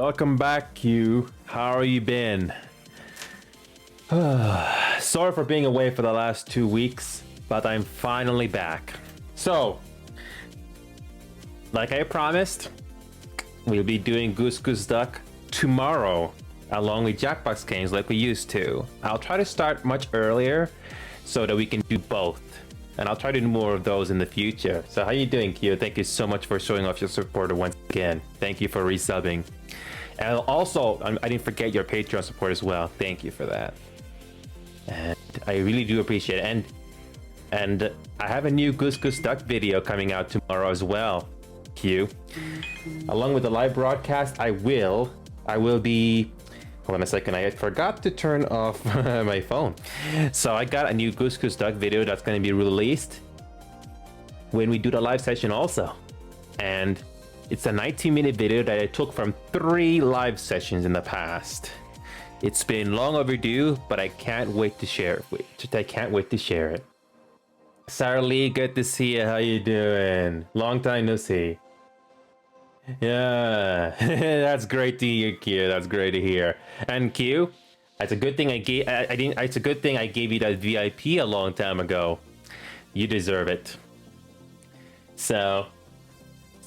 Welcome back, Q. How are you been? Sorry for being away for the last 2 weeks, but I'm finally back. So, like I promised, we'll be doing Goose Goose Duck tomorrow, along with Jackbox games like we used to. I'll try to start much earlier so that we can do both. And I'll try to do more of those in the future. So how you doing, Q? Thank you so much for showing off your support once again. Thank you for resubbing. And also, I didn't forget your Patreon support as well. Thank you for that. And I really do appreciate it. And I have a new Goose Goose Duck video coming out tomorrow as well, Q. Along with the live broadcast, I will be... Hold on a second, I forgot to turn off my phone. So I got a new Goose Goose Duck video that's going to be released when we do the live session also. And it's a 19-minute video that I took from 3 live sessions in the past. It's been long overdue, but I can't wait to share it. Sarah Lee, good to see you. How you doing? Long time no see. Yeah, that's great to hear, Q. That's great to hear. And Q, it's a good thing it's a good thing I gave you that VIP a long time ago. You deserve it. So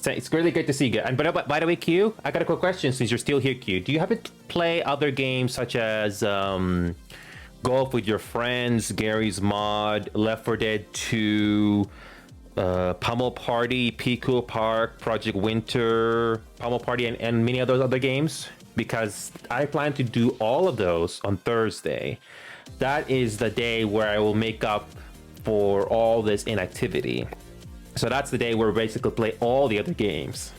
it's really great to see you. And but by the way, Q, I got a quick question since you're still here, Q. Do you happen to play other games such as Golf with Your Friends, Gary's Mod, Left 4 Dead 2, Pummel Party, Pico Park, Project Winter, Pummel Party, and many of those other games? Because I plan to do all of those on Thursday. That is the day where I will make up for all this inactivity. So that's the day where we basically play all the other games.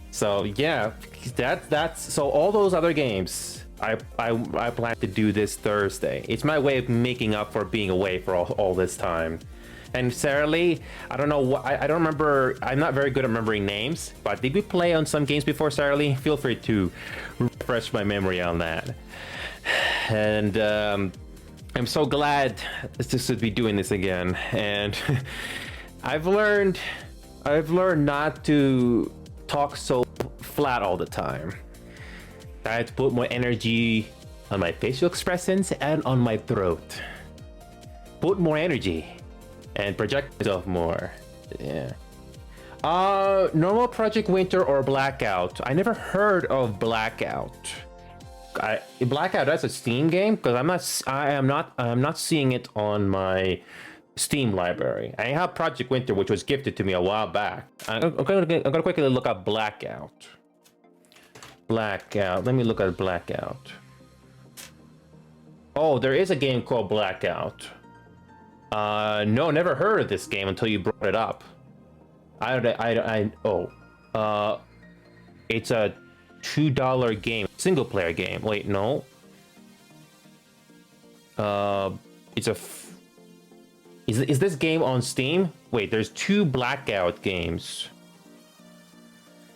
So yeah, that's so all those other games I plan to do this Thursday. It's my way of making up for being away for all this time. And Sarah Lee, I don't know what I don't remember. I'm not very good at remembering names, but did we play on some games before, Sarah Lee? Feel free to refresh my memory on that. And I'm so glad to be doing this again. And I've learned not to talk so flat all the time. I have to put more energy on my facial expressions and on my throat. Put more energy. And project myself more. Yeah. Normal Project Winter or Blackout? I never heard of Blackout. Blackout, that's a Steam game? Because I'm not seeing it on my Steam library. I have Project Winter, which was gifted to me a while back. I'm gonna quickly look up Blackout. Blackout. Let me look at Blackout. Oh, there is a game called Blackout. No, never heard of this game until you brought it up. It's a $2 game, single player game. Wait, no. Is this game on Steam? Wait, there's 2 Blackout games.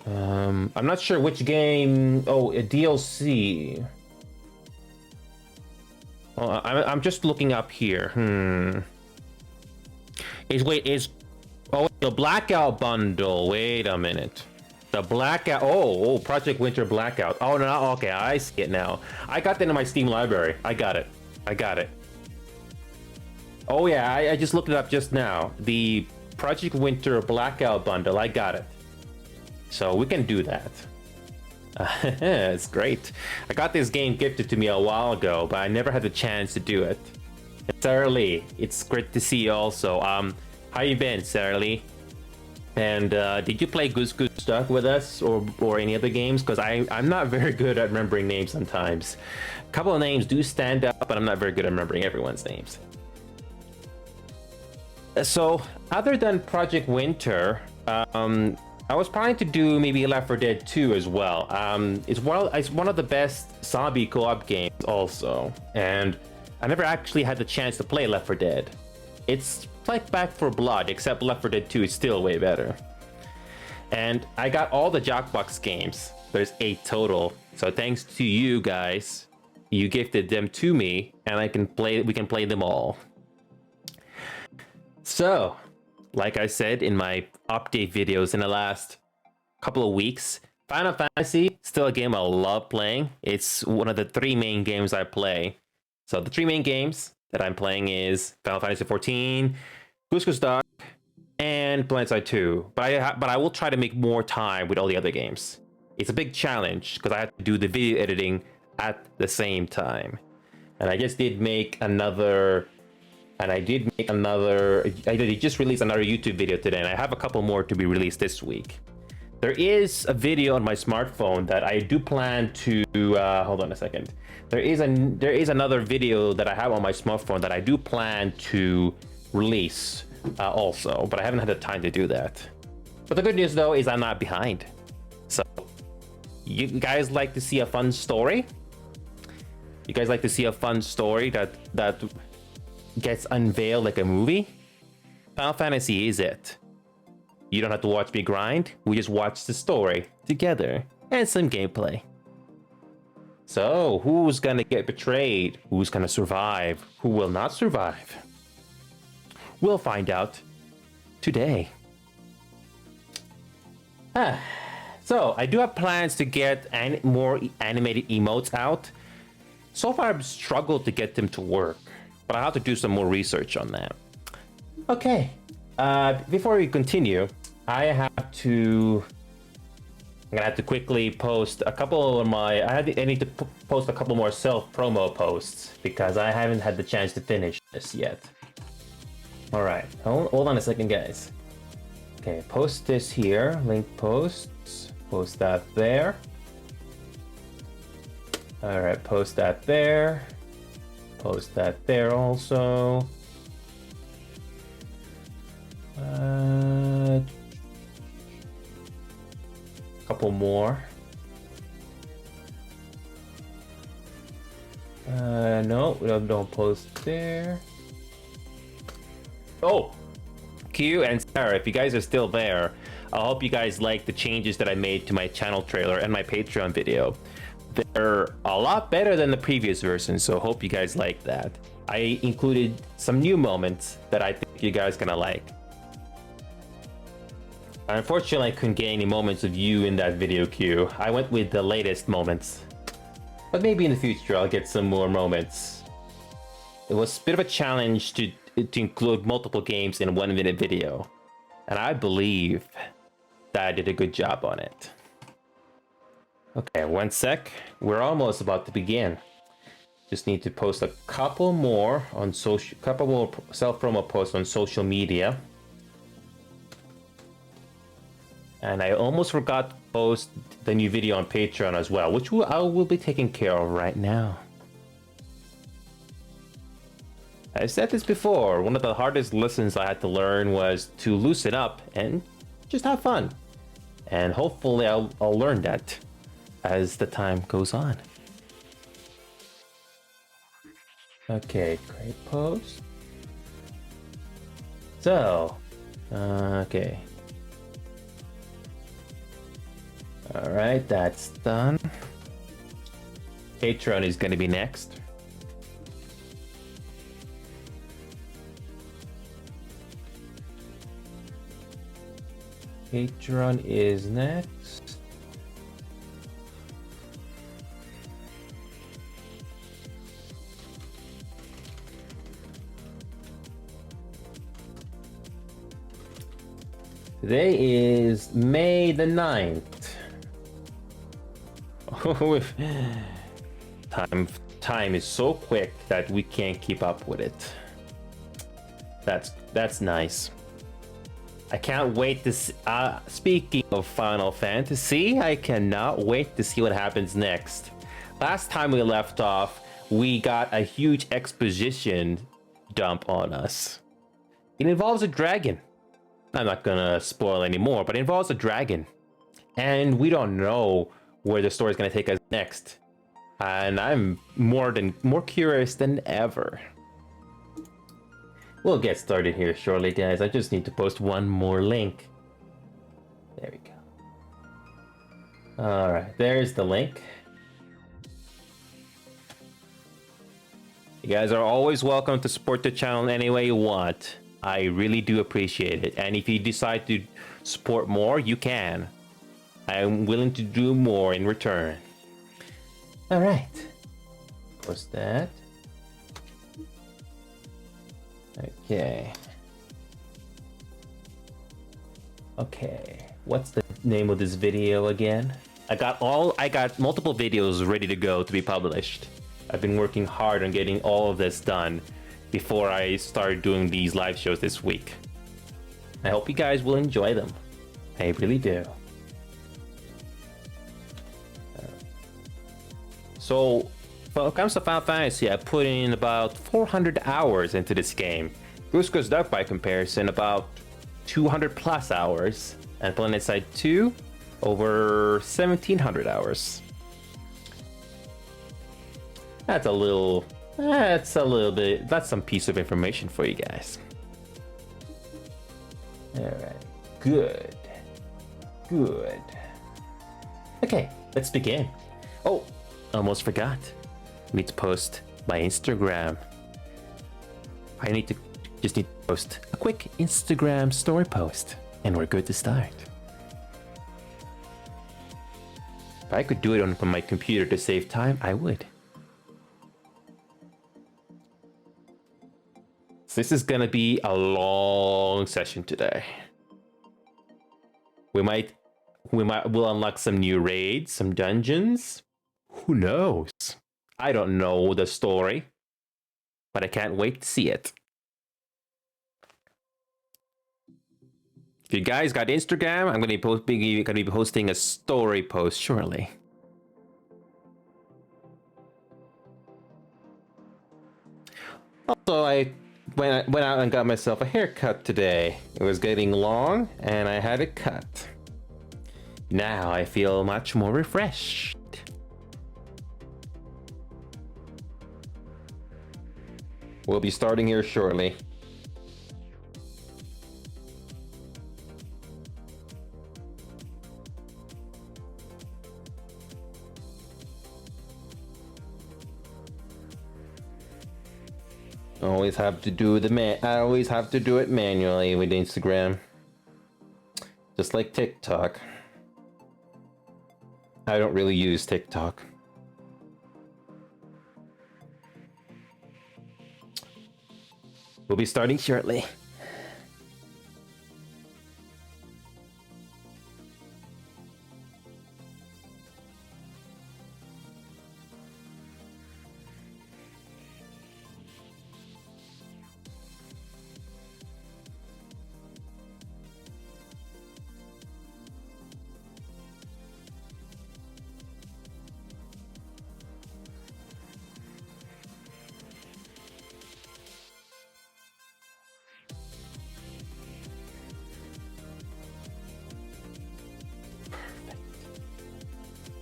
I'm not sure which game. Oh, a DLC. Oh, I'm just looking up here. Is the Blackout bundle? Wait a minute. The Blackout. Oh, Project Winter Blackout. Oh no, okay, I see it now. I got that in my Steam library. I got it. Oh yeah, I just looked it up just now. The Project Winter Blackout bundle. I got it. So we can do that. It's great. I got this game gifted to me a while ago, but I never had the chance to do it. Sarah Lee, it's great to see you also. How you been, Sarah Lee? And did you play Goose Goose Duck with us or any other games? Because I'm not very good at remembering names sometimes. A couple of names do stand out, but I'm not very good at remembering everyone's names. So, other than Project Winter, I was planning to do maybe Left 4 Dead 2 as well. It's one of the best zombie co-op games also. And I never actually had the chance to play Left 4 Dead. It's like Back 4 Blood, except Left 4 Dead 2 is still way better. And I got all the Jackbox games. There's 8 total. So thanks to you guys, you gifted them to me, and we can play them all. So, like I said in my update videos in the last couple of weeks, Final Fantasy, still a game I love playing. It's one of the 3 main games I play. So the 3 main games that I'm playing is Final Fantasy 14, Goose Duck, and Blindside 2. But I will try to make more time with all the other games. It's a big challenge because I have to do the video editing at the same time. And I just did make another. And I just released another YouTube video today, and I have a couple more to be released this week. There is a video on my smartphone that I do plan to. Hold on a second. There is another video that I have on my smartphone that I do plan to release also, but I haven't had the time to do that. But the good news though is I'm not behind. So, you guys like to see a fun story? You guys like to see a fun story that gets unveiled like a movie? Final Fantasy is it. You don't have to watch me grind. We just watch the story together and some gameplay. So, who's gonna get betrayed? Who's gonna survive? Who will not survive? We'll find out today. So, I do have plans to get more animated emotes out. So far, I've struggled to get them to work, but I have to do some more research on that. Okay, before we continue, I'm gonna have to quickly post a couple of my. I need to post a couple more self-promo posts because I haven't had the chance to finish this yet. All right, hold on a second, guys. Okay, post this here. Link posts. Post that there. All right, post that there. Post that there also. Couple more. No, don't post there. Oh, Q and Sarah, if you guys are still there, I hope you guys like the changes that I made to my channel trailer and my Patreon video. They're a lot better than the previous version, so hope you guys like that. I included some new moments that I think you guys gonna like. Unfortunately, I couldn't get any moments of you in that video queue. I went with the latest moments. But maybe in the future I'll get some more moments. It was a bit of a challenge to include multiple games in a 1-minute video. And I believe that I did a good job on it. Okay, 1 sec. We're almost about to begin. Just need to post a couple more self-promo posts on social media. And I almost forgot to post the new video on Patreon as well, which I will be taking care of right now. I've said this before, one of the hardest lessons I had to learn was to loosen up and just have fun. And hopefully I'll learn that as the time goes on. Okay, great post. So, okay. All right, that's done. Patreon is going to be next. Patreon is next. Today is May the 9th. Time is so quick that we can't keep up with it. That's nice. I can't wait to see, speaking of Final Fantasy, I cannot wait to see what happens next. Last time we left off, we got a huge exposition dump on us. It involves a dragon. I'm not gonna spoil anymore, but it involves a dragon. And we don't know where the story is going to take us next, and I'm more curious than ever. We'll get started here shortly, guys. I just need to post one more link. There we go. All right, there's the link. You guys are always welcome to support the channel any way you want. I really do appreciate it, and if you decide to support more, you can. I'm willing to do more in return. All right. Post that. Okay. Okay. What's the name of this video again? I got multiple videos ready to go to be published. I've been working hard on getting all of this done before I start doing these live shows this week. I hope you guys will enjoy them. I really do. So, when it comes to Final Fantasy, I put in about 400 hours into this game. Cusco's Duck, by comparison, about 200 plus hours. And Planet Side 2, over 1700 hours. That's some piece of information for you guys. Alright, good. Okay, let's begin. Oh, almost forgot. I need to post my Instagram. I just need to post a quick Instagram story post, and we're good to start. If I could do it from my computer to save time, I would. So this is gonna be a long session today. We'll unlock some new raids, some dungeons. Who knows? I don't know the story, but I can't wait to see it. If you guys got Instagram, I'm gonna be posting a story post shortly. Also, I went out and got myself a haircut today. It was getting long, and I had it cut. Now I feel much more refreshed. We'll be starting here shortly. I always have to do it manually with Instagram. Just like TikTok. I don't really use TikTok. We'll be starting shortly.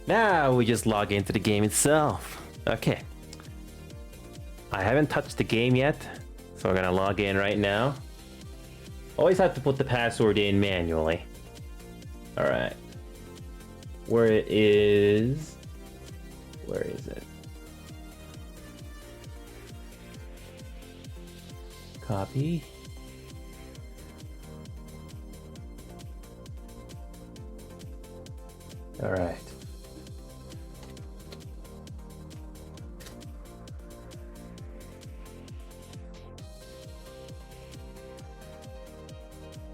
Now we just log into the game itself. Okay. I haven't touched the game yet, so we're gonna log in right now. Always have to put the password in manually. Alright. Where is it? Copy. Alright.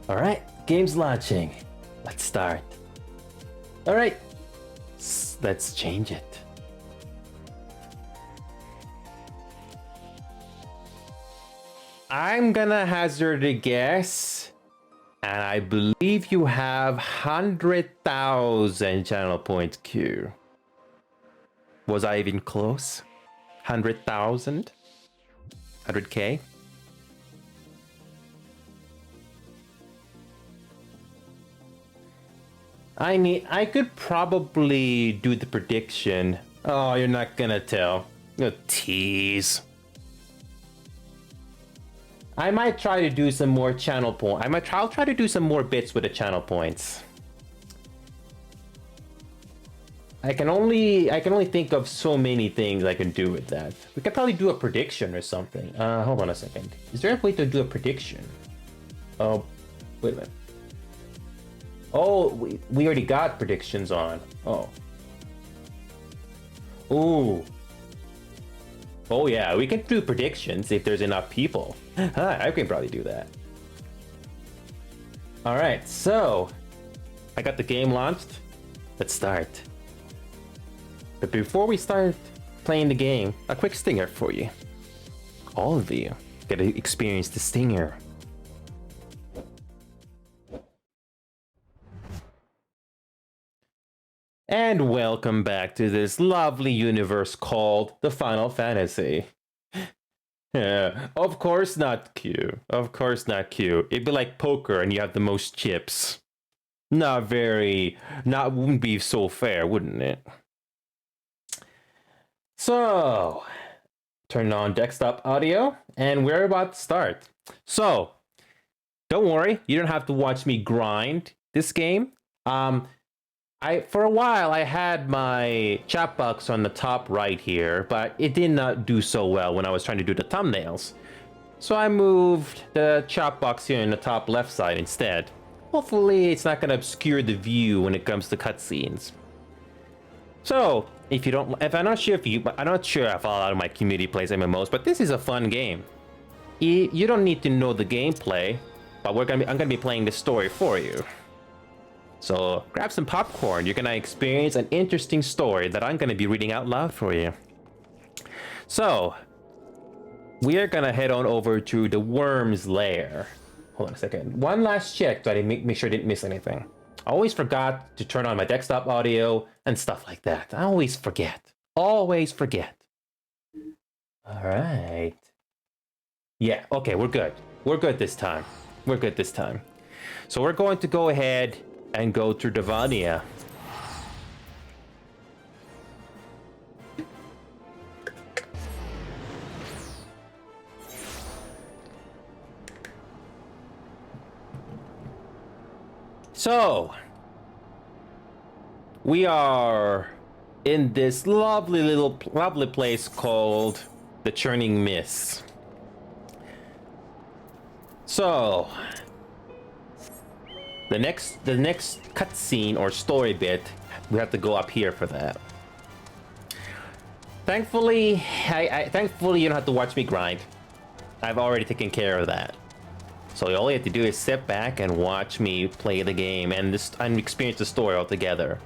Alright, game's launching. Let's start. Alright, let's change it. I'm gonna hazard a guess, and I believe you have 100,000 channel points Q. Was I even close? 100,000? 100K? I mean, I could probably do the prediction. Oh, you're not gonna tell. No tease. I might try to do some more channel points. I'll try to do some more bits with the channel points. I can only think of so many things I can do with that. We could probably do a prediction or something. Hold on a second. Is there a way to do a prediction? Oh, wait a minute. Oh, we already got predictions on. Oh. Ooh. Oh yeah, we can do predictions if there's enough people. I can probably do that. All right, so I got the game launched. Let's start. But before we start playing the game, a quick stinger for you. All of you get to experience the stinger. And welcome back to this lovely universe called the Final Fantasy. Yeah, of course not Q. Of course not Q. It'd be like poker and you have the most chips. Wouldn't be so fair, wouldn't it? So, turn on desktop audio and we're about to start. So, don't worry, you don't have to watch me grind this game. For a while I had my chat box on the top right here, but it did not do so well when I was trying to do the thumbnails. So I moved the chat box here in the top left side instead. Hopefully it's not going to obscure the view when it comes to cutscenes. So, I'm not sure if a lot of my community plays MMOs, but this is a fun game. You don't need to know the gameplay, but I'm gonna be playing the story for you. So grab some popcorn. You're gonna experience an interesting story that I'm gonna be reading out loud for you. So we are gonna head on over to the worm's lair. Hold on a second. One last check so I didn't make sure I didn't miss anything. I always forgot to turn on my desktop audio and stuff like that. I always forget. Always forget. All right. Yeah, okay, we're good. We're good this time. We're good this time. So we're going to go ahead and go to Devania. So, we are in this lovely place called the Churning Mist. So, the next cutscene or story bit, we have to go up here for that. Thankfully, thankfully you don't have to watch me grind. I've already taken care of that. So all you have to do is sit back and watch me play the game and experience the story altogether.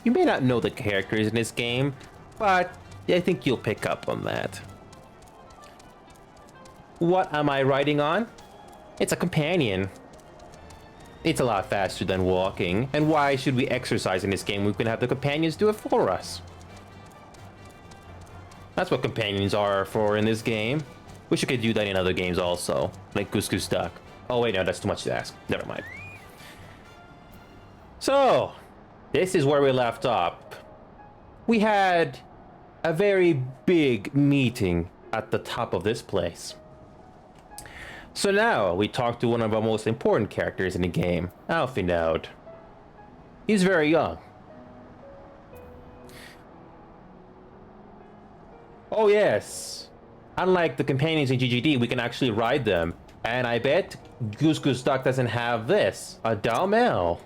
You may not know the characters in this game, but I think you'll pick up on that. What am I riding on? It's a companion. It's a lot faster than walking, and why should we exercise in this game? We can have the companions do it for us. That's what companions are for in this game. Wish you could do that in other games also, like Goose Goose Duck. Oh wait, no, that's too much to ask. Never mind. So, this is where we left off. We had a very big meeting at the top of this place. So now we talk to one of our most important characters in the game, Alphinaud. He's very young. Oh yes. Unlike the companions in GGD, we can actually ride them. And I bet Goose Goose Duck doesn't have this. A Dalmel.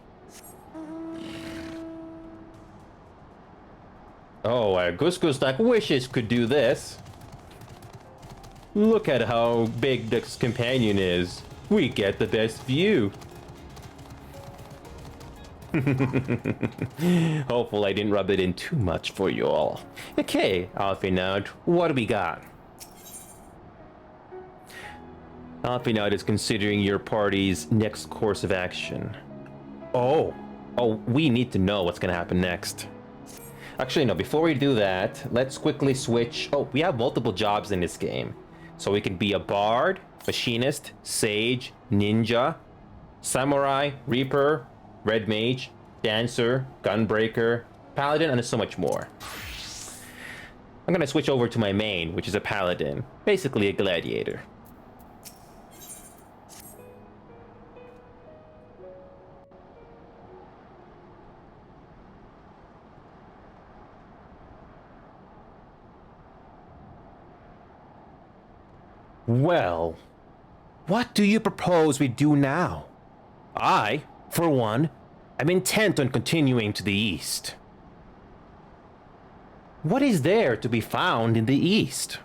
Oh, Goose Goose Duck wishes could do this. Look at how big this companion is. We get the best view. Hopefully I didn't rub it in too much for you all. Okay, Alphinaud, what do we got? Alphinaud is considering your party's next course of action. Oh, we need to know what's gonna happen next. Actually, no, before we do that, let's quickly switch. Oh, we have multiple jobs in this game. So we can be a bard, machinist, sage, ninja, samurai, reaper, red mage, dancer, gunbreaker, paladin, and so much more. I'm gonna switch over to my main, which is a paladin, basically a gladiator. Well, what do you propose we do now? I For one, I'm intent on continuing to the east. What is there to be found in the east?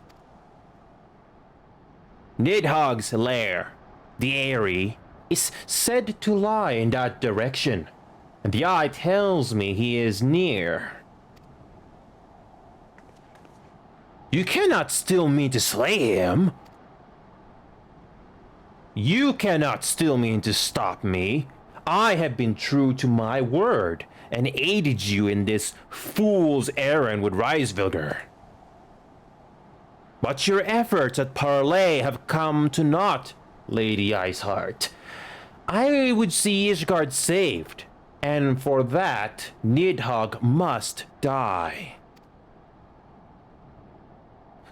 Nidhogg's lair, the Eyrie, is said to lie in that direction, and the eye tells me he is near. You cannot still mean to slay him. You cannot still mean to stop me. I have been true to my word and aided you in this fool's errand with Reisvilger. But your efforts at parley have come to naught, Lady Iceheart. I would see Ishgard saved, and for that, Nidhogg must die.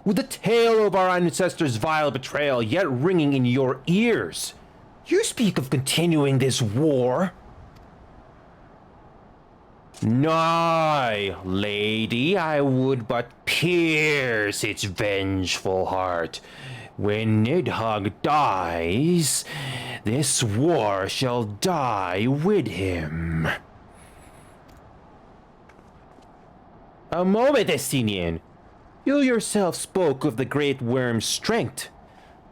With the tale of our ancestors' vile betrayal yet ringing in your ears, you speak of continuing this war? Nay, lady, I would but pierce its vengeful heart. When Nidhogg dies, this war shall die with him. A moment, Estinian. You yourself spoke of the great worm's strength,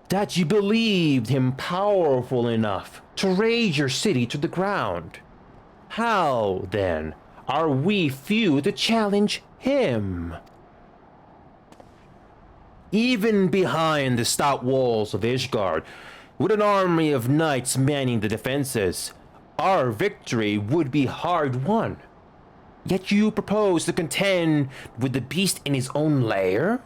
that you believed him powerful enough to raze your city to the ground. How, then, are we few to challenge him? Even behind the stout walls of Ishgard, with an army of knights manning the defenses, our victory would be hard won. Yet you propose to contend with the beast in his own lair?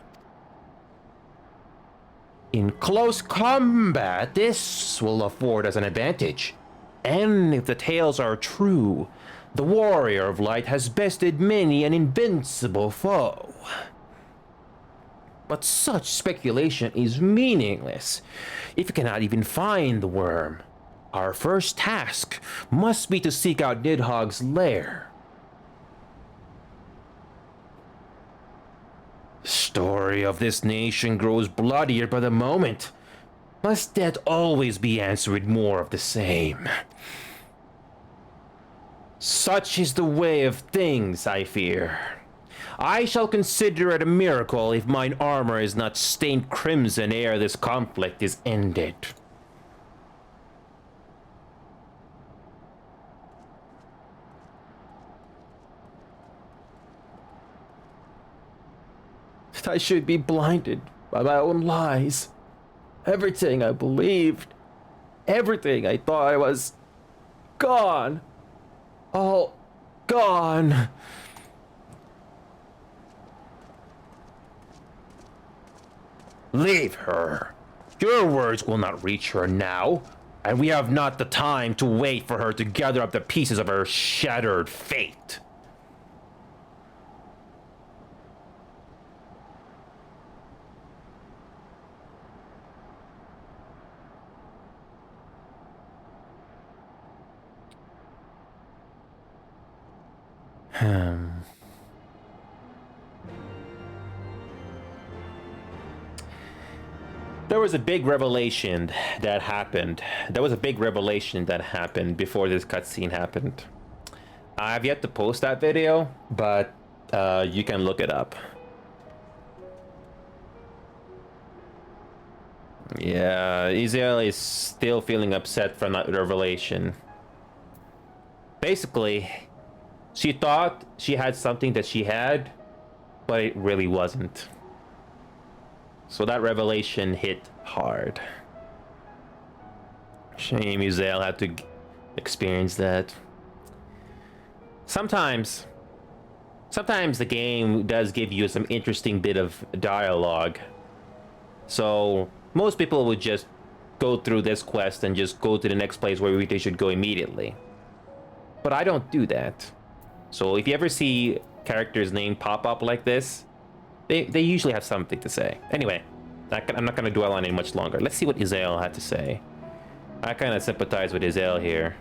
In close combat, this will afford us an advantage. And if the tales are true, the Warrior of Light has bested many an invincible foe. But such speculation is meaningless if you cannot even find the worm. Our first task must be to seek out Nidhogg's lair. The story of this nation grows bloodier by the moment. Must that always be answered with more of the same? Such is the way of things, I fear. I shall consider it a miracle if mine armor is not stained crimson ere this conflict is ended. I should be blinded by my own lies. Everything I believed, everything I thought I was, gone. All gone. Leave her. Your words will not reach her now, and we have not the time to wait for her to gather up the pieces of her shattered fate. There was a big revelation that happened. There was a big revelation that happened before this cutscene happened. I have yet to post that video, but you can look it up. Yeah, Izel is still feeling upset from that revelation. Basically, she thought she had something that she had, but it really wasn't. So that revelation hit hard. Shame Izel had to experience that. Sometimes the game does give you some interesting bit of dialogue. So most people would just go through this quest and just go to the next place where they should go immediately. But I don't do that. So if you ever see characters' name pop up like this, they usually have something to say. Anyway, I'm not going to dwell on it much longer. Let's see what Izel had to say. I kind of sympathize with Izel here.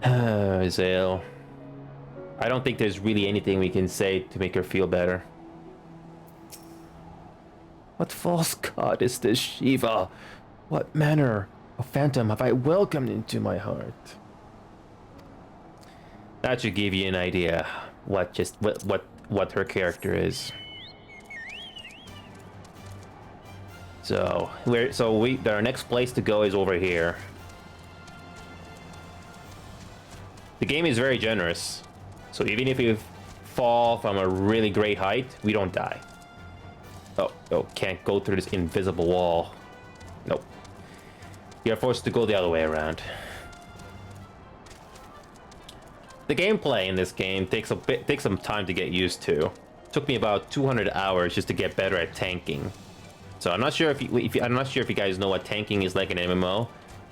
Izel. I don't think there's really anything we can say to make her feel better. What false god is this, Shiva? What manner of phantom have I welcomed into my heart? That should give you an idea what her character is. So our next place to go is over here. The game is very generous, so even if you fall from a really great height, we don't die. Oh, can't go through this invisible wall. Nope. You're forced to go the other way around. The gameplay in this game takes some time to get used to. It took me about 200 hours just to get better at tanking. So I'm not sure if you guys know what tanking is like in MMO,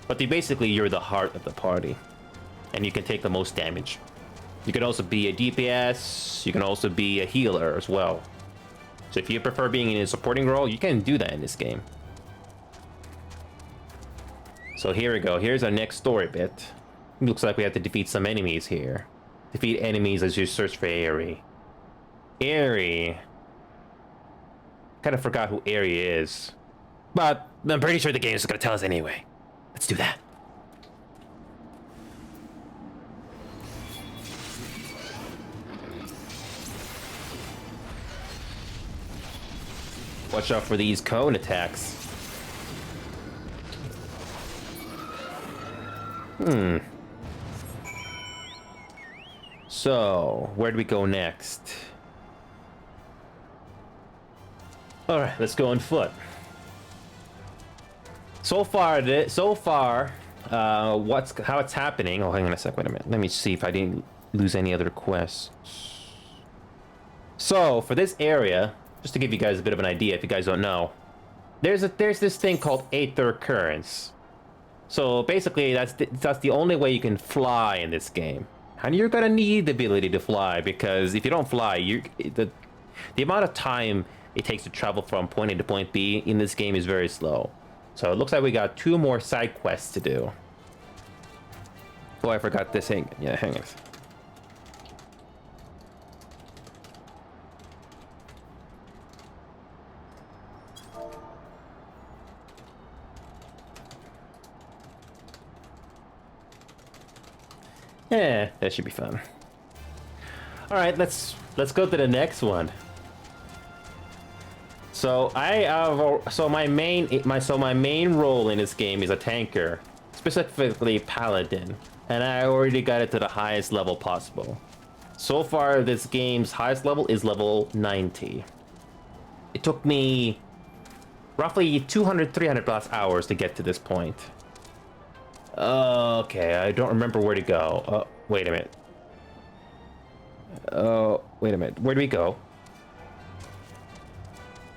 but basically you're the heart of the party, and you can take the most damage. You can also be a DPS. You can also be a healer as well. So if you prefer being in a supporting role, you can do that in this game. So here we go. Here's our next story bit. Looks like we have to defeat some enemies here. Defeat enemies as you search for Aerie. Aerie. Kind of forgot who Aerie is. But I'm pretty sure the game is going to tell us anyway. Let's do that. Watch out for these cone attacks. So, where do we go next? Alright, let's go on foot. So far, how it's happening. Oh, hang on a sec, wait a minute. Let me see if I didn't lose any other quests. So, for this area, just to give you guys a bit of an idea if you guys don't know, there's this thing called Aether Currents. So basically that's the only way you can fly in this game. And you're gonna need the ability to fly, because if you don't fly, the amount of time it takes to travel from point A to point B in this game is very slow. So it looks like we got 2 more side quests to do. Oh, I forgot this thing. Yeah, hang on. Yeah, that should be fun. All right, let's go to the next one. So my main role in this game is a tanker, specifically paladin, and I already got it to the highest level possible. So far, this game's highest level is level 90. It took me roughly 300 plus hours to get to this point. Okay, I don't remember where to go. Oh, wait a minute. Oh, wait a minute. Where do we go?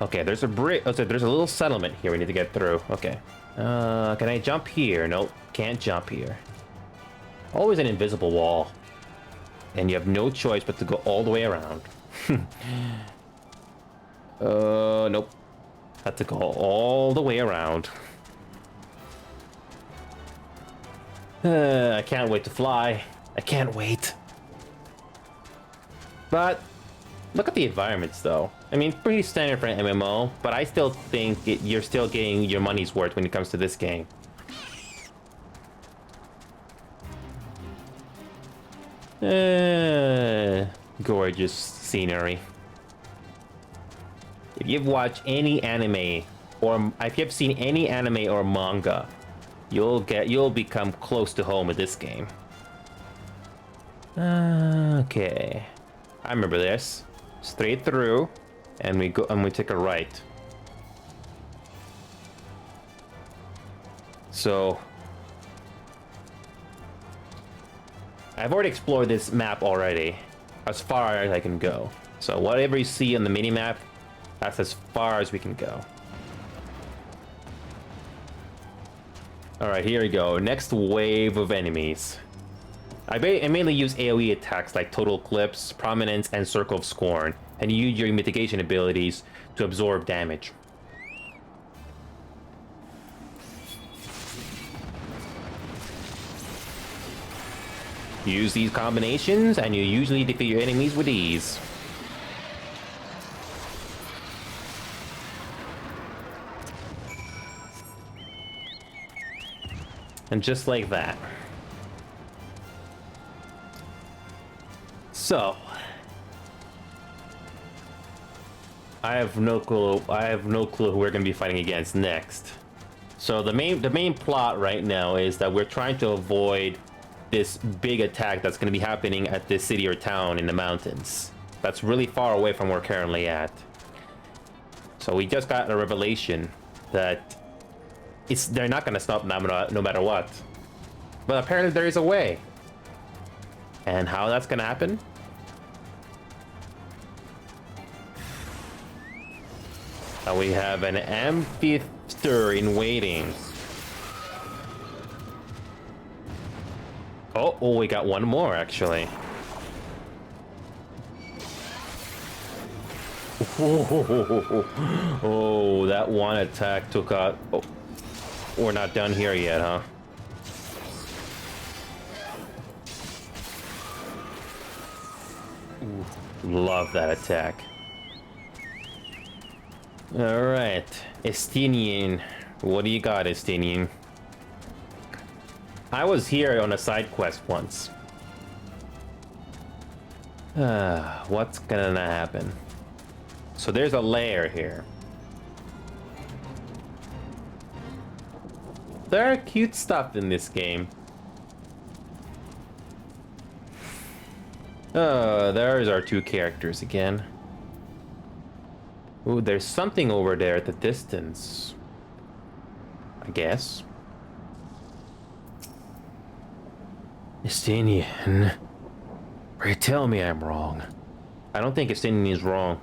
Okay, there's a bridge. Oh, so there's a little settlement here we need to get through. Okay. Can I jump here? Nope, can't jump here. Always an invisible wall. And you have no choice but to go all the way around. Nope. Had to go all the way around. I can't wait to fly. I can't wait. But look at the environments, though. I mean, pretty standard for an MMO, but I still think you're still getting your money's worth when it comes to this game. Gorgeous scenery. If you've watched any anime, or if you've seen any anime or manga, you'll become close to home with this game. Okay, I remember this. Straight through, and we take a right. So I've already explored this map already, as far as I can go. So whatever you see on the mini map, that's as far as we can go. Alright, here we go. Next wave of enemies. I mainly use AoE attacks like Total Eclipse, Prominence, and Circle of Scorn, and you use your mitigation abilities to absorb damage. Use these combinations, and you usually defeat your enemies with ease. And just like that. So, I have no clue. I have no clue who we're going to be fighting against next. So the main plot right now is that we're trying to avoid this big attack that's going to be happening at this city or town in the mountains. That's really far away from where we're currently at. So we just got a revelation that they're not going to stop no matter what. But apparently there is a way. And how that's going to happen? Now we have an amphitheater in waiting. Oh, we got one more actually. Oh, that one attack took out. Oh, we're not done here yet, huh? Ooh, love that attack. All right, Estinian, what do you got, Estinian? I was here on a side quest once. What's gonna happen? So there's a lair here. There are cute stuff in this game. There's our two characters again. Ooh, there's something over there at the distance. I guess. Estinian. Pray tell me I'm wrong. I don't think Estinian is wrong.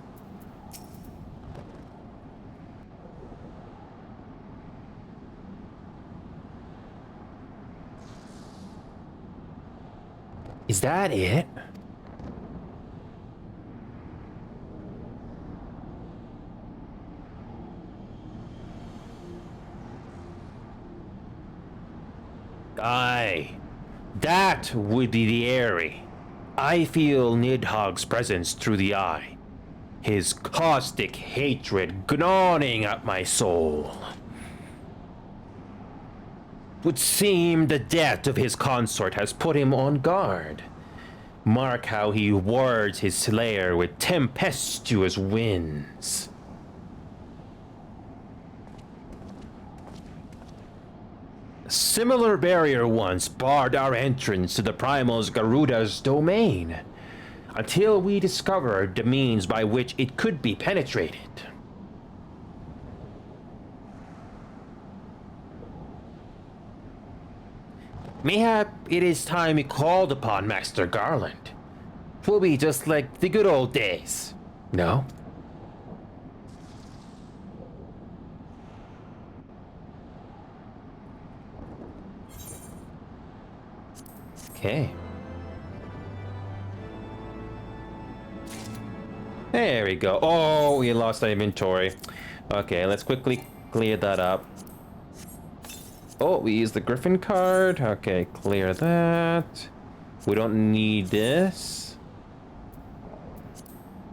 Is that it? Aye, that would be the Airy. I feel Nidhogg's presence through the eye. His caustic hatred gnawing at my soul. Would seem the death of his consort has put him on guard. Mark how he wards his slayer with tempestuous winds. A similar barrier once barred our entrance to the Primal's Garuda's domain, until we discovered the means by which it could be penetrated. Mayhap it is time we called upon Master Garland. 'Twill be just like the good old days, no? Okay. There we go. Oh, we lost our inventory. Okay, let's quickly clear that up. Oh, we used the Griffin card. Okay, clear that. We don't need this.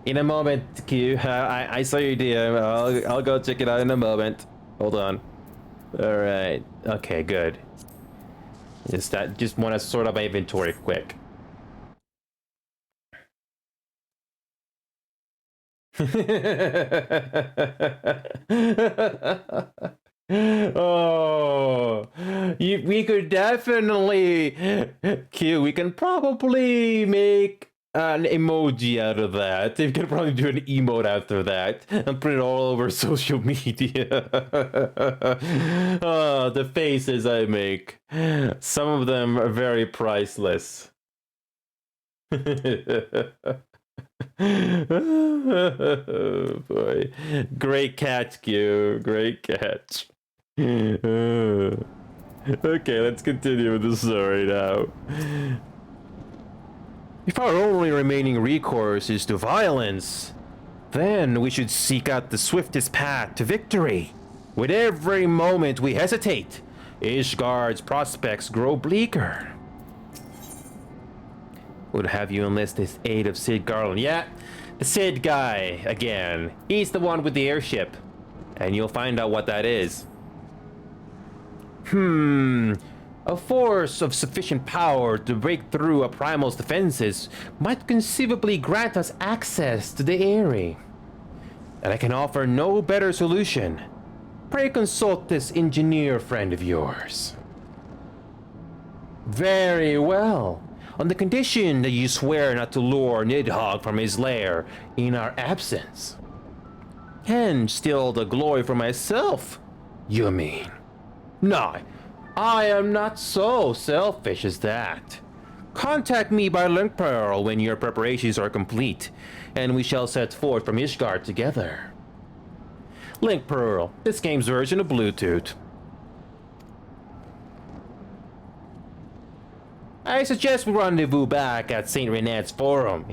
In a moment, Q. I saw your DM. I'll go check it out in a moment. Hold on. All right. Okay, good. Just want to sort out my inventory quick. Oh, we could definitely we can probably make an emoji out of that. We can probably do an emote after that and put it all over social media. Oh, the faces I make. Some of them are very priceless. Oh, boy. Great catch, Q. Great catch. Okay, let's continue with the story now. If our only remaining recourse is to violence, then we should seek out the swiftest path to victory. With every moment we hesitate, Ishgard's prospects grow bleaker. Would have you enlist the aid of Sid Garland. Yeah, the Sid guy again. He's the one with the airship. And you'll find out what that is. A force of sufficient power to break through a primal's defenses might conceivably grant us access to the area. And I can offer no better solution. Pray consult this engineer friend of yours. Very well. On the condition that you swear not to lure Nidhogg from his lair in our absence. And steal the glory for myself, you mean? No, I am not so selfish as that. Contact me by link pearl when your preparations are complete, and we shall set forth from Ishgard together. Link pearl, this game's version of Bluetooth. I suggest we rendezvous back at St. Renat's Forum,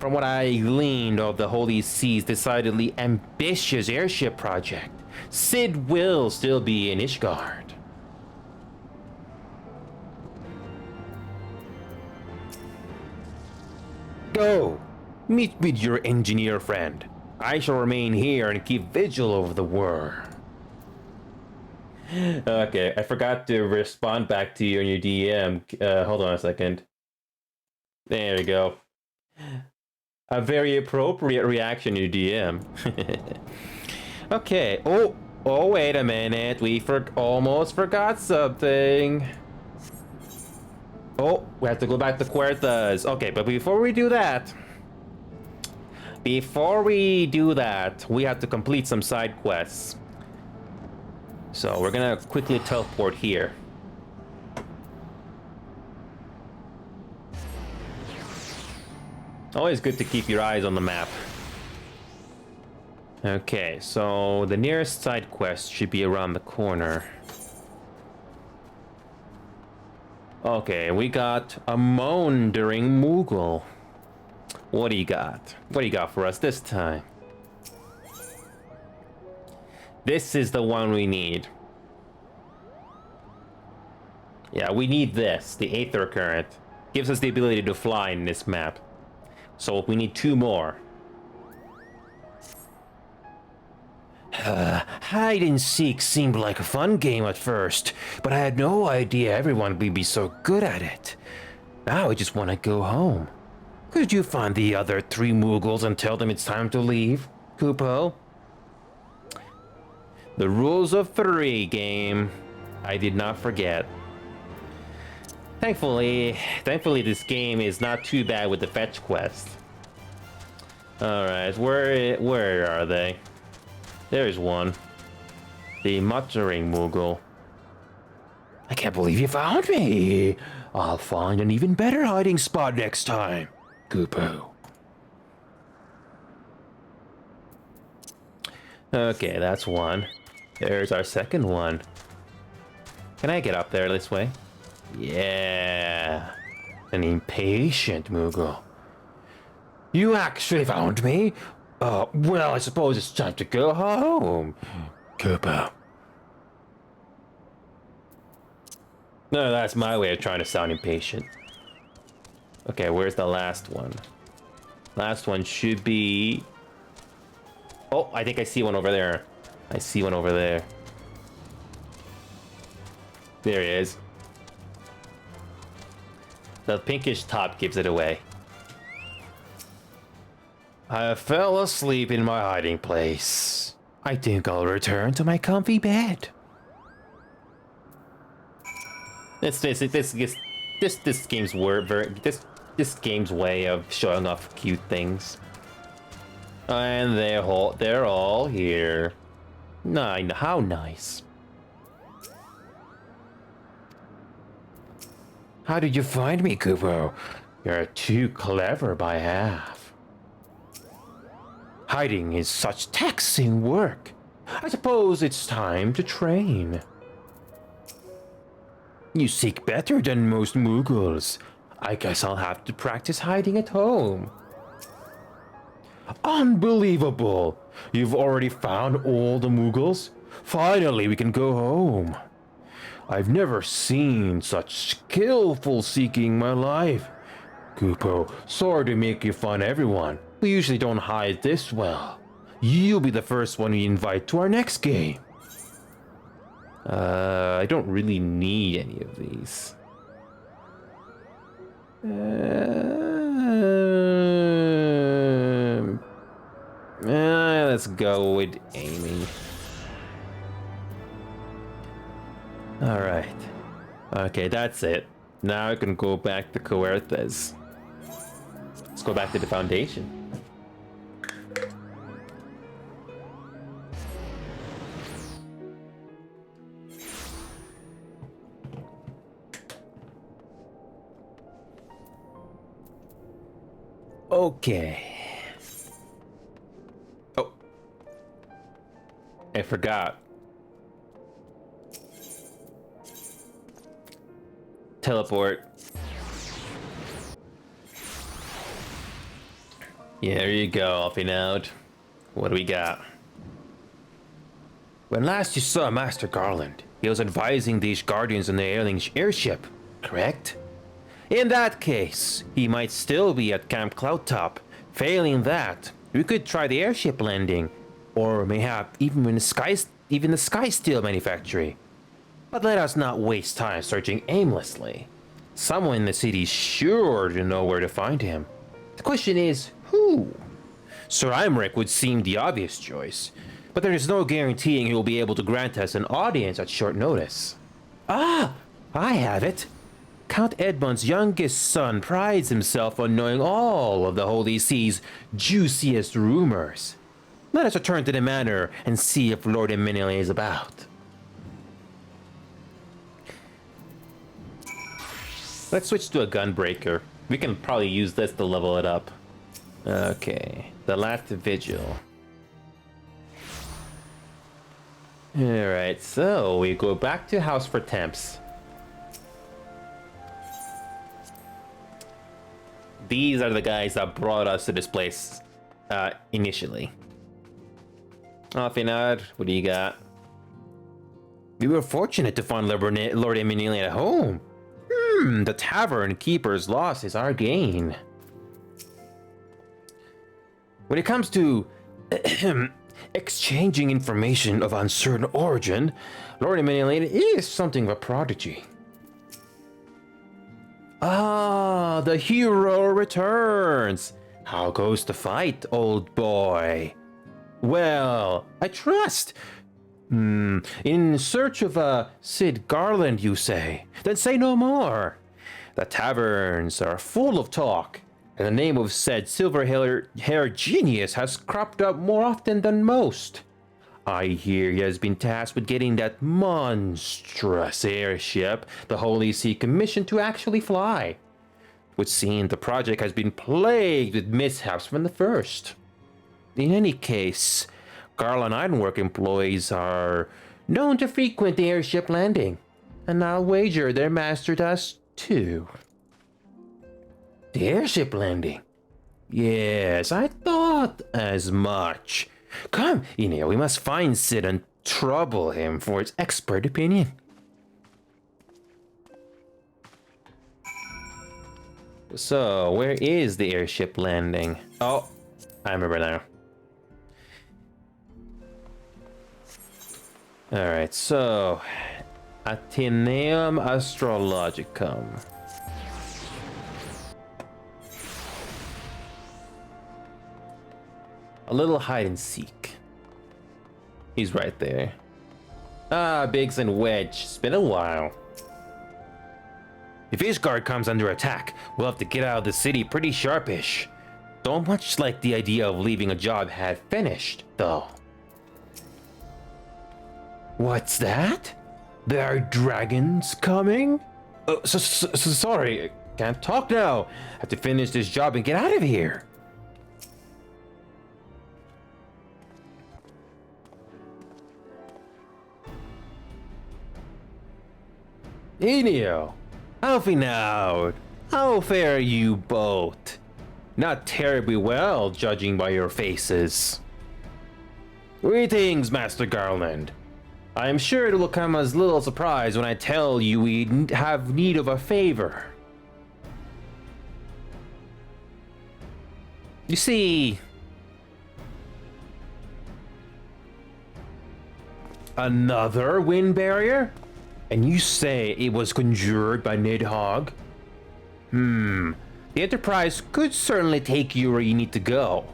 from what I gleaned of the Holy Sea's decidedly ambitious airship project. Sid will still be in Ishgard. Go! Meet with your engineer friend. I shall remain here and keep vigil over the war. Okay, I forgot to respond back to you in your DM. Hold on a second. There we go. A very appropriate reaction in your DM. Okay. Oh, wait a minute. We almost forgot something. Oh, we have to go back to Quertas. Okay, but before we do that, we have to complete some side quests. So we're gonna quickly teleport here. Always good to keep your eyes on the map. Okay, so the nearest side quest should be around the corner. Okay, we got a Moundering Moogle. What do you got? What do you got for us this time? This is the one we need. Yeah, we need this. The Aether Current gives us the ability to fly in this map. So we need 2 more. Hide and seek seemed like a fun game at first, but I had no idea everyone would be so good at it. Now I just want to go home. Could you find the other 3 Moogles and tell them it's time to leave, Kupo? The rules of 3 game. I did not forget. Thankfully this game is not too bad with the fetch quest. Alright, where are they? There's one. The Muttering Moogle. I can't believe you found me. I'll find an even better hiding spot next time, Kupo. Okay, that's one. There's our second one. Can I get up there this way? Yeah. An impatient Moogle. You actually found me? Well, I suppose it's time to go home, Kupo. No, that's my way of trying to sound impatient. Okay, where's the last one? Last one should be... Oh, I think I see one over there. I see one over there. There he is. The pinkish top gives it away. I fell asleep in my hiding place. I think I'll return to my comfy bed. This game's way of showing off cute things. And they're all here. How nice. How did you find me, Kupo? You're too clever by half. Hiding is such taxing work. I suppose it's time to train. You seek better than most Moogles. I guess I'll have to practice hiding at home. Unbelievable! You've already found all the Moogles? Finally, we can go home. I've never seen such skillful seeking in my life. Kupo, sorry to make you find everyone. We usually don't hide this well. You'll be the first one we invite to our next game. I don't really need any of these. Let's go with aiming. All right. Okay, that's it. Now I can go back to Coerthes. Let's go back to the Foundation. Okay. Oh. I forgot. Teleport. Yeah, there you go, off and out. What do we got? When last you saw Master Garland, he was advising these guardians on the ailing airship, correct? In that case, he might still be at Camp Cloudtop. Failing that, we could try the airship landing, or mayhap even the Sky Steel manufactory. But let us not waste time searching aimlessly. Someone in the city's sure to know where to find him. The question is, who? Sir Imric would seem the obvious choice, but there is no guaranteeing he will be able to grant us an audience at short notice. Ah, I have it. Count Edmund's youngest son prides himself on knowing all of the Holy See's juiciest rumors. Let us return to the manor and see if Lord Eminele is about. Let's switch to a gunbreaker. We can probably use this to level it up. Okay, the last vigil. Alright, so we go back to House for Temps. These are the guys that brought us to this place initially. Finad, what do you got? We were fortunate to find Lord Eminele at home. The tavern keeper's loss is our gain. When it comes to exchanging information of uncertain origin, Lord Eminele is something of a prodigy. Ah, the hero returns. How goes the fight, old boy? Well, I trust. In search of Sid Garland, you say? Then say no more. The taverns are full of talk, and the name of said silver-haired genius has cropped up more often than most. I hear he has been tasked with getting that monstrous airship the Holy See commissioned to actually fly. Would seem the project has been plagued with mishaps from the first. In any case, Garland Ironwork employees are known to frequent the airship landing, and I'll wager their master does too. The airship landing? Yes, I thought as much. Come, Eneo, we must find Sid and trouble him for his expert opinion. So, where is the airship landing? Oh, I remember now. Alright, so Athenaeum Astrologicum. A little hide and seek. He's right there. Ah, Biggs and Wedge. It's been a while. If Ishgard comes under attack, we'll have to get out of the city pretty sharpish. Don't much like the idea of leaving a job half finished, though. What's that? There are dragons coming? Sorry, can't talk now. Have to finish this job and get out of here. Enio, Alfinaud, how fare you both? Not terribly well, judging by your faces. Greetings, Master Garland. I am sure it will come as little surprise when I tell you we have need of a favor. You see, Another wind barrier? And you say it was conjured by Nidhogg? The Enterprise could certainly take you where you need to go,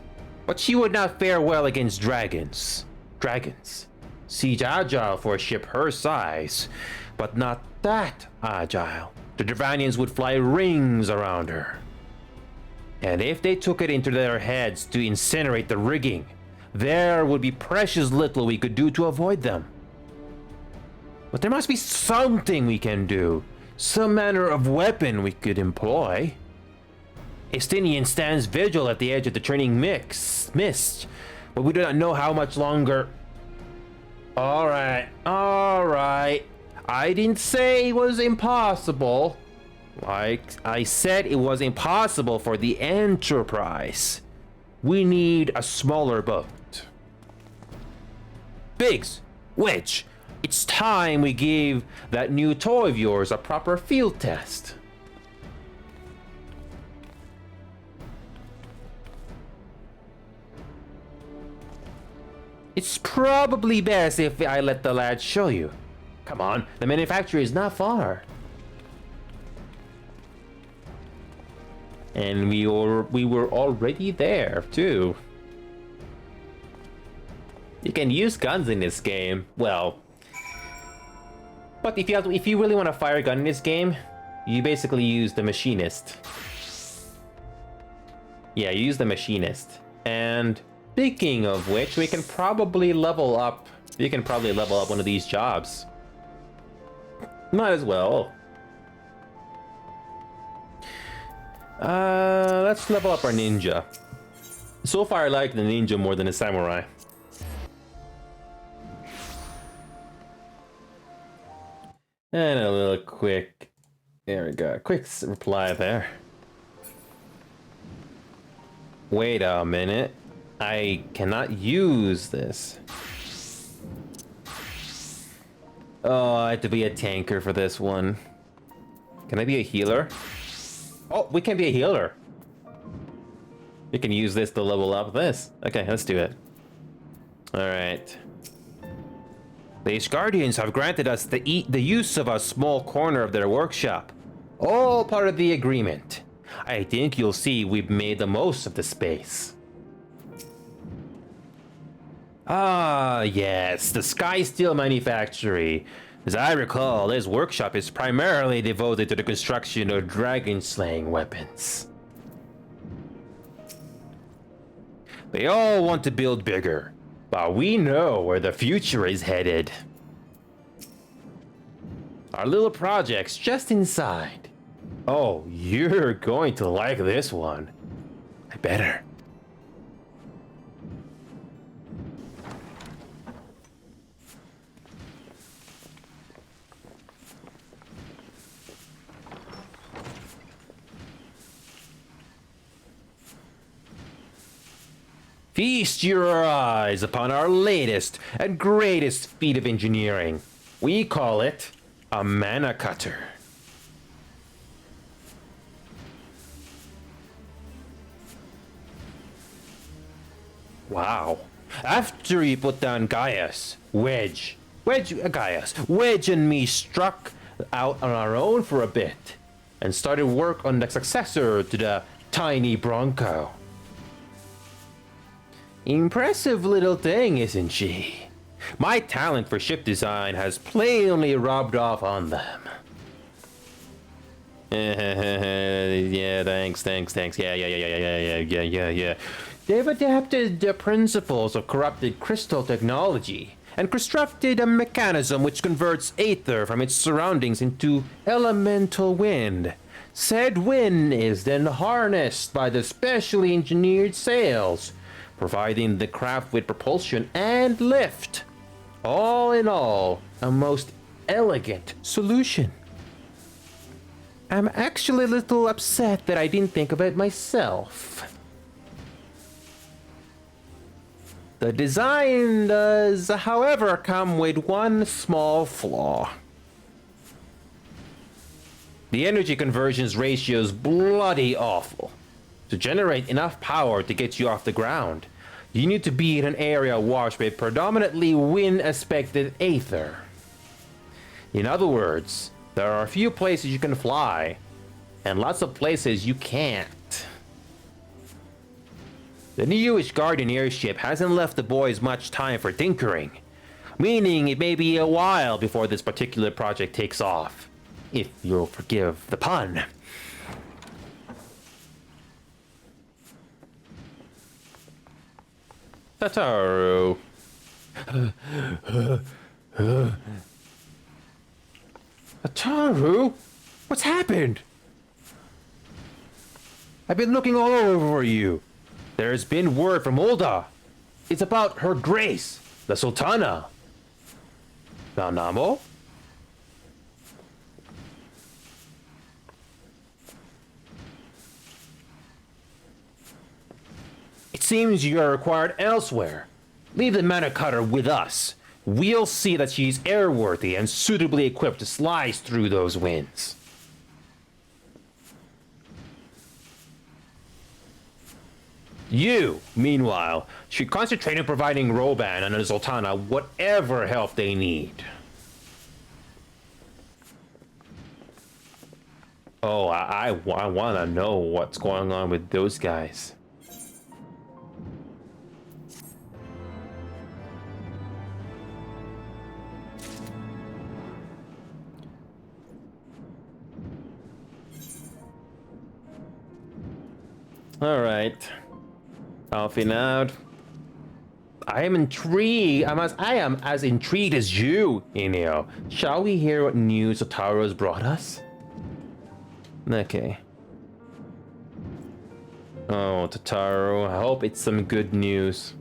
but she would not fare well against dragons. Dragons. Siege agile for a ship her size, but not that agile. The Dravanians would fly rings around her. And if they took it into their heads to incinerate the rigging, there would be precious little we could do to avoid them. But there must be something we can do, some manner of weapon we could employ. Estinian stands vigil at the edge of the turning mist, but we do not know how much longer. Alright. I didn't say it was impossible. Like I said, it was impossible for the Enterprise. We need a smaller boat. Biggs, Wedge, it's time we gave that new toy of yours a proper field test. It's probably best if I let the lad show you. Come on, the manufacturer is not far. And we were already there too. You can use guns in this game. Well, but if you really want to fire a gun in this game, you basically use the machinist. Yeah, you use the machinist. And speaking of which, we can probably level up. You can probably level up one of these jobs. Might as well. Let's level up our ninja. So far I like the ninja more than the samurai. And a little quick, there we go, quick reply there. Wait a minute, I cannot use this. Oh, I have to be a tanker for this one. Can I be a healer? Oh, we can be a healer. We can use this to level up this. Okay, let's do it. Alright. These Guardians have granted us the use of a small corner of their workshop. All part of the agreement. I think you'll see we've made the most of the space. Ah, yes, the Sky Steel Manufactory. As I recall, this workshop is primarily devoted to the construction of dragon-slaying weapons. They all want to build bigger, but we know where the future is headed. Our little project's just inside. Oh, you're going to like this one. I better. Feast your eyes upon our latest and greatest feat of engineering. We call it a mana cutter. Wow. After you put down Gaius, Wedge and me struck out on our own for a bit and started work on the successor to the tiny Bronco. Impressive little thing, isn't she? My talent for ship design has plainly rubbed off on them. Yeah, thanks. Yeah. They've adapted the principles of corrupted crystal technology and constructed a mechanism which converts aether from its surroundings into elemental wind. Said wind is then harnessed by the specially engineered sails, providing the craft with propulsion and lift. All in all, a most elegant solution. I'm actually a little upset that I didn't think of it myself. The design does, however, come with one small flaw. The energy conversions ratio is bloody awful. To generate enough power to get you off the ground, You need to be in an area washed with predominantly wind-aspected aether. In other words, there are a few places you can fly, and lots of places you can't. The newish Guardian airship hasn't left the boys much time for tinkering, meaning it may be a while before this particular project takes off, if you'll forgive the pun. Tataru. Tataru? What's happened? I've been looking all over you. There's been word from Ulda. It's about her grace, the Sultana. Nanamo? It seems you are required elsewhere. Leave the mana cutter with us. We'll see that she's airworthy and suitably equipped to slice through those winds. You, meanwhile, should concentrate on providing Roban and the Sultana whatever help they need. Oh, I want to know what's going on with those guys. All right. Alfing out. I am intrigued. I am as intrigued as you, Inio. Shall we hear what news Otaru has brought us? Okay. Oh, Tataru, I hope it's some good news.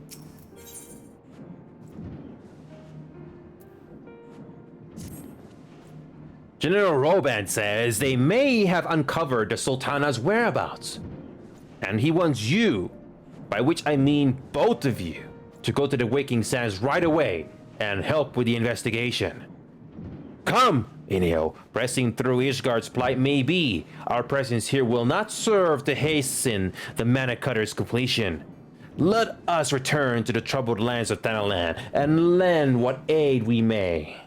General Roban says they may have uncovered the Sultana's whereabouts. And he wants you, by which I mean both of you, to go to the Waking Sands right away and help with the investigation. Come, Inio. Pressing through Ishgard's plight may be. Our presence here will not serve to hasten the Mana Cutter's completion. Let us return to the troubled lands of Thanalan and lend what aid we may.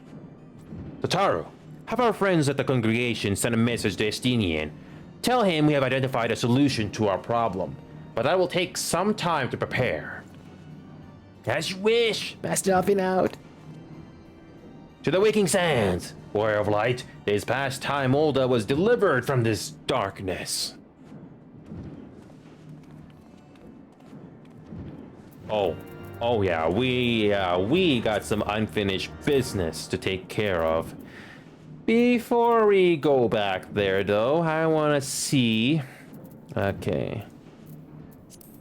Tataru, have our friends at the congregation send a message to Estinian. Tell him we have identified a solution to our problem, but that will take some time to prepare. As you wish, Master Alfing out. To the Waking Sands, Warrior of Light. It is past time Ulda was delivered from this darkness. Oh yeah, we got some unfinished business to take care of. Before we go back there, though, I want to see... Okay.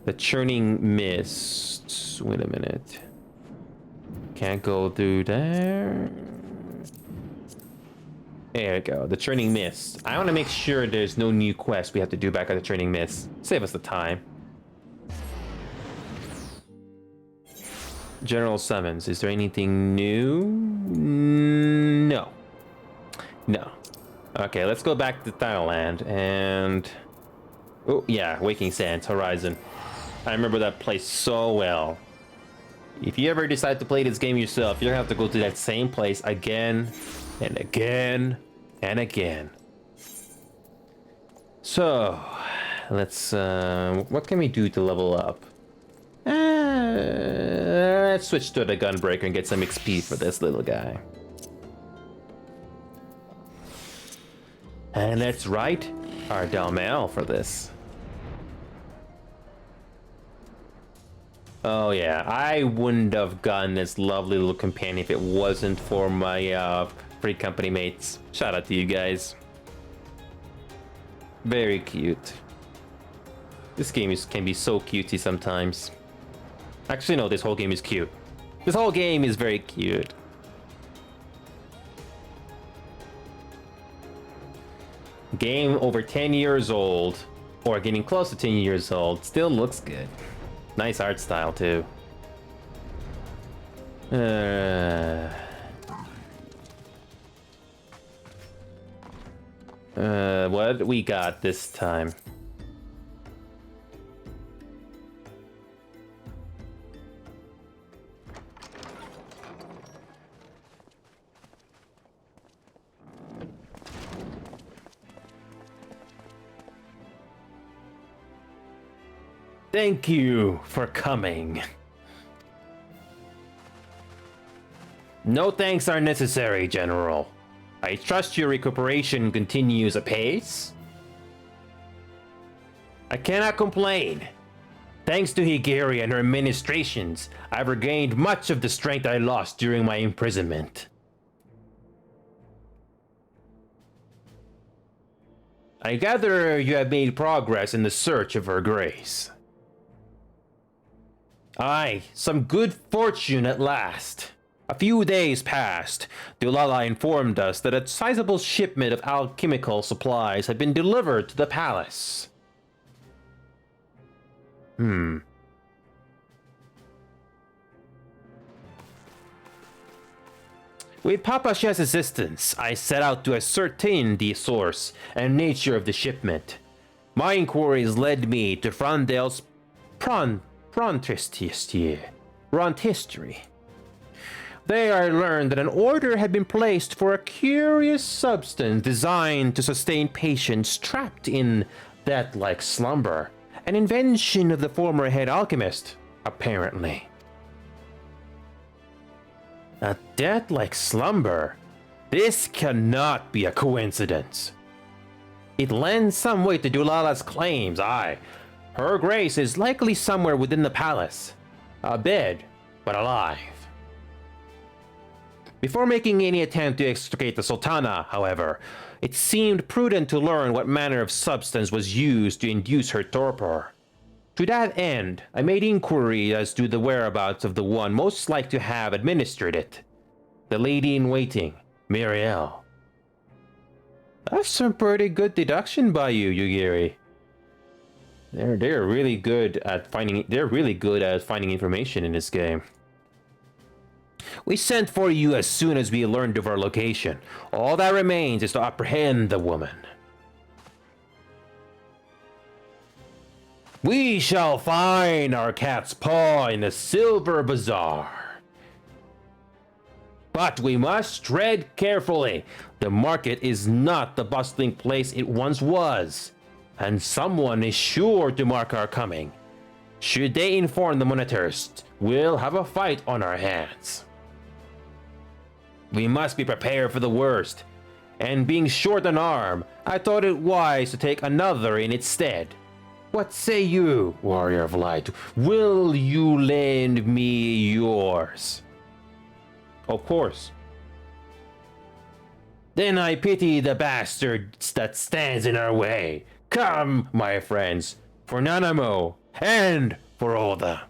The churning mist. Wait a minute. Can't go through there. There we go. The churning mist. I want to make sure there's no new quest we have to do back at the churning mist. Save us the time. General summons. Is there anything new? No. No. Okay, let's go back to Thailand and... Oh, yeah, Waking Sands, Horizon. I remember that place so well. If you ever decide to play this game yourself, you're gonna have to go to that same place again and again and again. So, let's... what can we do to level up? Let's switch to the Gunbreaker and get some XP for this little guy. And let's write our Dalmael for this. Oh yeah, I wouldn't have gotten this lovely little companion if it wasn't for my free company mates. Shout out to you guys. Very cute. This game can be so cutesy sometimes. Actually no, this whole game is cute. This whole game is very cute. Game over 10 years old, or getting close to 10 years old, still looks good. Nice art style too. What we got this time? Thank you for coming. No thanks are necessary, General. I trust your recuperation continues apace. I cannot complain. Thanks to Higiri and her ministrations, I've regained much of the strength I lost during my imprisonment. I gather you have made progress in the search of Her Grace. Aye, some good fortune at last. A few days passed. Dulala informed us that a sizable shipment of alchemical supplies had been delivered to the palace. With Papa Shia's assistance, I set out to ascertain the source and nature of the shipment. My inquiries led me to Frondale's Frontistery. There I learned that an order had been placed for a curious substance designed to sustain patients trapped in death-like slumber. An invention of the former head alchemist, apparently. A death-like slumber? This cannot be a coincidence. It lends some weight to Dulala's claims, aye. Her Grace is likely somewhere within the palace. Abed, but alive. Before making any attempt to extricate the Sultana, however, it seemed prudent to learn what manner of substance was used to induce her torpor. To that end, I made inquiry as to the whereabouts of the one most like to have administered it. The lady-in-waiting, Muriel. That's some pretty good deduction by you, Yugiri. They're really good at finding information in this game. We sent for you as soon as we learned of our location. All that remains is to apprehend the woman. We shall find our cat's paw in the Silver Bazaar. But we must tread carefully. The market is not the bustling place it once was, and someone is sure to mark our coming. Should they inform the monitors, we'll have a fight on our hands. We must be prepared for the worst, and being short an arm, I thought it wise to take another in its stead. What say you, warrior of light? Will you lend me yours? Of course. Then I pity the bastard that stands in our way. Come, my friends, for Nanamo and for Oda.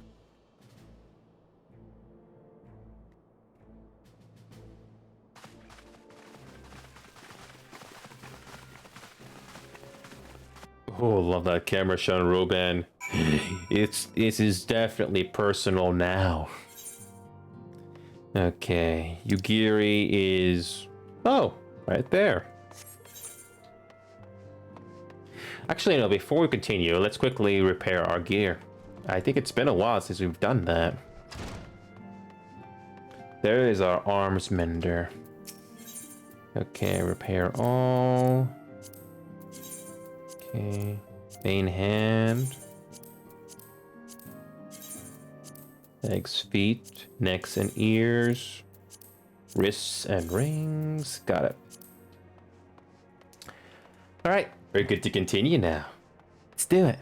Oh, love that camera shot on Roban. This is definitely personal now. Okay, Yugiri is... Oh, right there. Actually, no, before we continue, let's quickly repair our gear. I think it's been a while since we've done that. There is our arms mender. Okay, repair all. Okay, main hand. Legs, feet, necks and ears. Wrists and rings. Got it. Alright, we're good to continue now. Let's do it.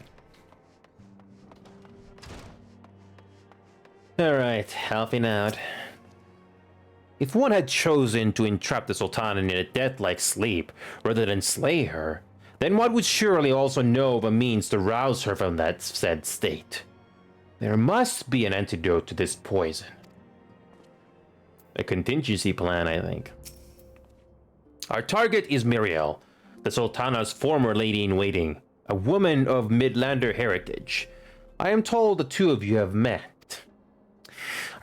Alright, helping out. If one had chosen to entrap the Sultana in a death-like sleep rather than slay her, then one would surely also know of a means to rouse her from that said state. There must be an antidote to this poison. A contingency plan, I think. Our target is Muriel, the Sultana's former lady-in-waiting, a woman of Midlander heritage. I am told the two of you have met.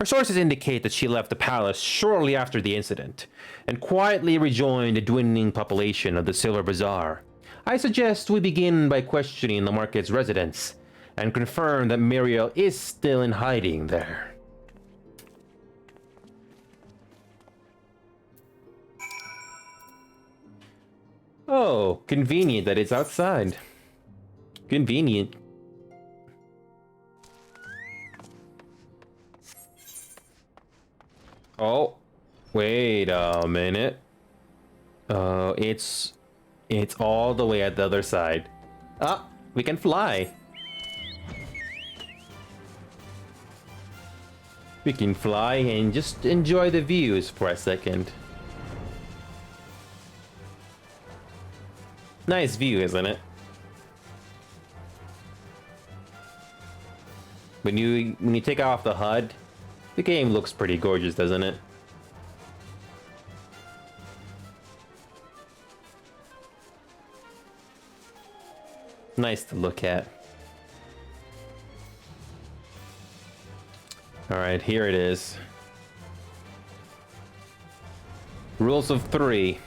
Our sources indicate that she left the palace shortly after the incident, and quietly rejoined the dwindling population of the Silver Bazaar. I suggest we begin by questioning the market's residents, and confirm that Muriel is still in hiding there. Oh, convenient that it's outside. Convenient. Oh, wait a minute. It's all the way at the other side. Ah, we can fly. We can fly and just enjoy the views for a second. Nice view, isn't it? When you take off the HUD, the game looks pretty gorgeous, doesn't it? Nice to look at. Alright, here it is. Rules of 3.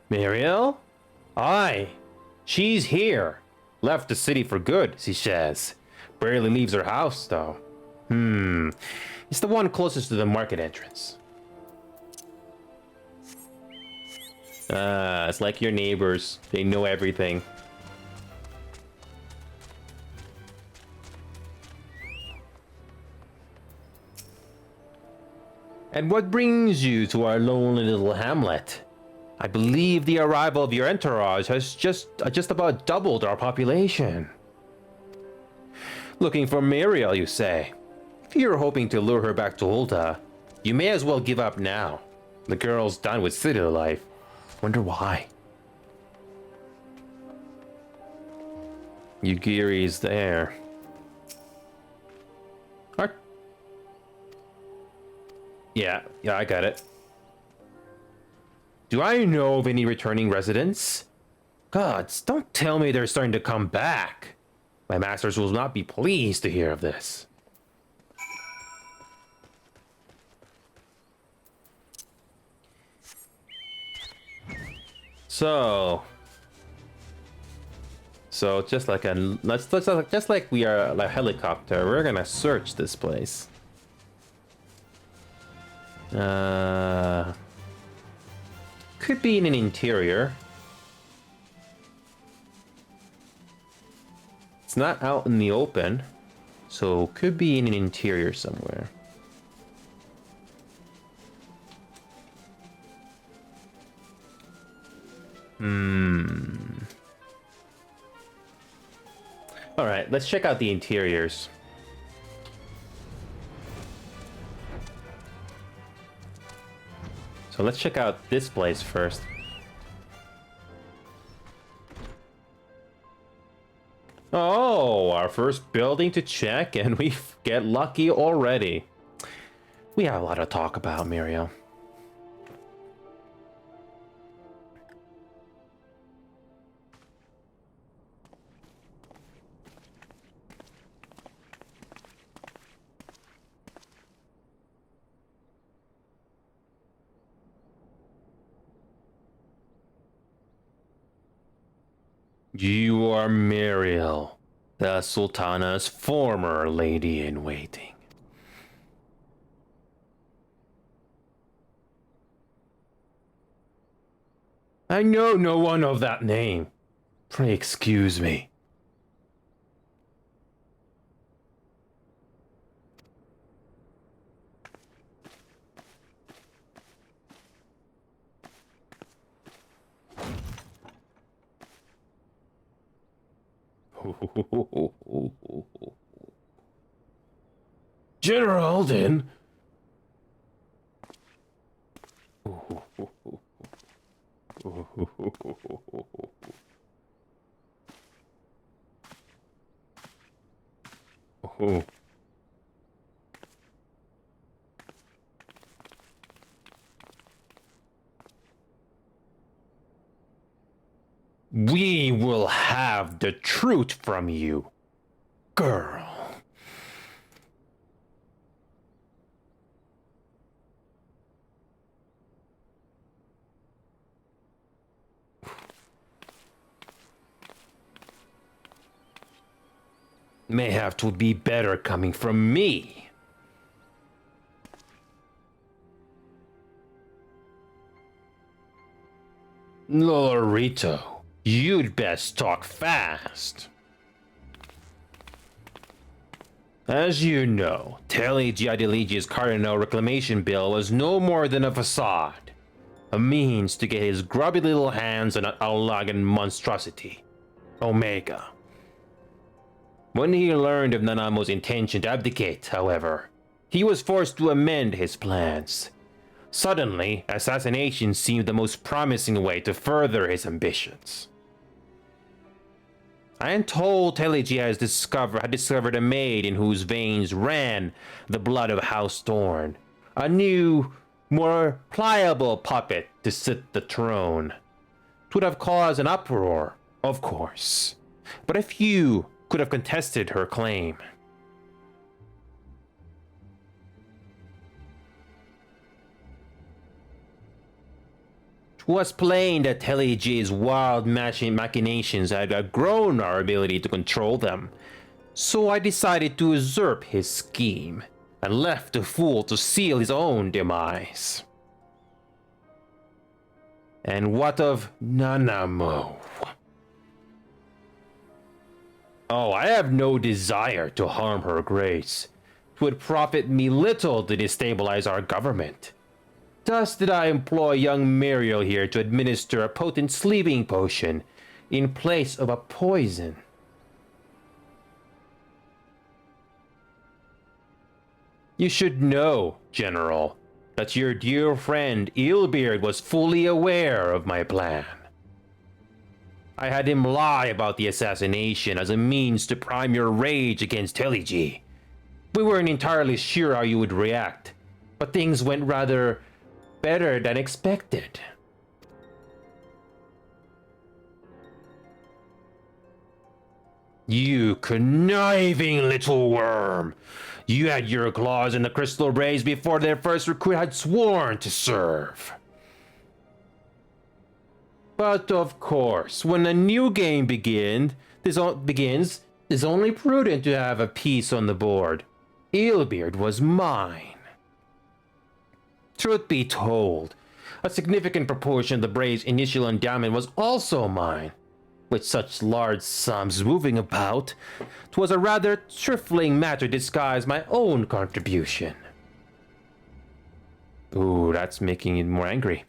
Muriel? Aye. She's here. Left the city for good, she says. Barely leaves her house, though. It's the one closest to the market entrance. It's like your neighbors. They know everything. And what brings you to our lonely little hamlet? I believe the arrival of your entourage has just about doubled our population. Looking for Muriel, you say? If you're hoping to lure her back to Ulta, you may as well give up now. The girl's done with city life. Wonder why. Yugiri's there. Yeah, I got it. Do I know of any returning residents? Gods, don't tell me they're starting to come back. My masters will not be pleased to hear of this. So just like just like we are a helicopter, we're gonna search this place. Could be in an interior. It's not out in the open, so could be in an interior somewhere. All right, let's check out the interiors. So let's check out this place first. Oh, our first building to check, and we get lucky already. We have a lot to talk about, Muriel. You are Muriel, the Sultana's former lady-in-waiting. I know no one of that name. Pray excuse me. General Alden. We will have the truth from you, girl. May have to be better coming from me. Lorito, you'd best talk fast. As you know, Telegi Adeligi's Cardinal Reclamation Bill was no more than a facade, a means to get his grubby little hands on an Allagan monstrosity, Omega. When he learned of Nanamo's intention to abdicate, however, he was forced to amend his plans. Suddenly, assassination seemed the most promising way to further his ambitions. I am told Telegi had discovered a maid in whose veins ran the blood of House Thorn, a new, more pliable puppet to sit the throne. 'Twould have caused an uproar, of course, but a few could have contested her claim. 'Twas plain that Telegi's wild machinations had outgrown our ability to control them, so I decided to usurp his scheme and left the fool to seal his own demise. And what of Nanamo? Oh, I have no desire to harm her grace. 'Twould profit me little to destabilize our government. Thus did I employ young Muriel here to administer a potent sleeping potion in place of a poison. You should know, General, that your dear friend Eelbeard was fully aware of my plan. I had him lie about the assassination as a means to prime your rage against Telegi. We weren't entirely sure how you would react, but things went rather better than expected. You conniving little worm! You had your claws in the crystal rays before their first recruit had sworn to serve. But of course, when a new game begins, it's only prudent to have a piece on the board. Eelbeard was mine. Truth be told, a significant proportion of the Brave's initial endowment was also mine. With such large sums moving about, 'twas a rather trifling matter to disguise my own contribution. Ooh, that's making it more angry.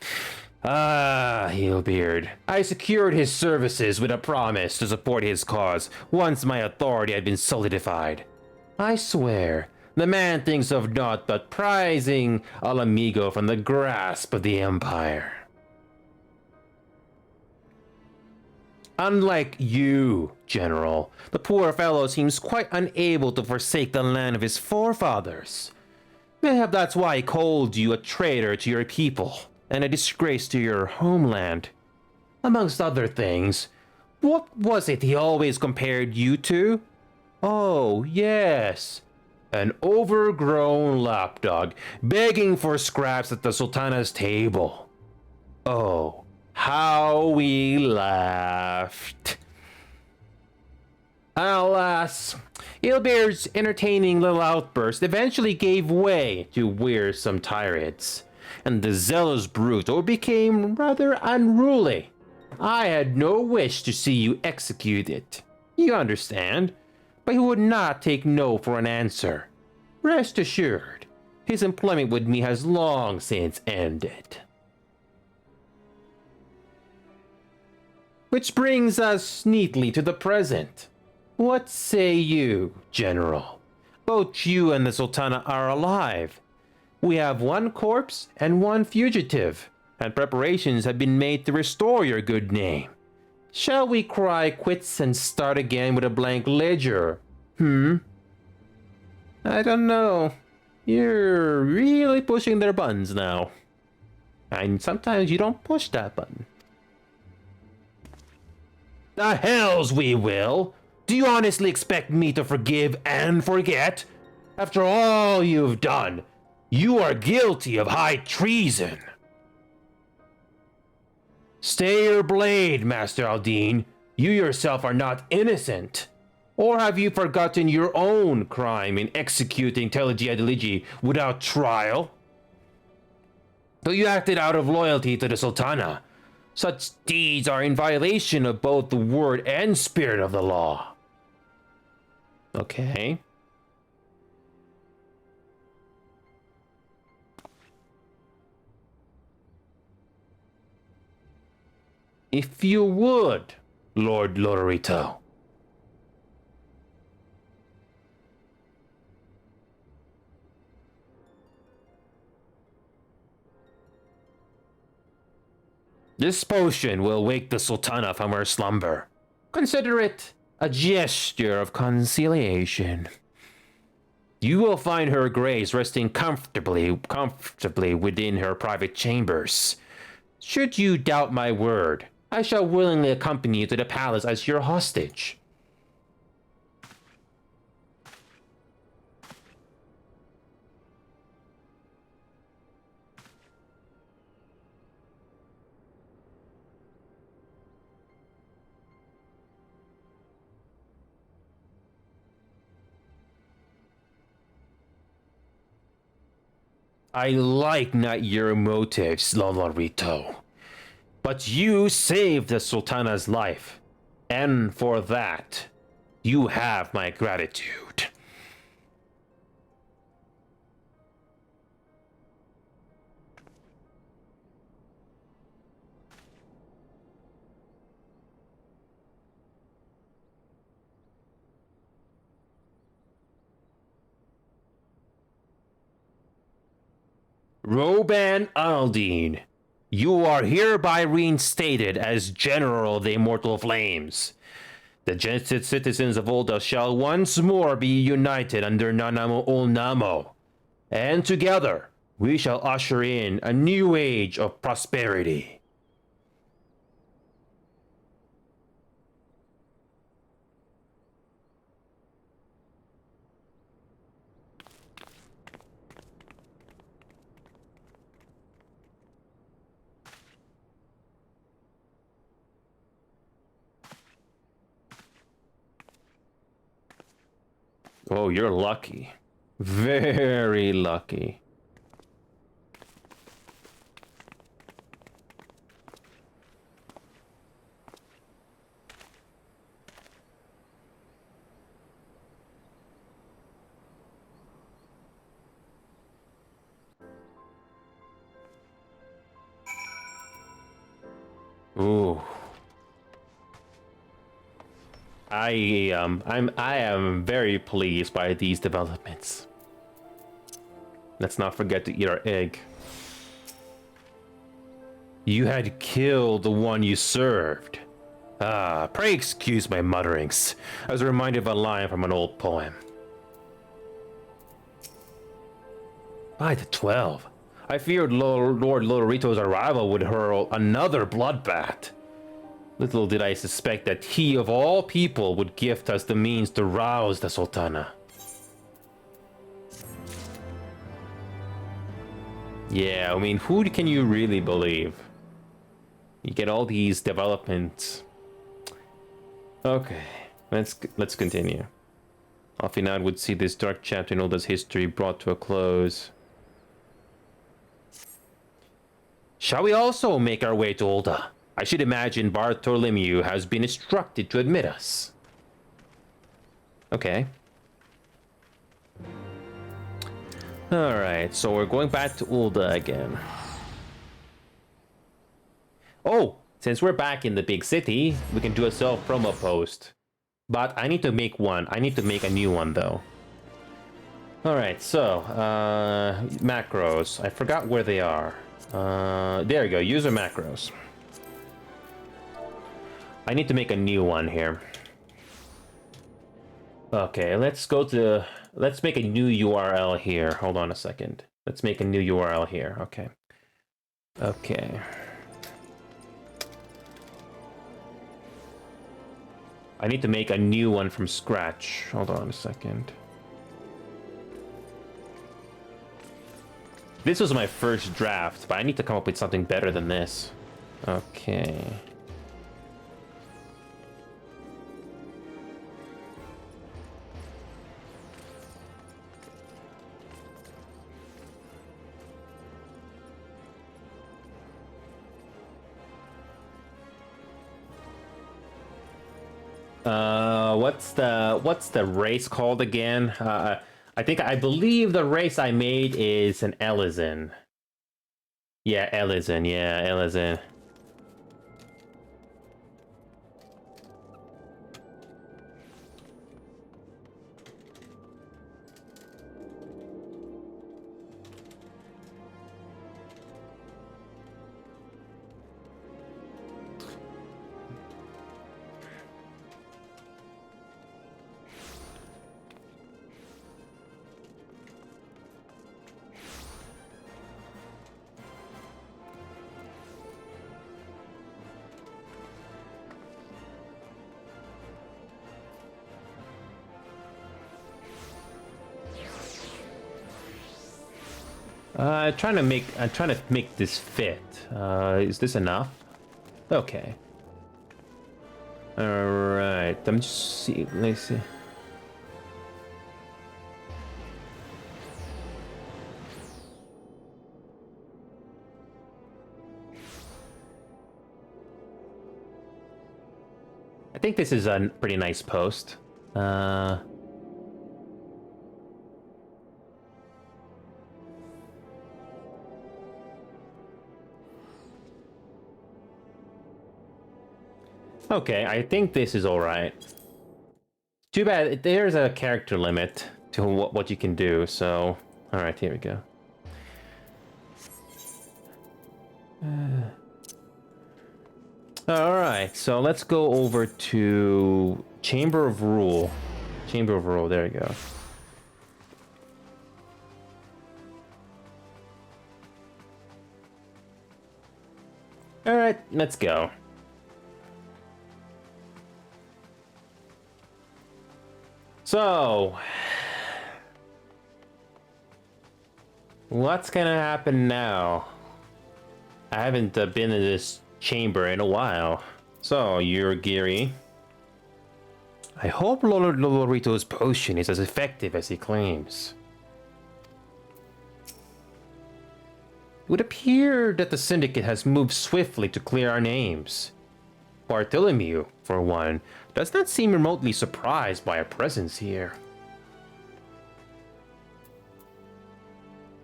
Ah, Eelbeard. I secured his services with a promise to support his cause once my authority had been solidified. I swear, the man thinks of naught but prizing Al Amigo from the grasp of the Empire. Unlike you, General, the poor fellow seems quite unable to forsake the land of his forefathers. Mayhap that's why he called you a traitor to your people and a disgrace to your homeland. Amongst other things, what was it he always compared you to? Oh, yes. An overgrown lapdog begging for scraps at the Sultana's table. Oh, how we laughed. Alas, Eelbeard's entertaining little outburst eventually gave way to wearisome tirades, and the zealous brute became rather unruly. I had no wish to see you executed. You understand? But he would not take no for an answer. Rest assured, his employment with me has long since ended. Which brings us neatly to the present. What say you, General? Both you and the Sultana are alive. We have one corpse and one fugitive, and preparations have been made to restore your good name. Shall we cry quits and start again with a blank ledger? I don't know. You're really pushing their buttons now. And sometimes you don't push that button. The hells we will! Do you honestly expect me to forgive and forget? After all you've done, you are guilty of high treason. Stay your blade, Master Aldine. You yourself are not innocent. Or have you forgotten your own crime in executing Telegi Adeligi without trial? Though you acted out of loyalty to the Sultana, such deeds are in violation of both the word and spirit of the law. Okay. If you would, Lord Lorito. This potion will wake the Sultana from her slumber. Consider it a gesture of conciliation. You will find her grace resting comfortably within her private chambers. Should you doubt my word, I shall willingly accompany you to the palace as your hostage. I like not your motives, Lolorito. But you saved the Sultana's life. And for that, you have my gratitude. Roban Aldine, you are hereby reinstated as General of the Immortal Flames. The genocide citizens of Ulda shall once more be united under Nanamo Ulnamo, and together we shall usher in a new age of prosperity. Oh, you're lucky. Very lucky. Ooh. I am very pleased by these developments. Let's not forget to eat our egg. You had killed the one you served. Ah, pray excuse my mutterings. I was reminded of a line from an old poem. By the 12, I feared Lord Lorito's arrival would hurl another bloodbath. Little did I suspect that he of all people would gift us the means to rouse the Sultana. Yeah, I mean, who can you really believe? You get all these developments. Okay, let's continue. Alfinad would see this dark chapter in Ulda's history brought to a close. Shall we also make our way to Ulda? I should imagine Bartholomew has been instructed to admit us. Okay. Alright, so we're going back to Ulda again. Oh, since we're back in the big city, we can do a self-promo post. But I need to make one. I need to make a new one, though. Alright, so, macros. I forgot where they are. There you go, user macros. I need to make a new one here. Okay, let's make a new URL here. Hold on a second. Let's make a new URL here. Okay. Okay. I need to make a new one from scratch. Hold on a second. This was my first draft, but I need to come up with something better than this. Okay. What's the race called again? I believe the race I made is an Elysian. Yeah, Elysian. Yeah, Elysian. I'm trying to make this fit. Is this enough? Okay. All right. I'm just see. Let's see. I think this is a pretty nice post. Okay, I think this is all right. Too bad there's a character limit to what you can do. So, all right, here we go. All right, so let's go over to Chamber of Rule. Chamber of Rule, there you go. All right, let's go. So, what's gonna happen now? I haven't been in this chamber in a while. So, you're Geary. I hope Lord Lorito's potion is as effective as he claims. It would appear that the Syndicate has moved swiftly to clear our names. Bartholomew, for one, does not seem remotely surprised by our presence here.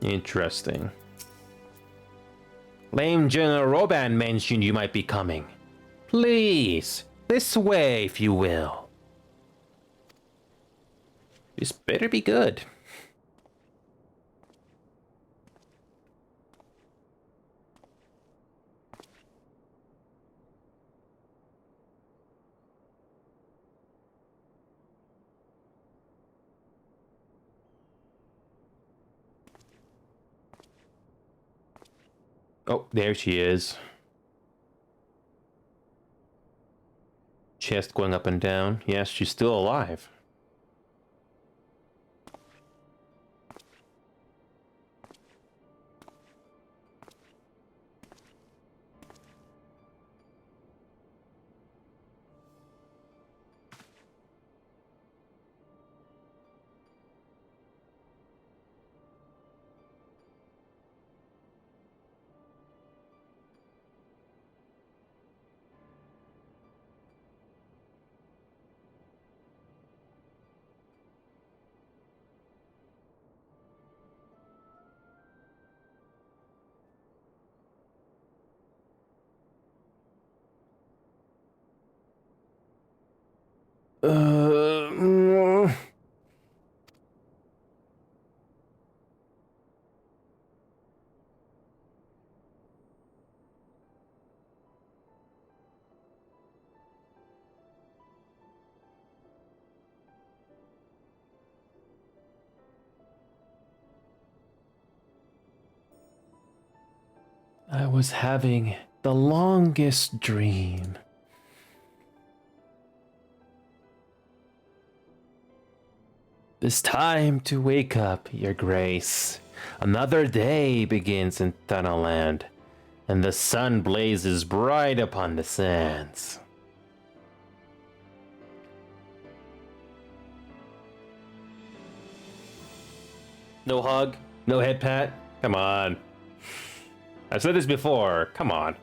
Interesting. Lame General Roban mentioned you might be coming. Please, this way if you will. This better be good. Oh, there she is. Chest going up and down. Yes, she's still alive. Mm. I was having the longest dream. It's time to wake up, Your Grace. Another day begins in Thanaland, and the sun blazes bright upon the sands. No hug? No head pat? Come on. I've said this before. Come on.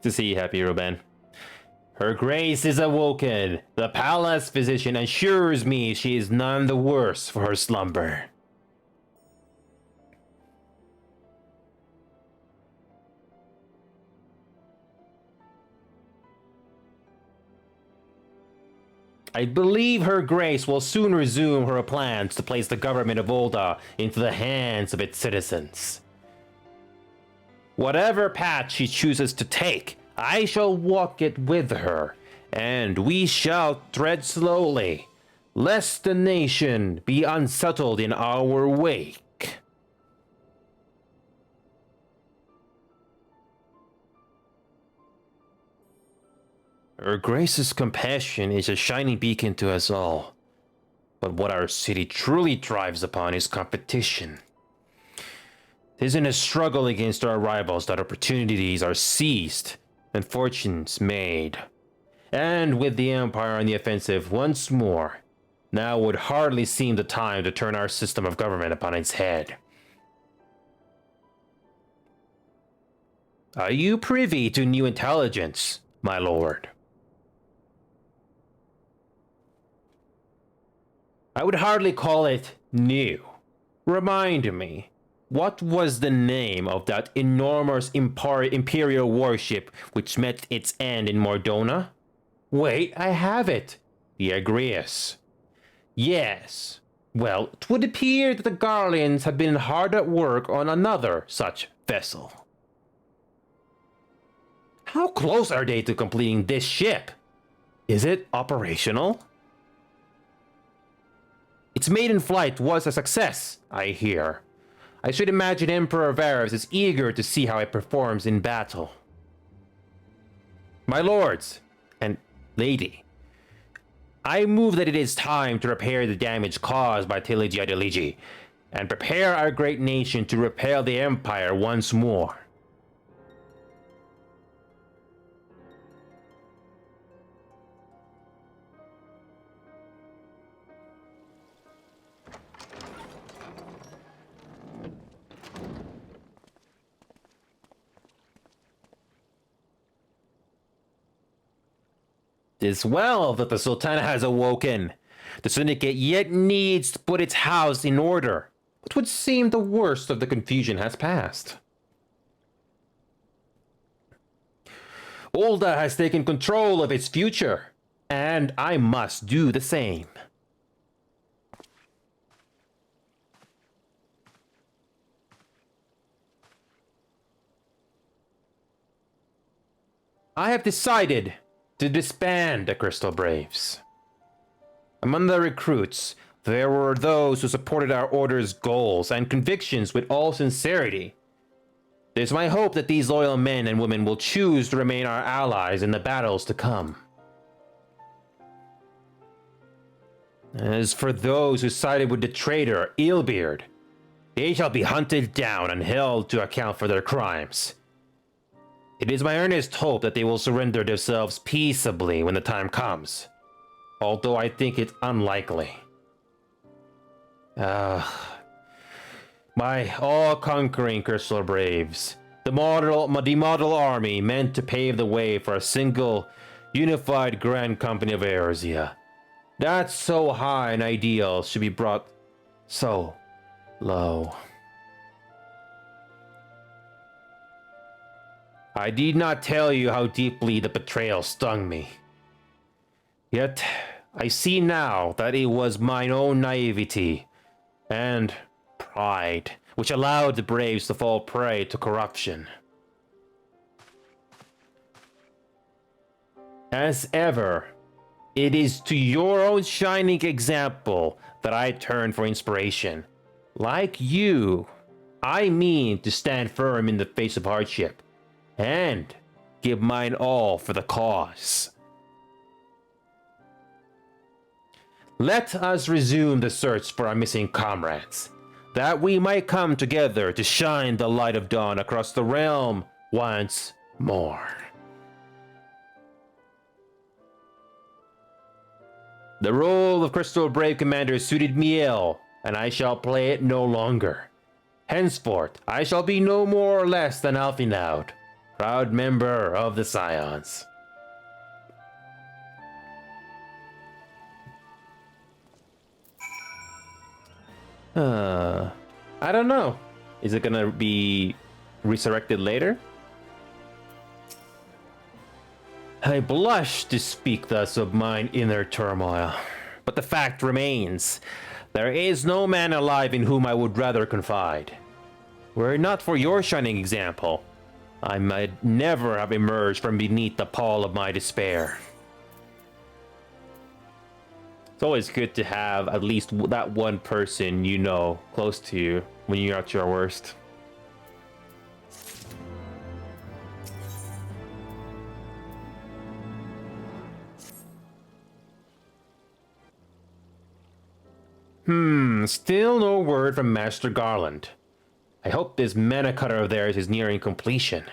To see you happy, Ruben. Her Grace is awoken. The palace physician assures me she is none the worse for her slumber. I believe Her Grace will soon resume her plans to place the government of Ul'dah into the hands of its citizens. Whatever path she chooses to take, I shall walk it with her, and we shall tread slowly, lest the nation be unsettled in our wake. Her Grace's compassion is a shining beacon to us all. But what our city truly thrives upon is competition. It is in a struggle against our rivals that opportunities are seized and fortunes made. And with the Empire on the offensive once more, now would hardly seem the time to turn our system of government upon its head. Are you privy to new intelligence, my lord? I would hardly call it new. Remind me, what was the name of that enormous imperial warship which met its end in Mordona? Wait, I have it. The Agrius. Yes. Well, it would appear that the Garleans have been hard at work on another such vessel. How close are they to completing this ship? Is it operational? Its maiden flight was a success, I hear. I should imagine Emperor Varus is eager to see how it performs in battle. My lords, and lady, I move that it is time to repair the damage caused by Tiligi Adeligi, and prepare our great nation to repel the Empire once more. It is well that the Sultana has awoken. The Syndicate yet needs to put its house in order. It would seem the worst of the confusion has passed. Ulda has taken control of its future, and I must do the same. I have decided to disband the Crystal Braves. Among the recruits, there were those who supported our order's goals and convictions with all sincerity. It is my hope that these loyal men and women will choose to remain our allies in the battles to come. As for those who sided with the traitor, Eelbeard, they shall be hunted down and held to account for their crimes. It is my earnest hope that they will surrender themselves peaceably when the time comes, although I think it unlikely. My all-conquering Crystal Braves, the model army meant to pave the way for a single, unified Grand Company of Eorzea. That so high an ideal should be brought so low. I need not tell you how deeply the betrayal stung me. Yet, I see now that it was mine own naivety and pride which allowed the Braves to fall prey to corruption. As ever, it is to your own shining example that I turn for inspiration. Like you, I mean to stand firm in the face of hardship and give mine all for the cause. Let us resume the search for our missing comrades, that we might come together to shine the light of dawn across the realm once more. The role of Crystal Brave Commander suited me ill, and I shall play it no longer. Henceforth, I shall be no more or less than Alfinaud, proud member of the Scions. I don't know. Is it gonna be resurrected later? I blush to speak thus of mine inner turmoil, but the fact remains, there is no man alive in whom I would rather confide. Were it not for your shining example, I might never have emerged from beneath the pall of my despair. always good to have at least that one person you know close to you when you're at your worst. Still no word from Master Garland. I hope this mana cutter of theirs is nearing completion.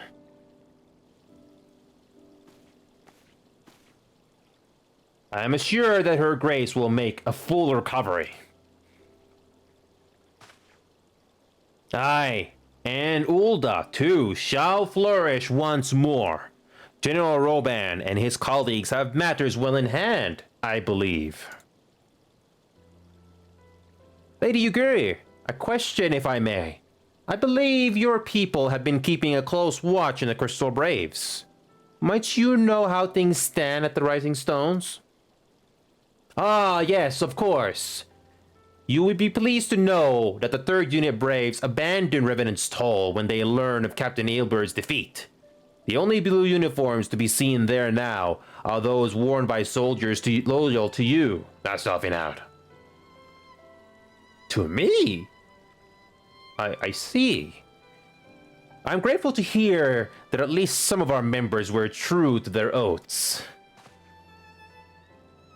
I am assured that Her Grace will make a full recovery. Aye, and Ulda, too, shall flourish once more. General Roban and his colleagues have matters well in hand, I believe. Lady Yugiri, a question if I may. I believe your people have been keeping a close watch on the Crystal Braves. Might you know how things stand at the Rising Stones? Ah, yes, of course. You would be pleased to know that the 3rd Unit Braves abandoned Revenant's Toll when they learned of Captain Ailbird's defeat. The only blue uniforms to be seen there now are those worn by soldiers loyal to you, not stopping out. To me? I see. I'm grateful to hear that at least some of our members were true to their oaths.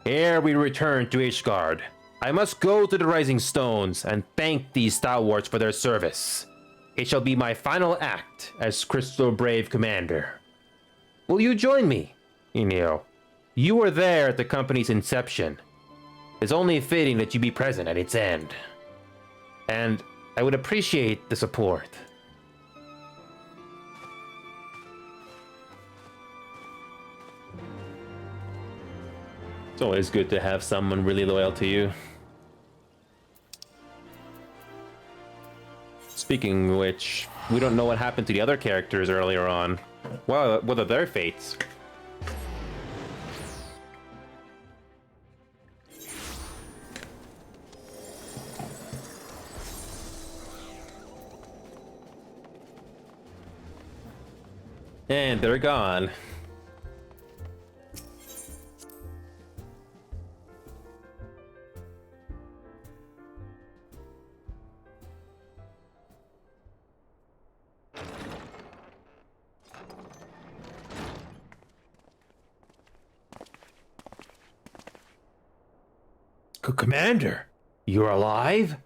Ere we return to Ishgard, I must go to the Rising Stones and thank these stalwarts for their service. It shall be my final act as Crystal Brave Commander. Will you join me, Inio? You were there at the company's inception. It's only fitting that you be present at its end. And I would appreciate the support. It's always good to have someone really loyal to you. Speaking of which, we don't know what happened to the other characters earlier on. Well, what are their fates? And they're gone. Commander, you're alive?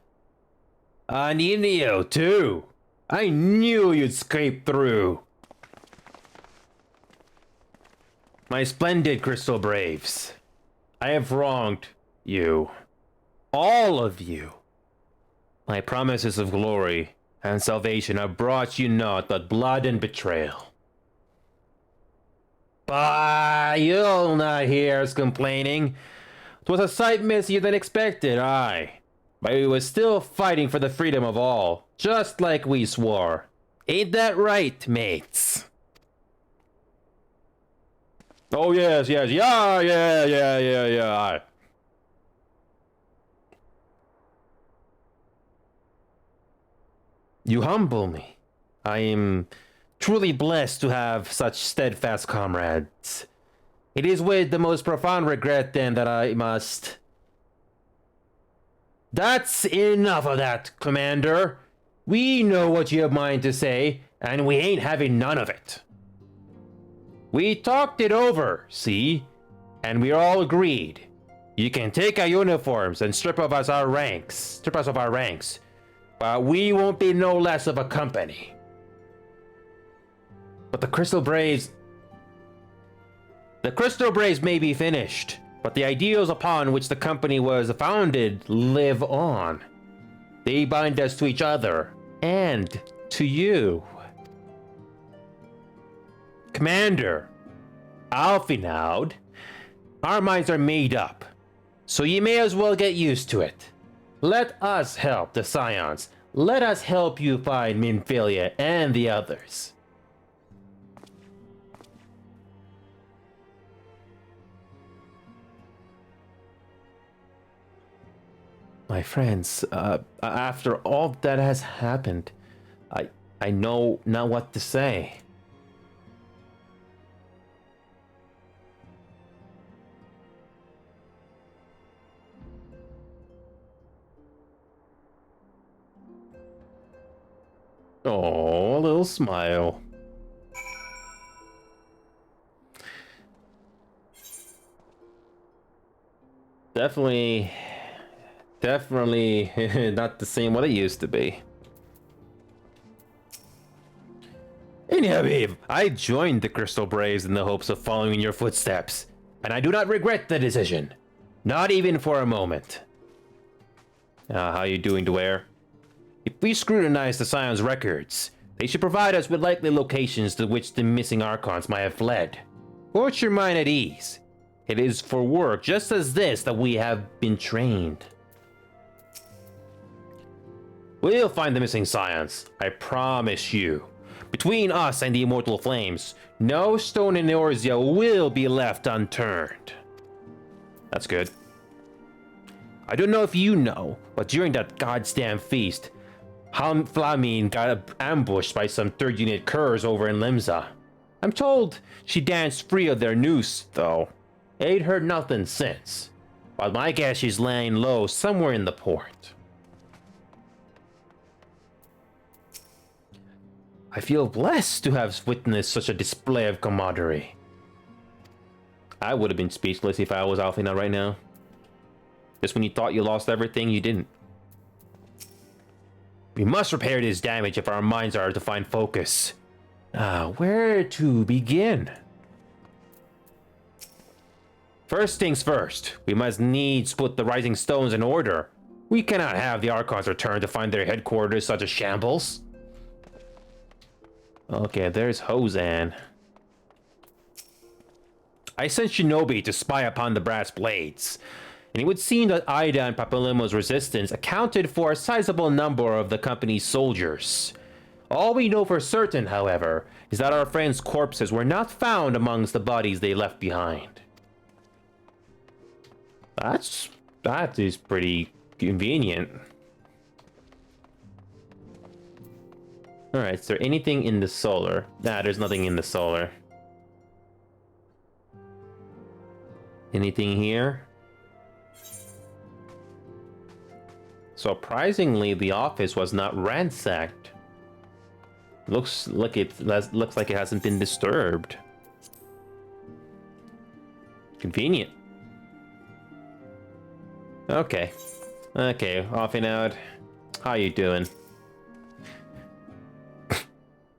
Ninio, too. I knew you'd scrape through. My splendid Crystal Braves, I have wronged you. All of you. My promises of glory and salvation have brought you naught but blood and betrayal. Bah, you'll not hear us complaining. 'Twas a sight messier than expected, aye. But we was still fighting for the freedom of all, just like we swore. Ain't that right, mates? Oh, yes, yeah, aye. You humble me. I am truly blessed to have such steadfast comrades. It is with the most profound regret, then, that I must... That's enough of that, Commander. We know what you have mind to say, and we ain't having none of it. We talked it over, see? And we all agreed. You can take our uniforms and strip of us of our ranks. But we won't be no less of a company. But the Crystal Braves may be finished, but the ideals upon which the company was founded live on. They bind us to each other, and to you. Commander, Alfinaud, our minds are made up, so you may as well get used to it. Let us help the Scions. Let us help you find Minfilia and the others. My friends, after all that has happened, I know not what to say. Oh, a little smile. Definitely not the same what it used to be. Anyhow, babe, I joined the Crystal Braves in the hopes of following in your footsteps, and I do not regret the decision. Not even for a moment. How you doing, Dwyer? If we scrutinize the Scion's records, they should provide us with likely locations to which the missing Archons might have fled. Put your mind at ease. It is for work just as this that we have been trained. We'll find the missing Scions, I promise you. Between us and the Immortal Flames, no stone in Eorzea will be left unturned. That's good. I don't know if you know, but during that goddamn feast, Flamine got ambushed by some 3rd unit curs over in Limsa. I'm told she danced free of their noose, though. Ain't heard nothing since. But my guess she's laying low somewhere in the port. I feel blessed to have witnessed such a display of camaraderie. I would have been speechless if I was Alfina right now. Just when you thought you lost everything, you didn't. We must repair this damage if our minds are to find focus. Where to begin? First things first, we must needs put the Rising Stones in order. We cannot have the Archons return to find their headquarters such a shambles. Okay, there's Hosan. I sent Shinobi to spy upon the brass blades, and it would seem that Ida and Papillimo's resistance accounted for a sizable number of the company's soldiers. All we know for certain, however, is that our friends' corpses were not found amongst the bodies they left behind. That is pretty convenient. Alright, is there anything in the solar? Nah, there's nothing in the solar. Anything here? Surprisingly, the office was not ransacked. Looks like it hasn't been disturbed. Convenient. Okay, off and out. How you doing?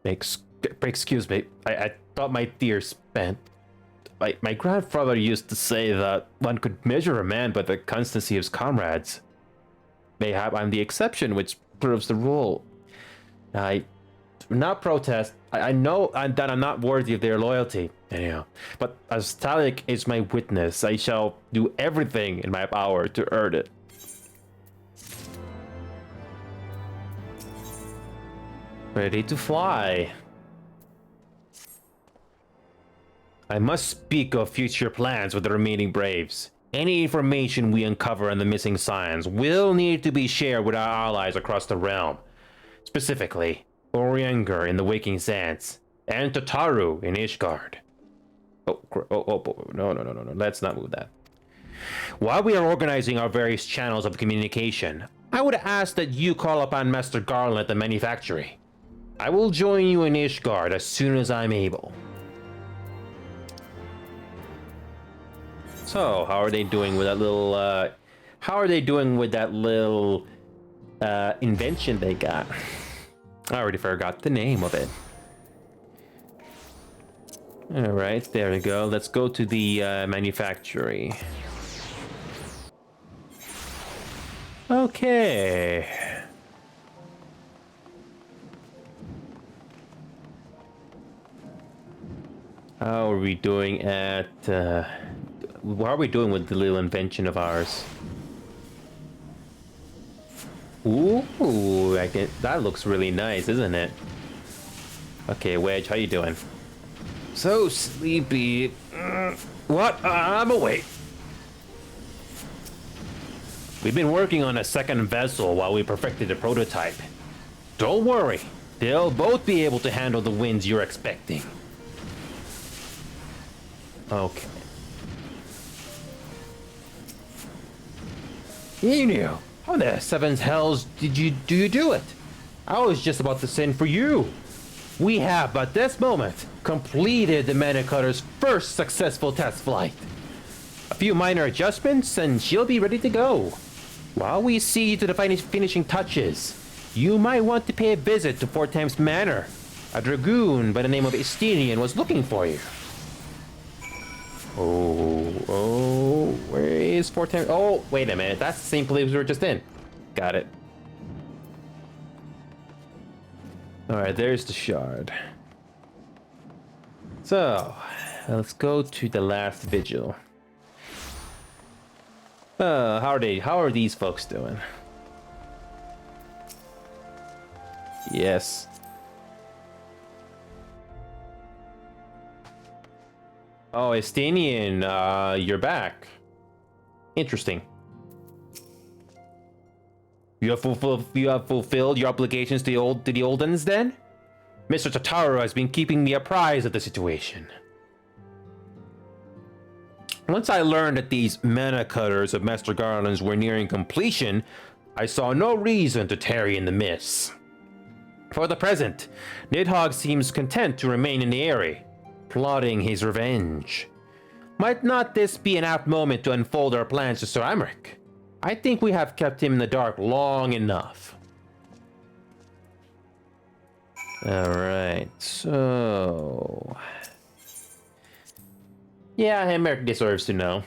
Excuse me. I thought my dear spent. My grandfather used to say that one could measure a man by the constancy of his comrades. Mayhap I'm the exception, which proves the rule. I do not protest. I know that I'm not worthy of their loyalty. Anyhow, but as Talik is my witness, I shall do everything in my power to earn it. Ready to fly. I must speak of future plans with the remaining Braves. Any information we uncover on the missing Scions will need to be shared with our allies across the realm. Specifically, Orianger in the Waking Sands, and Tataru in Ishgard. No, let's not move that. While we are organizing our various channels of communication, I would ask that you call upon Master Garland at the manufactory. I will join you in Ishgard as soon as I'm able. So, how are they doing with that little, invention they got? I already forgot the name of it. Alright, there we go. Let's go to the, manufactory. Okay. How are we doing at, what are we doing with the little invention of ours? Ooh, that looks really nice, isn't it? Okay, Wedge, how you doing? So sleepy. What? I'm awake. We've been working on a second vessel while we perfected the prototype. Don't worry, they'll both be able to handle the winds you're expecting. Okay. Inu, how the seventh hells do you do it? I was just about to send for you. We have, at this moment, completed the Mana Cutter's first successful test flight. A few minor adjustments, and she'll be ready to go. While we see to the finishing touches, you might want to pay a visit to Fort Thames Manor. A dragoon by the name of Estinian was looking for you. Oh, where is Fort Thames? Oh, wait a minute, that's the same place we were just in. Got it. Alright, there's the shard. So, let's go to the last vigil. How are these folks doing? Yes. Oh, Estinian, you're back. Interesting. You have fulfilled your obligations to the Oldens, then? Mr. Tataru has been keeping me apprised of the situation. Once I learned that these mana cutters of Master Garlands were nearing completion, I saw no reason to tarry in the mist. For the present, Nidhogg seems content to remain in the area, plotting his revenge. Might not this be an apt moment to unfold our plans to Sir Amric? I think we have kept him in the dark long enough. Alright, so... yeah, Amric deserves to know.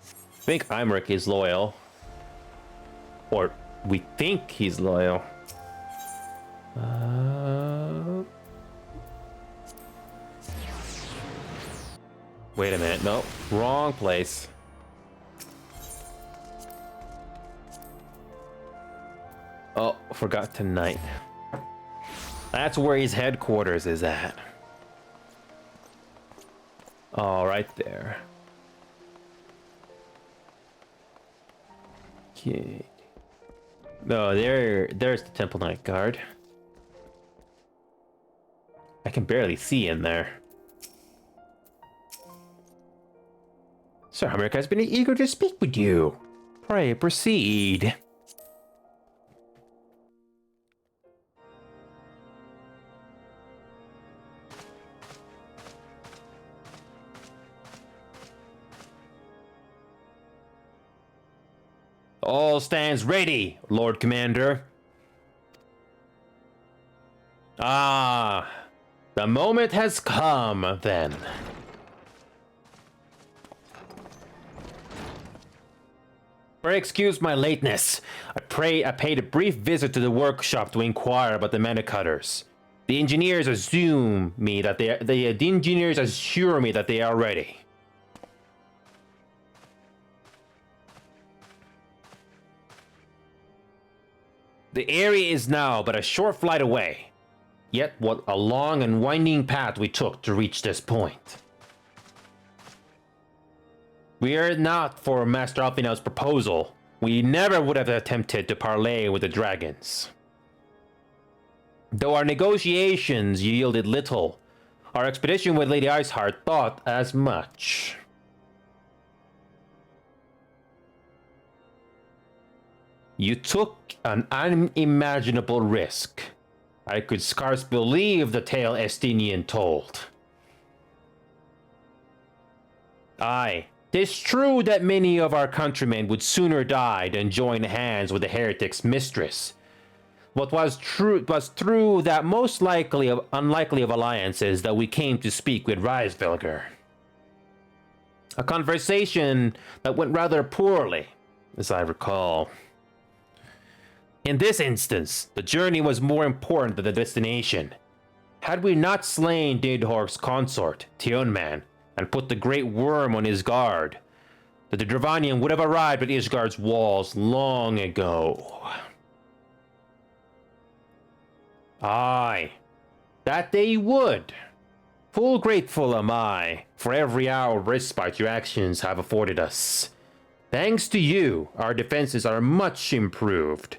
I think Amric is loyal. Or we think he's loyal. Wait a minute, no, wrong place. Oh, forgot tonight. That's where his headquarters is at. Oh, right there. Okay. No, there's the Temple Knight Guard. I can barely see in there. Sir Amric has been eager to speak with you. Pray proceed. All stands ready, Lord Commander. Ah, the moment has come, then. Pray excuse my lateness. I paid a brief visit to the workshop to inquire about the mana cutters. The engineers assure me that they are ready. The area is now but a short flight away. Yet what a long and winding path we took to reach this point. We are not for Master Alfinel's proposal. We never would have attempted to parley with the dragons. Though our negotiations yielded little, our expedition with Lady Iceheart thought as much. You took an unimaginable risk. I could scarce believe the tale Estinian told. Aye, 'tis true that many of our countrymen would sooner die than join hands with the heretic's mistress. What was through that most unlikely of alliances that we came to speak with Reisvelger. A conversation that went rather poorly, as I recall. In this instance, the journey was more important than the destination. Had we not slain Nidhogg's consort, Tionman, and put the Great Worm on his guard, the Dravanian would have arrived at Ishgard's walls long ago. Aye, that they would. Full grateful am I for every hour of respite your actions have afforded us. Thanks to you, our defenses are much improved.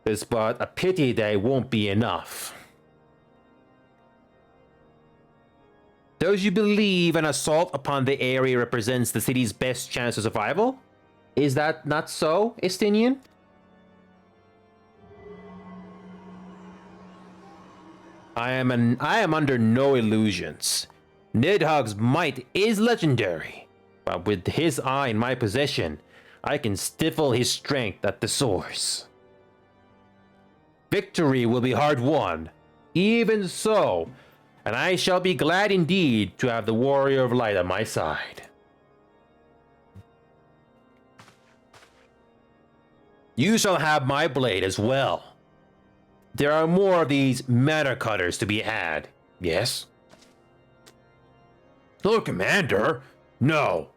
It's but a pity that it won't be enough. Does you believe an assault upon the area represents the city's best chance of survival? Is that not so, Estinian? I am under no illusions. Nidhogg's might is legendary, but with his eye in my possession, I can stifle his strength at the source. Victory will be hard won, even so, and I shall be glad indeed to have the Warrior of Light on my side. You shall have my blade as well. There are more of these matter cutters to be had, yes? Lord Commander, no.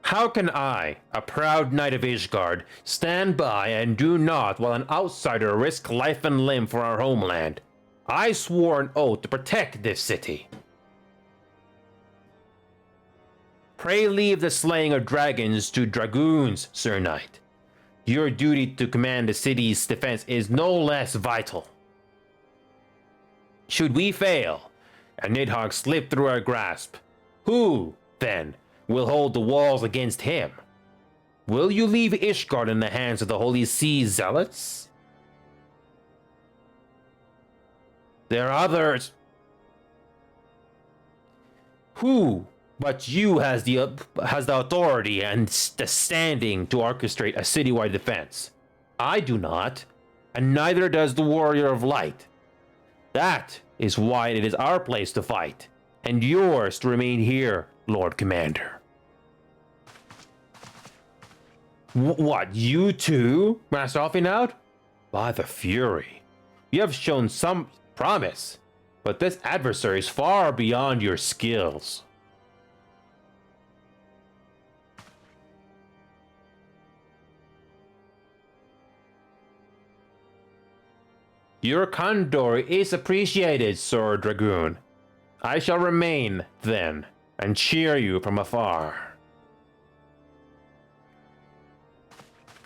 How can I, a proud knight of Ishgard, stand by and do naught while an outsider risks life and limb for our homeland? I swore an oath to protect this city. Pray leave the slaying of dragons to dragoons, Sir Knight. Your duty to command the city's defense is no less vital. Should we fail, and Nidhogg slip through our grasp, who, then, will hold the walls against him? Will you leave Ishgard in the hands of the Holy See zealots? There are others. Who but you has the authority and the standing to orchestrate a citywide defense? I do not, and neither does the Warrior of Light. That is why it is our place to fight, and yours to remain here, Lord Commander. What, you too, Master Alfinaud? By the Fury, you have shown some promise, but this adversary is far beyond your skills. Your candor is appreciated, Sir Dragoon. I shall remain, then, and cheer you from afar.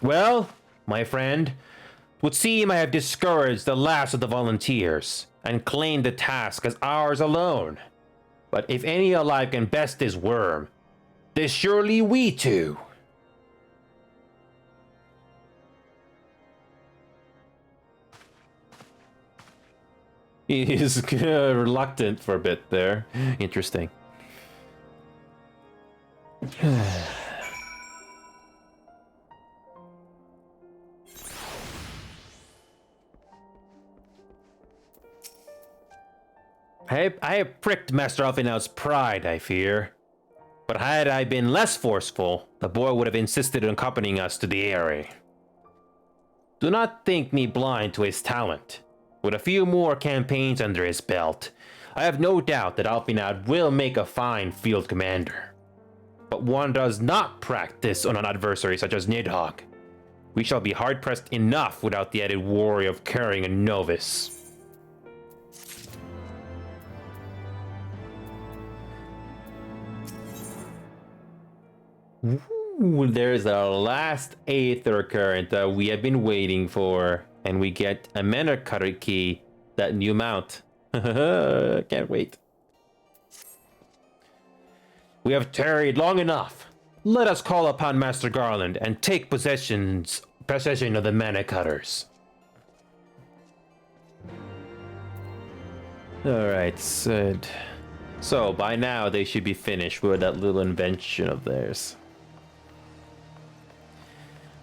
Well, my friend, it would seem I have discouraged the last of the volunteers, and claimed the task as ours alone. But if any alive can best this worm, 'tis surely we two. He's reluctant for a bit there. Interesting. I have pricked Master Alfinaud's pride, I fear. But had I been less forceful, the boy would have insisted on accompanying us to the area. Do not think me blind to his talent. With a few more campaigns under his belt, I have no doubt that Alfinaud will make a fine field commander. But one does not practice on an adversary such as Nidhogg. We shall be hard-pressed enough without the added worry of carrying a novice. Ooh, there's our last Aether current that we have been waiting for. And we get a mana cutter key, that new mount. Can't wait. We have tarried long enough. Let us call upon Master Garland and take possession of the mana cutters. Alright, so by now they should be finished with that little invention of theirs.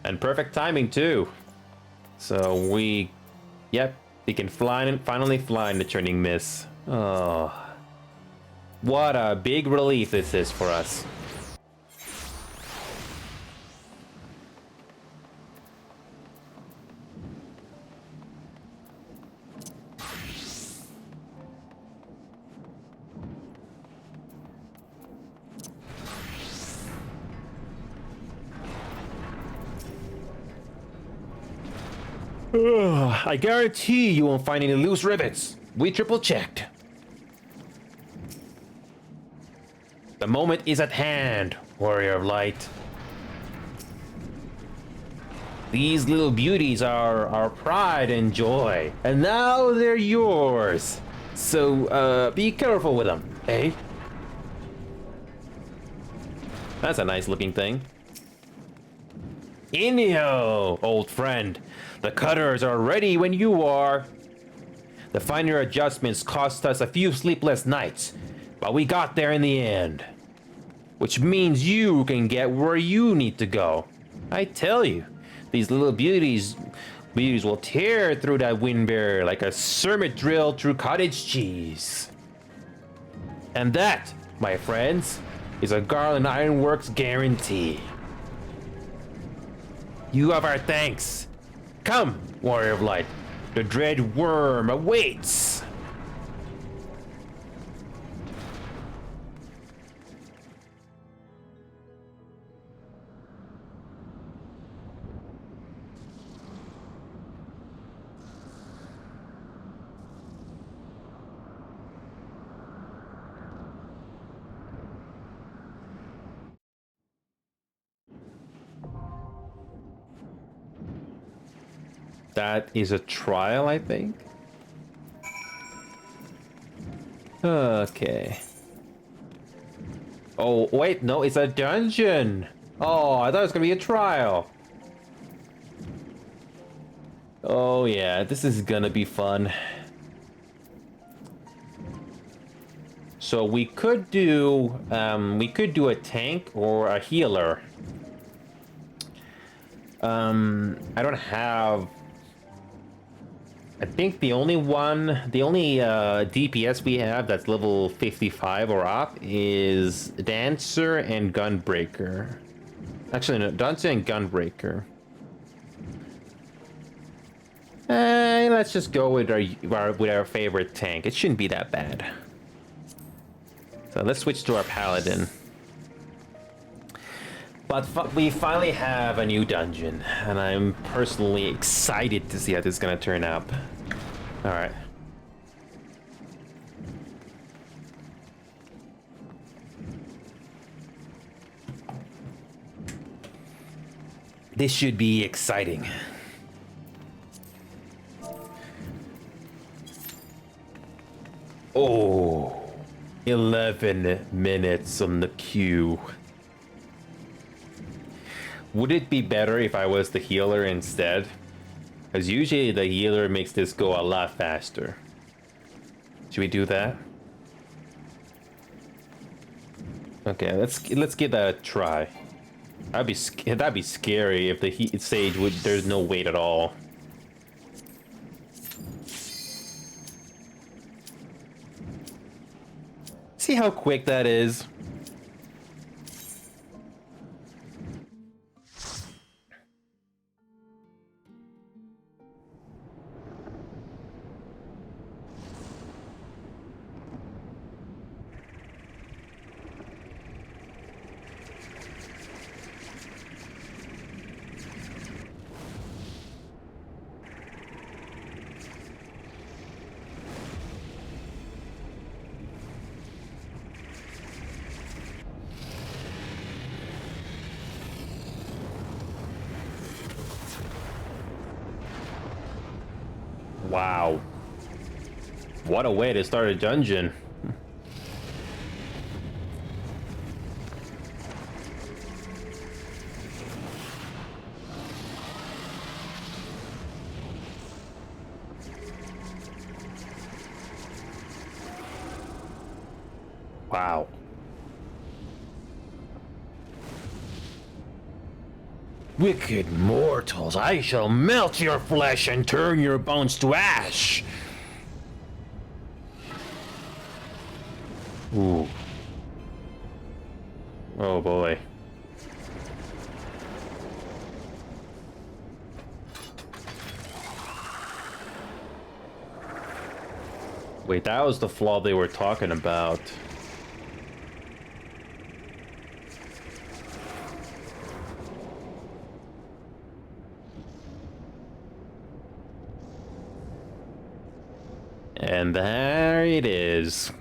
And perfect timing too. So we can finally fly in the Churning Mist. Oh, what a big relief this is for us. I guarantee you won't find any loose rivets. We triple checked. The moment is at hand, Warrior of Light. These little beauties are our pride and joy, and now they're yours. So, be careful with them, eh? That's a nice looking thing. Inio, old friend. The cutters are ready when you are. The finer adjustments cost us a few sleepless nights, but we got there in the end. Which means you can get where you need to go. I tell you, these little beauties will tear through that wind barrier like a cermet drill through cottage cheese. And that, my friends, is a Garland Ironworks guarantee. You have our thanks. Come, Warrior of Light. The dread worm awaits. That is a trial, I think. Okay. Oh, wait, no, it's a dungeon. Oh, I thought it was gonna be a trial. Oh yeah, this is gonna be fun. So we could do a tank or a healer. I don't have. I think the only DPS we have that's level 55 or up is Dancer and Gunbreaker. Actually, no, Dancer and Gunbreaker. Let's just go with our favorite tank. It shouldn't be that bad. So let's switch to our Paladin. But we finally have a new dungeon, and I'm personally excited to see how this is gonna turn out. All right. This should be exciting. Oh, 11 minutes on the queue. Would it be better if I was the healer instead? Because usually the healer makes this go a lot faster. Should we do that? Okay, let's give that a try. That'd be scary if the heat sage there's no weight at all. See how quick that is? Wow. What a way to start a dungeon. Wow. Wicked mortals, I shall melt your flesh and turn your bones to ash. Ooh. Oh boy. Wait, that was the flaw they were talking about. And there it is.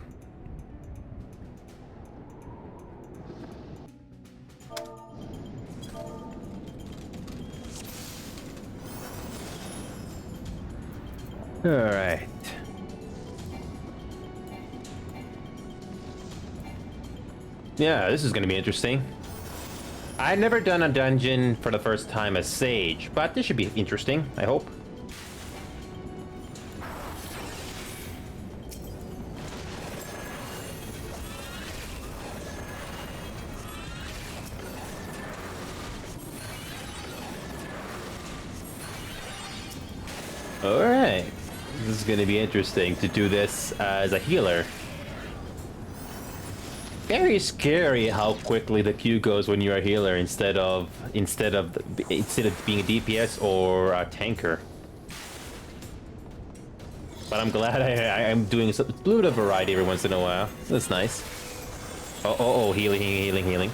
All right. Yeah, this is going to be interesting. I've never done a dungeon for the first time as Sage, but this should be interesting, I hope. Alright. This is gonna be interesting to do this as a healer. Very scary how quickly the Q goes when you're a healer instead of being a DPS or a tanker. But I'm glad I'm doing a little bit of variety every once in a while. That's nice. Oh, healing, healing, healing.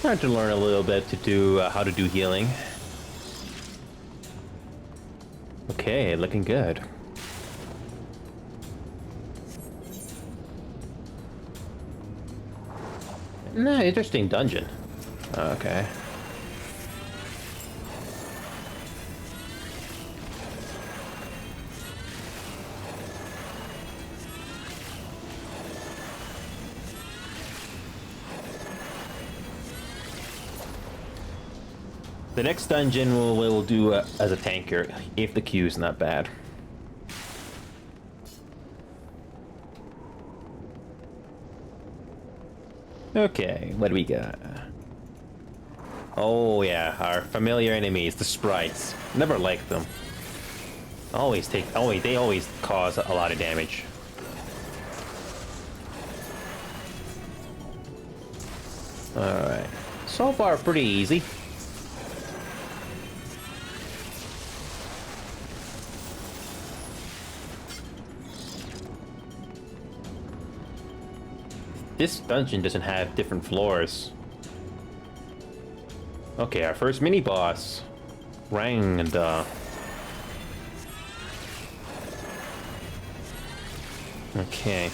Trying to learn a little bit to do how to do healing. Okay, looking good. Nah, interesting dungeon. Okay. The next dungeon we'll do as a tanker, if the queue is not bad. Okay, what do we got? Oh yeah, our familiar enemies, the sprites. Never liked them. They always cause a lot of damage. Alright. So far pretty easy. This dungeon doesn't have different floors. Okay, our first mini-boss. Rangda. Okay.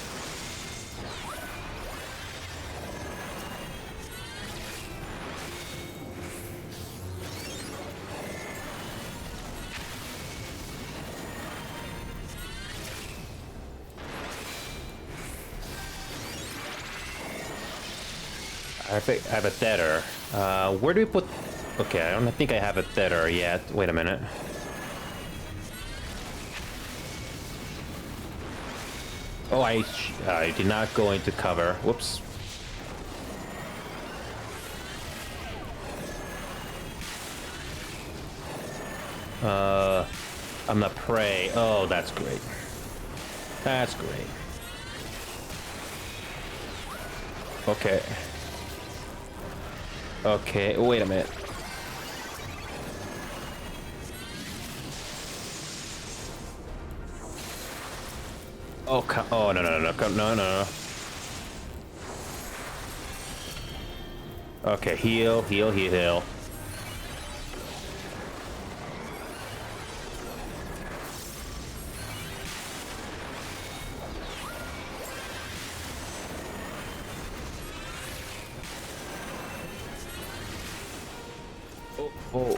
I have a tether. Where do we put... Okay, I don't think I have a tether yet. Wait a minute. Oh, I did not go into cover. Whoops. I'm the prey. Oh, that's great. That's great. Okay. Okay, wait a minute. Oh, oh, no. Okay, heal. Oh.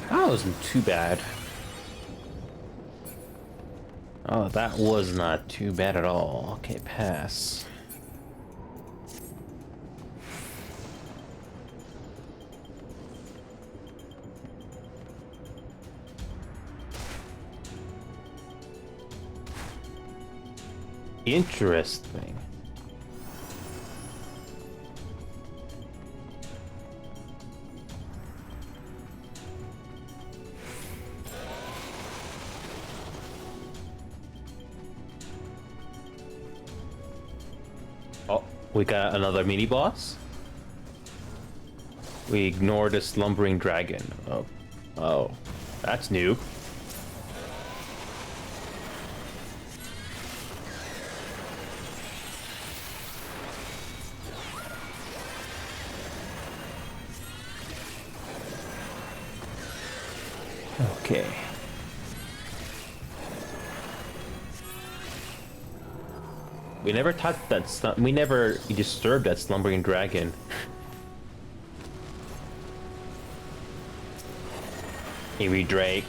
That wasn't too bad. Oh, that was not too bad at all. Okay, pass. Interesting. Oh, we got another mini boss. We ignore the slumbering dragon. Oh, that's new. Okay. We never touched that. We never disturbed that slumbering dragon. Eerie Drake.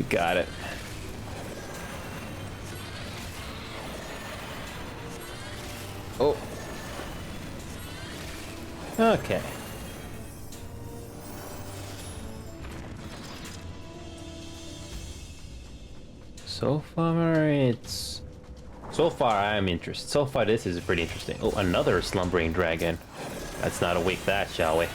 Got it. Oh. Okay. So far I'm interested. So far this is pretty interesting. Oh, another slumbering dragon. Let's not awake that, shall we?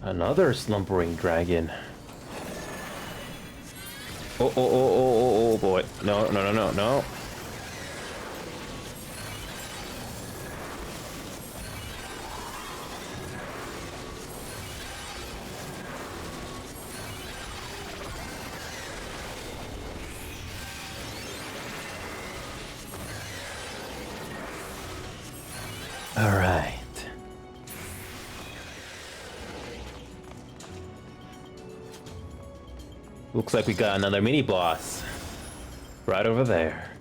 Another slumbering dragon. Oh boy. No. All right. Looks like we got another mini boss right over there.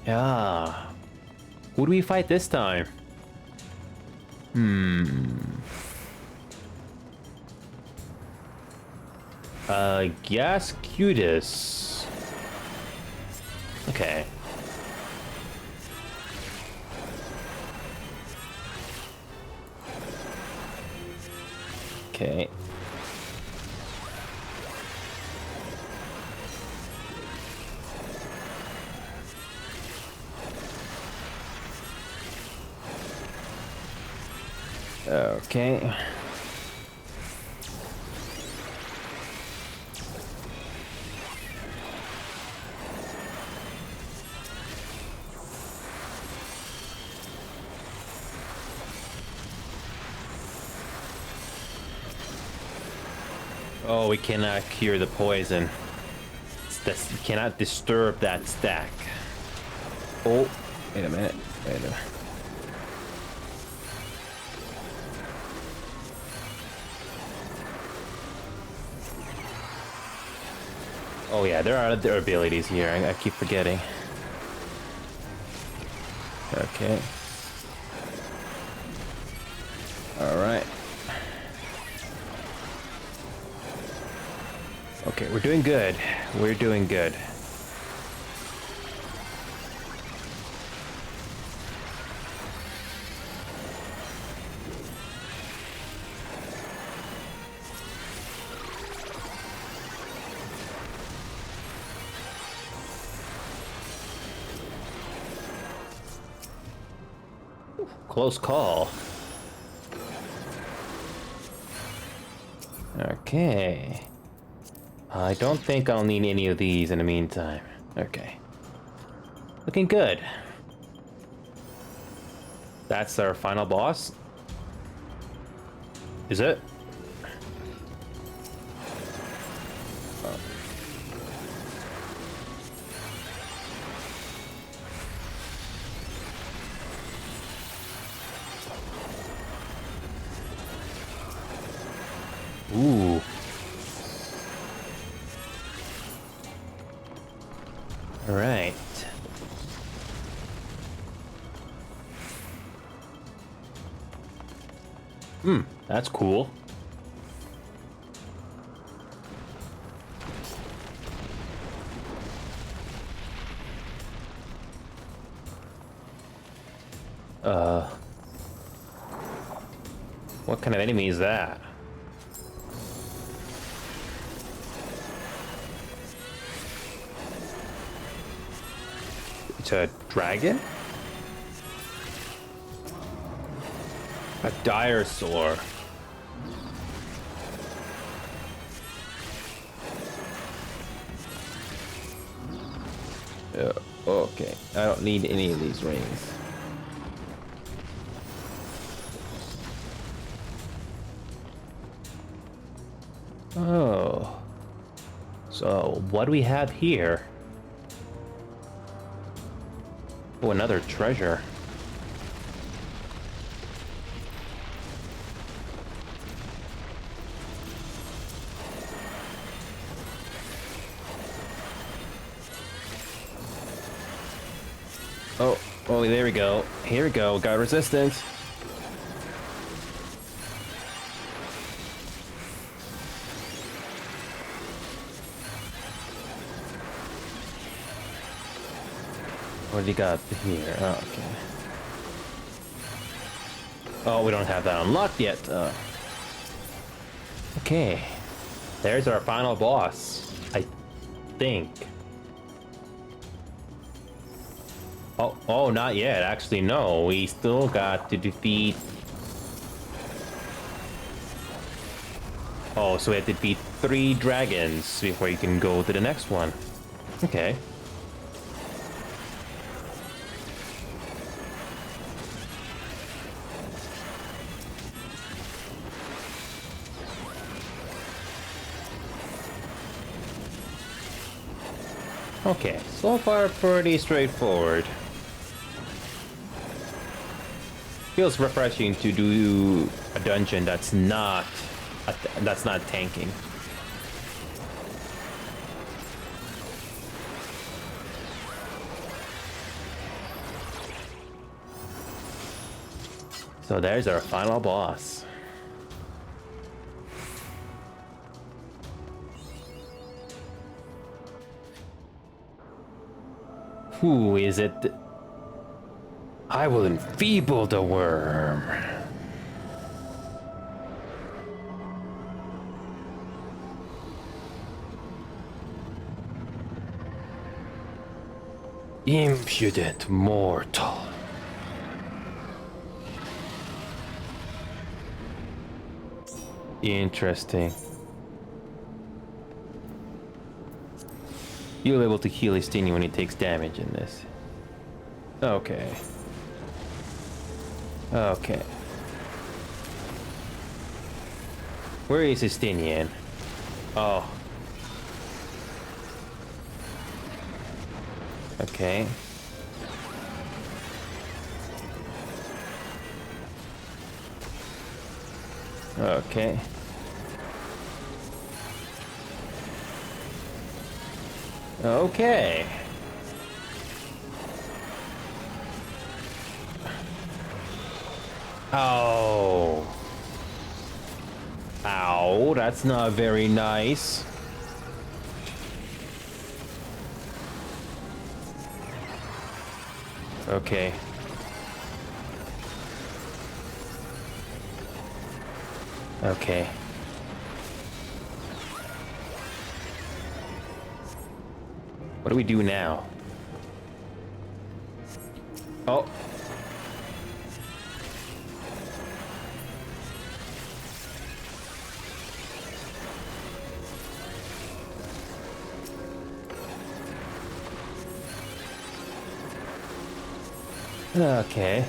Yeah. Who do we fight this time? Guess Cutis. Okay. Okay. Okay. Oh, we cannot cure the poison. We cannot disturb that stack. Oh, wait a minute. Wait a minute. Oh yeah, there are other abilities here. I keep forgetting. Okay. All right. Okay, we're doing good. We're doing good. Close call. Okay. I don't think I'll need any of these in the meantime. Okay. Looking good. That's our final boss? Is it? Ooh. All right. That's cool. What kind of enemy is that? It's a dragon? A dire sore. Okay, I don't need any of these rings. Oh. So, what do we have here? Oh, another treasure. Oh, there we go. Here we go. Got resistance. What do you got here? Oh, okay. Oh, we don't have that unlocked yet. Okay. There's our final boss, I think. Oh, not yet. Actually, no. We still got to defeat... Oh, so we have to defeat 3 dragons before you can go to the next one. Okay. Okay, so far pretty straightforward. Feels refreshing to do a dungeon that's not tanking. So there's our final boss. Who is it? I will enfeeble the worm. Impudent mortal. Interesting. You'll be able to heal Estini when he takes damage in this. Okay. Okay. Where is Estinian? Oh. Okay. Okay. Okay. Oh. Ow, that's not very nice. Okay. Okay. What do we do now? Oh. Okay.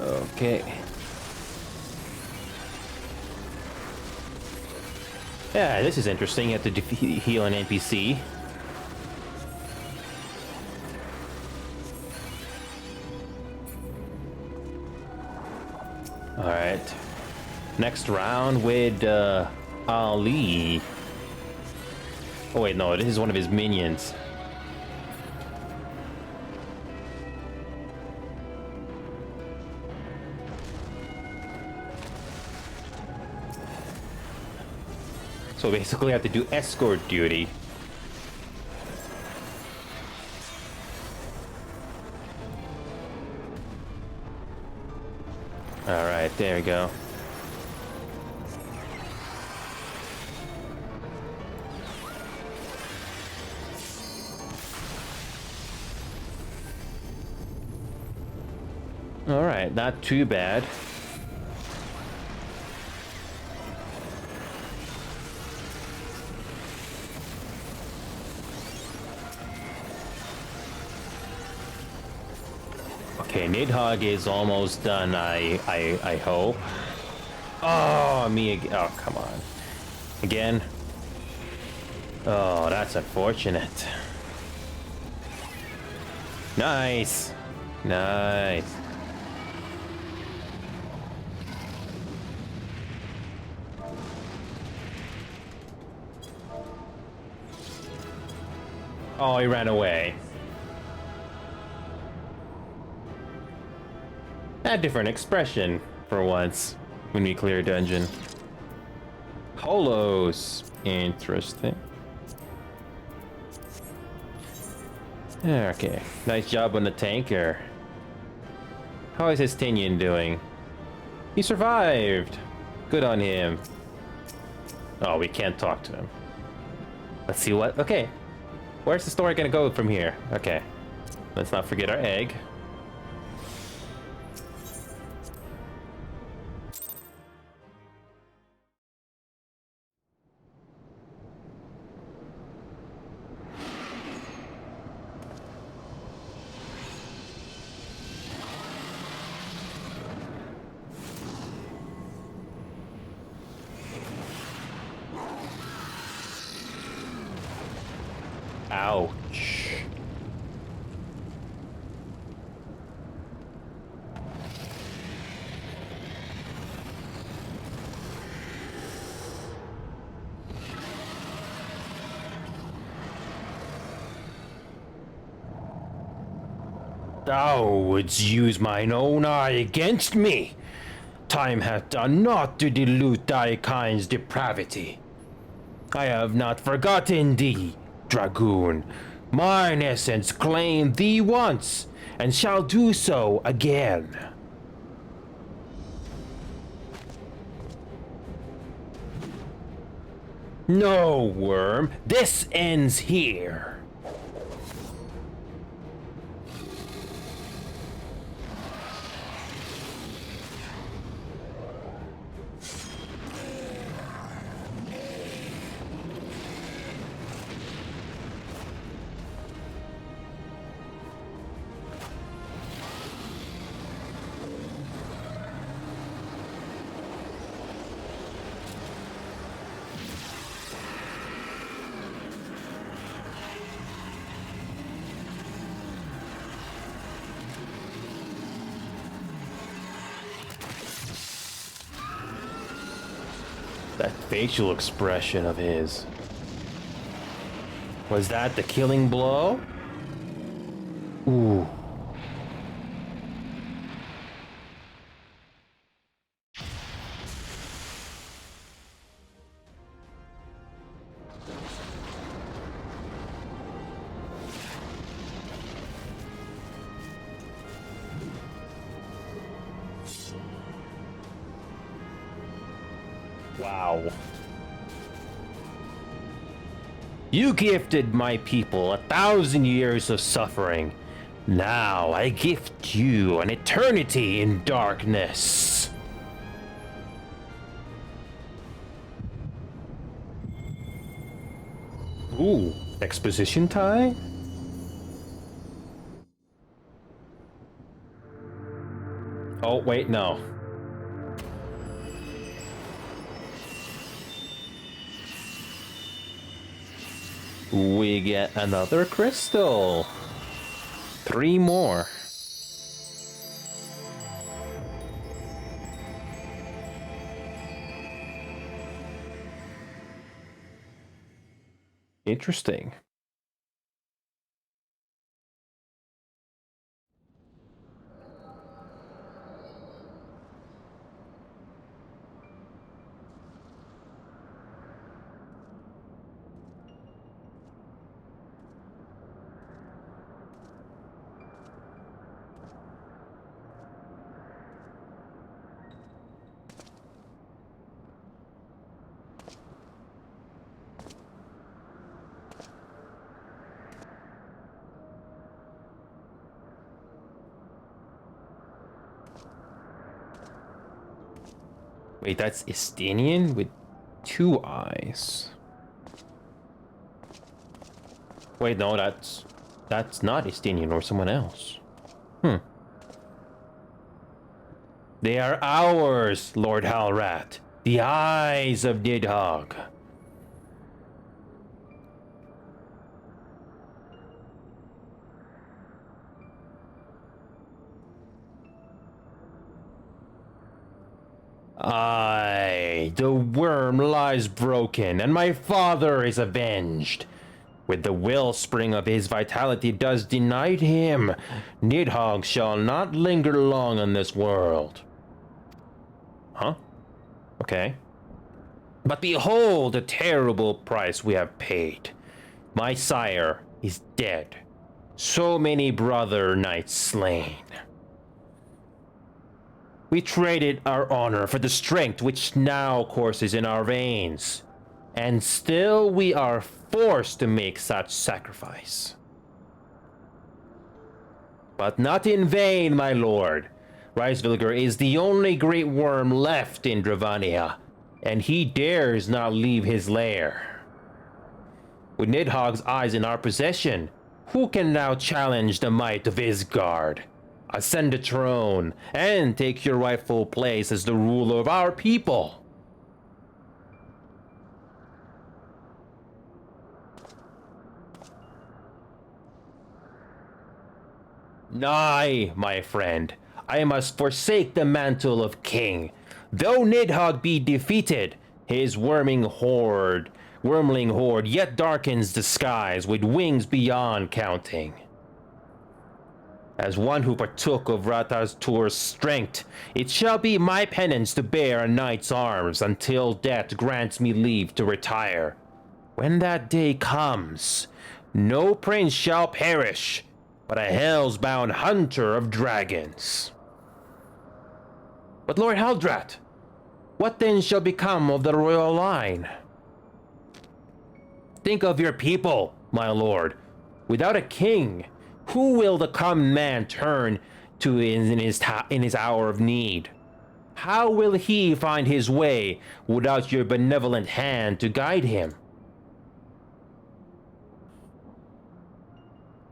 Okay. Yeah, this is interesting. You have to heal an NPC. Alright. Next round with Ali. Oh wait, no, this is one of his minions. So basically I have to do escort duty. Alright, there we go. Alright, not too bad. Okay, Nidhogg is almost done, I hope. Oh, me again. Oh, come on. Again? Oh, that's unfortunate. Nice. Nice. Oh, he ran away. A different expression for once when we clear a dungeon. Holos. Interesting. Okay, nice job on the tanker. How is Estinian doing? He survived! Good on him. Oh, we can't talk to him. Let's see what... Okay. Where's the story gonna go from here? Okay. Let's not forget our egg. Ouch. Thou wouldst use mine own eye against me. Time hath done naught to dilute thy kind's depravity. I have not forgotten thee, Dragoon. Mine essence claimed thee once, and shall do so again. No, worm, this ends here. That facial expression of his. Was that the killing blow? Ooh. Wow. You gifted my people 1,000 years of suffering. Now I gift you an eternity in darkness. Ooh, exposition time? Oh, wait, no. We get another crystal. 3 more. Interesting. Wait, that's Estinian with 2 eyes. Wait, no, that's not Estinian or someone else. They are ours, Lord Halrat. The eyes of Nidhogg. Aye, the worm lies broken, and my father is avenged. With the wellspring of his vitality does denied him, Nidhogg shall not linger long on this world. Huh? Okay. But behold the terrible price we have paid. My sire is dead. So many brother knights slain. We traded our honor for the strength which now courses in our veins, and still we are forced to make such sacrifice. But not in vain, my lord. Reisvilger is the only great worm left in Dravania, and he dares not leave his lair. With Nidhogg's eyes in our possession, who can now challenge the might of Isgard, ascend the throne, and take your rightful place as the ruler of our people? Nay, my friend, I must forsake the mantle of king. Though Nidhogg be defeated, his wormling horde yet darkens the skies with wings beyond counting. As one who partook of Ratastur's strength, it shall be my penance to bear a knight's arms until death grants me leave to retire. When that day comes, no prince shall perish, but a hell's-bound hunter of dragons. But Lord Haldrat, what then shall become of the royal line? Think of your people, my lord. Without a king, who will the common man turn to in his hour of need? How will he find his way without your benevolent hand to guide him?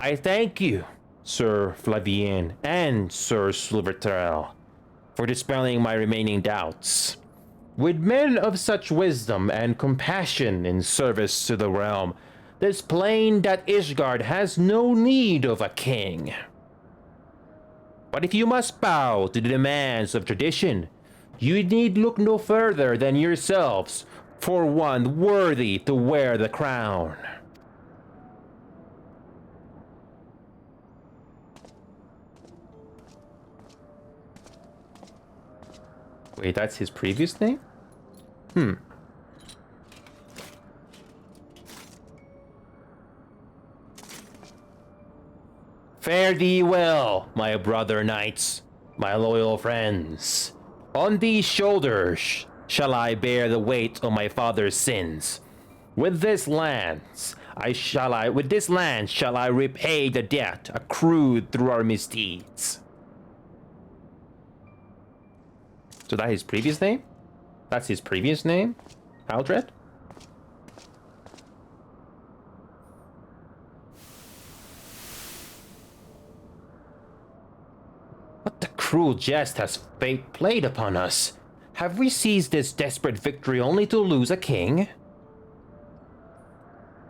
I thank you, Sir Flavien and Sir Silvertrail, for dispelling my remaining doubts. With men of such wisdom and compassion in service to the realm, it's plain that Ishgard has no need of a king. But if you must bow to the demands of tradition, you need look no further than yourselves for one worthy to wear the crown. Wait, that's his previous name? Fare thee well, my brother knights, my loyal friends. On these shoulders shall I bear the weight of my father's sins. With this land shall I repay the debt accrued through our misdeeds. So that's his previous name? That's his previous name? Haldred? What the cruel jest has fate played upon us? Have we seized this desperate victory only to lose a king?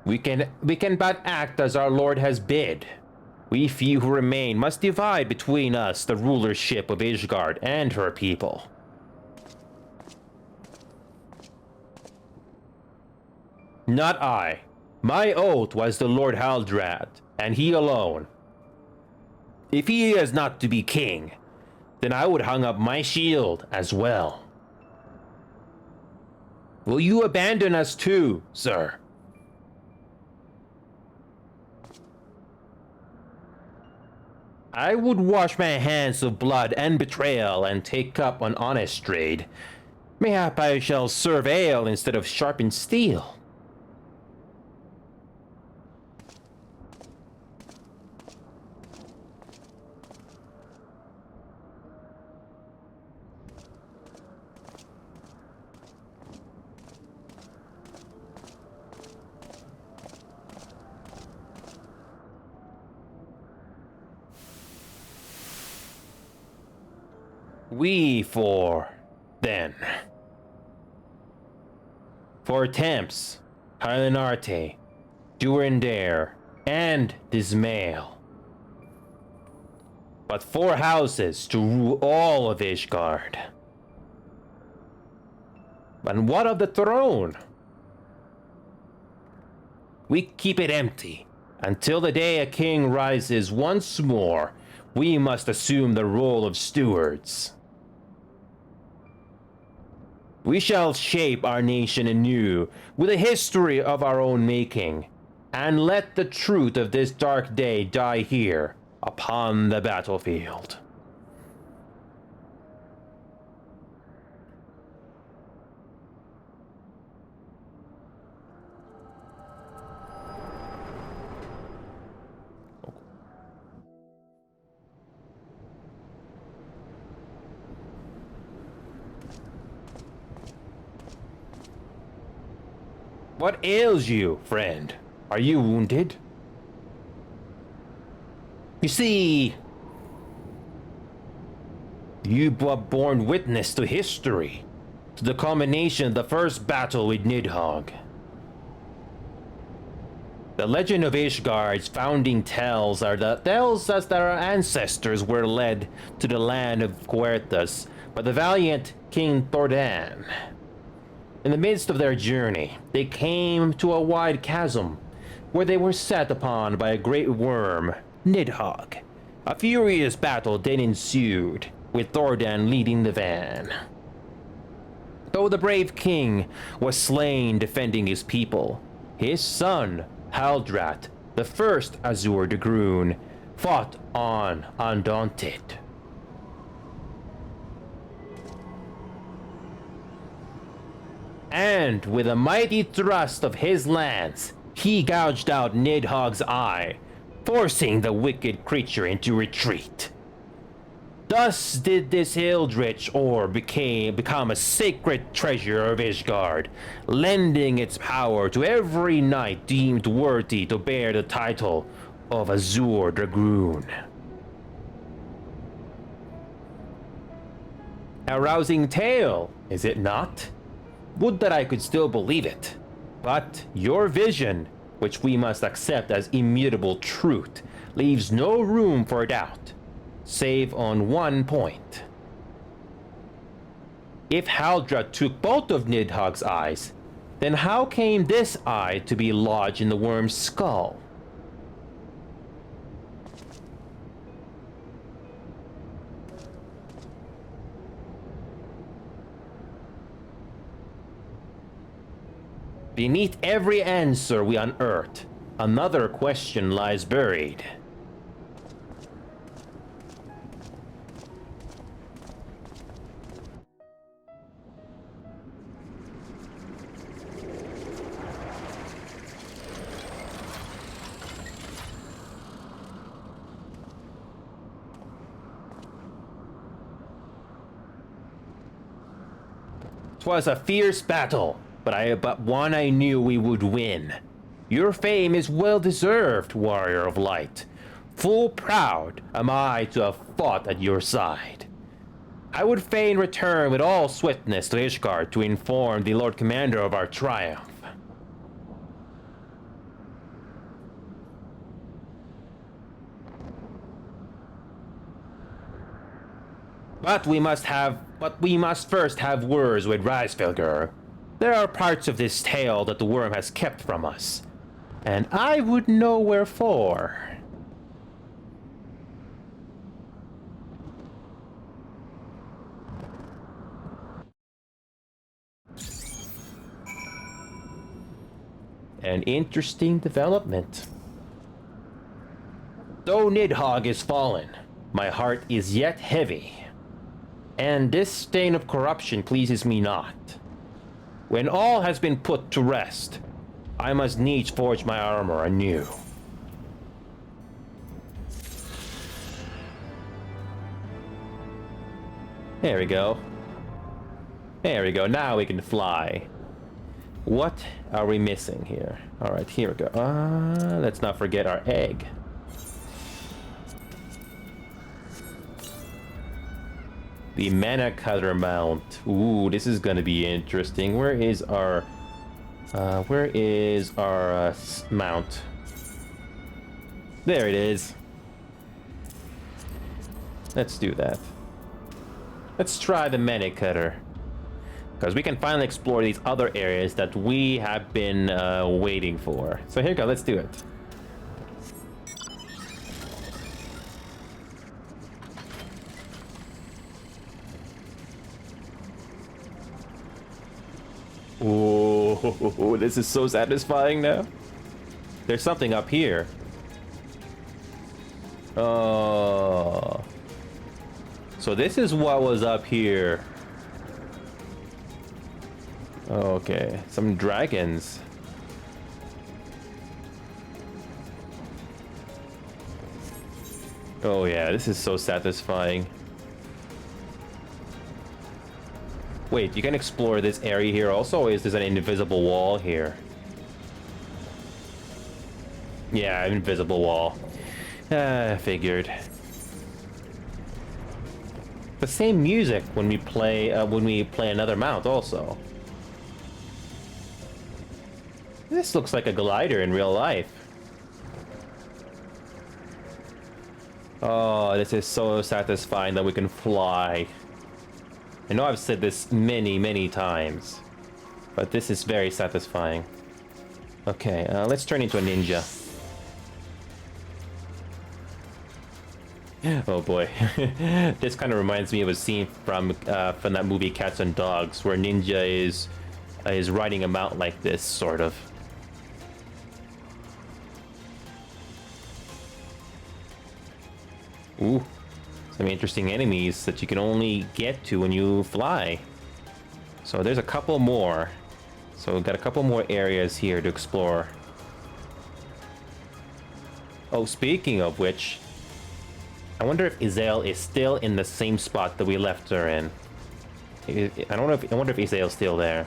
We can but act as our lord has bid. We few who remain must divide between us the rulership of Ishgard and her people. Not I. My oath was to Lord Haldrad, and he alone. If he is not to be king, then I would hang up my shield as well. Will you abandon us too, sir? I would wash my hands of blood and betrayal and take up an honest trade. Mayhap I shall serve ale instead of sharpened steel. We four, then. For Temps, Hylinarte, Durandare, and Dismail. But 4 houses to rule all of Ishgard. And what of the throne? We keep it empty. Until the day a king rises once more, we must assume the role of stewards. We shall shape our nation anew with a history of our own making, and let the truth of this dark day die here upon the battlefield. What ails you, friend? Are you wounded? You see, you were borne witness to history, to the culmination of the first battle with Nidhogg. The legend of Ishgard's founding tells us that our ancestors were led to the land of Querthus by the valiant King Thordan. In the midst of their journey, they came to a wide chasm where they were set upon by a great worm, Nidhogg. A furious battle then ensued, with Thordan leading the van. Though the brave king was slain defending his people, his son, Haldrat, the first Azur de Grun, fought on undaunted. And with a mighty thrust of his lance, he gouged out Nidhogg's eye, forcing the wicked creature into retreat. Thus did this eldritch orb become a sacred treasure of Ishgard, lending its power to every knight deemed worthy to bear the title of Azur Dragoon. A rousing tale, is it not? Would that I could still believe it. But your vision, which we must accept as immutable truth, leaves no room for doubt, save on one point. If Haldra took both of Nidhogg's eyes, then how came this eye to be lodged in the worm's skull? Beneath every answer we unearth, another question lies buried. Twas a fierce battle, but one I knew we would win. Your fame is well deserved, warrior of light. Full proud am I to have fought at your side. I would fain return with all swiftness to Ishgard to inform the Lord Commander of our triumph. But we must first have words with Reisfelger. There are parts of this tale that the worm has kept from us, and I would know wherefore. An interesting development. Though Nidhogg is fallen, my heart is yet heavy, and this stain of corruption pleases me not. When all has been put to rest, I must needs forge my armor anew. There we go. There we go. Now we can fly. What are we missing here? Alright, here we go. Let's not forget our egg. The mana cutter mount. Ooh, this is gonna be interesting. Where is our mount? There it is. Let's do that. Let's try the mana cutter, because we can finally explore these other areas that we have been waiting for. So here we go. Let's do it. Oh, this is so satisfying now. There's something up here. Oh. So this is what was up here. Okay, some dragons. Oh yeah, this is so satisfying. Wait, you can explore this area here also, or is there an invisible wall here? Yeah, invisible wall. I figured. The same music when we play another mount also. This looks like a glider in real life. Oh, this is so satisfying that we can fly. I know I've said this many times, but this is very satisfying. Okay, let's turn into a ninja. Oh boy, this kind of reminds me of a scene from that movie Cats and Dogs, where Ninja is riding a mount like this, sort of. Ooh, some interesting enemies that you can only get to when you fly. So there's a couple more. So we've got a couple more areas here to explore. Oh, speaking of which, I wonder if Izael is still in the same spot that we left her in. I wonder if Izael's still there.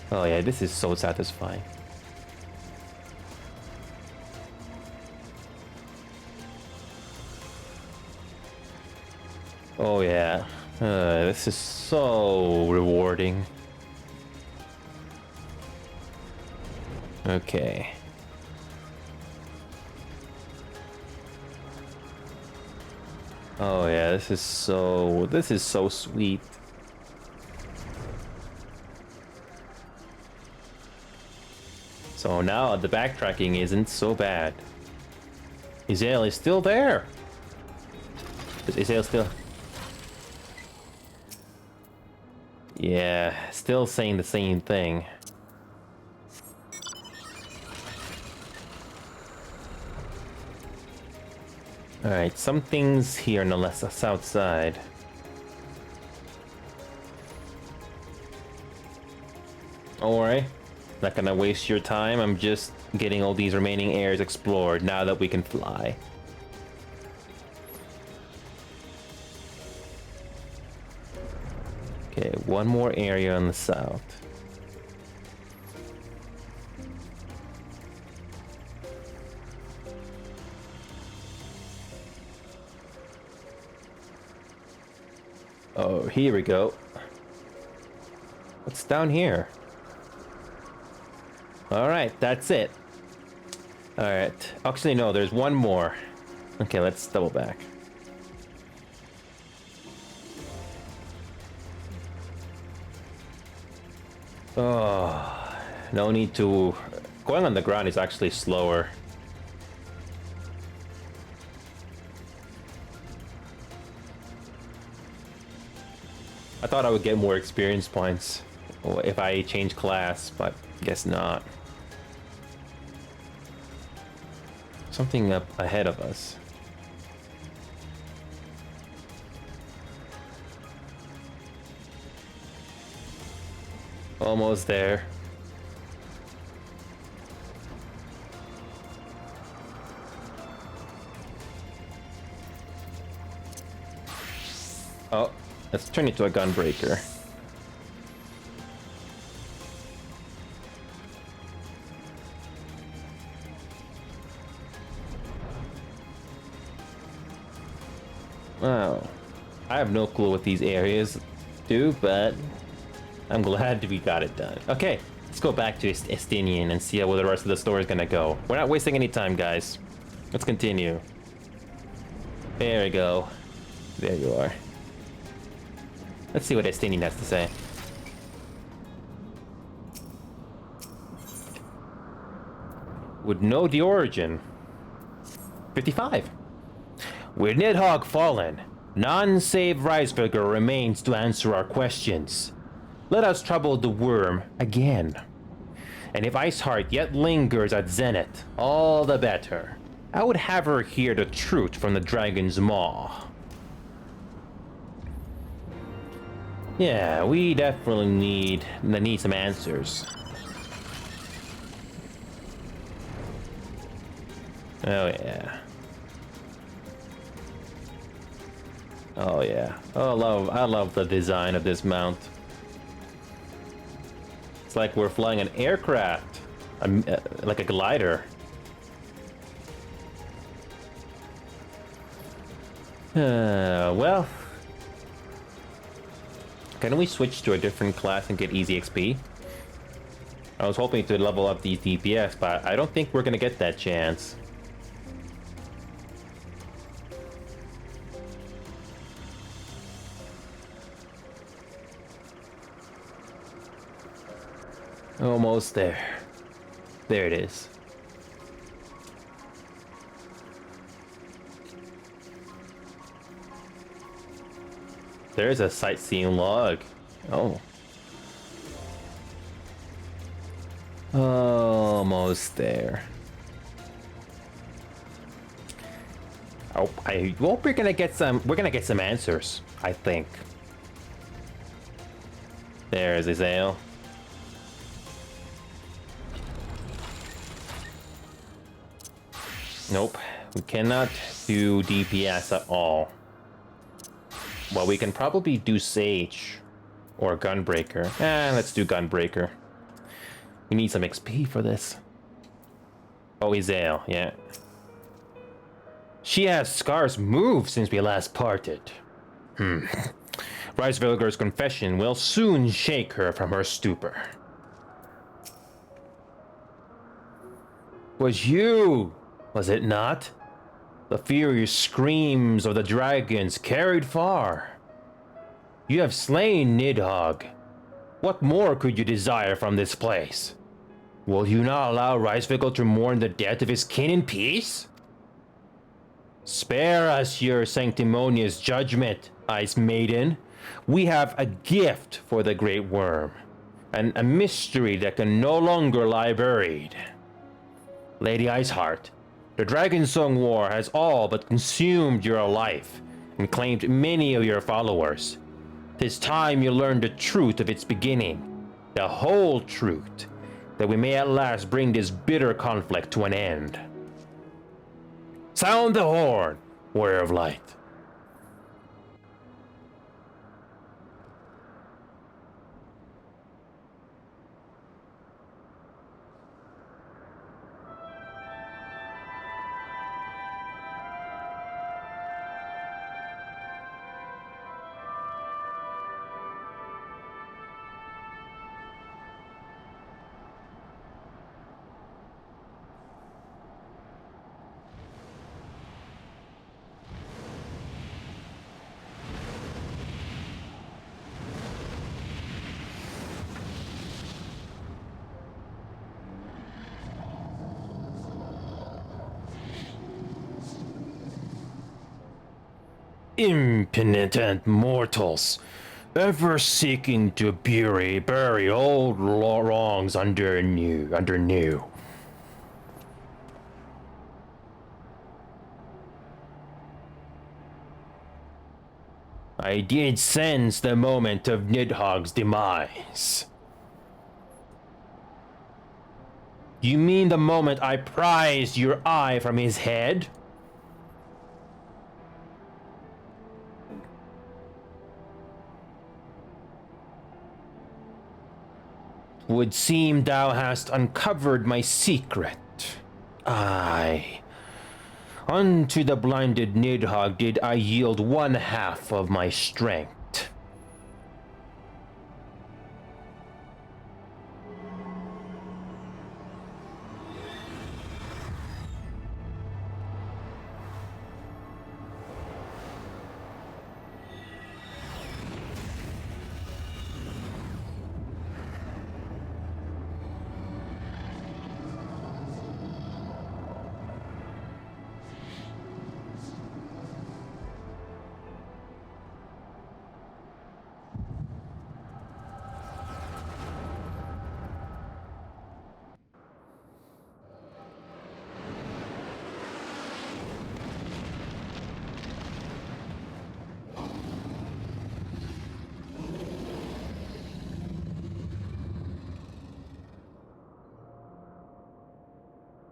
Oh yeah, this is so satisfying. Oh yeah, this is so rewarding. Okay. Oh yeah, this is so sweet. So now the backtracking isn't so bad. Izael is still there. Is Izael still? Yeah, still saying the same thing. Alright, something's here on the south side. Don't worry, not gonna waste your time. I'm just getting all these remaining areas explored now that we can fly. Okay, one more area on the south. Oh, here we go. What's down here? Alright, that's it. Alright. Actually, no, there's one more. Okay, let's double back. Oh, no need to... Going on the ground is actually slower. I thought I would get more experience points if I change class, but guess not. Something up ahead of us. Almost there. Oh, let's turn it to a gunbreaker. Wow. I have no clue what these areas do, but I'm glad we got it done. Okay, let's go back to Estinian and see how the rest of the story is gonna go. We're not wasting any time, guys. Let's continue. There we go. There you are. Let's see what Estinian has to say. Would know the origin. 55. With Nidhogg fallen, none save Reisberger remains to answer our questions. Let us trouble the worm again. And if Iceheart yet lingers at Zenith, all the better. I would have her hear the truth from the dragon's maw. Yeah, we definitely need some answers. Oh yeah. Oh yeah. Oh, I love the design of this mount. It's like we're flying an aircraft, like a glider. Well, can we switch to a different class and get easy XP? I was hoping to level up these DPS, but I don't think we're gonna get that chance. Almost there. There it is. There's a sightseeing log. Oh. Almost there. Oh, I hope we're gonna get some answers, I think. There's Azael. Nope, we cannot do DPS at all. Well, we can probably do Sage or Gunbreaker. Let's do Gunbreaker. We need some XP for this. Oh, Azael, yeah. She has scarce moved since we last parted. Reisvilger's confession will soon shake her from her stupor. Was you, was it not? The furious screams of the dragons carried far. You have slain Nidhogg. What more could you desire from this place? Will you not allow Reisvigel to mourn the death of his kin in peace? Spare us your sanctimonious judgment, Ice Maiden. We have a gift for the Great Worm, and a mystery that can no longer lie buried. Lady Iceheart, the Dragonsong War has all but consumed your life and claimed many of your followers. 'Tis time you learned the truth of its beginning, the whole truth, that we may at last bring this bitter conflict to an end. Sound the horn, Warrior of Light. Impenitent mortals, ever seeking to bury old wrongs under new. I did sense the moment of Nidhogg's demise. You mean the moment I prized your eye from his head? Would seem thou hast uncovered my secret. Aye. Unto the blinded Nidhogg did I yield one half of my strength.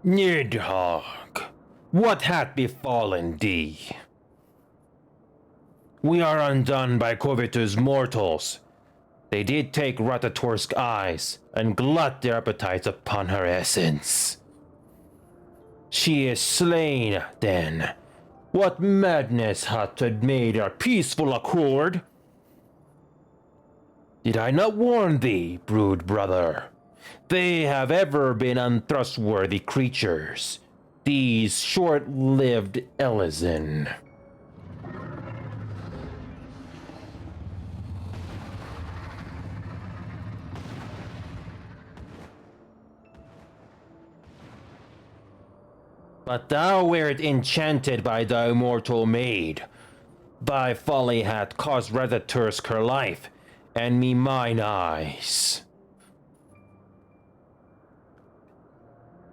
Nidhogg, what hath befallen thee? We are undone by covetous mortals. They did take Ratator's eyes and glut their appetites upon her essence. She is slain, then. What madness hath made our peaceful accord? Did I not warn thee, brood brother? They have ever been untrustworthy creatures, these short-lived Elysin. But thou wert enchanted by thy immortal maid. Thy folly hath caused Ratatursk her life, and me mine eyes.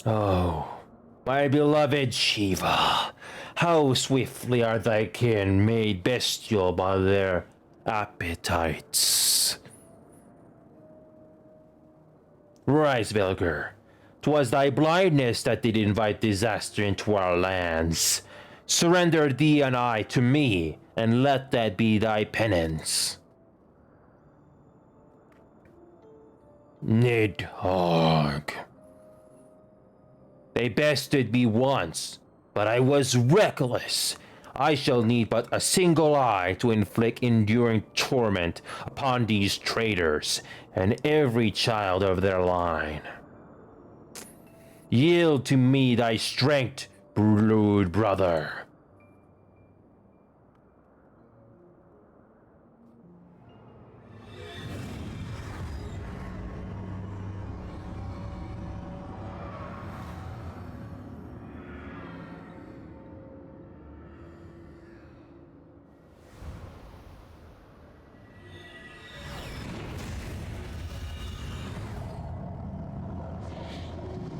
Oh, my beloved Shiva, how swiftly are thy kin made bestial by their appetites. Rise, Velger. 'Twas thy blindness that did invite disaster into our lands. Surrender thee and I to me, and let that be thy penance. Nidhogg. They bested me once, but I was reckless. I shall need but a single eye to inflict enduring torment upon these traitors and every child of their line. Yield to me thy strength, brood brother.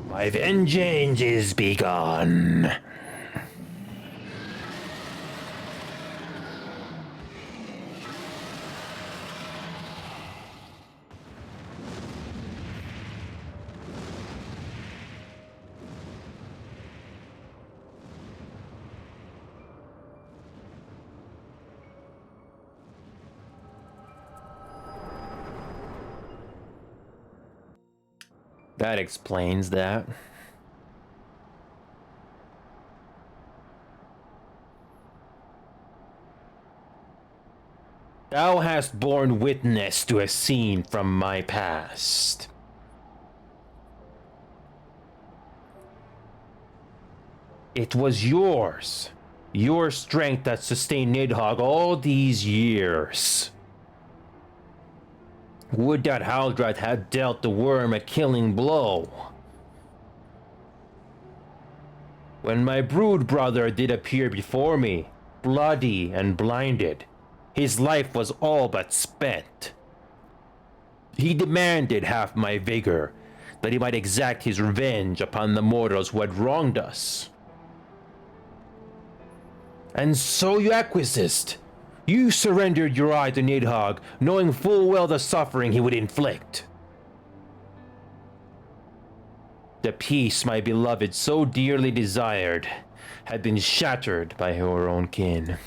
My vengeance is begun. That explains that. Thou hast borne witness to a scene from my past. It was yours. Your strength that sustained Nidhogg all these years. Would that Haldrat had dealt the worm a killing blow. When my brood brother did appear before me, bloody and blinded, his life was all but spent. He demanded half my vigor, that he might exact his revenge upon the mortals who had wronged us. And so you acquiesced. You surrendered your eye to Nidhogg, knowing full well the suffering he would inflict. The peace my beloved so dearly desired had been shattered by her own kin.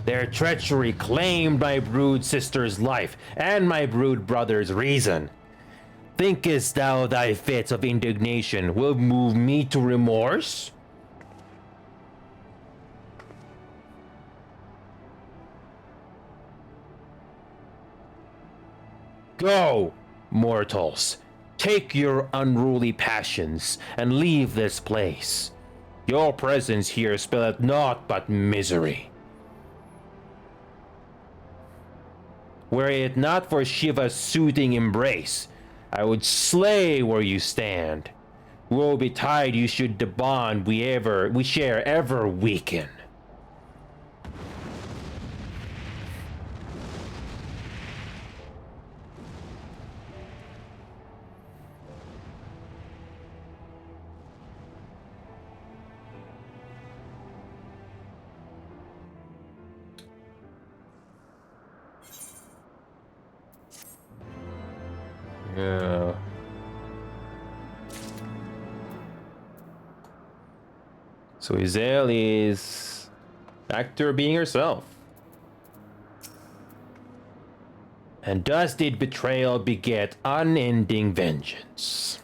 Their treachery claimed my brood sister's life and my brood brother's reason. Thinkest thou thy fits of indignation will move me to remorse? Go, mortals. Take your unruly passions and leave this place. Your presence here spelleth naught but misery. Were it not for Shiva's soothing embrace, I would slay where you stand. Woe betide you should the bond we share ever weaken. Yeah. So Izel is back to her being herself. And thus did betrayal beget unending vengeance.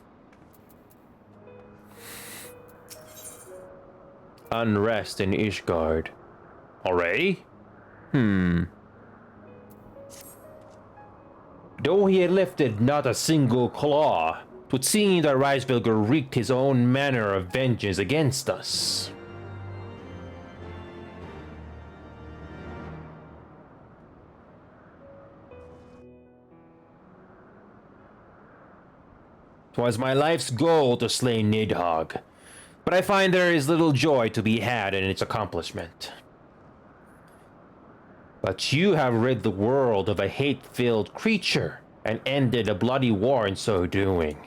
Unrest in Ishgard. Already? Though he had lifted not a single claw, 'twould seem that Reisvilger wreaked his own manner of vengeance against us. "'Twas my life's goal to slay Nidhogg, but I find there is little joy to be had in its accomplishment. But you have rid the world of a hate-filled creature and ended a bloody war in so doing.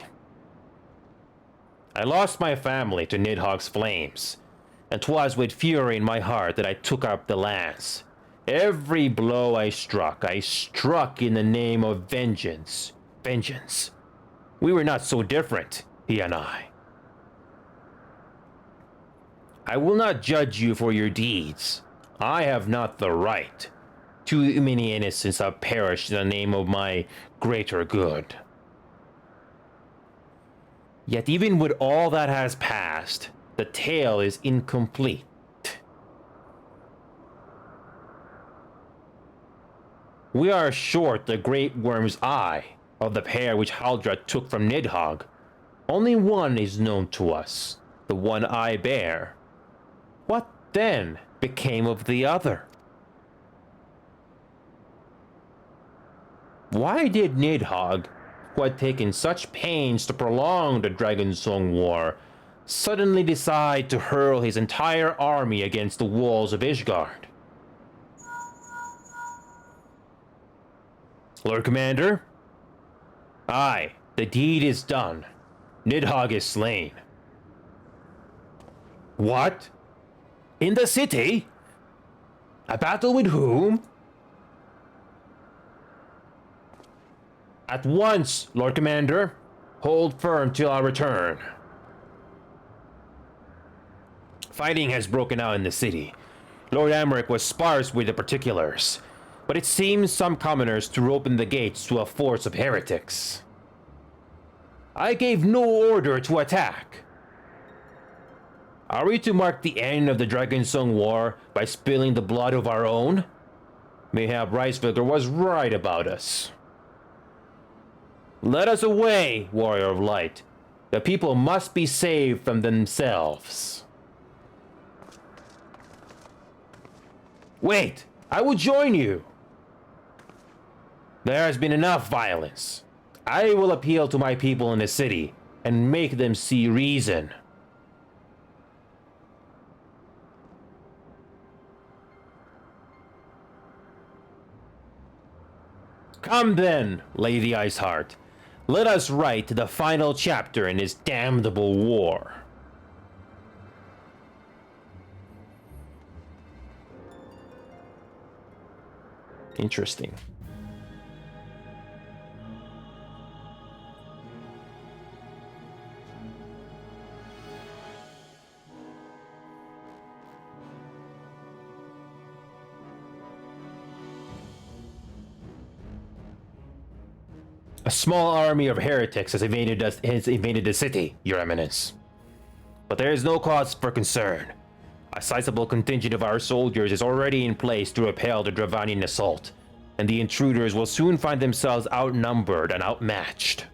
I lost my family to Nidhogg's flames, and 'twas with fury in my heart that I took up the lance. Every blow I struck in the name of vengeance. Vengeance. We were not so different, he and I. I will not judge you for your deeds. I have not the right. Too many innocents have perished in the name of my greater good. Yet even with all that has passed, the tale is incomplete. We are short the great worm's eye of the pair which Haldra took from Nidhogg. Only one is known to us, the one I bear. What then became of the other? Why did Nidhogg, who had taken such pains to prolong the Dragonsong War, suddenly decide to hurl his entire army against the walls of Ishgard? Lord Commander? Aye, the deed is done. Nidhogg is slain. What? In the city? A battle with whom? At once, Lord Commander. Hold firm till I return. Fighting has broken out in the city. Lord Amric was sparse with the particulars, but it seems some commoners threw open the gates to a force of heretics. I gave no order to attack. Are we to mark the end of the Dragonsong War by spilling the blood of our own? Mayhap Reisvilger was right about us. Let us away, Warrior of Light. The people must be saved from themselves. Wait, I will join you. There has been enough violence. I will appeal to my people in the city and make them see reason. Come then, Lady Iceheart. Let us write the final chapter in this damnable war. Interesting. A small army of heretics has invaded the city, Your Eminence. But there is no cause for concern. A sizable contingent of our soldiers is already in place to repel the Dravanian assault, and the intruders will soon find themselves outnumbered and outmatched.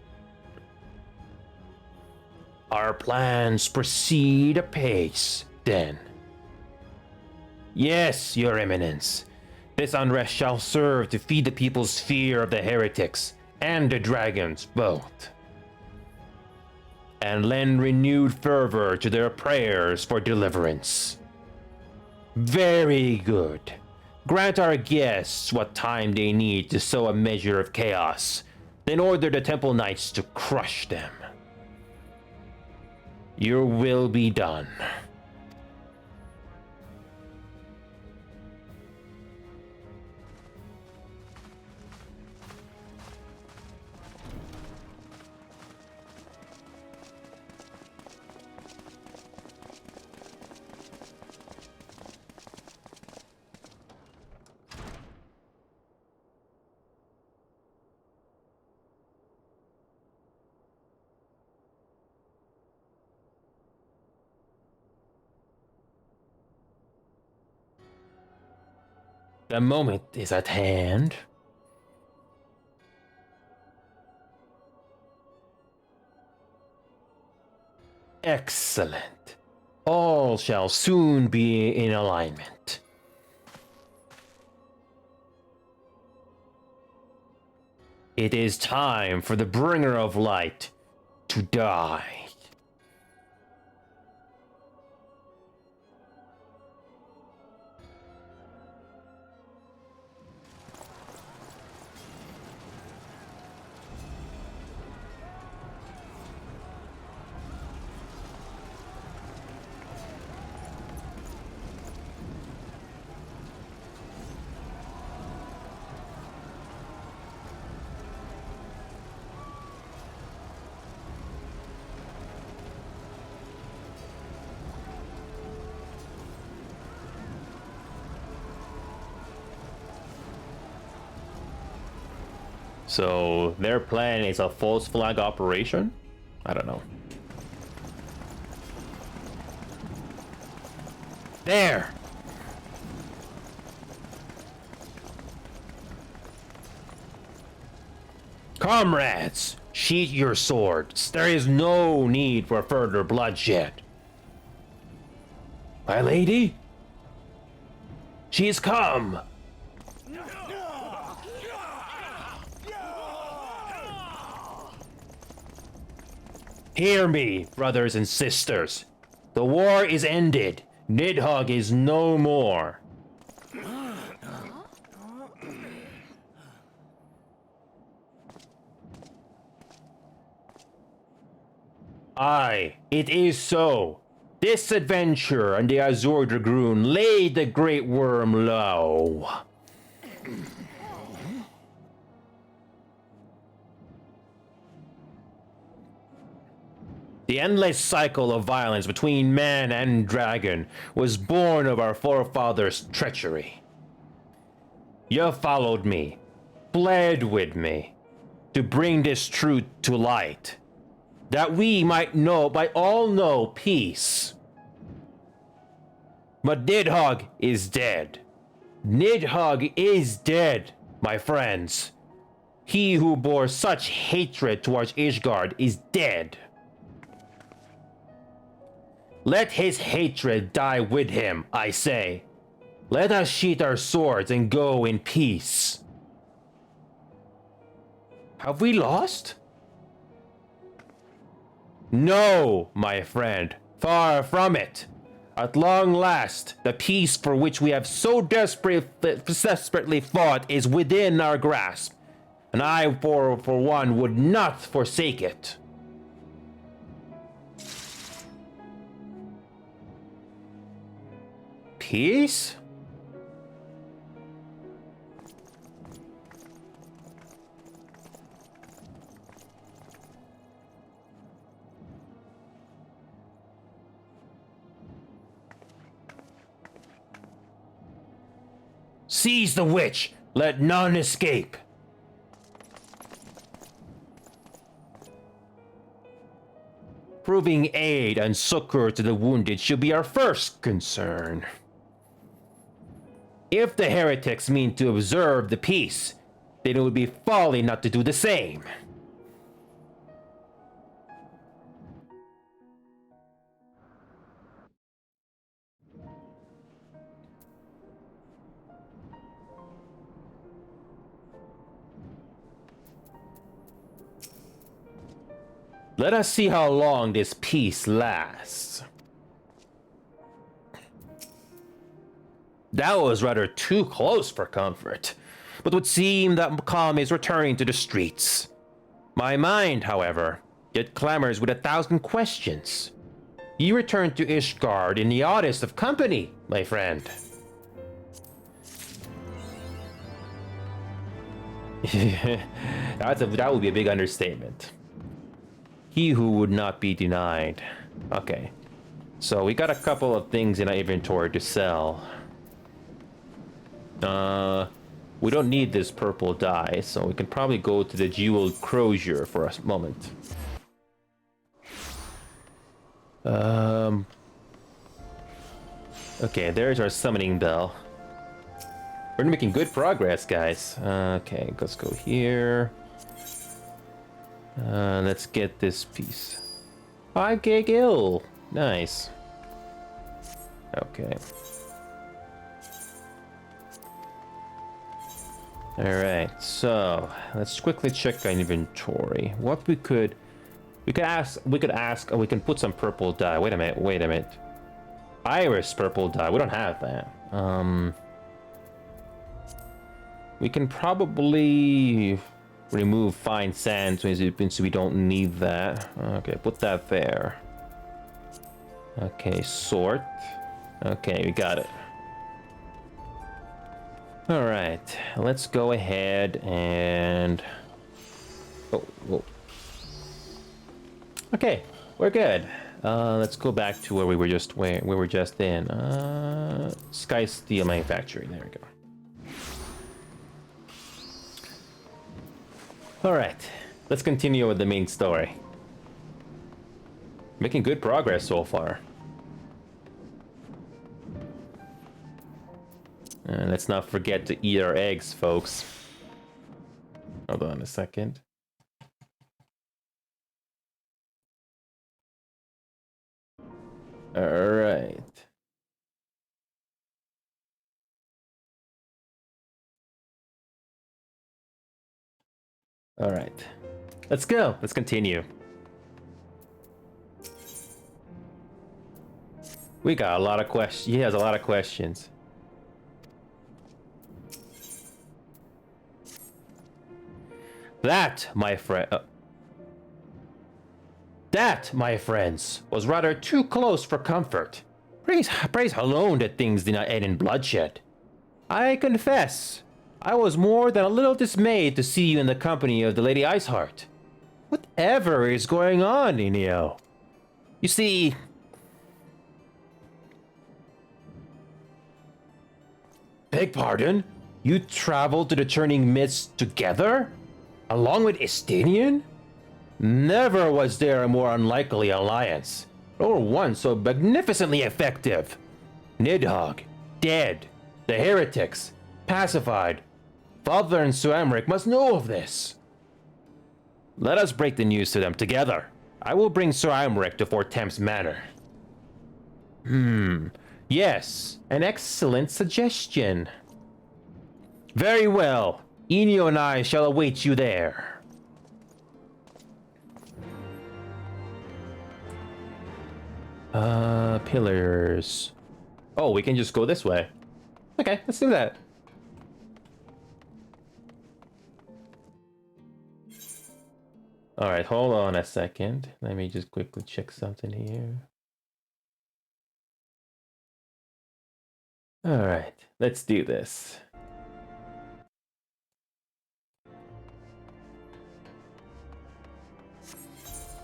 Our plans proceed apace, then. Yes, Your Eminence. This unrest shall serve to feed the people's fear of the heretics and the dragons both, and lend renewed fervor to their prayers for deliverance. Very good. Grant our guests what time they need to sow a measure of chaos, then order the Temple Knights to crush them. Your will be done. The moment is at hand. Excellent. All shall soon be in alignment. It is time for the bringer of light to die. So their plan is a false flag operation? I don't know. There! Comrades, sheath your swords. There is no need for further bloodshed. My lady? She has come! Hear me, brothers and sisters. The war is ended. Nidhogg is no more. Aye, it is so. This adventure and the Azure Dragoon laid the Great Worm low. The endless cycle of violence between man and dragon was born of our forefathers' treachery. You followed me, bled with me, to bring this truth to light, that we might all know peace. But Nidhogg is dead. Nidhogg is dead, my friends. He who bore such hatred towards Ishgard is dead. Let his hatred die with him, I say. Let us sheath our swords and go in peace. Have we lost? No, my friend, far from it. At long last, the peace for which we have so desperately fought is within our grasp, and I, for one, would not forsake it. Peace? Seize the witch! Let none escape! Proving aid and succor to the wounded should be our first concern. If the heretics mean to observe the peace, then it would be folly not to do the same. Let us see how long this peace lasts. That was rather too close for comfort, but it would seem that calm is returning to the streets. My mind, however, yet clamors with 1,000 questions. You returned to Ishgard in the oddest of company, my friend. That would be a big understatement. He who would not be denied. Okay. So we got a couple of things in our inventory to sell. We don't need this purple dye, so we can probably go to the jeweled crozier for a moment. Okay, there's our summoning bell. We're making good progress, guys. Okay, let's go here. Let's get this piece. 5 gil. Nice. Okay. Alright, so let's quickly check our inventory. What we could ask, we can put some purple dye. Wait a minute. Iris purple dye, we don't have that. We can probably remove fine sand since we don't need that. Okay, put that there. Okay, sort. Okay, we got it. All right, let's go ahead and... Oh, whoa. Okay, we're good. Let's go back to where we were just in. Sky Steel Manufacturing. There we go. All right, let's continue with the main story. Making good progress so far. And let's not forget to eat our eggs, folks. Hold on a second. All right. All right. Let's go. Let's continue. We got a lot of questions. He has a lot of questions. That, my friends, was rather too close for comfort. Praise alone that things did not end in bloodshed. I confess, I was more than a little dismayed to see you in the company of the Lady Iceheart. Whatever is going on, Inio? You see... Beg pardon? You traveled to the Churning Mist together? Along with Estinian? Never was there a more unlikely alliance, or one so magnificently effective. Nidhogg, dead. The heretics, pacified. Father and Suamric must know of this. Let us break the news to them together. I will bring Suamric to Fort Thames Manor. Yes, an excellent suggestion. Very well. Inio and I shall await you there. Pillars. Oh, we can just go this way. Okay, let's do that. All right, hold on a second. Let me just quickly check something here. All right, let's do this.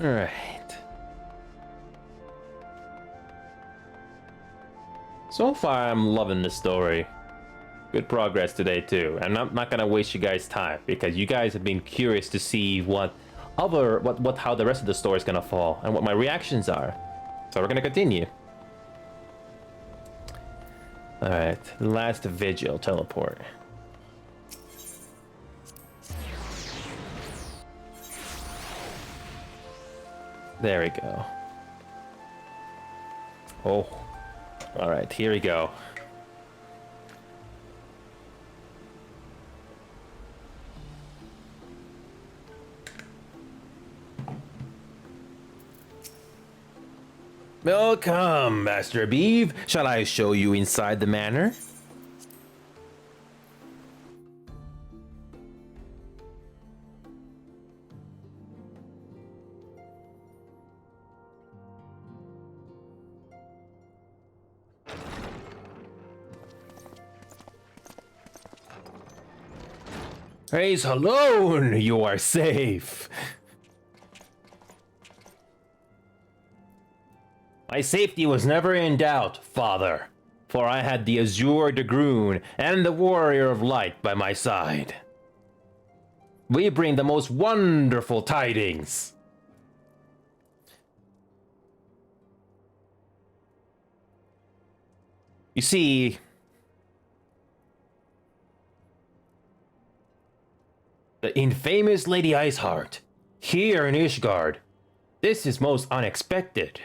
All right. So far, I'm loving the story. Good progress today too, and I'm not gonna waste you guys' time because you guys have been curious to see how the rest of the story is gonna fall and what my reactions are. So we're gonna continue. All right, last vigil teleport. There we go. Oh, all right, here we go. Welcome, Master Beeve. Shall I show you inside the manor? Praise alone, you are safe. My safety was never in doubt, Father, for I had the Azure Dragoon and the Warrior of Light by my side. We bring the most wonderful tidings. You see, The infamous Lady Iceheart, here in Ishgard. This is most unexpected.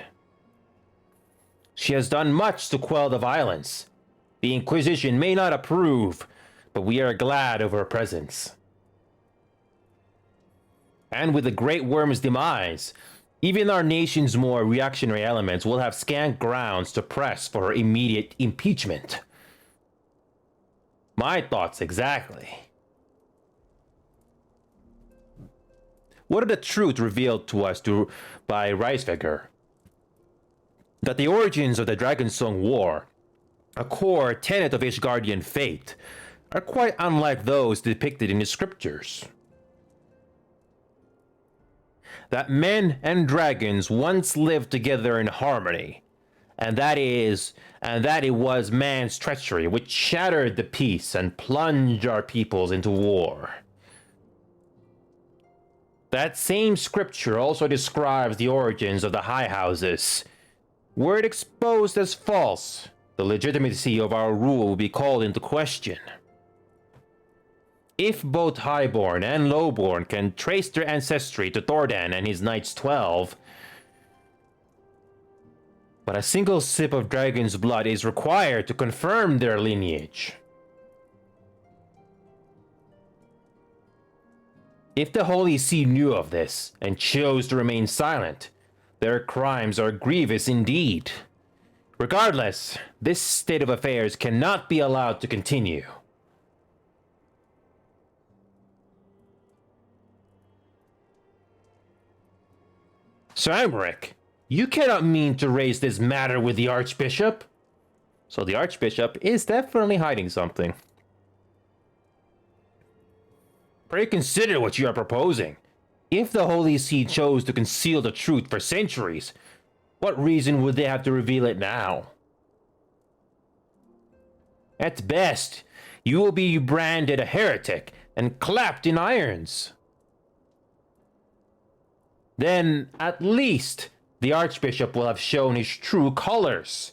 She has done much to quell the violence. The Inquisition may not approve, but we are glad of her presence. And with the Great Worm's demise, even our nation's more reactionary elements will have scant grounds to press for her immediate impeachment. My thoughts exactly. What are the truth revealed to us by Reisweger? That the origins of the Dragonsong War, a core tenet of Ishgardian fate, are quite unlike those depicted in the scriptures. That men and dragons once lived together in harmony, and that it was man's treachery which shattered the peace and plunged our peoples into war. That same scripture also describes the origins of the High Houses. Were it exposed as false, the legitimacy of our rule will be called into question. If both Highborn and Lowborn can trace their ancestry to Thordan and his Knights 12, but a single sip of dragon's blood is required to confirm their lineage. If the Holy See knew of this and chose to remain silent, their crimes are grievous indeed. Regardless, this state of affairs cannot be allowed to continue. Sir Amric, you cannot mean to raise this matter with the Archbishop. So the Archbishop is definitely hiding something. Pray consider what you are proposing. If the Holy See chose to conceal the truth for centuries, what reason would they have to reveal it now? At best, you will be branded a heretic and clapped in irons. Then, at least, the Archbishop will have shown his true colors.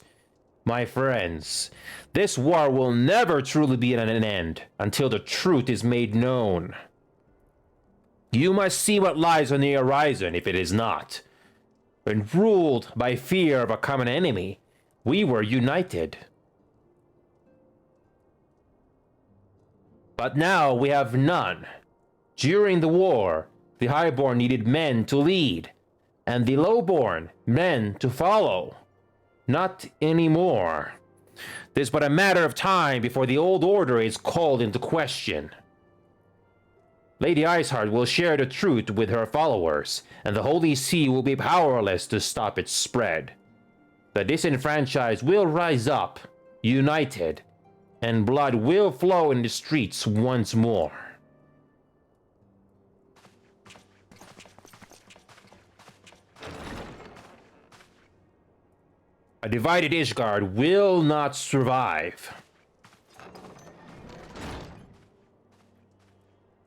My friends, this war will never truly be at an end until the truth is made known. You must see what lies on the horizon if it is not. When ruled by fear of a common enemy, we were united. But now we have none. During the war, the Highborn needed men to lead, and the Lowborn men to follow. Not anymore. It is but a matter of time before the old order is called into question. Lady Iceheart will share the truth with her followers, and the Holy See will be powerless to stop its spread. The disenfranchised will rise up, united, and blood will flow in the streets once more. A divided Ishgard will not survive.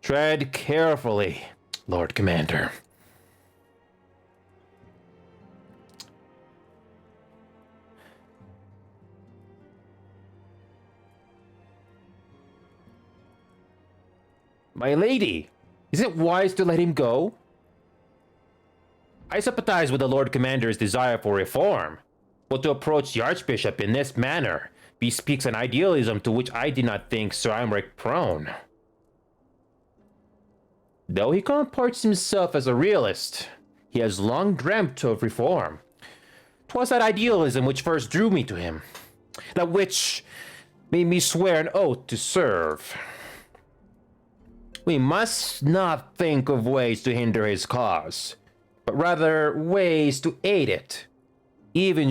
Tread carefully, Lord Commander. My lady, is it wise to let him go? I sympathize with the Lord Commander's desire for reform, but to approach the Archbishop in this manner bespeaks an idealism to which I did not think Sir Imric prone. Though he comports himself as a realist, he has long dreamt of reform. 'Twas that idealism which first drew me to him, that which made me swear an oath to serve. We must not think of ways to hinder his cause, but rather ways to aid it, even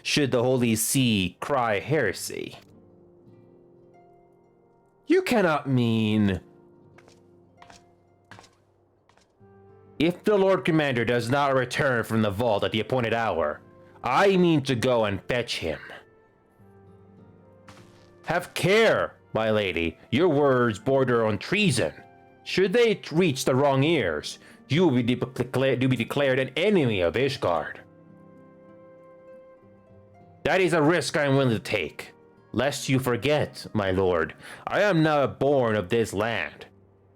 should the Holy See cry heresy. You cannot mean... If the Lord Commander does not return from the vault at the appointed hour, I mean to go and fetch him. Have care, my lady, your words border on treason. Should they reach the wrong ears, you will be declared an enemy of Ishgard. That is a risk I am willing to take. Lest you forget, my lord, I am now born of this land.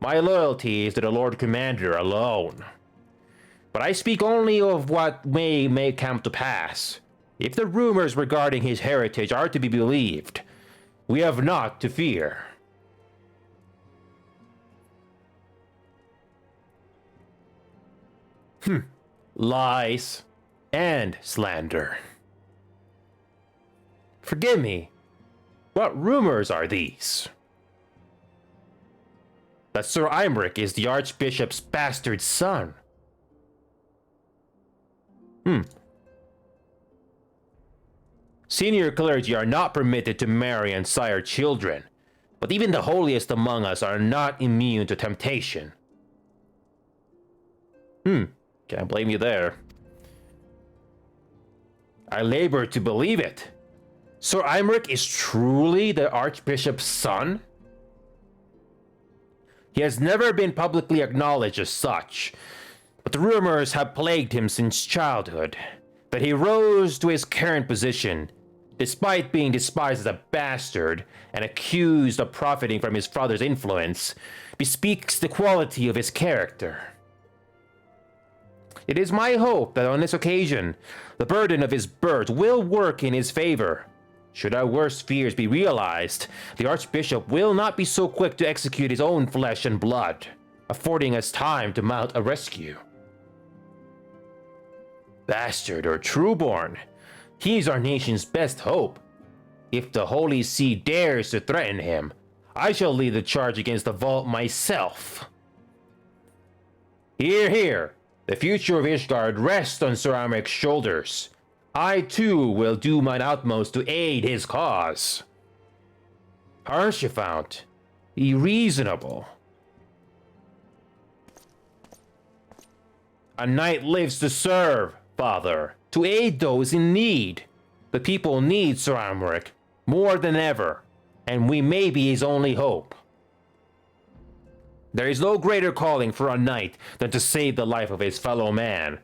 My loyalty is to the Lord Commander alone. But I speak only of what may come to pass. If the rumors regarding his heritage are to be believed, we have naught to fear. Lies and slander. Forgive me, what rumors are these? That Sir Imric is the Archbishop's bastard son. Senior clergy are not permitted to marry and sire children, but even the holiest among us are not immune to temptation. Can't blame you there. I labor to believe it. Sir Imric is truly the Archbishop's son? He has never been publicly acknowledged as such, but the rumors have plagued him since childhood. That he rose to his current position, despite being despised as a bastard and accused of profiting from his father's influence, bespeaks the quality of his character. It is my hope that on this occasion, the burden of his birth will work in his favor. Should our worst fears be realized, the Archbishop will not be so quick to execute his own flesh and blood, affording us time to mount a rescue. Bastard or trueborn, he's our nation's best hope. If the Holy See dares to threaten him, I shall lead the charge against the vault myself. Hear, hear. The future of Ishgard rests on Sir Imric's shoulders. I too will do mine utmost to aid his cause. Haurchefant, be reasonable. A knight lives to serve, father, to aid those in need. The people need Sir Imric more than ever, and we may be his only hope. There is no greater calling for a knight than to save the life of his fellow man.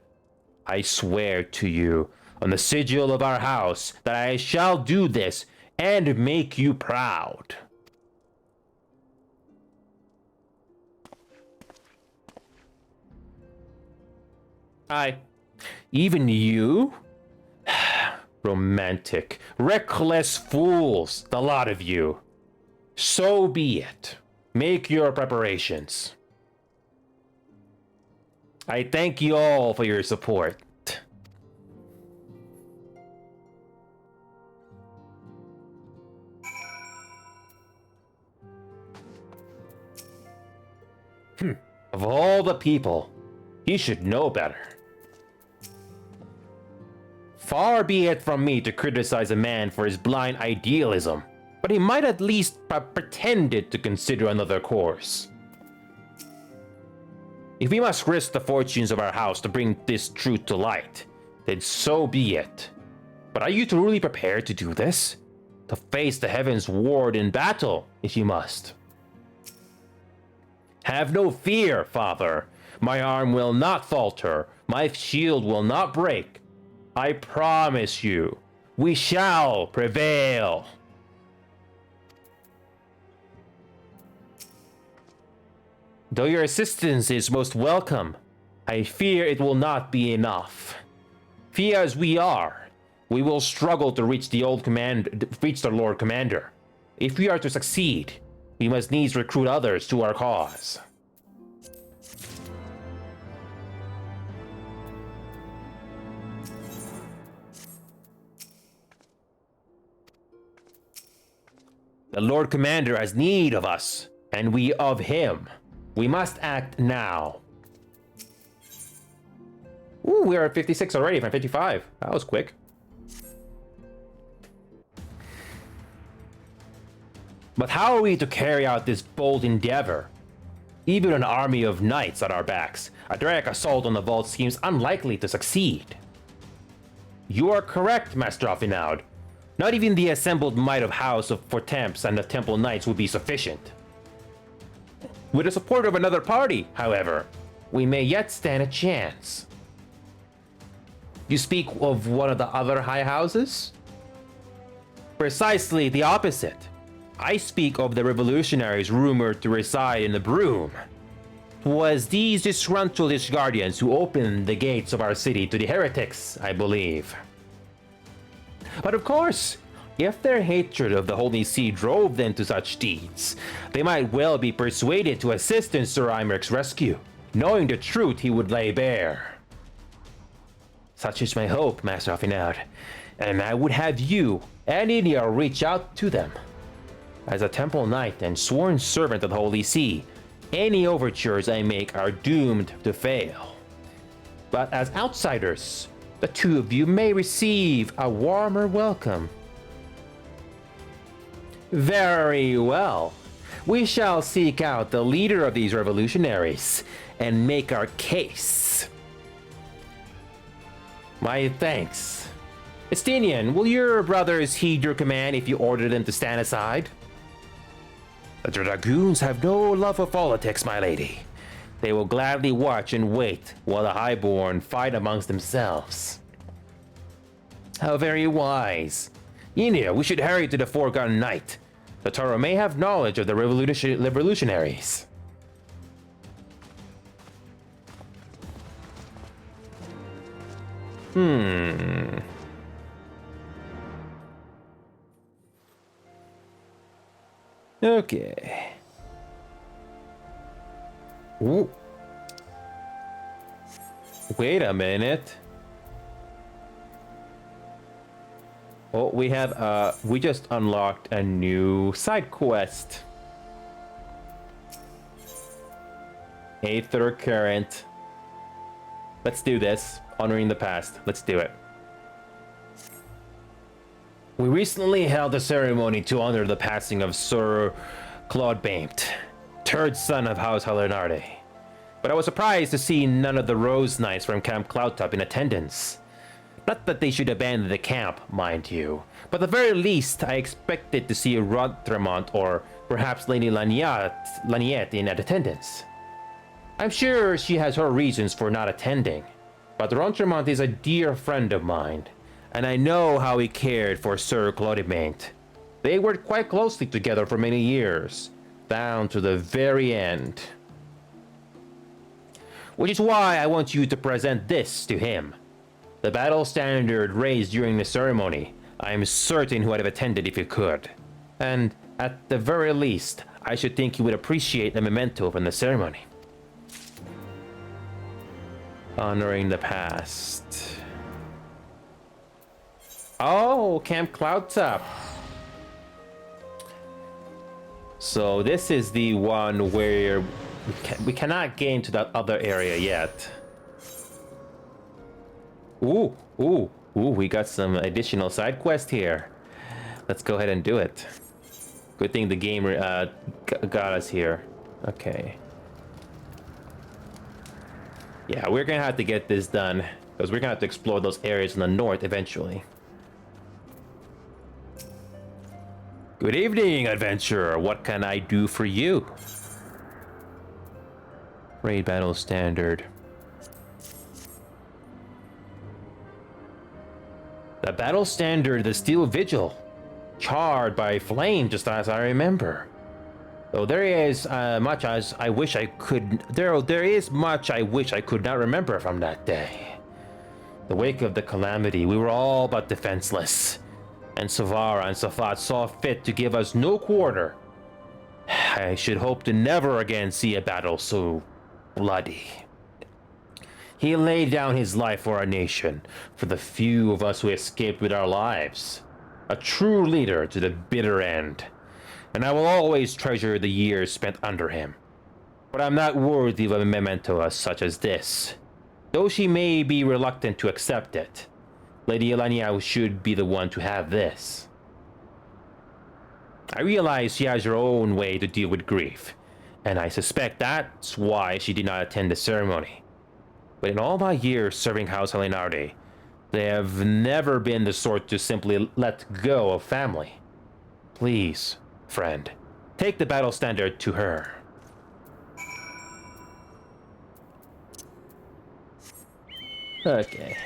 I swear to you, on the sigil of our house, that I shall do this and make you proud. Even you? Romantic, reckless fools, the lot of you. So be it. Make your preparations. I thank you all for your support. Of all the people, he should know better. Far be it from me to criticize a man for his blind idealism, but he might at least have pretended to consider another course. If we must risk the fortunes of our house to bring this truth to light, then so be it. But are you truly prepared to do this? To face the Heavensward in battle, if you must? Have no fear, father. My arm will not falter. My shield will not break. I promise you, we shall prevail. Though your assistance is most welcome, I fear it will not be enough. Fear as we are, we will struggle to reach the Lord Commander. If we are to succeed, we must needs recruit others to our cause. The Lord Commander has need of us, and we of him. We must act now. Ooh, we're at 56 already from 55. That was quick. But how are we to carry out this bold endeavor? Even an army of knights at our backs, a direct assault on the vault seems unlikely to succeed. You are correct, Master Afinaud. Not even the assembled might of House of Fortemps and the Temple Knights would be sufficient. With the support of another party, however, we may yet stand a chance. You speak of one of the other high houses? Precisely the opposite. I speak of the revolutionaries rumored to reside in the Broom. It was these disgruntled guardians who opened the gates of our city to the heretics, I believe. But of course, if their hatred of the Holy See drove them to such deeds, they might well be persuaded to assist in Sir Imeric's rescue, knowing the truth he would lay bare. Such is my hope, Master Afinad, and I would have you and Ilia reach out to them. As a temple knight and sworn servant of the Holy See, any overtures I make are doomed to fail. But as outsiders, the two of you may receive a warmer welcome. Very well. We shall seek out the leader of these revolutionaries and make our case. My thanks. Estinian, will your brothers heed your command if you order them to stand aside? The dragoons have no love for politics, my lady. They will gladly watch and wait while the highborn fight amongst themselves. How very wise. Inia, we should hurry to the Forgotten Knight. The Taro may have knowledge of the revolutionaries. Okay. Ooh. Wait a minute. Oh, we have, we just unlocked a new side quest. Aether Current. Let's do this. Honoring the past. Let's do it. We recently held a ceremony to honor the passing of Sir Claude Baimt, third son of House Halenarde. But I was surprised to see none of the Rose Knights from Camp Cloudtop in attendance. Not that they should abandon the camp, mind you, but at the very least I expected to see Rod Tremont or perhaps Lady Laniette in attendance. I'm sure she has her reasons for not attending, but Rontremont is a dear friend of mine, and I know how he cared for Sir Clodimate. They worked quite closely together for many years, down to the very end. Which is why I want you to present this to him. The battle standard raised during the ceremony, I am certain he would have attended if he could. And at the very least, I should think he would appreciate the memento from the ceremony. Honoring the past. Oh, Camp Cloudtop. So this is the one where we cannot get into that other area yet. Ooh, we got some additional side quest here. Let's go ahead and do it. Good thing the game got us here. Okay. Yeah, we're gonna have to get this done, because we're gonna have to explore those areas in the north eventually. Good evening, adventurer. What can I do for you? Raid battle standard. The battle standard, the Steel Vigil, charred by flame, just as I remember. Though there is much as I wish I could. There is much I wish I could not remember from that day. The wake of the calamity, we were all but defenseless, and Savara and Safat saw fit to give us no quarter. I should hope to never again see a battle so bloody. He laid down his life for our nation, for the few of us who escaped with our lives. A true leader to the bitter end. And I will always treasure the years spent under him. But I'm not worthy of a memento such as this. Though she may be reluctant to accept it, Lady Elania should be the one to have this. I realize she has her own way to deal with grief, and I suspect that's why she did not attend the ceremony. But in all my years serving House Halenarde, they have never been the sort to simply let go of family. Please, friend, take the battle standard to her. Okay.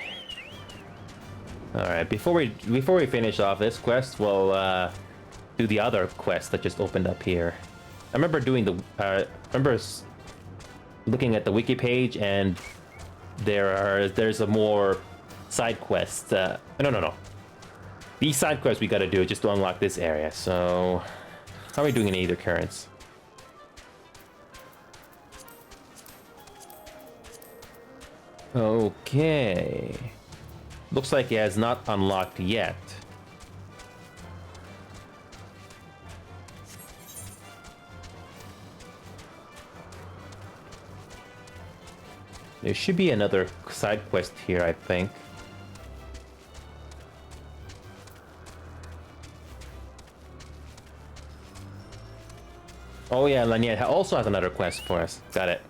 All right. Before we finish off this quest, we'll do the other quest that just opened up here. I remember doing the looking at the wiki page, and there's a more side quest. No. These side quests we gotta do just to unlock this area. So how are we doing in either currents? Okay. Looks like it has not unlocked yet. There should be another side quest here, I think. Oh yeah, Lanier also has another quest for us. Got it.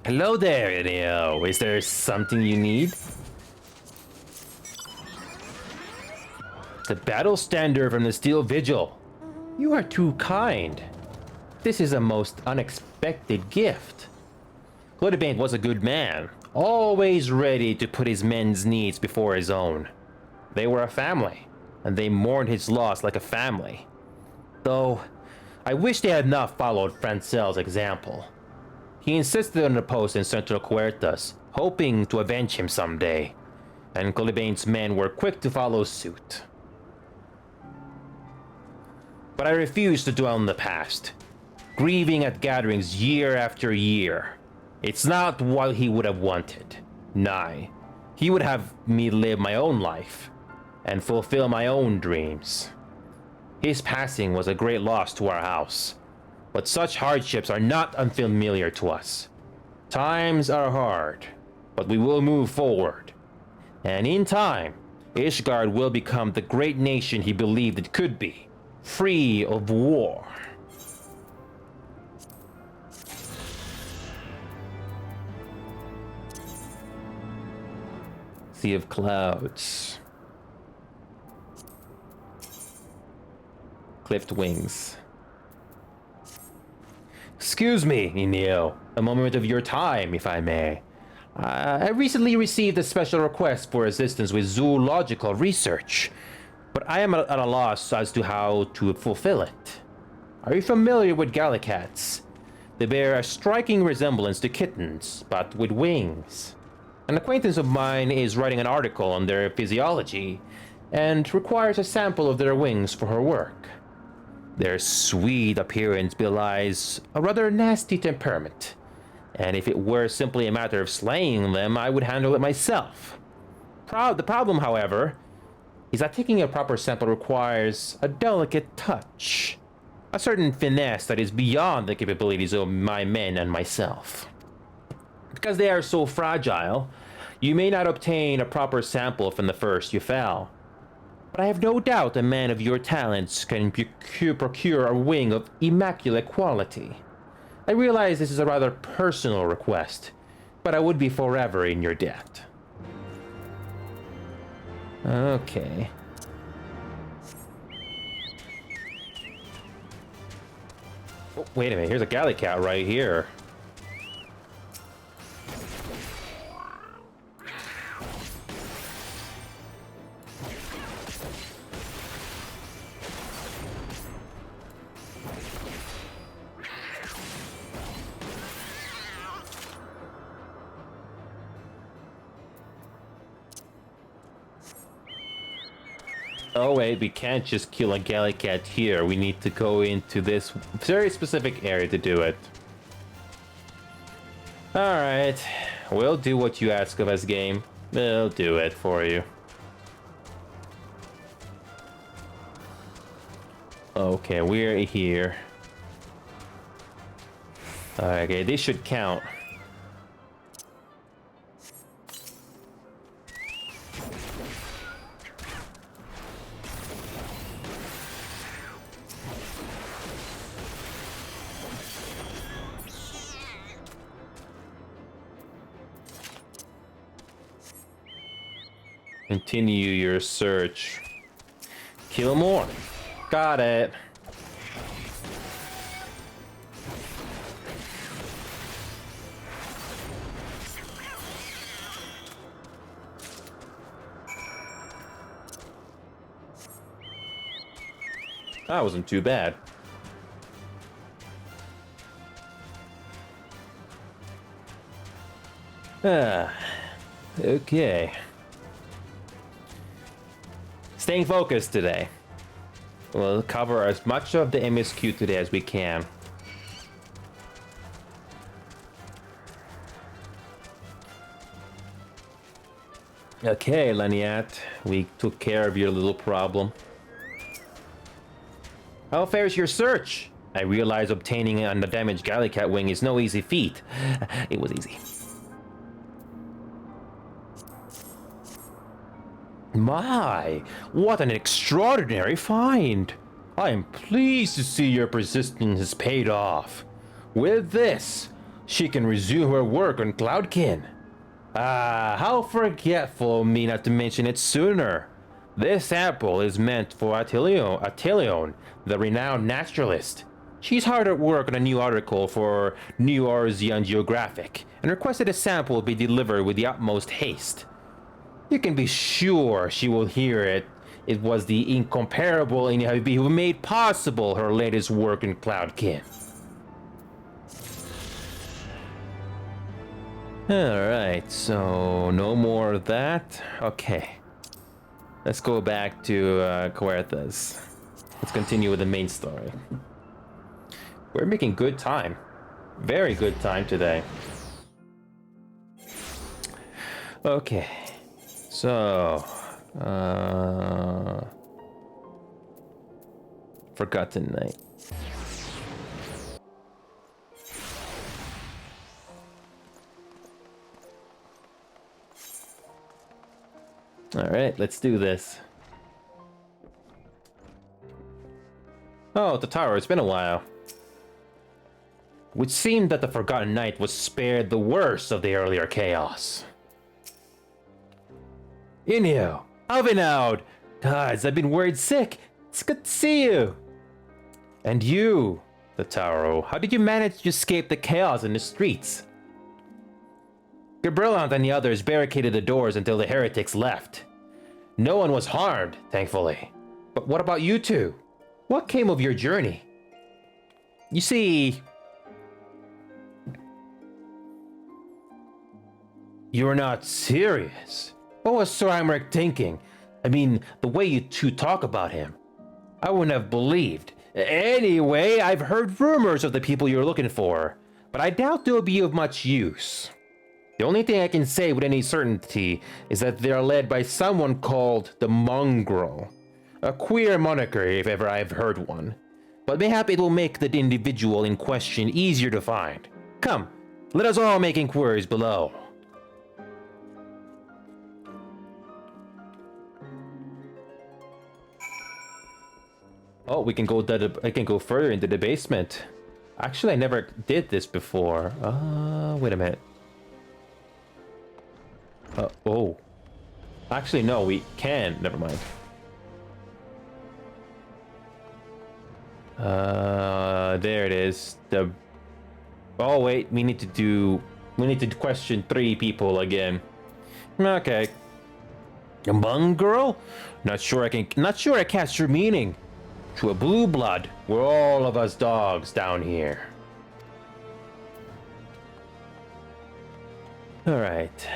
Hello there, Inio. Is there something you need? The battle standard from the Steel Vigil. You are too kind. This is a most unexpected gift. Glutibane was a good man, always ready to put his men's needs before his own. They were a family, and they mourned his loss like a family. Though, I wish they had not followed Francel's example. He insisted on a post in Central Huertas, hoping to avenge him someday, and Glutibane's men were quick to follow suit. But I refused to dwell on the past, grieving at gatherings year after year. It's not what he would have wanted. Nay, he would have me live my own life and fulfill my own dreams. His passing was a great loss to our house, but such hardships are not unfamiliar to us. Times are hard, but we will move forward. And in time, Ishgard will become the great nation he believed it could be, free of war. Sea of Clouds. Clipped wings. Excuse me, Inio. A moment of your time, if I may. I recently received a special request for assistance with zoological research, but I am at a loss as to how to fulfill it. Are you familiar with gallicats? They bear a striking resemblance to kittens, but with wings. An acquaintance of mine is writing an article on their physiology and requires a sample of their wings for her work. Their sweet appearance belies a rather nasty temperament, and if it were simply a matter of slaying them, I would handle it myself. The problem, however, is that taking a proper sample requires a delicate touch, a certain finesse that is beyond the capabilities of my men and myself. Because they are so fragile, you may not obtain a proper sample from the first you fell. But I have no doubt a man of your talents can procure a wing of immaculate quality. I realize this is a rather personal request, but I would be forever in your debt. Okay. Oh, wait a minute, here's a gallicat right here. Oh wait, we can't just kill a gallicat here. We need to go into this very specific area to do it. Alright, we'll do what you ask of us, game. We'll do it for you. Okay, we're here. Okay, this should count. Continue your search. Kill more. Got it. That wasn't too bad. Okay. Staying focused today. We'll cover as much of the MSQ today as we can. Okay, Laniat, we took care of your little problem. How fares your search? I realize obtaining an undamaged Gallicat wing is no easy feat. It was easy. My, what an extraordinary find! I am pleased to see your persistence has paid off. With this, she can resume her work on Cloudkin. Ah, how forgetful of me not to mention it sooner. This sample is meant for Atelion, the renowned naturalist. She's hard at work on a new article for New Arzian Geographic, and requested a sample be delivered with the utmost haste. You can be sure she will hear it. It was the incomparable Inhabi who made possible her latest work in Cloudkin. Alright, so no more of that. Okay. Let's go back to Cuertas. Let's continue with the main story. We're making good time. Very good time today. Okay. So, Forgotten Night. Alright, let's do this. Oh, the tower, it's been a while. It would seem that the Forgotten Knight was spared the worst of the earlier chaos. Inyo, Alvinaud! Guys, I've been worried sick. It's good to see you. And you, the Taro, how did you manage to escape the chaos in the streets? Gabriellant and the others barricaded the doors until the heretics left. No one was harmed, thankfully. But what about you two? What came of your journey? You see... You're not serious. What was Sir Imric thinking? I mean, the way you two talk about him. I wouldn't have believed. Anyway, I've heard rumors of the people you're looking for, but I doubt they'll be of much use. The only thing I can say with any certainty is that they are led by someone called the Mongrel. A queer moniker if ever I've heard one. But mayhap it will make the individual in question easier to find. Come, let us all make inquiries below. Oh, we can go I can go further into the basement. Actually, I never did this before. Wait a minute. Oh. Actually, no, we can. Never mind. There it is. Oh, wait, we need to question 3 people again. Okay. A mongrel? Not sure I catch your meaning. To a blue blood, we're all of us dogs down here. Alright.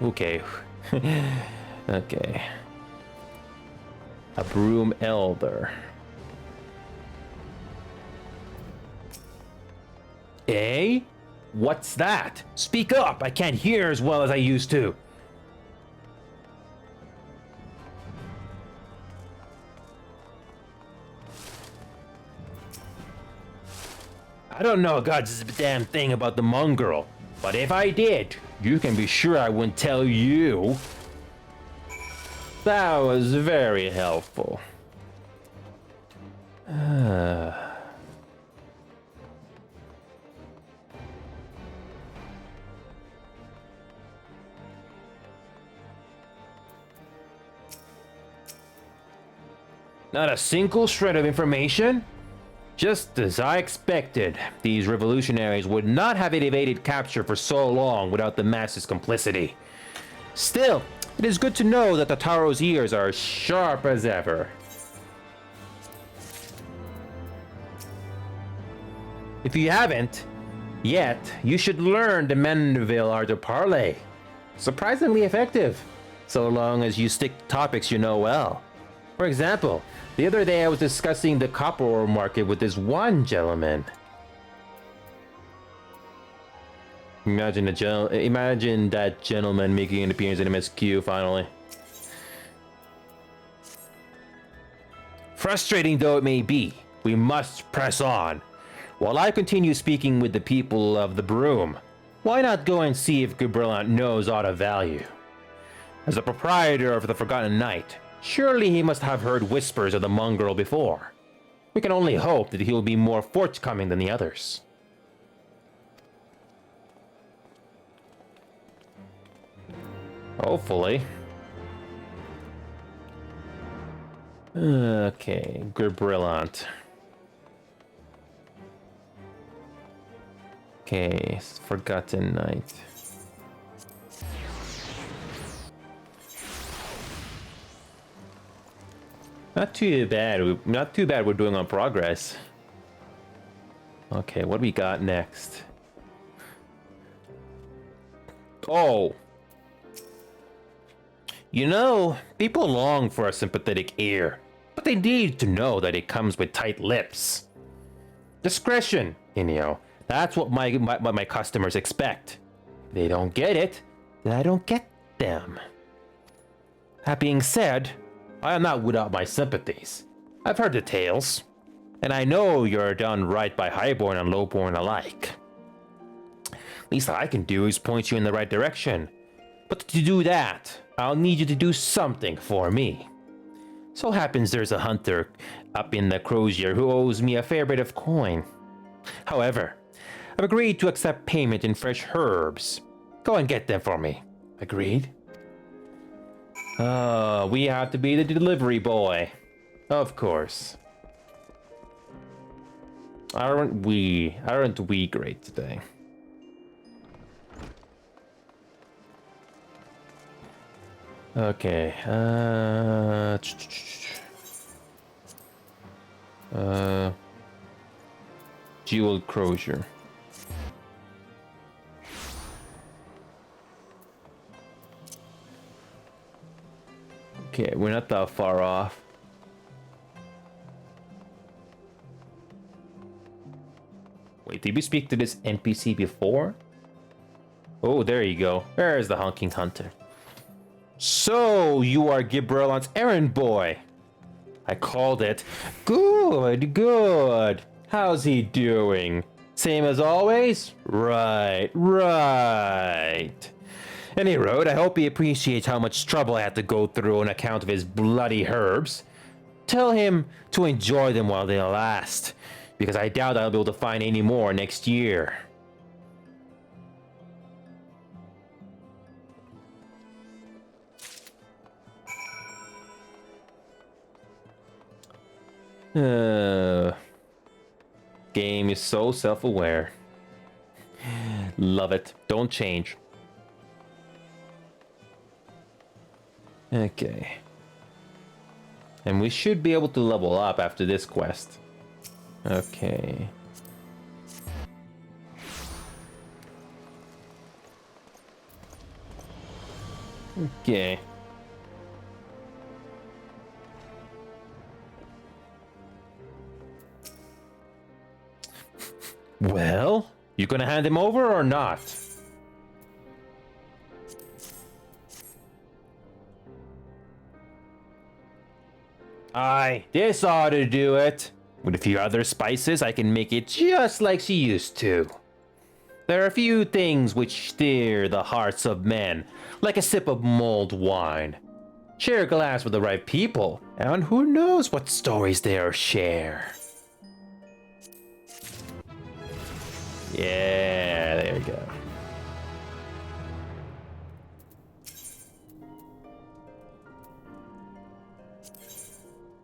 Okay. Okay. A broom elder. Eh? What's that? Speak up! I can't hear as well as I used to. I don't know God's damn thing about the mongrel, but if I did, you can be sure I wouldn't tell you. That was very helpful. Not a single shred of information? Just as I expected, these revolutionaries would not have evaded capture for so long without the masses' complicity. Still, it is good to know that the Taro's ears are sharp as ever. If you haven't yet, you should learn the Mandeville art of parley. Surprisingly effective, so long as you stick to topics you know well. For example, the other day I was discussing the copper ore market with this one gentleman. Imagine that gentleman making an appearance in MSQ finally. Frustrating though it may be, we must press on. While I continue speaking with the people of the Broom, why not go and see if Gibrillant knows aught of value? As the proprietor of the Forgotten Knight, surely he must have heard whispers of the mongrel before. We can only hope that he will be more forthcoming than the others. Hopefully. Okay, Gibrillant. Okay, Forgotten Knight. Not too bad. Not too bad. We're doing on progress. Okay, what do we got next? Oh. You know, people long for a sympathetic ear, but they need to know that it comes with tight lips. Discretion, Inio. That's what my customers expect. If they don't get it, then I don't get them. That being said, I am not without my sympathies. I've heard the tales, and I know you're done right by highborn and lowborn alike. Least I can do is point you in the right direction. But to do that, I'll need you to do something for me. So happens there's a hunter up in the Crozier who owes me a fair bit of coin. However, I've agreed to accept payment in fresh herbs. Go and get them for me. Agreed? We have to be the delivery boy. Of course. Aren't we great today? Okay, Jewel Crozier. Okay, we're not that far off. Wait, did we speak to this NPC before? Oh, there you go. There's the honking hunter. So, you are Gibrillant's errand boy. I called it. Good, good. How's he doing? Same as always? Right. Any road, I hope he appreciates how much trouble I had to go through on account of his bloody herbs. Tell him to enjoy them while they last, because I doubt I'll be able to find any more next year. Game is so self-aware. Love it. Don't change. Okay. And we should be able to level up after this quest. Okay. Okay. Well, you gonna hand him over or not? Aye, this ought to do it. With a few other spices, I can make it just like she used to. There are a few things which stir the hearts of men, like a sip of mulled wine. Share a glass with the right people, and who knows what stories they'll share. Yeah, there you go.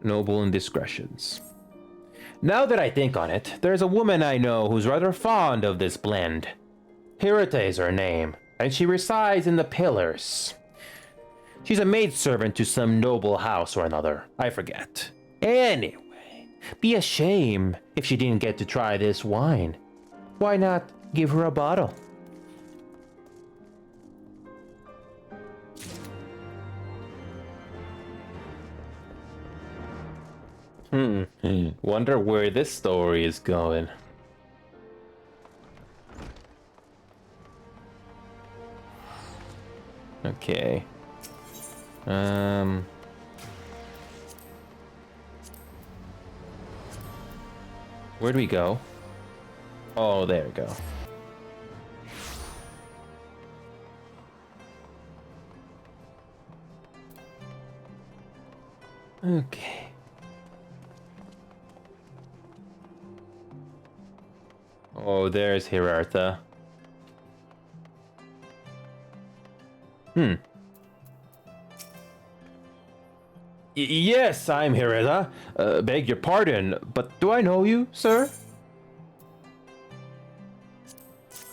Noble indiscretions. Now that I think on it, there's a woman I know who's rather fond of this blend. Hirata is her name, and she resides in the Pillars. She's a maidservant to some noble house or another, I forget. Anyway, be a shame if she didn't get to try this wine. Why not give her a bottle? Wonder where this story is going. Okay. Where do we go? Oh, there we go. Okay. Oh, there's Hirartha. Yes, I'm Hirartha. Beg your pardon, but do I know you, sir?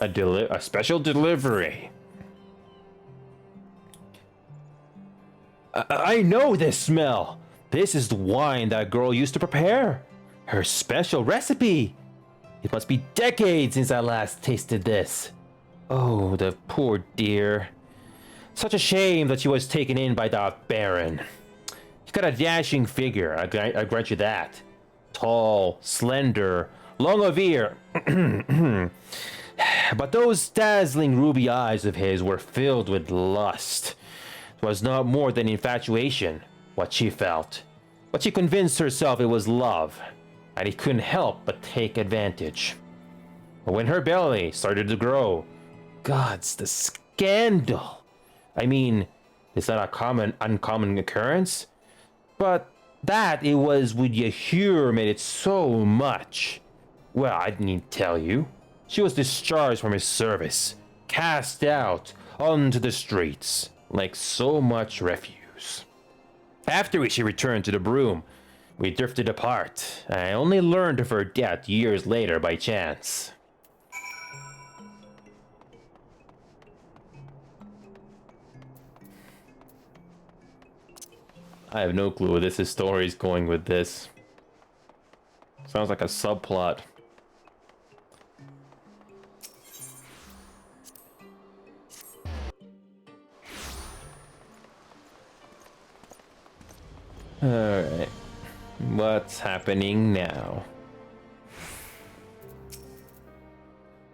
A special delivery. I know this smell. This is the wine that girl used to prepare. Her special recipe. It must be decades since I last tasted this. Oh, the poor dear. Such a shame that she was taken in by that Baron. He got a dashing figure, I grant you that. Tall, slender, long of ear. But those dazzling ruby eyes of his were filled with lust. It was not more than infatuation, what she felt. But she convinced herself it was love, and he couldn't help but take advantage. But when her belly started to grow, gods, the scandal! I mean, it's not a uncommon occurrence, but that it was with Yahur made it so much. Well, I need tell you. She was discharged from his service, cast out onto the streets, like so much refuse. After she returned to the broom, we drifted apart. I only learned of her death years later by chance. I have no clue where this story is going with this. Sounds like a subplot. Alright. What's happening now?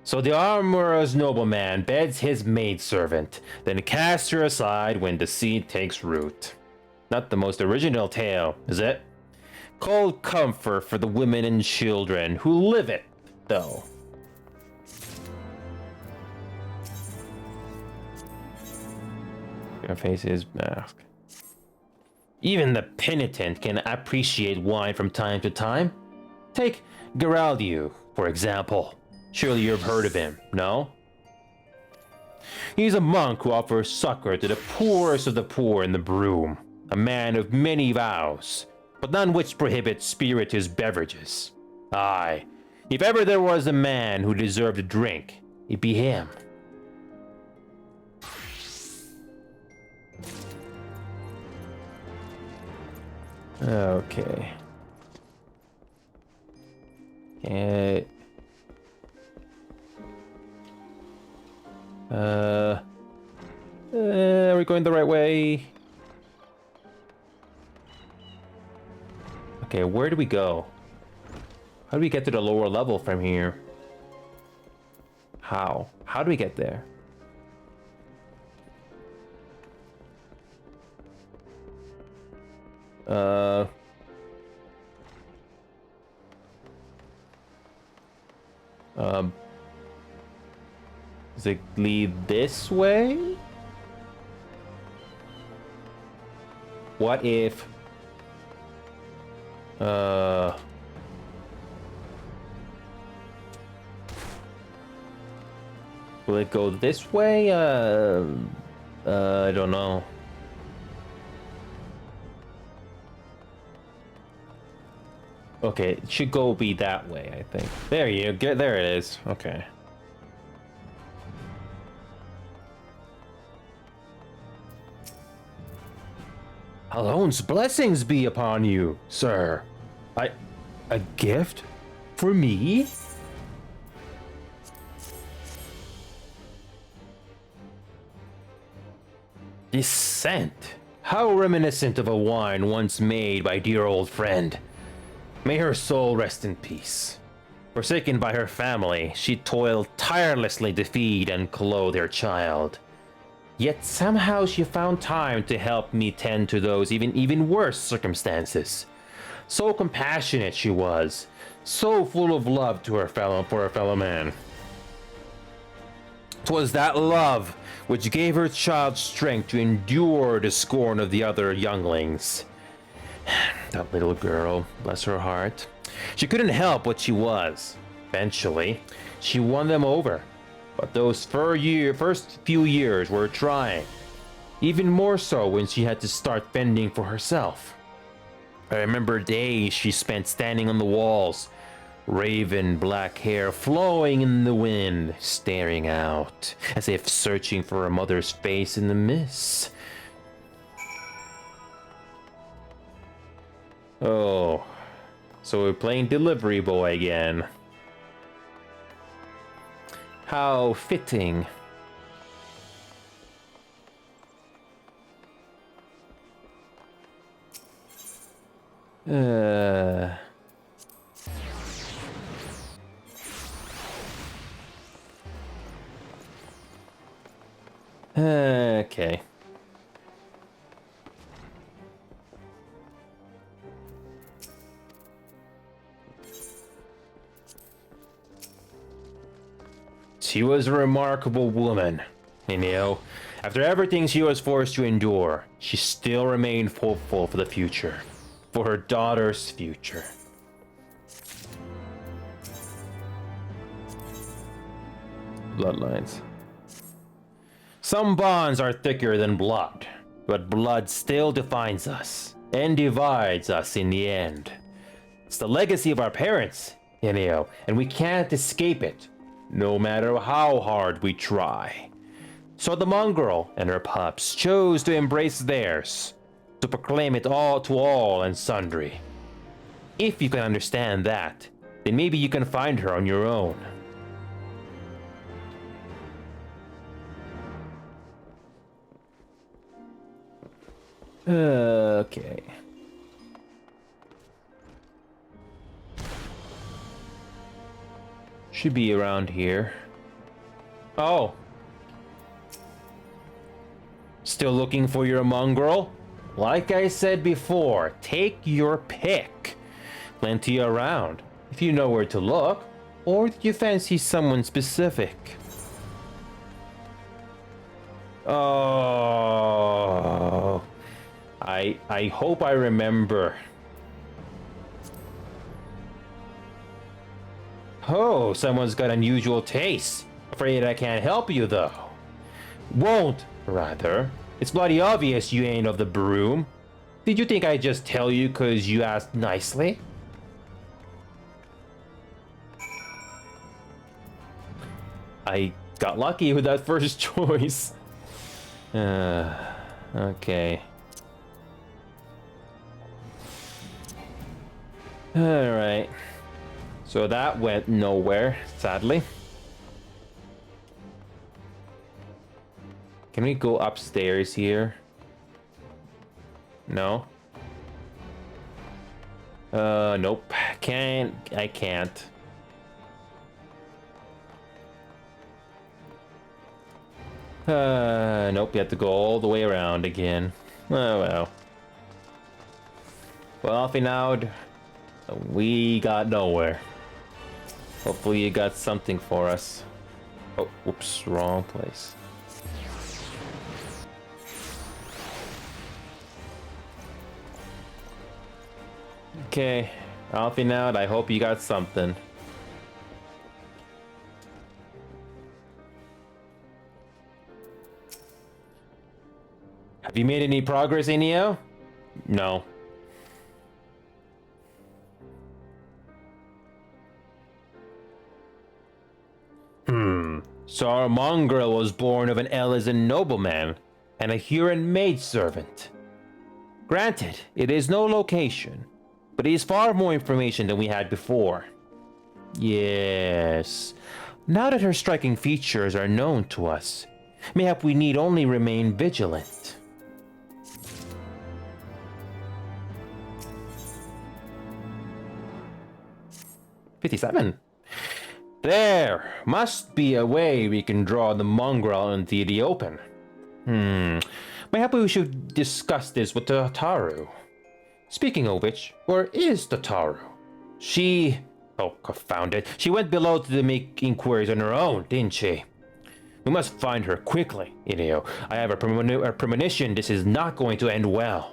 So the amorous nobleman beds his maidservant, then casts her aside when the seed takes root. Not the most original tale, is it? Cold comfort for the women and children who live it, though. Gonna face his mask. Even the penitent can appreciate wine from time to time. Take Geraldiu, for example. Surely you've heard of him, no? He's a monk who offers succor to the poorest of the poor in the broom. A man of many vows, but none which prohibit spirituous beverages. Aye, if ever there was a man who deserved a drink, it'd be him. Okay. Are we going the right way? Okay, where do we go? How do we get to the lower level from here? How? How do we get there? Does it lead this way? What if... Will it go this way? I don't know. Okay, it should be that way, I think. There you go. There it is. Okay. Alone's blessings be upon you, sir. A gift? For me? This scent. How reminiscent of a wine once made by dear old friend. May her soul rest in peace. Forsaken by her family, she toiled tirelessly to feed and clothe her child. Yet somehow she found time to help me tend to those even worse circumstances. So compassionate she was, so full of love to for her fellow man. 'Twas that love which gave her child strength to endure the scorn of the other younglings. That little girl, bless her heart. She couldn't help what she was. Eventually, she won them over. But those first few years were trying. Even more so when she had to start fending for herself. I remember days she spent standing on the walls, raven black hair flowing in the wind, staring out, as if searching for her mother's face in the mist. Oh, so we're playing Delivery Boy again. How fitting. Okay. She was a remarkable woman. And, you know, after everything she was forced to endure, she still remained hopeful for the future. For her daughter's future. Bloodlines. Some bonds are thicker than blood, but blood still defines us and divides us in the end. It's the legacy of our parents, you know, and we can't escape it, no matter how hard we try. So the mongrel and her pups chose to embrace theirs, to proclaim it all to all and sundry. If you can understand that, then maybe you can find her on your own. Okay. Should be around here. Oh. Still looking for your mongrel? Like I said before, take your pick. Plenty around, if you know where to look. Or do you fancy someone specific? Oh. I hope I remember. Oh, someone's got unusual taste. Afraid I can't help you though. Won't, rather. It's bloody obvious you ain't of the broom. Did you think I'd just tell you cause you asked nicely? I got lucky with that first choice. Okay. Alright. So that went nowhere, sadly. Can we go upstairs here? No. Nope. I can't. Nope, you have to go all the way around again. Oh well. Well, Finnaud, we got nowhere. Hopefully you got something for us. Oh, whoops, wrong place. Okay, Finnaud, I hope you got something. Have you made any progress, Inio? No. So our mongrel was born of an Elysian nobleman and a Huron maidservant. Granted, it is no location, but it is far more information than we had before. Yes. Now that her striking features are known to us, mayhap we need only remain vigilant. 57. There must be a way we can draw the mongrel into the open. Maybe we should discuss this with Tataru. Speaking of which, where is Tataru? She... Oh, confound it. She went below to make inquiries on her own, didn't she? We must find her quickly, Inio. I have a premonition this is not going to end well.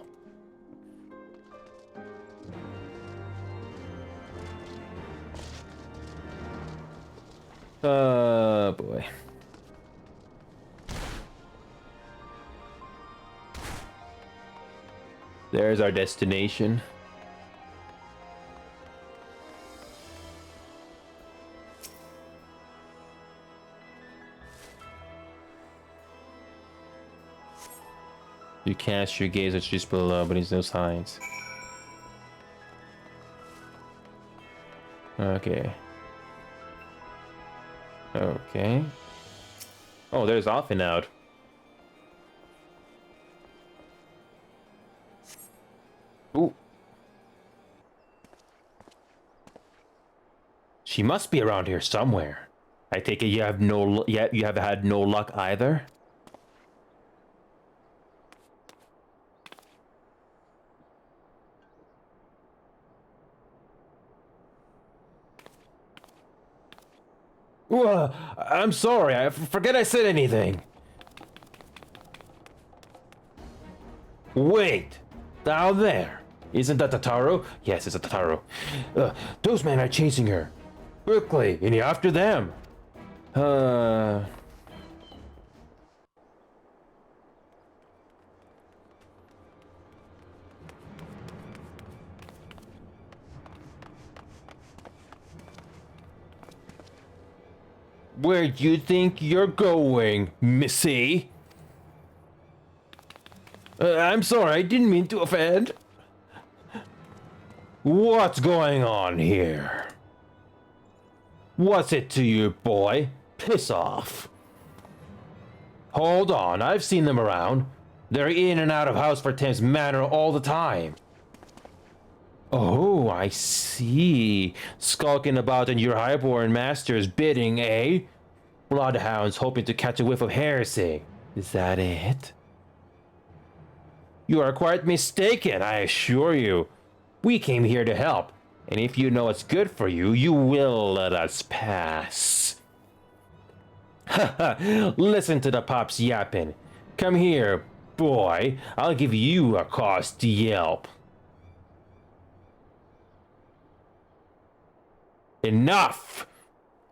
Boy. There's our destination. You cast your gaze at just below, but there's no signs. Okay. Okay. Oh, there's off and out. Ooh. She must be around here somewhere. I take it you have you have had no luck either? I'm sorry, I forget I said anything. Wait, down there. Isn't that Tataru? Yes, it's a Tataru. Those men are chasing her. Quickly, and you're after them. Where do you think you're going, Missy? I'm sorry, I didn't mean to offend. What's going on here? What's it to you, boy? Piss off. Hold on, I've seen them around. They're in and out of House for Thames Manor all the time. Oh, I see. Skulking about in your highborn master's bidding, eh? Bloodhounds hoping to catch a whiff of heresy. Is that it? You are quite mistaken, I assure you. We came here to help, and if you know what's good for you, you will let us pass. Haha, listen to the pops yapping. Come here, boy. I'll give you a cause to yelp. Enough!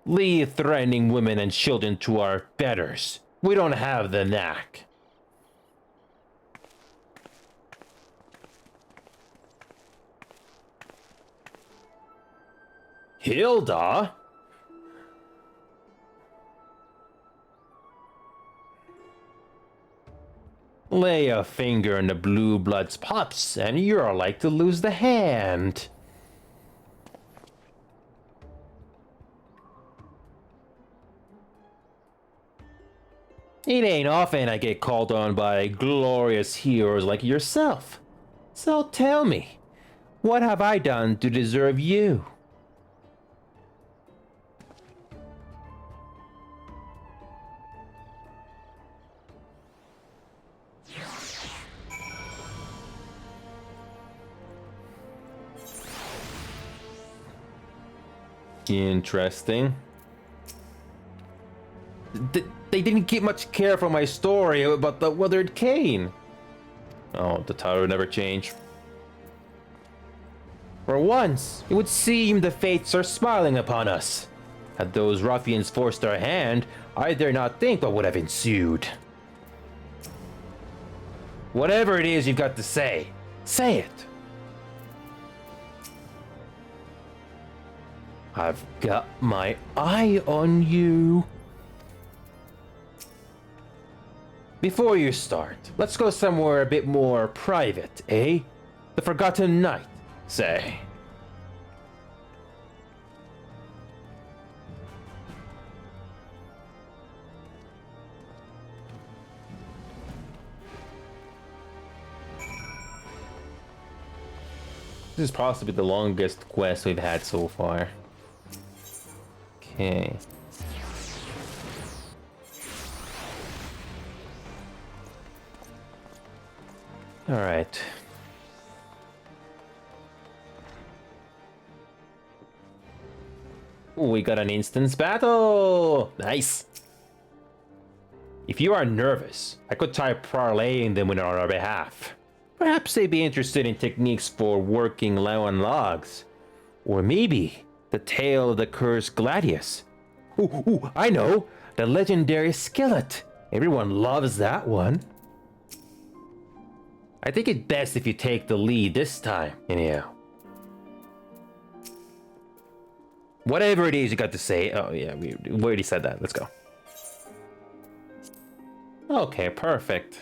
Leave threatening women and children to our betters. We don't have the knack. Hilda? Lay a finger in the blue blood's pops and you're like to lose the hand. It ain't often I get called on by glorious heroes like yourself. So tell me, what have I done to deserve you? Interesting. They didn't get much care for my story about the withered cane. Oh, the tower never changed. For once, it would seem the fates are smiling upon us. Had those ruffians forced our hand, I dare not think what would have ensued. Whatever it is you've got to say, say it. I've got my eye on you. Before you start, let's go somewhere a bit more private, eh? The Forgotten Night, say. This is possibly the longest quest we've had so far. Okay. All right. Ooh, we got an instance battle. Nice. If you are nervous, I could try parlaying them on our behalf. Perhaps they'd be interested in techniques for working low on logs. Or maybe the tale of the cursed Gladius. Ooh, I know! The legendary skillet! Everyone loves that one. I think it's best if you take the lead this time, anyhow. Whatever it is you got to say. Oh yeah, we already said that. Let's go. Okay, perfect.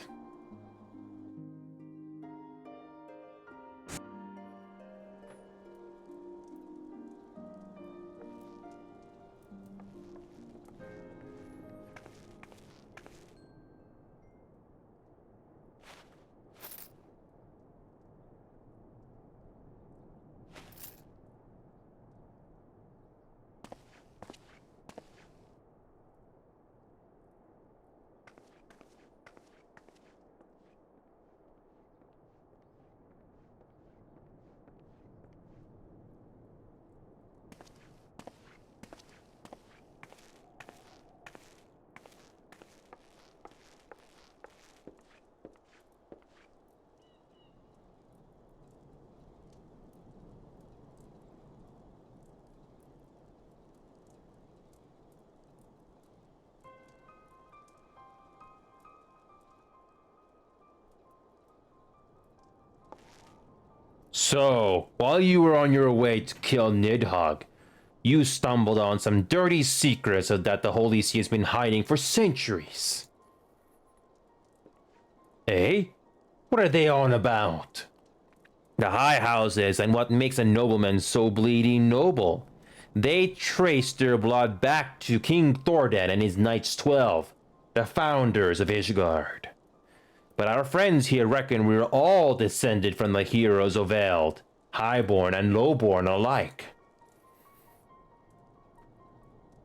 So, while you were on your way to kill Nidhogg, you stumbled on some dirty secrets that the Holy See has been hiding for centuries. Eh? What are they on about? The high houses and what makes a nobleman so bleeding noble. They trace their blood back to King Thordan and his Knights 12, the founders of Ishgard. But our friends here reckon we're all descended from the heroes of Eld, highborn and lowborn alike.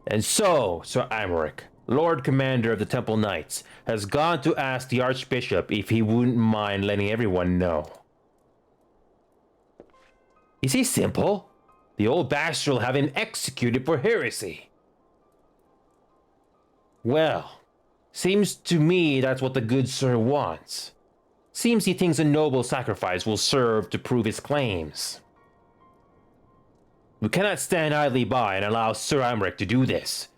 And so, Sir Aymeric, Lord Commander of the Temple Knights, has gone to ask the Archbishop if he wouldn't mind letting everyone know. Is he simple? The old bastard will have him executed for heresy. Well, seems to me that's what the good sir wants. Seems he thinks a noble sacrifice will serve to prove his claims. We cannot stand idly by and allow Sir Aymeric to do this.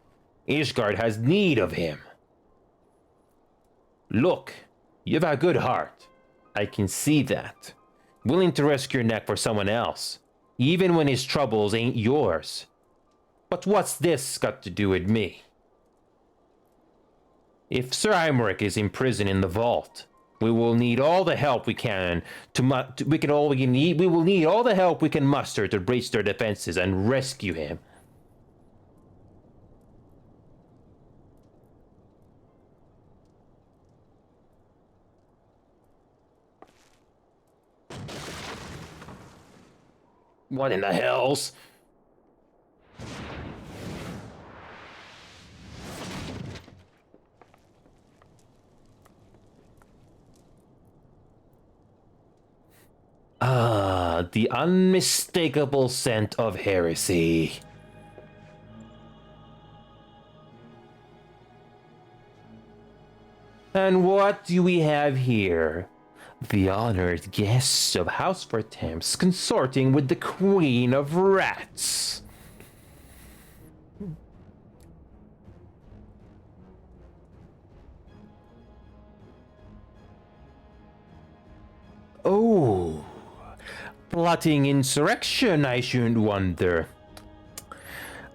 Ishgard has need of him. Look, you've a good heart. I can see that. Willing to risk your neck for someone else, even when his troubles ain't yours. But what's this got to do with me? If Sir Aymeric is imprisoned in the vault, we will need all the help we can we will need all the help we can muster to breach their defenses and rescue him. What in the hells? Ah, the unmistakable scent of heresy. And what do we have here? The honored guests of House Vortemps consorting with the Queen of Rats. Oh, plotting insurrection, I shouldn't wonder.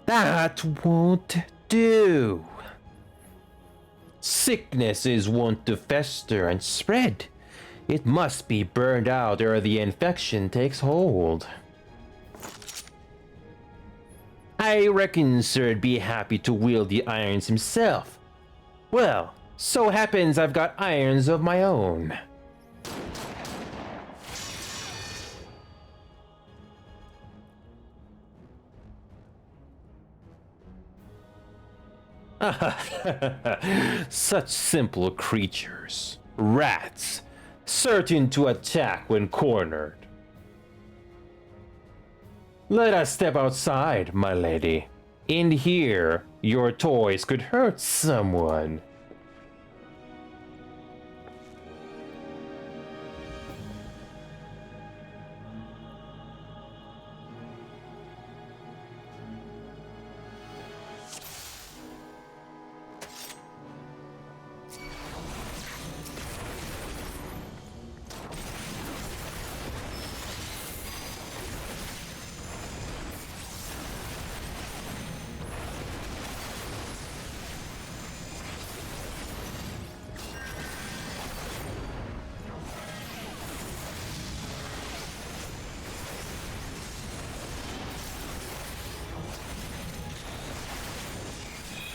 That won't do. Sickness is wont to fester and spread. It must be burned out ere the infection takes hold. I reckon sir'd be happy to wield the irons himself. Well, so happens I've got irons of my own. Such simple creatures. Rats, certain to attack when cornered. Let us step outside, my lady. In here, your toys could hurt someone.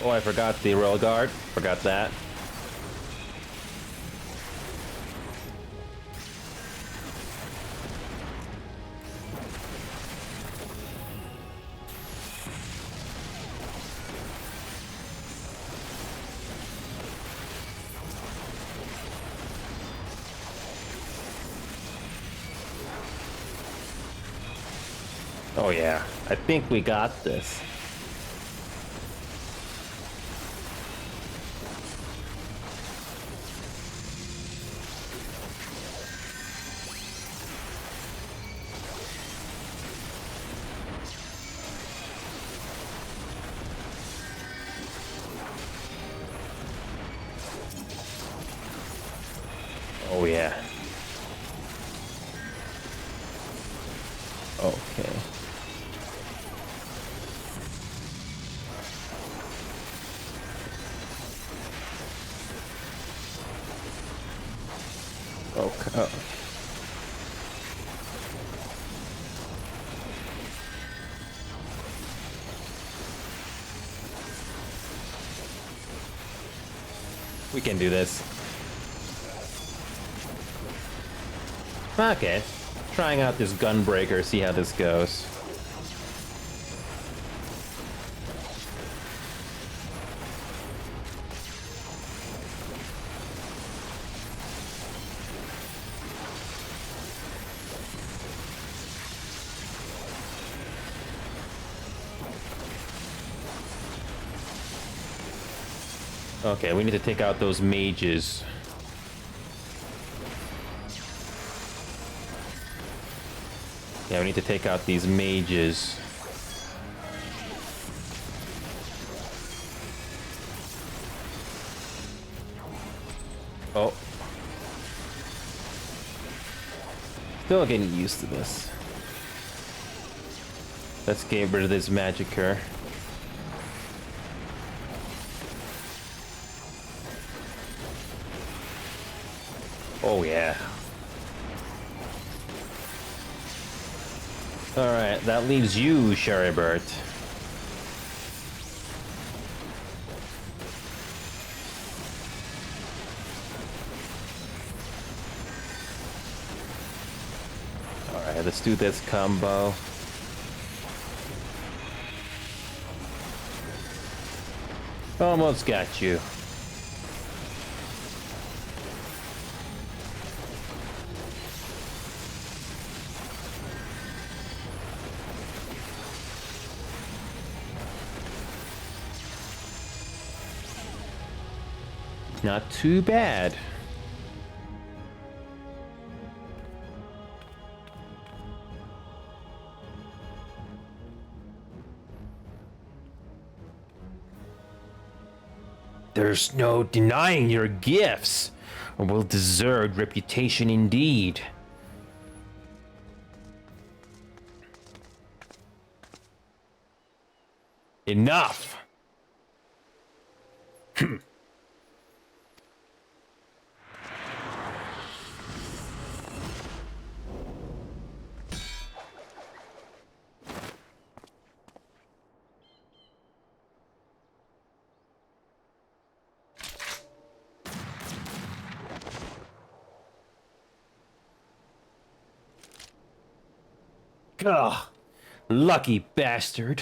Oh, I forgot the royal guard. Forgot that. Oh yeah, I think we got this. Oh yeah. Okay. Okay. Oh. We can do this. Okay. Trying out this gunbreaker, see how this goes. Okay, we need to take out those mages. Yeah, we need to take out these mages. Oh. Still getting used to this. Let's get rid of this magicka. Oh yeah. Alright, that leaves you, Sherrybert. Alright, let's do this combo. Almost got you. Not too bad. There's no denying your gifts, a well-deserved reputation indeed. Enough! Ugh, lucky bastard.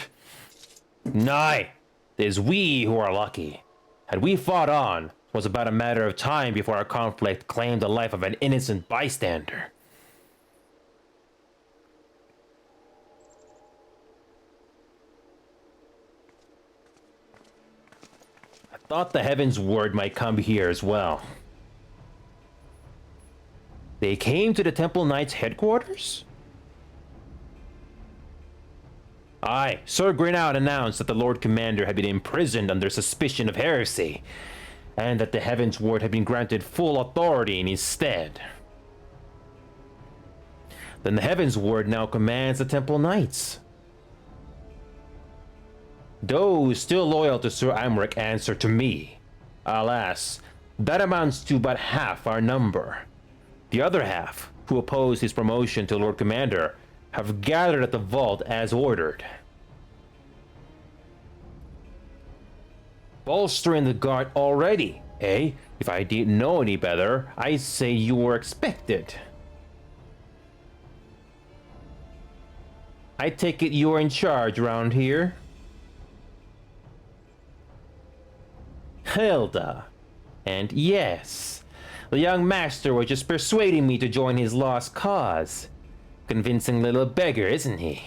Nye, It is we who are lucky. Had we fought on, it was about a matter of time before our conflict claimed the life of an innocent bystander. I thought the Heavensward might come here as well. They came to the Temple Knights' headquarters? Aye, Sir Greenout announced that the Lord Commander had been imprisoned under suspicion of heresy, and that the Heavensward had been granted full authority in his stead. Then the Heavensward now commands the Temple Knights. Those still loyal to Sir Amric answer to me. Alas, that amounts to but half our number. The other half, who oppose his promotion to Lord Commander, have gathered at the vault as ordered. Bolstering the guard already, eh? If I didn't know any better, I'd say you were expected. I take it you're in charge around here? Hilda. And yes, the young master was just persuading me to join his lost cause. Convincing little beggar, isn't he?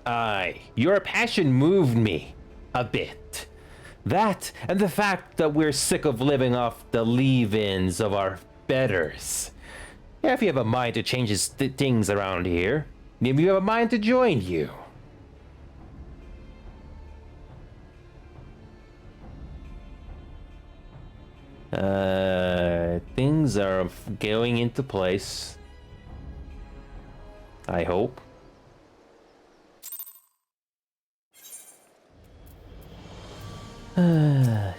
Aye, your passion moved me. A bit. That, and the fact that we're sick of living off the leave-ins of our betters. Yeah, if you have a mind to change things around here, maybe you have a mind to join you. Things are going into place. I hope. Ho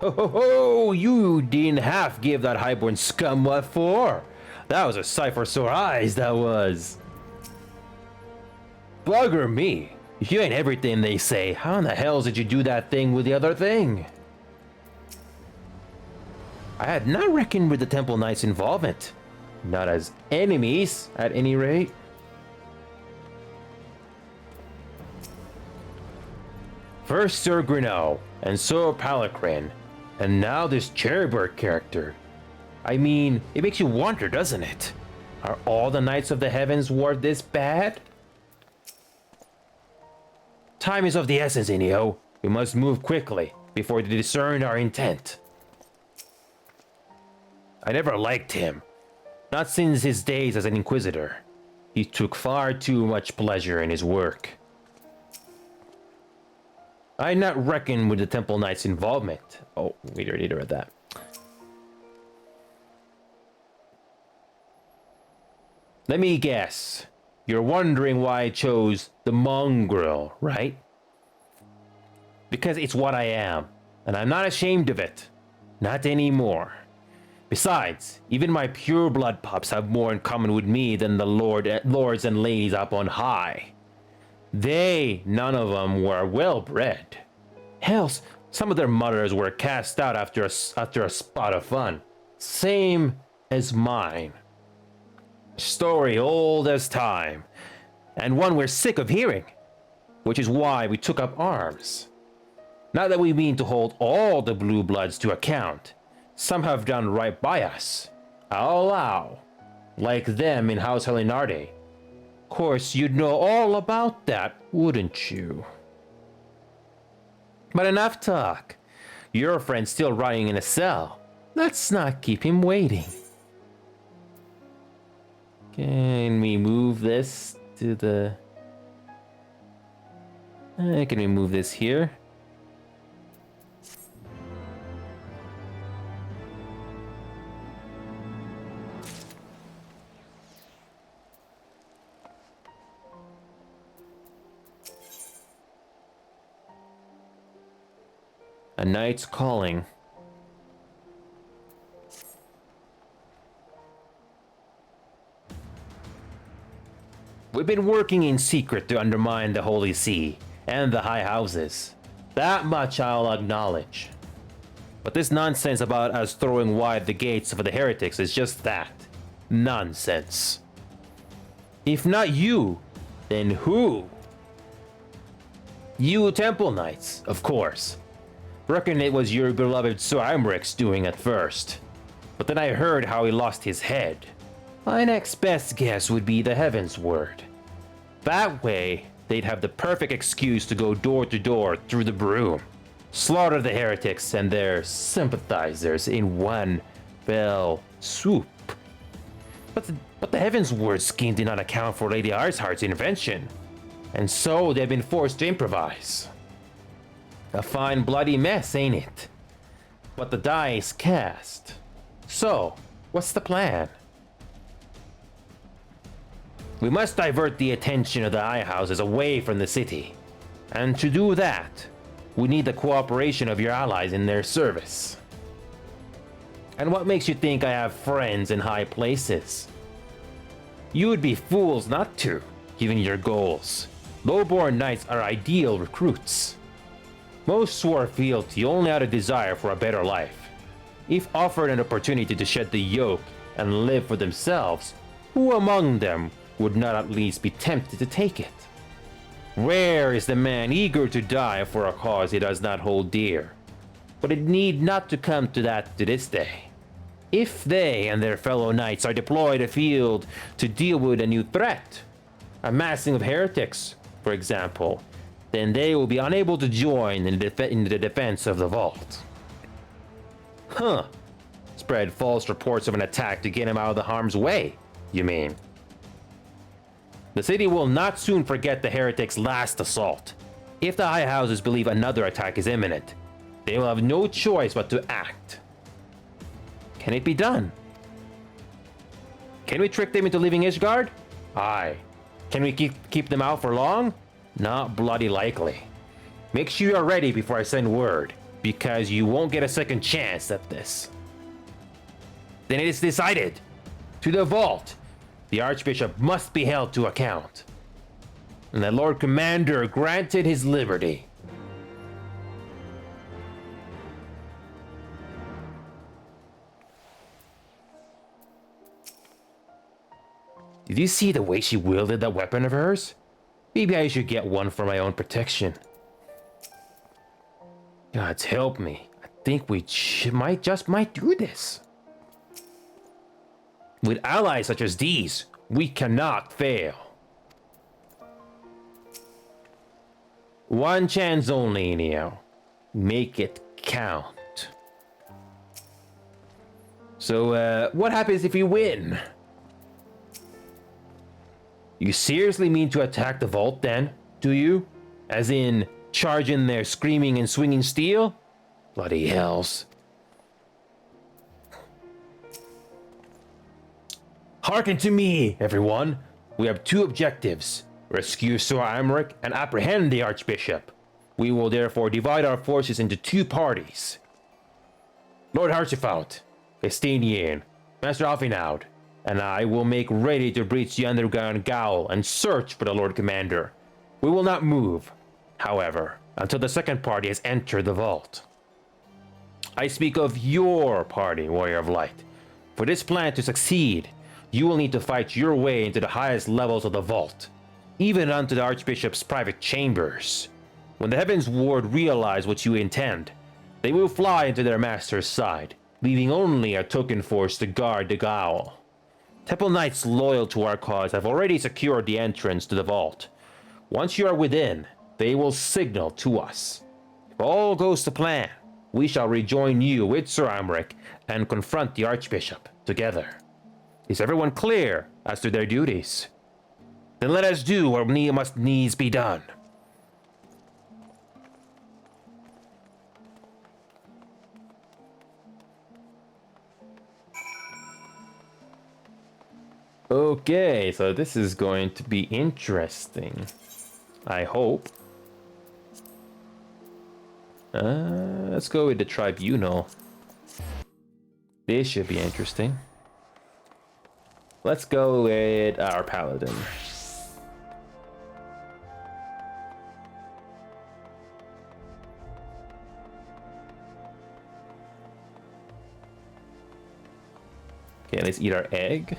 ho ho! You didn't half give that highborn scum what for. That was a sight for sore eyes, that was. Bugger me. If you ain't everything they say, how in the hell did you do that thing with the other thing? I had not reckoned with the Temple Knights' involvement. Not as enemies, at any rate. First Sir Greenout, and Sir Palacrin, and now this Cherrybird character. I mean, it makes you wonder, doesn't it? Are all the Knights of the Heavensward this bad? Time is of the essence, Inio. We must move quickly, before they discern our intent. I never liked him. Not since his days as an Inquisitor. He took far too much pleasure in his work. I had not reckoned with the Temple Knights' involvement. Oh, we already read that. Let me guess. You're wondering why I chose the mongrel, right? Because it's what I am, and I'm not ashamed of it. Not anymore. Besides, even my pure blood pups have more in common with me than the lords and ladies up on high. They, none of them, were well-bred. Hell, some of their mothers were cast out after a spot of fun. Same as mine. Story old as time, and one we're sick of hearing, which is why we took up arms. Not that we mean to hold all the blue bloods to account. Some have done right by us, I'll allow, like them in House Helinarde. Of course, you'd know all about that, wouldn't you? But enough talk. Your friend's still rotting in a cell. Let's not keep him waiting. Can we move this to the... can we move this here? A knight's calling. We've been working in secret to undermine the Holy See and the High Houses. That much I'll acknowledge. But this nonsense about us throwing wide the gates for the heretics is just that. Nonsense. If not you, then who? You Temple Knights, of course. Reckon it was your beloved Sir Imric's doing at first. But then I heard how he lost his head. My next best guess would be the Heavensward. That way, they'd have the perfect excuse to go door to door through the broom. Slaughter the heretics and their sympathizers in one fell swoop. But the Heavensward scheme did not account for Lady Iceheart's invention. And so they've been forced to improvise. A fine bloody mess, ain't it? But the die is cast. So, what's the plan? We must divert the attention of the Eye Houses away from the city. And to do that, we need the cooperation of your allies in their service. And what makes you think I have friends in high places? You would be fools not to, given your goals. Lowborn knights are ideal recruits. Most swore fealty only out of desire for a better life. If offered an opportunity to shed the yoke and live for themselves, who among them would not at least be tempted to take it? Rare is the man eager to die for a cause he does not hold dear. But it need not to come to that to this day. If they and their fellow knights are deployed afield to deal with a new threat, a massing of heretics, for example, then they will be unable to join in the defense of the vault. Huh. Spread false reports of an attack to get him out of the harm's way, you mean? The city will not soon forget the heretics' last assault. If the High Houses believe another attack is imminent, they will have no choice but to act. Can it be done? Can we trick them into leaving Ishgard? Aye. Can we keep them out for long? Not bloody likely. Make sure you're ready before I send word, because you won't get a second chance at this. Then it is decided. To the vault. The Archbishop must be held to account. And the Lord Commander granted his liberty. Did you see the way she wielded that weapon of hers? Maybe I should get one for my own protection. Gods help me. I think we might do this. With allies such as these, we cannot fail. One chance only, Neo. Make it count. So, what happens if we win? You seriously mean to attack the vault then, do you? As in, charge in there screaming and swinging steel? Bloody hells. Hearken to me, everyone. We have two objectives. Rescue Sir Imric and apprehend the Archbishop. We will therefore divide our forces into two parties. Lord Harsifalt, Estinian, Master Alfinaud, and I will make ready to breach the underground gaol and search for the Lord Commander. We will not move, however, until the second party has entered the vault. I speak of your party, Warrior of Light. For this plan to succeed, you will need to fight your way into the highest levels of the vault, even unto the Archbishop's private chambers. When the Heavensward realize what you intend, they will fly into their master's side, leaving only a token force to guard the gaol. Temple Knights loyal to our cause have already secured the entrance to the vault. Once you are within, they will signal to us. If all goes to plan, we shall rejoin you with Sir Imric and confront the Archbishop together. Is everyone clear as to their duties? Then let us do what must needs be done. Okay, so this is going to be interesting. I hope. Let's go with the tribunal. This should be interesting. Let's go with our paladin. Okay, let's eat our egg.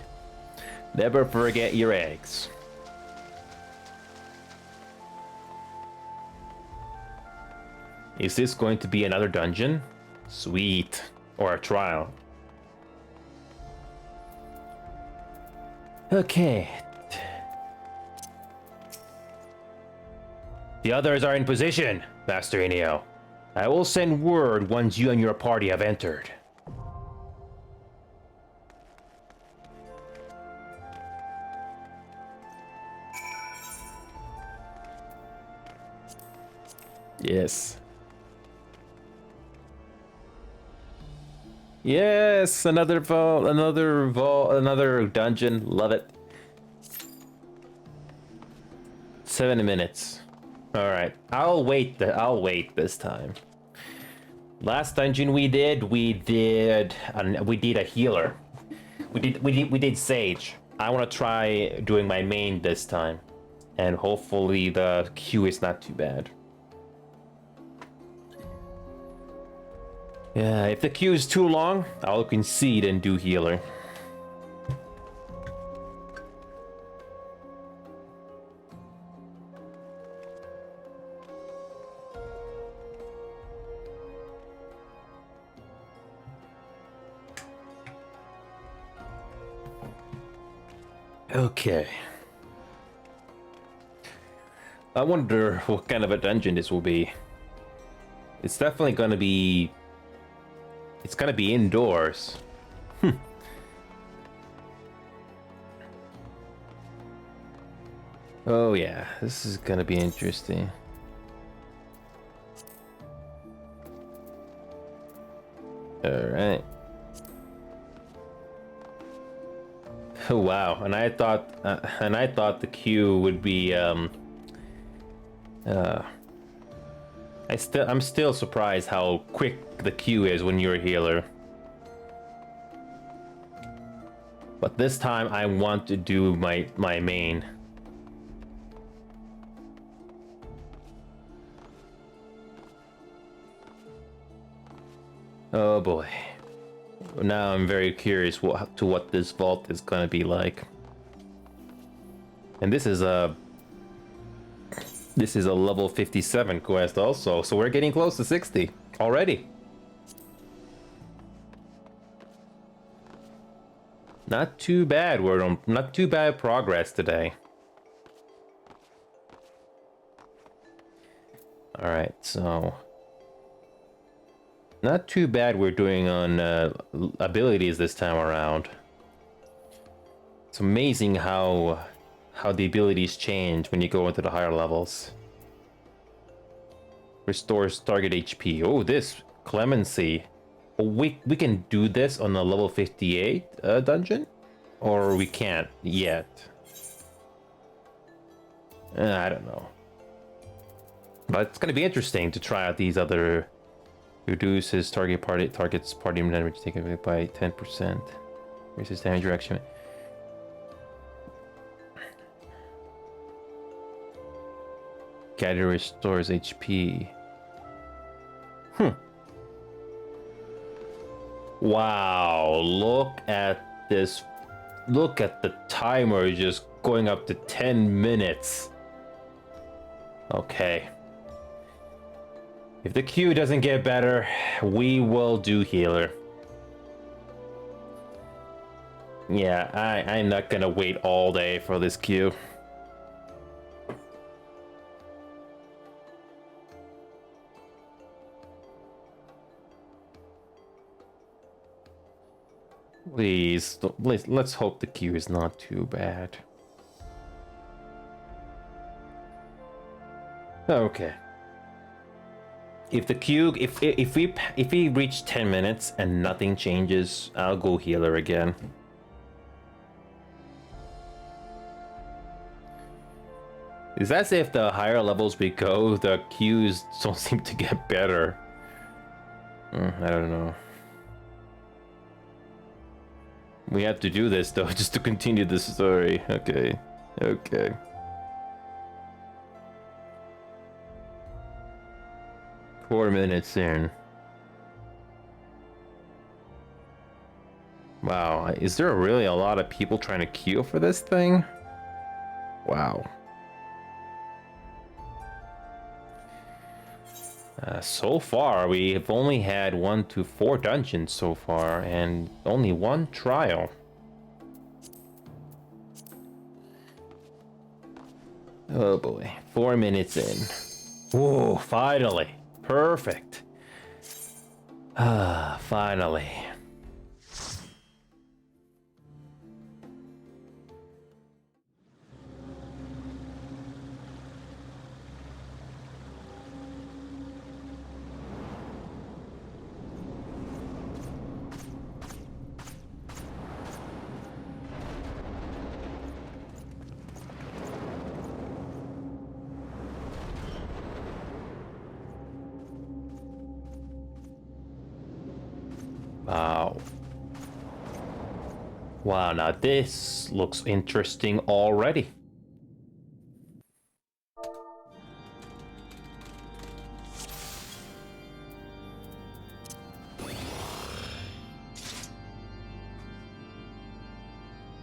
Never forget your eggs. Is this going to be another dungeon? Sweet. Or a trial. Okay. The others are in position, Master Inio. I will send word once you and your party have entered. Yes. Yes, another dungeon. Love it. 7 minutes. All right, I'll wait this time. Last dungeon we did a healer. We did Sage. I want to try doing my main this time, and hopefully the queue is not too bad. Yeah, if the queue is too long, I'll concede and do healer. Okay. I wonder what kind of a dungeon this will be. It's definitely gonna be... It's gonna be indoors. Oh yeah, this is gonna be interesting. Alright. Oh wow, and I thought the queue would be I'm still surprised how quick the queue is when you're a healer. But this time I want to do my main. Oh boy. Now I'm very curious what this vault is gonna be like. And this is a level 57 quest also, so we're getting close to 60 already. Not too bad, not too bad progress today. Alright, so... Not too bad we're doing on abilities this time around. It's amazing how the abilities change when you go into the higher levels. Restores target HP. Oh, this clemency. Oh, we can do this on the level 58 dungeon, or we can't yet. I don't know, but it's gonna be interesting to try out these other. Reduces target's party damage taken away by 10%. Resist damage reaction. Gather restores HP. Wow, look at this. Look at the timer just going up to 10 minutes. Okay. If the queue doesn't get better, we will do healer. Yeah, I'm not gonna wait all day for this queue. Please, let's hope the queue is not too bad. Okay. If the queue, if we reach 10 minutes and nothing changes, I'll go healer again. It's as if the higher levels we go, the queues don't seem to get better. I don't know. We have to do this though, just to continue the story. Okay. Okay. Four minutes in. Wow, is there really a lot of people trying to queue for this thing? Wow. So far, we have only had 1 to 4 dungeons so far, and only 1 trial. Oh boy, 4 minutes in. Whoa, finally. Perfect. Ah, finally. Wow. Wow, now this looks interesting already.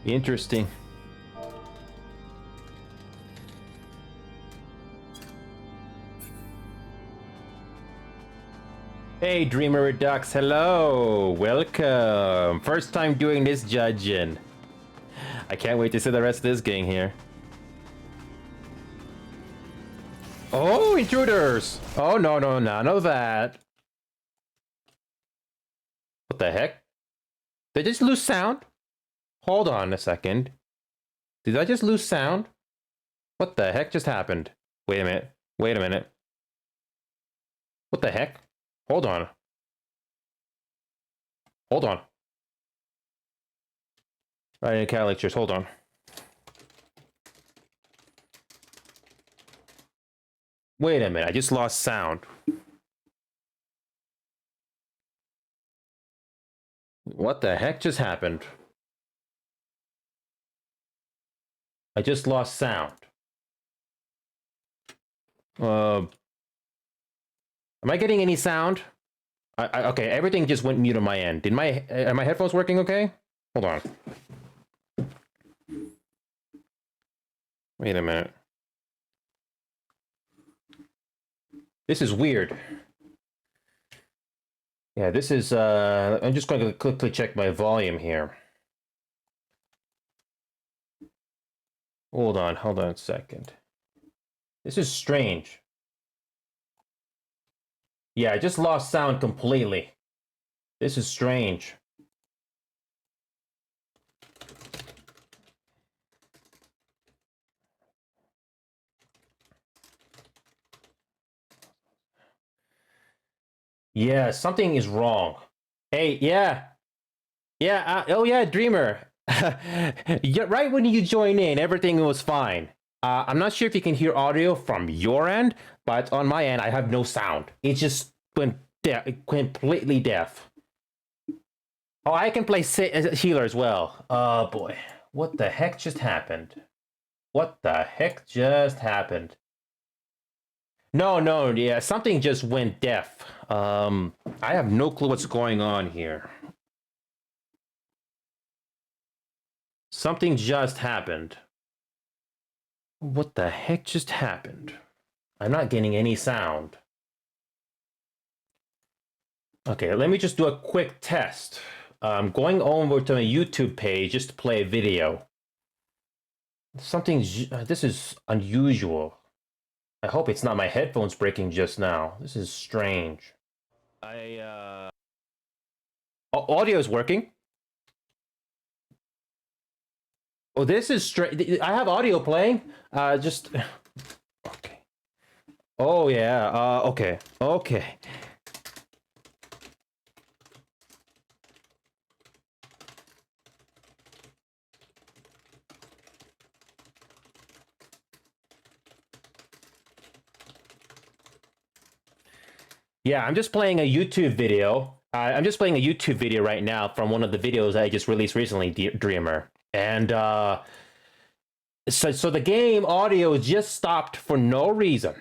Interesting. Hey, Dreamer Redux, hello! Welcome! First time doing this judging. I can't wait to see the rest of this gang here. Oh, intruders! Oh, no, no, none of that. What the heck? Did I just lose sound? Hold on a second. Did I just lose sound? What the heck just happened? Wait a minute. Wait a minute. What the heck? Hold on. Hold on. Right in Cat Lectures, hold on. Wait a minute, I just lost sound. What the heck just happened? I just lost sound. Am I getting any sound? Okay, everything just went mute on my end. Are my headphones working okay? Hold on. Wait a minute. This is weird. Yeah, this is, I'm just going to quickly check my volume here. Hold on a second. This is strange. Yeah, I just lost sound completely. This is strange. Yeah, something is wrong. Hey, yeah. Yeah, oh yeah, Dreamer. Yeah, right when you join in, everything was fine. I'm not sure if you can hear audio from your end, but on my end, I have no sound. It just went deaf, completely deaf. Oh, I can play healer as well. Oh boy, what the heck just happened? What the heck just happened? No, no, yeah, something just went deaf. I have no clue what's going on here. Something just happened. What the heck just happened? I'm not getting any sound. Okay, let me just do a quick test. I'm going over to my YouTube page just to play a video. This is unusual. I hope it's not my headphones breaking just now. This is strange. Audio is working. Oh, this is strange. I have audio playing. Just... Okay. Oh, yeah. Okay. Okay. Yeah, I'm just playing a YouTube video. I'm just playing a YouTube video right now from one of the videos I just released recently, Dreamer. And so the game audio just stopped for no reason.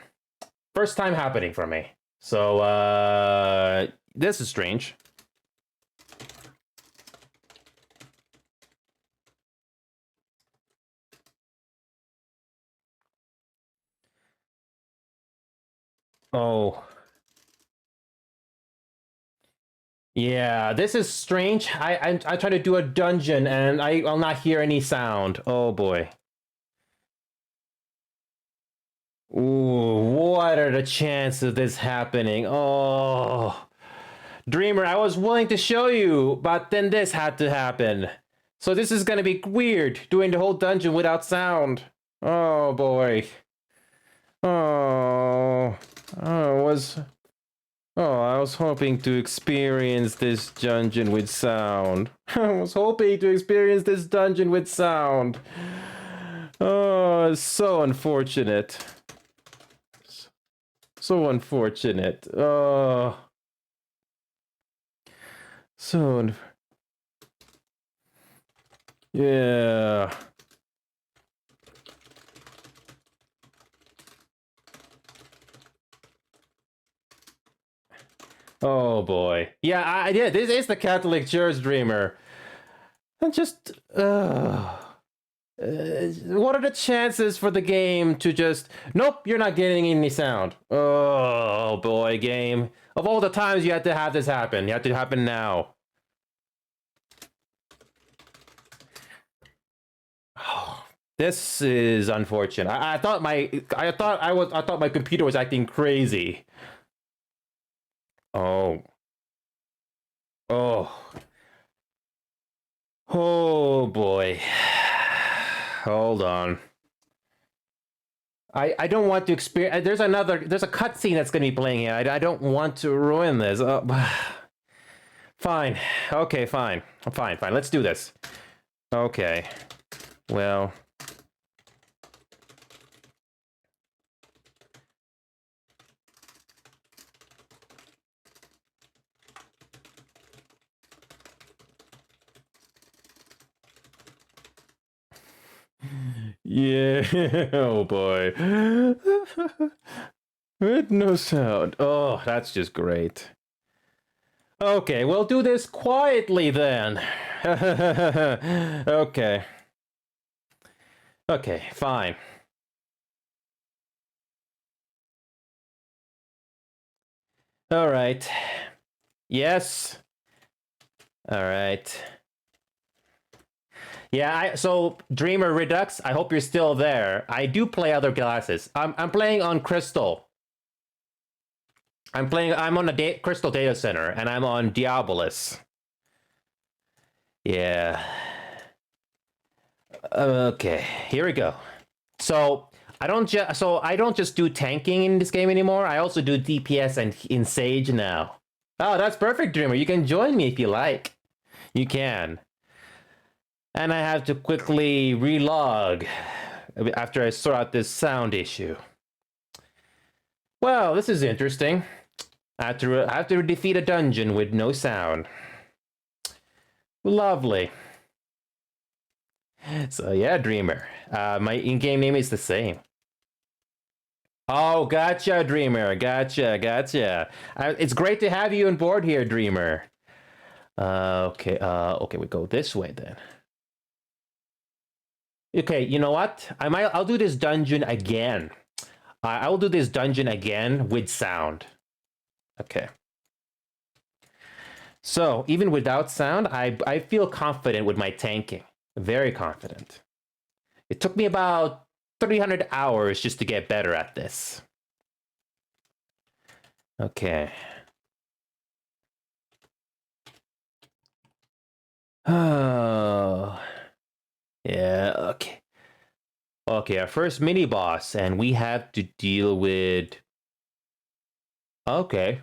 First time happening for me. So this is strange. Oh. Yeah, this is strange. I try to do a dungeon and I'll not hear any sound. Oh boy. Ooh, what are the chances of this happening? Oh. Dreamer, I was willing to show you, but then this had to happen. So this is gonna be weird, doing the whole dungeon without sound. Oh boy. Oh. Oh, was Oh, I was hoping to experience this dungeon with sound. I was hoping to experience this dungeon with sound. Oh, so unfortunate. So unfortunate. Oh. So. Yeah. Oh boy. Yeah, I did. This is the Catholic Church, Dreamer. And just what are the chances for the game to just nope, you're not getting any sound. Oh boy, game. Of all the times you had to have this happen, you had to happen now. Oh, this is unfortunate. I thought my computer was acting crazy. Oh. Oh. Oh boy. Hold on. I don't want to experience. There's a cutscene that's going to be playing here. I don't want to ruin this. Fine. Okay, fine. Fine. Let's do this. Okay. Well. Yeah. Oh boy. With no sound. Oh, that's just great. Okay, we'll do this quietly then. Okay. Okay, fine. All right. Yes. All right. Yeah, so Dreamer Redux, I hope you're still there. I do play other classes. I'm playing on Crystal. I'm on a Crystal Data Center and I'm on Diabolus. Yeah. Okay, here we go. So I don't just do tanking in this game anymore. I also do DPS and in Sage now. Oh, that's perfect, Dreamer. You can join me if you like. You can. And I have to quickly relog after I sort out this sound issue. Well, this is interesting. I have to defeat a dungeon with no sound. Lovely. So yeah, Dreamer. My in-game name is the same. Oh, gotcha, Dreamer. Gotcha. It's great to have you on board here, Dreamer. Okay. Okay, we go this way then. Okay, you know what? I'll do this dungeon again. I will do this dungeon again with sound. Okay. So even without sound, I feel confident with my tanking. Very confident. It took me about 300 hours just to get better at this. Okay. Oh. Yeah, okay. Okay, our first mini boss, and we have to deal with. Okay.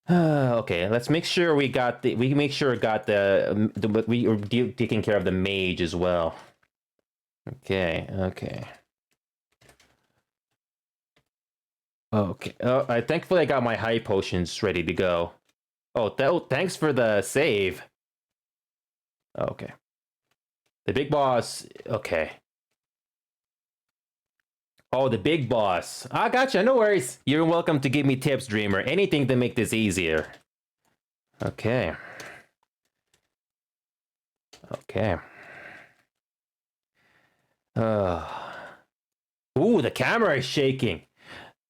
Okay, let's make sure we got the. We make sure we got we are taking care of the mage as well. Okay. Okay. Oh, thankfully I got my high potions ready to go. Oh, thanks for the save. Okay. The big boss. Okay. Oh, the big boss. I gotcha. No worries. You're welcome to give me tips, Dreamer. Anything to make this easier. Okay. Okay. Ooh, the camera is shaking.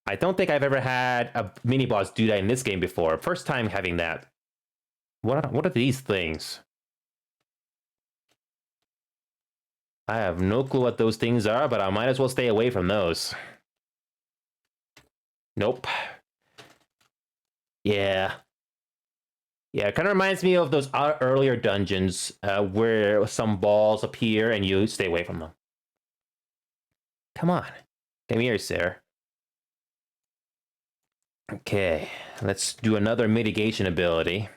I don't think I've ever had a mini boss do that in this game before. First time having that. What are these things? I have no clue what those things are, but I might as well stay away from those. Nope. Yeah. Yeah, it kind of reminds me of those earlier dungeons where some balls appear and you stay away from them. Come on. Come here, sir. Okay, let's do another mitigation ability.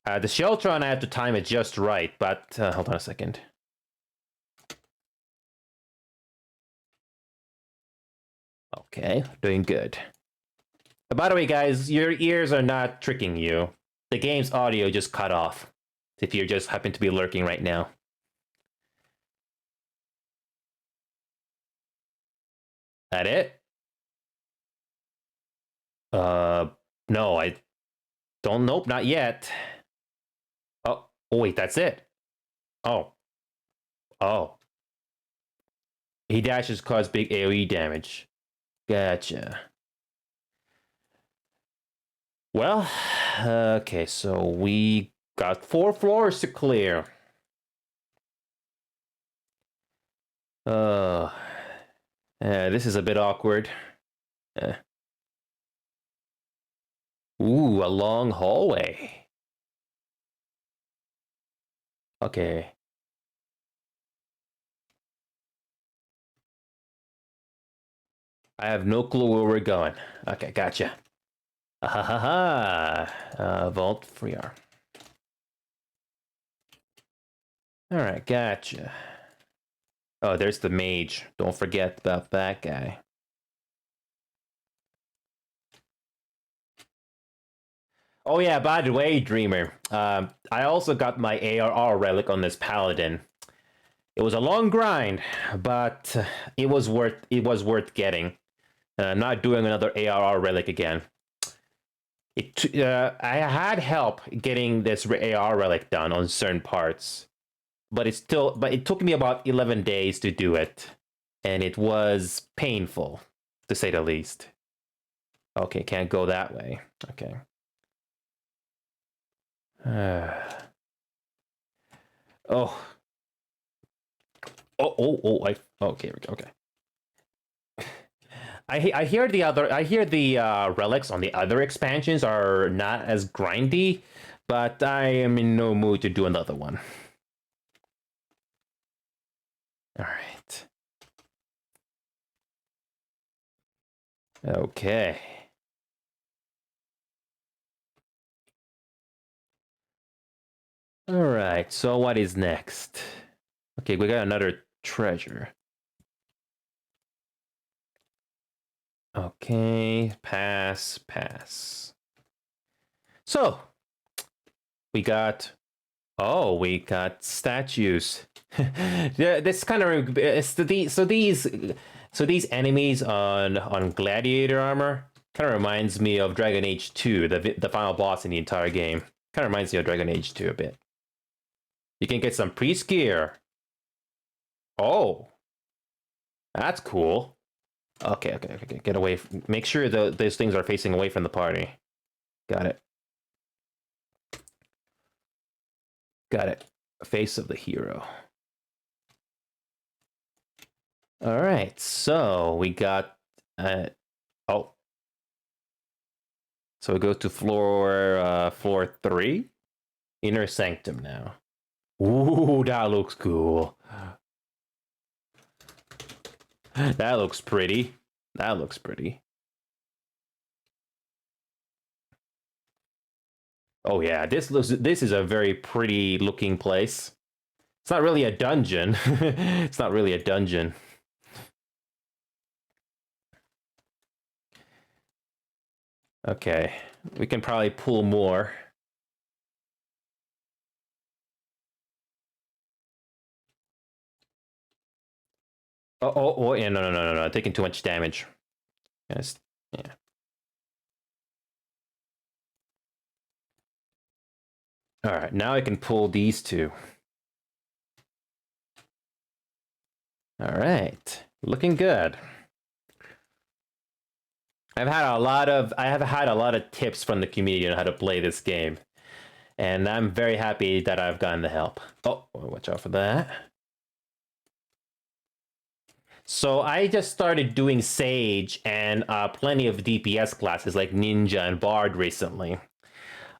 The Sheltron, I have to time it just right, but hold on a second. Okay, doing good. By the way, guys, your ears are not tricking you. The game's audio just cut off. If you just happen to be lurking right now. That it? No, I don't. Nope, not yet. Oh, wait, that's it. Oh. Oh. He dashes cause big AoE damage. Gotcha. Well, okay, so we got 4 floors to clear. This is a bit awkward. Ooh, a long hallway. Okay. I have no clue where we're going. Okay, gotcha. Ha ha ha. Vault free arm. Alright, gotcha. Oh, there's the mage. Don't forget about that guy. Oh yeah, by the way, Dreamer, I also got my ARR relic on this paladin. It was a long grind, but it was worth getting. I'm not doing another ARR relic again. I had help getting this AR relic done on certain parts, but it took me about 11 days to do it, and it was painful, to say the least. Okay, can't go that way. Okay. Oh. Okay, okay. I hear the relics on the other expansions are not as grindy, but I am in no mood to do another one. All right. Okay. All right. So what is next? Okay, we got another treasure. Okay, pass. So, we got statues. Yeah, this kind of these enemies on gladiator armor kind of reminds me of Dragon Age 2, the final boss in the entire game. Kind of reminds me of Dragon Age 2 a bit. You can get some priest gear. Oh, that's cool. Okay. Get away. Make sure those things are facing away from the party. Got it. Face of the hero. All right. So we got. Oh. So we go to floor 3, inner sanctum now. Ooh, that looks cool. That looks pretty. Oh yeah, this is a very pretty looking place. It's not really a dungeon. It's not really a dungeon. Okay, we can probably pull more. Oh, yeah, no. Taking too much damage. Yes, yeah. All right, now I can pull these two. All right, looking good. I have had a lot of tips from the community on how to play this game, and I'm very happy that I've gotten the help. Oh, watch out for that. So I just started doing Sage and plenty of DPS classes like Ninja and Bard recently.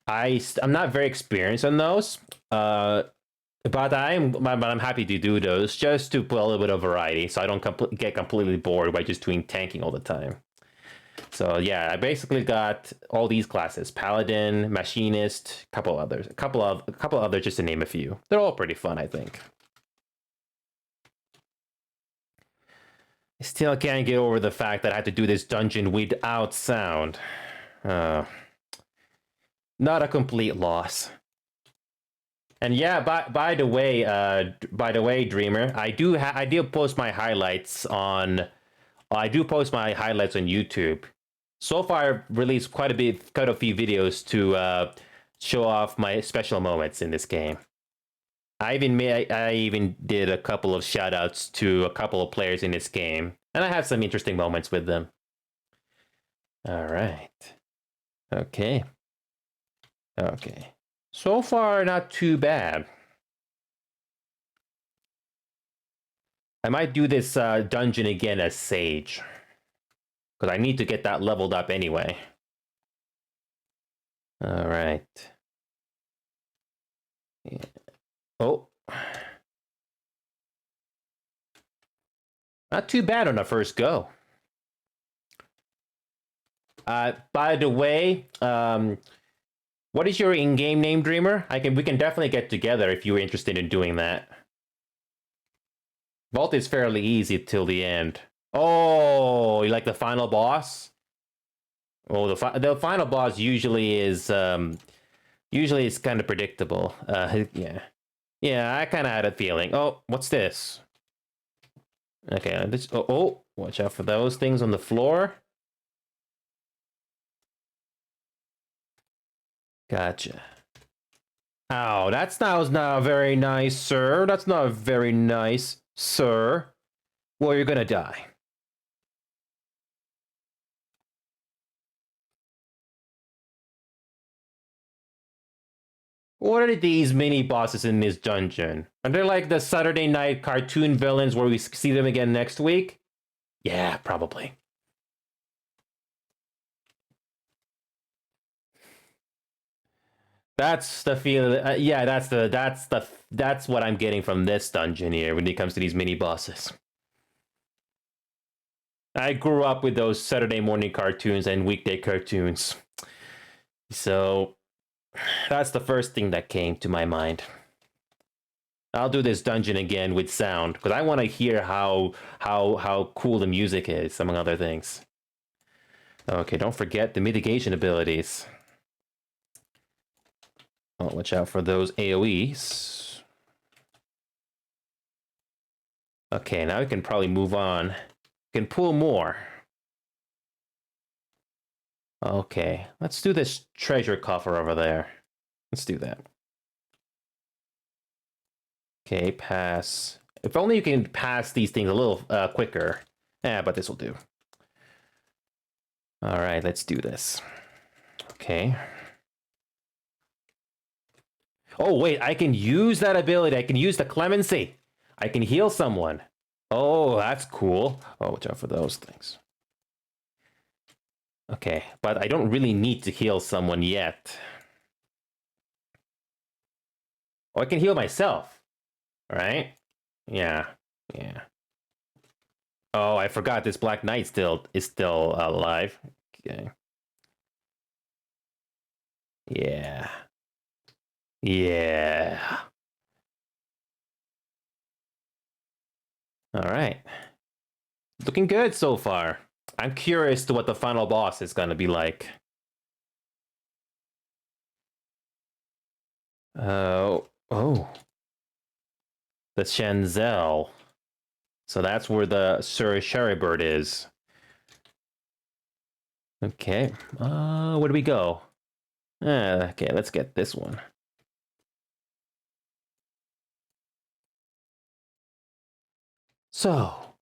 I'm not very experienced on those, but I'm happy to do those just to put a little bit of variety, so I don't get completely bored by just doing tanking all the time. So yeah, I basically got all these classes: Paladin, Machinist, a couple others, just to name a few. They're all pretty fun, I think. I still can't get over the fact that I had to do this dungeon without sound. Uh, Not a complete loss. And yeah, by the way, Dreamer, I do post my highlights on YouTube. So far, I've released quite a few videos to show off my special moments in this game. I even did a couple of shout outs to a couple of players in this game, and I have some interesting moments with them. All right. Okay. Okay. So far, not too bad. I might do this dungeon again as Sage, because I need to get that leveled up anyway. All right. Yeah. Oh. Not too bad on the first go. By the way, what is your in-game name, Dreamer? We can definitely get together if you're interested in doing that. Vault is fairly easy till the end. Oh, you like the final boss? Oh, the final boss usually is kind of predictable. Yeah, yeah, I kind of had a feeling. Oh, what's this? Okay, watch out for those things on the floor. Gotcha. Oh, not very nice, sir. That's not very nice, sir. Well, you're gonna die. What are these mini bosses in this dungeon? Are they like the Saturday night cartoon villains where we see them again next week? Yeah, probably. That's the feel. Yeah, that's what I'm getting from this dungeon here when it comes to these mini bosses. I grew up with those Saturday morning cartoons and weekday cartoons, so that's the first thing that came to my mind. I'll do this dungeon again with sound because I want to hear how cool the music is, among other things. Okay, don't forget the mitigation abilities. Oh, watch out for those AoEs. Okay, now we can probably move on. We can pull more. Okay, let's do this treasure coffer over there. Let's do that. Okay, pass. If only you can pass these things a little quicker. Yeah, but this will do. All right, let's do this. Okay. Oh, wait, I can use that ability. I can use the clemency. I can heal someone. Oh, that's cool. Oh, watch out for those things. Okay, but I don't really need to heal someone yet. Oh, I can heal myself. All right? Yeah, yeah. Oh, I forgot this Black Knight is still alive. Okay. Yeah. Yeah. All right. Looking good so far. I'm curious to what the final boss is going to be like. Oh. The Shenzel. So that's where the Sir Sherrybird is. Okay. Where do we go? Okay, let's get this one. So,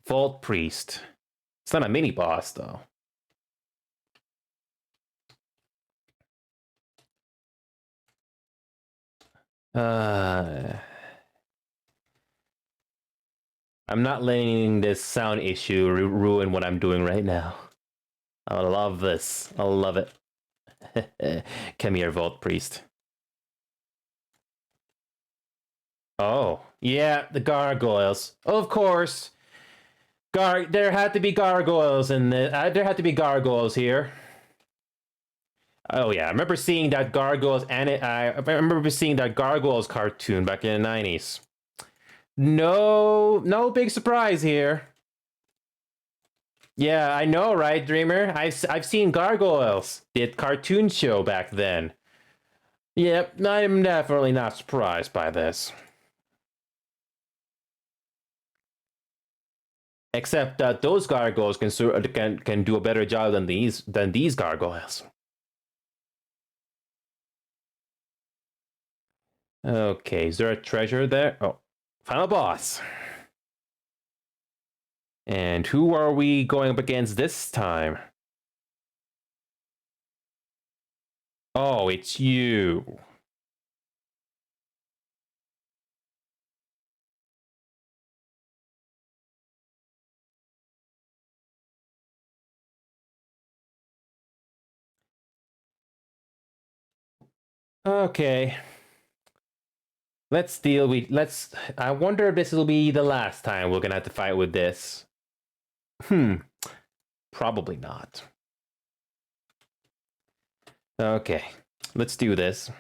Vault Priest. It's not a mini boss, though. Uh, I'm not letting this sound issue ruin what I'm doing right now. I love this. I love it. Come here, Vault Priest. Oh, yeah, the gargoyles. Of course. There had to be gargoyles in the. There had to be gargoyles here. Oh yeah, I remember seeing that gargoyles, and I remember seeing that gargoyles cartoon back in the 90s. No big surprise here. Yeah, I know, right, Dreamer? I've seen gargoyles, the cartoon show back then. Yep, I'm definitely not surprised by this. Except that those gargoyles can do a better job than these gargoyles. Okay, is there a treasure there? Oh, final boss. And who are we going up against this time? Oh, it's you. Okay. Let's I wonder if this will be the last time we're gonna have to fight with this. Probably not. Okay. Let's do this.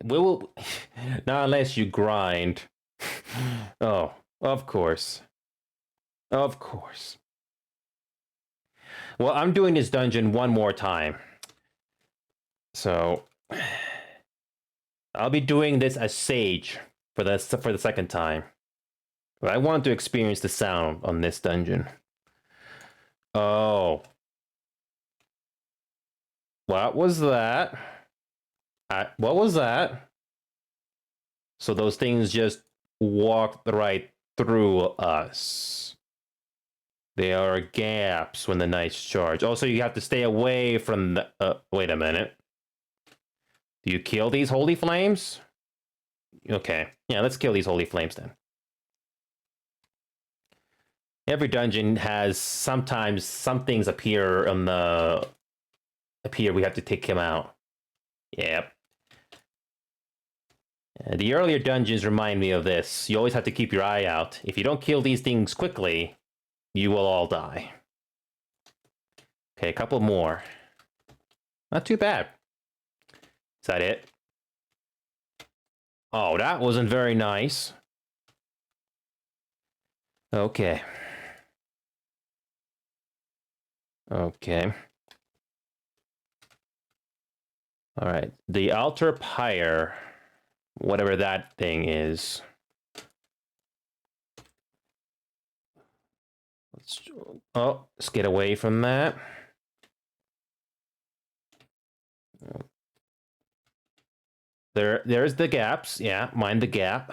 We will not unless you grind. Oh, of course. Of course. Well, I'm doing this dungeon one more time. So I'll be doing this as Sage for the second time. But I want to experience the sound on this dungeon. Oh. What was that? What was that? So those things just walked right through us. There are gaps when the knights charge. Also, you have to stay away from the... wait a minute. Do you kill these holy flames? Okay. Yeah, let's kill these holy flames then. Every dungeon has sometimes some things appear on the... we have to take him out. Yep. The earlier dungeons remind me of this. You always have to keep your eye out. If you don't kill these things quickly, you will all die. Okay, a couple more. Not too bad. Is that it? Oh, that wasn't very nice. Okay. Okay. All right. The altar pyre, whatever that thing is. Let's get away from that. There's the gaps. Yeah, mind the gap.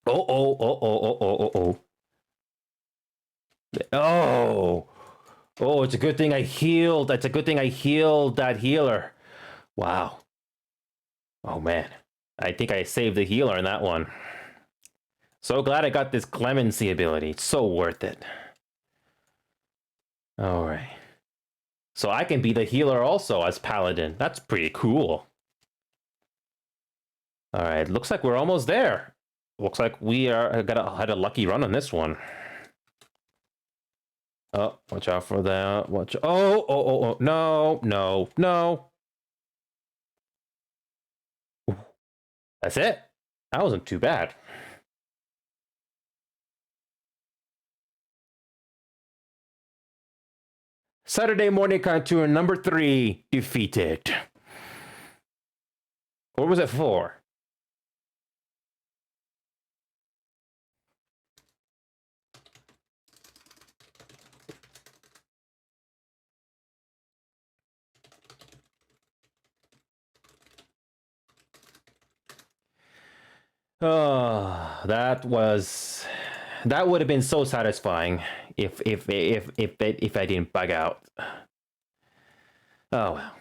Oh. Oh, it's a good thing I healed. It's a good thing I healed that healer. Wow. Oh, man. I think I saved the healer in that one. So glad I got this clemency ability. It's so worth it. All right. So I can be the healer also as Paladin. That's pretty cool. All right. Looks like we're almost there. Looks like we had a lucky run on this one. Oh, watch out for that. Watch. Oh. No. That's it. That wasn't too bad. Saturday morning cartoon number 3 defeated. What was it for? Oh, that was That would have been so satisfying if I didn't bug out. Oh well.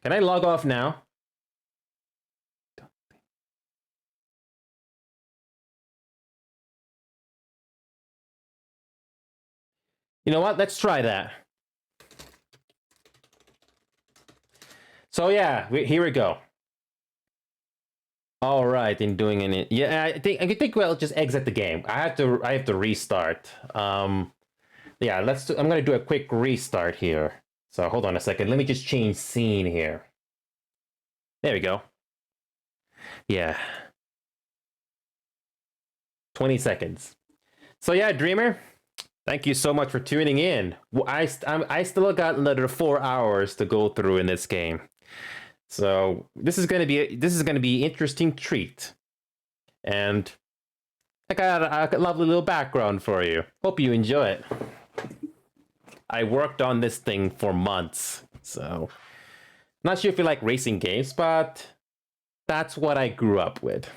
Can I log off now? You know what? Let's try that. So yeah, here we go. All right, in doing it, yeah, I think we'll just exit the game. I have to restart. Yeah, I'm gonna do a quick restart here. So hold on a second. Let me just change scene here. There we go. Yeah. 20 seconds. So yeah, Dreamer, thank you so much for tuning in. I still got another 4 hours to go through in this game. So this is gonna be interesting treat. And I got a lovely little background for you. Hope you enjoy it. I worked on this thing for months, so not sure if you like racing games, but that's what I grew up with.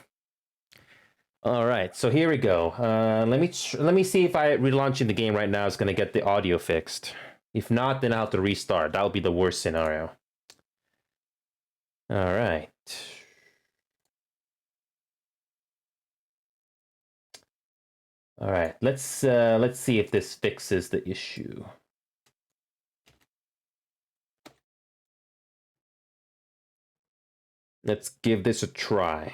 All right, so here we go. Let me see if I relaunching the game right now is gonna get the audio fixed. If not, then I'll have to restart. That would be the worst scenario. All right. All right. Let's see if this fixes the issue. Let's give this a try.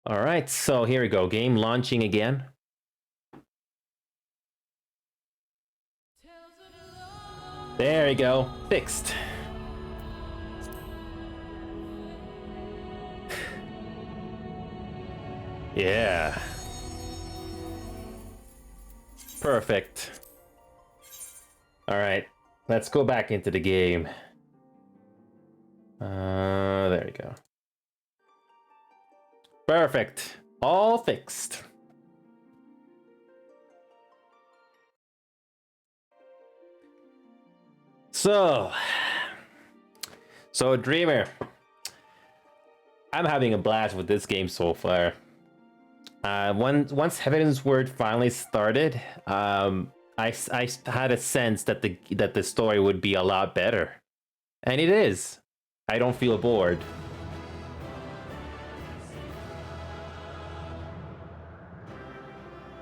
All right, so here we go. Game launching again. There we go. Fixed. Yeah. Perfect. All right, let's go back into the game. There we go. Perfect. All fixed. So Dreamer, I'm having a blast with this game so far. Once Heavensward finally started, I had a sense that the story would be a lot better, and it is. I don't feel bored.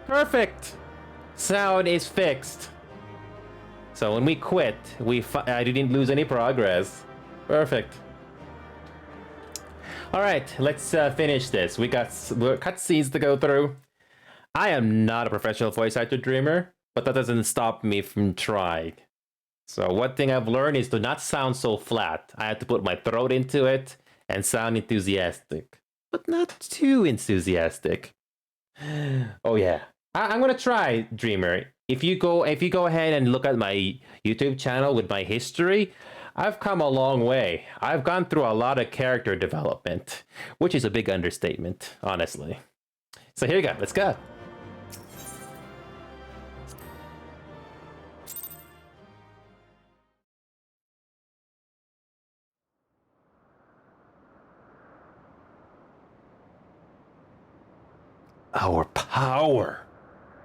Perfect. Sound is fixed. So when we quit, I didn't lose any progress. Perfect. All right, let's finish this. We got cutscenes to go through. I am not a professional voice actor Dreamer, but that doesn't stop me from trying. So one thing I've learned is to not sound so flat. I have to put my throat into it and sound enthusiastic, but not too enthusiastic. Oh yeah, I'm gonna try, Dreamer. If you go ahead and look at my YouTube channel with my history, I've come a long way. I've gone through a lot of character development, which is a big understatement, honestly. So here you go. Let's go. Our power.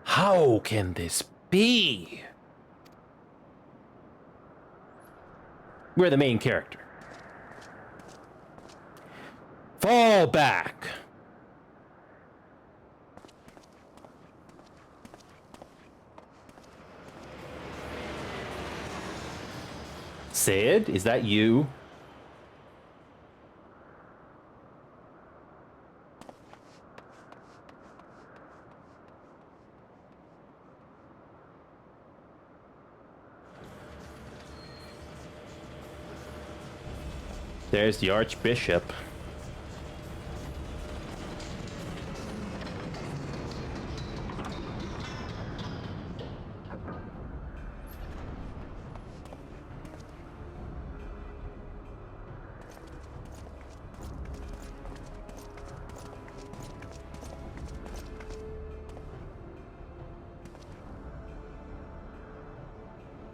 How can this be? We're the main character. Fall back. Sid, is that you? There's the Archbishop.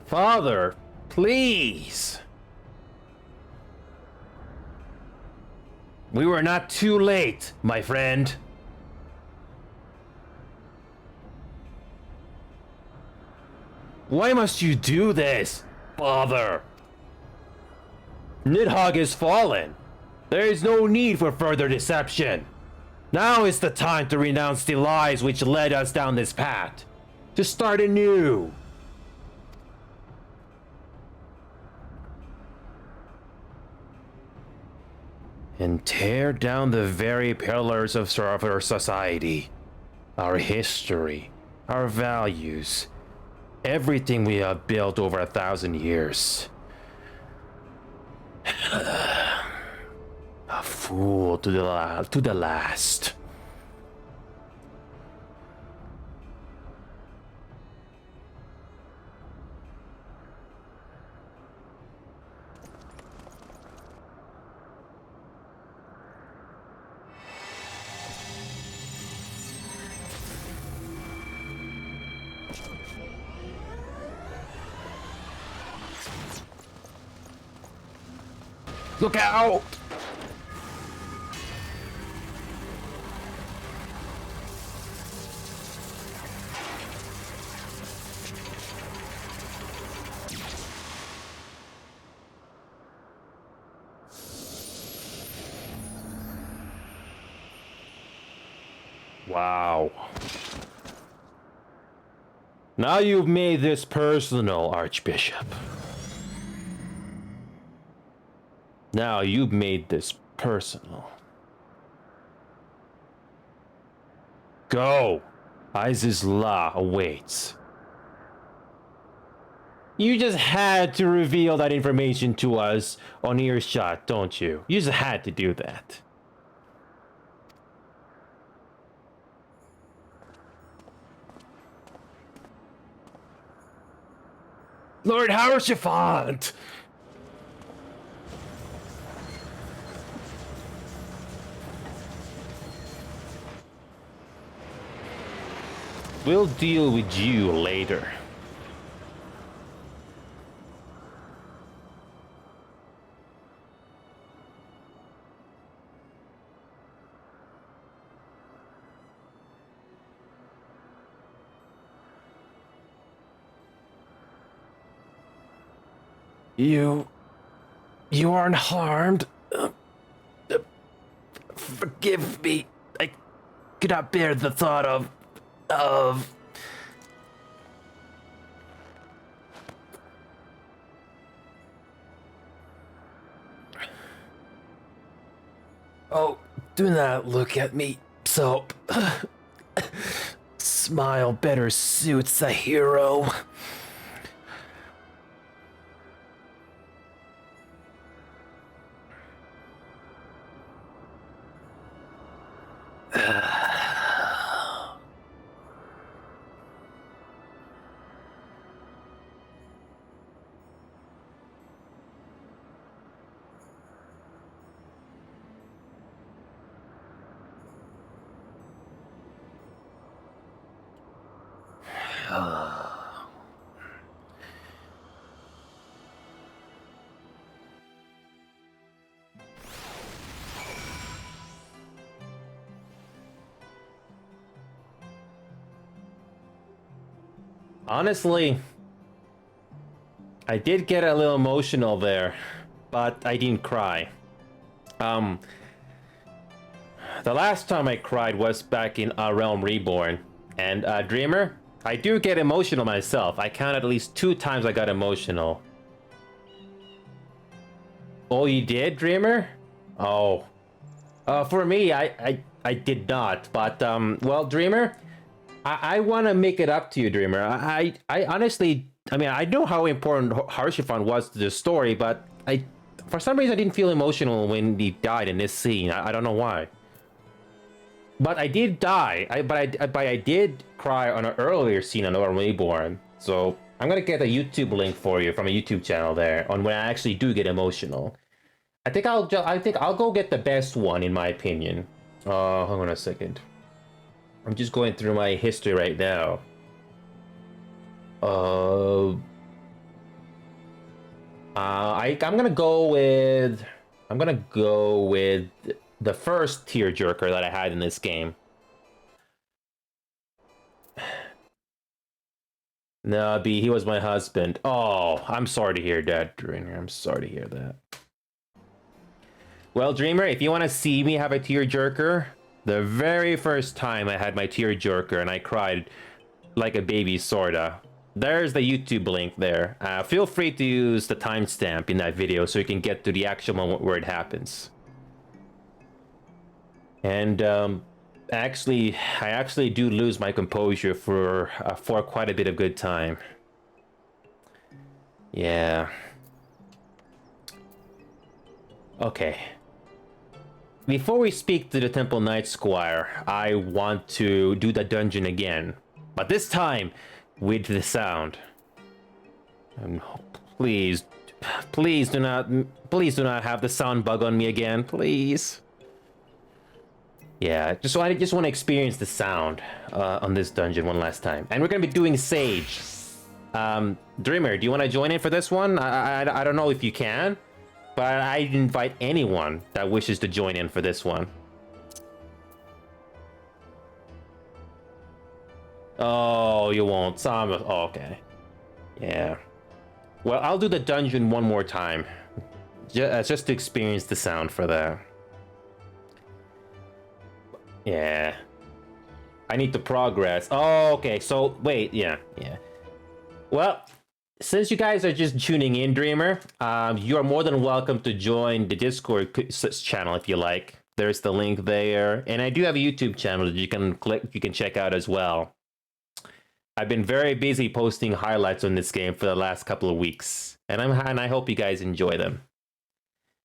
Father, please. We were not too late, my friend. Why must you do this, Father? Nidhogg is fallen. There is no need for further deception. Now is the time to renounce the lies which led us down this path. To start anew. And tear down the very pillars of our society, our history, our values, everything we have built over 1,000 years. A fool to the last. Look out! Wow. Now you've made this personal, Archbishop. Now you've made this personal. Go! Isis La awaits. You just had to reveal that information to us on earshot, don't you? You just had to do that. Lord Haurchefant! We'll deal with you later. You aren't harmed. Forgive me. I could not bear the thought of... Oh, do not look at me so... Smile better suits a hero. Honestly, I did get a little emotional there, but I didn't cry. The last time I cried was back in Realm Reborn, and Dreamer, I do get emotional myself. I count at least 2 times I got emotional. Oh, you did, Dreamer? Oh. For me, I did not, but well, Dreamer, I want to make it up to you, Dreamer. I honestly, I mean, I know how important Haurchefant was to the story, but for some reason, I didn't feel emotional when he died in this scene. I don't know why. But I did die. But I did cry on an earlier scene on Realm Reborn. So I'm gonna get a YouTube link for you from a YouTube channel there on when I actually do get emotional. I think I'll go get the best one in my opinion. Hold on a second. I'm just going through my history right now. I'm gonna go with. I'm gonna go with the first tearjerker that I had in this game. No, B, he was my husband. Oh, I'm sorry to hear that, Dreamer. I'm sorry to hear that. Well, Dreamer, if you want to see me have a tearjerker, the very first time I had my tearjerker and I cried like a baby, sorta. There's the YouTube link there. Feel free to use the timestamp in that video so you can get to the actual moment where it happens. And I actually do lose my composure for quite a bit of good time. Yeah. Okay. Before we speak to the Temple Knight Squire, I want to do the dungeon again, but this time with the sound. And please do not have the sound bug on me again, please. Yeah, I just want to experience the sound on this dungeon one last time. And we're gonna be doing Sage. Dreamer, do you want to join in for this one? I don't know if you can, but I'd invite anyone that wishes to join in for this one. Oh, you won't. Some. Oh, okay. Yeah. Well, I'll do the dungeon one more time, just to experience the sound for that. Yeah. I need to progress. Oh, okay. So, wait. Yeah. Well, since you guys are just tuning in, Dreamer, you are more than welcome to join the Discord channel if you like. There's the link there. And I do have a YouTube channel that you can check out as well. I've been very busy posting highlights on this game for the last couple of weeks. And I hope you guys enjoy them.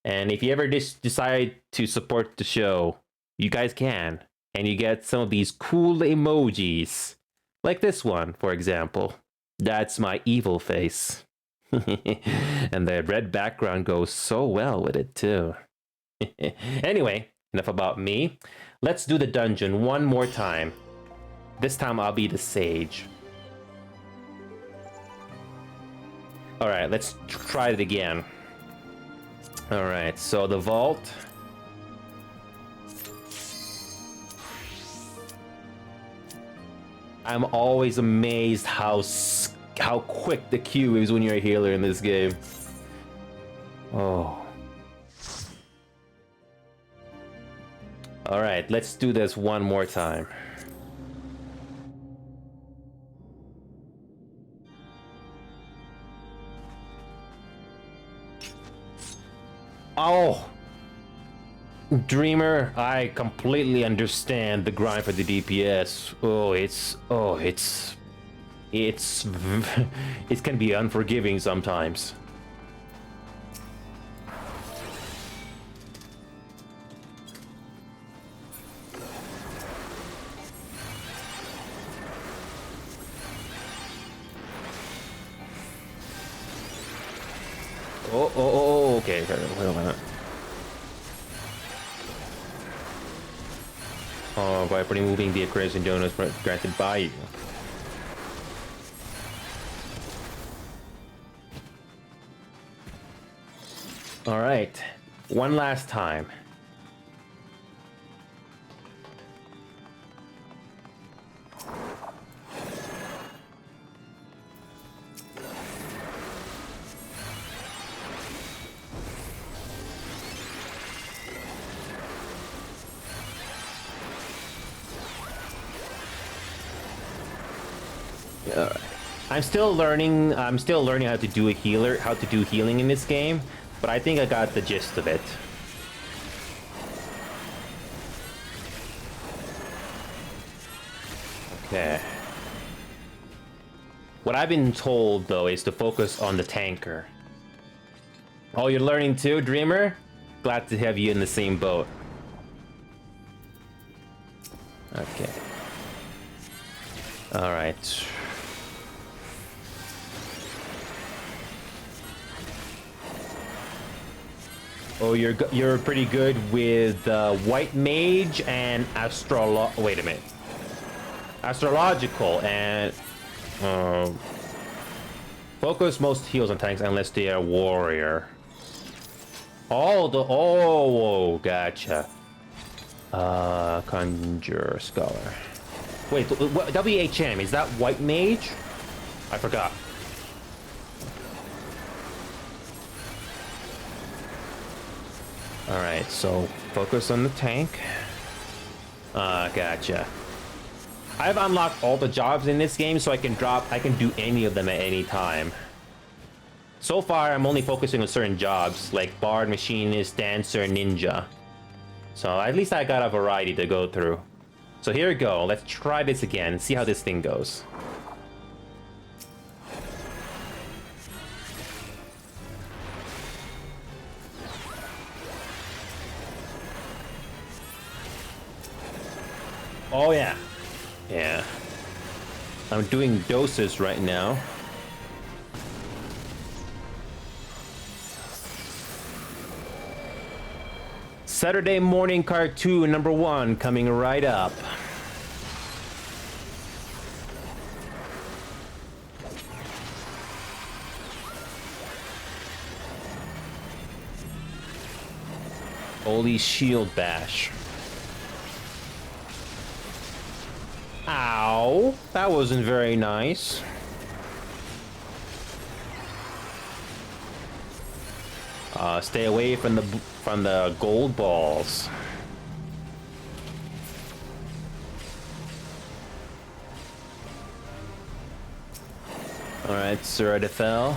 And if you ever decide to support the show, you guys can. And you get some of these cool emojis. Like this one, for example. That's my evil face. And the red background goes so well with it, too. Anyway, enough about me. Let's do the dungeon one more time. This time I'll be the Sage. Alright, let's try it again. Alright, so the vault. I'm always amazed how quick the queue is when you're a healer in this game. Oh. Alright, let's do this one more time. Oh! Dreamer, I completely understand the grind for the DPS. It can be unforgiving sometimes. Okay, wait a minute. Oh, by removing the accuracy bonus granted by you. Alright, one last time. I'm still learning how to do healing in this game, but I think I got the gist of it. Okay. What I've been told, though, is to focus on the tanker. Oh, you're learning too, Dreamer? Glad to have you in the same boat. Okay. Alright. Oh, you're pretty good with White Mage and wait a minute. Astrological and Focus most heals on tanks unless they are warrior. Oh, gotcha. Conjure Scholar. Wait, what, WHM, is that White Mage? I forgot. Alright, so focus on the tank. Gotcha. I've unlocked all the jobs in this game, so I can do any of them at any time. So far, I'm only focusing on certain jobs, like Bard, Machinist, Dancer, Ninja. So at least I got a variety to go through. So here we go, let's try this again and see how this thing goes. Oh yeah. Yeah. I'm doing doses right now. Saturday morning cartoon number 1 coming right up. Holy shield bash. Ow, that wasn't very nice. Stay away from the gold balls. All right, Sir Defel.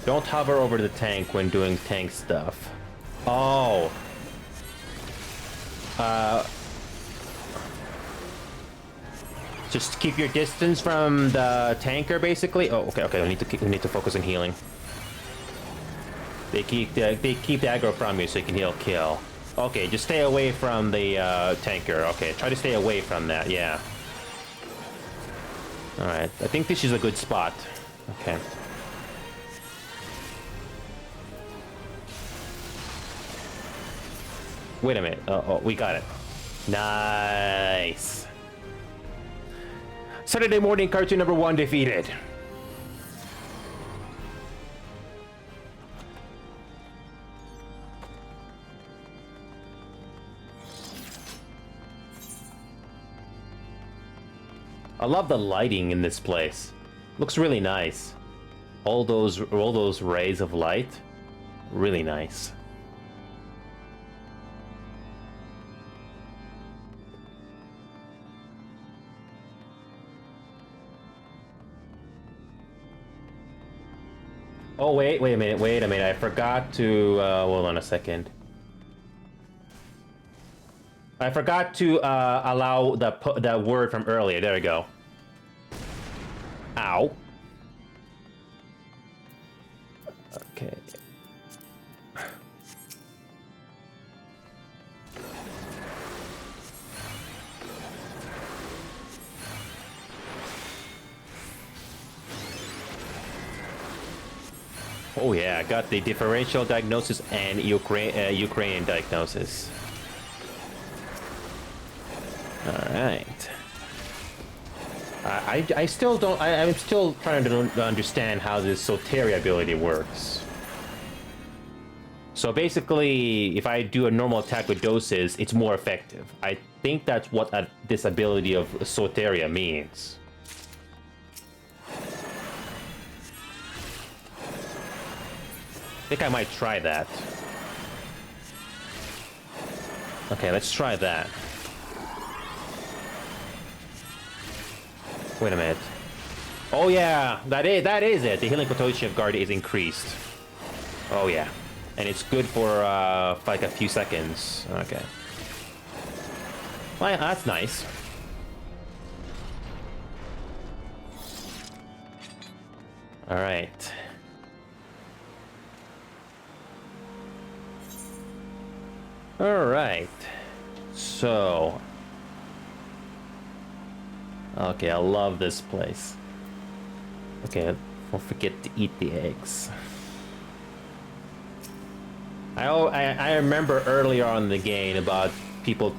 Don't hover over the tank when doing tank stuff. Oh. Just keep your distance from the tanker, basically. Oh, okay. We need to focus on healing. They keep the aggro from you, so you can heal kill. Okay, just stay away from the tanker. Okay, try to stay away from that. Yeah. All right. I think this is a good spot. Okay. Wait a minute. Oh, we got it. Nice. Saturday morning cartoon number 1 defeated. I love the lighting in this place. Looks really nice. All those rays of light, really nice. Oh, wait a minute. I forgot to, hold on a second. I forgot to, allow the word from earlier. There we go. Ow. Okay. Oh yeah, I got the differential diagnosis and Ukrainian diagnosis. All right. I still don't. I'm still trying to understand how this Soteria ability works. So basically, if I do a normal attack with doses, it's more effective. I think that's what this ability of Soteria means. I think I might try that. Okay, let's try that. Wait a minute. Oh yeah, that is it. The healing potential of Guard is increased. Oh yeah. And it's good for like a few seconds. Okay. Well, that's nice. All right. All right. So. Okay, I love this place. Okay, don't forget to eat the eggs. I remember earlier on in the game about people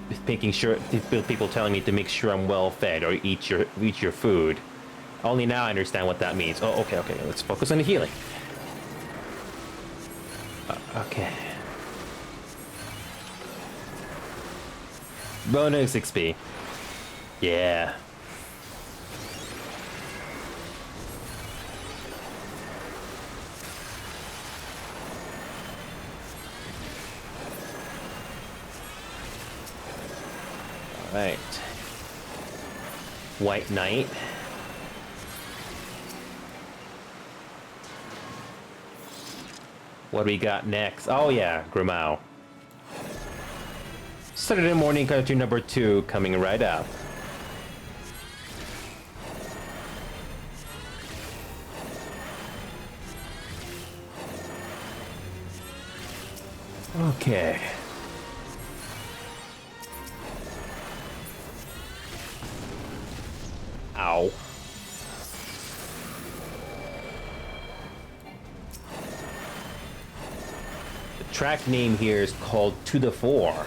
telling me to make sure I'm well fed or eat your food. Only now I understand what that means. Oh, okay, okay. Let's focus on the healing. Okay. Bonus XP. Yeah. Alright. White Knight. What do we got next? Oh yeah, Grimao. Saturday morning cartoon number 2 coming right up. Okay. Ow. The track name here is called To the Fore.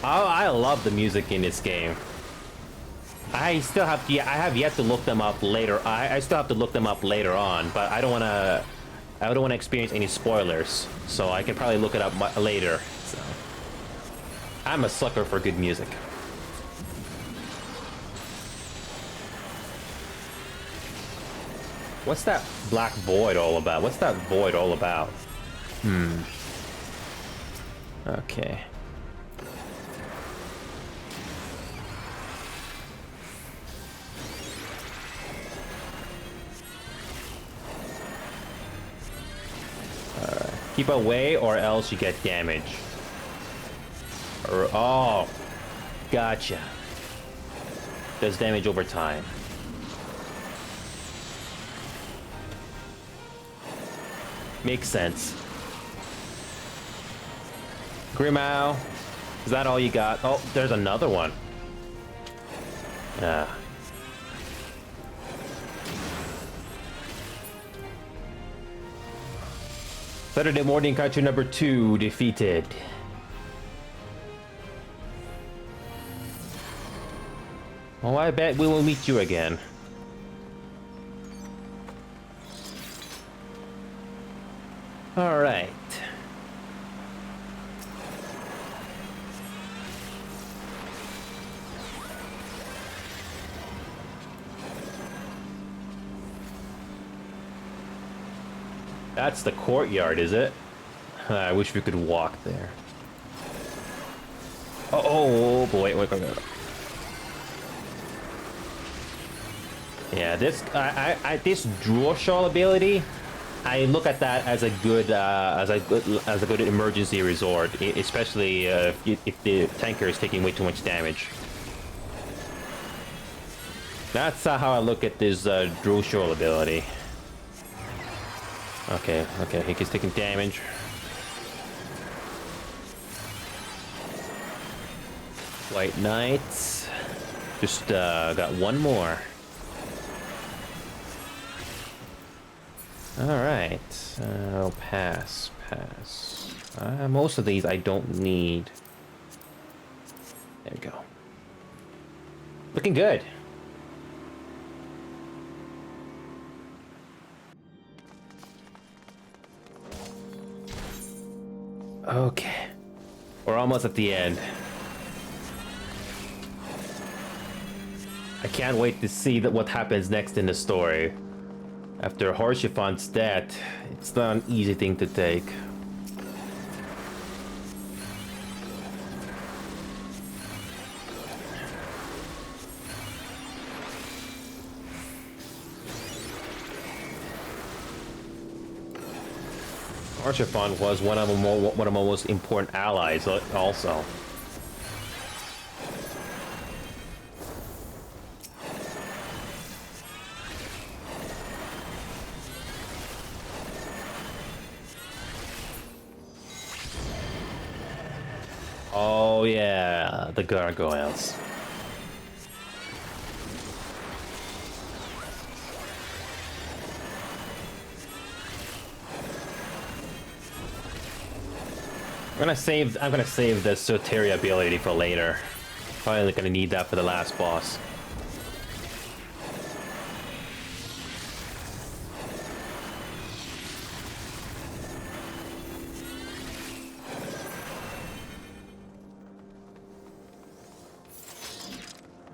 Oh, I love the music in this game. I still have to, I have yet to look them up later. I still have to look them up later on, but I don't want to experience any spoilers, so I can probably look it up later. So I'm a sucker for good music. What's that black void all about? What's that void all about? Okay. Keep away or else you get damage. Oh, gotcha. Does damage over time. Makes sense. Grimao, is that all you got? Oh, there's another one. Ah. Saturday morning cartoon number 2 defeated. Oh, I bet we will meet you again. All right. That's the courtyard, is it? I wish we could walk there. Oh boy, wait. Yeah, this this draw shawl ability, I look at that as a good emergency resort, especially if the tanker is taking way too much damage. That's how I look at this draw shawl ability. Okay, he keeps taking damage. White Knights. Just got one more. Alright. I'll pass. Most of these I don't need. There we go. Looking good. Okay. We're almost at the end. I can't wait to see what happens next in the story. After Harshifan's death, it's not an easy thing to take. Archifon was one of my most important allies also. Oh yeah, the gargoyles. I'm gonna save the Soteria ability for later. Probably gonna need that for the last boss.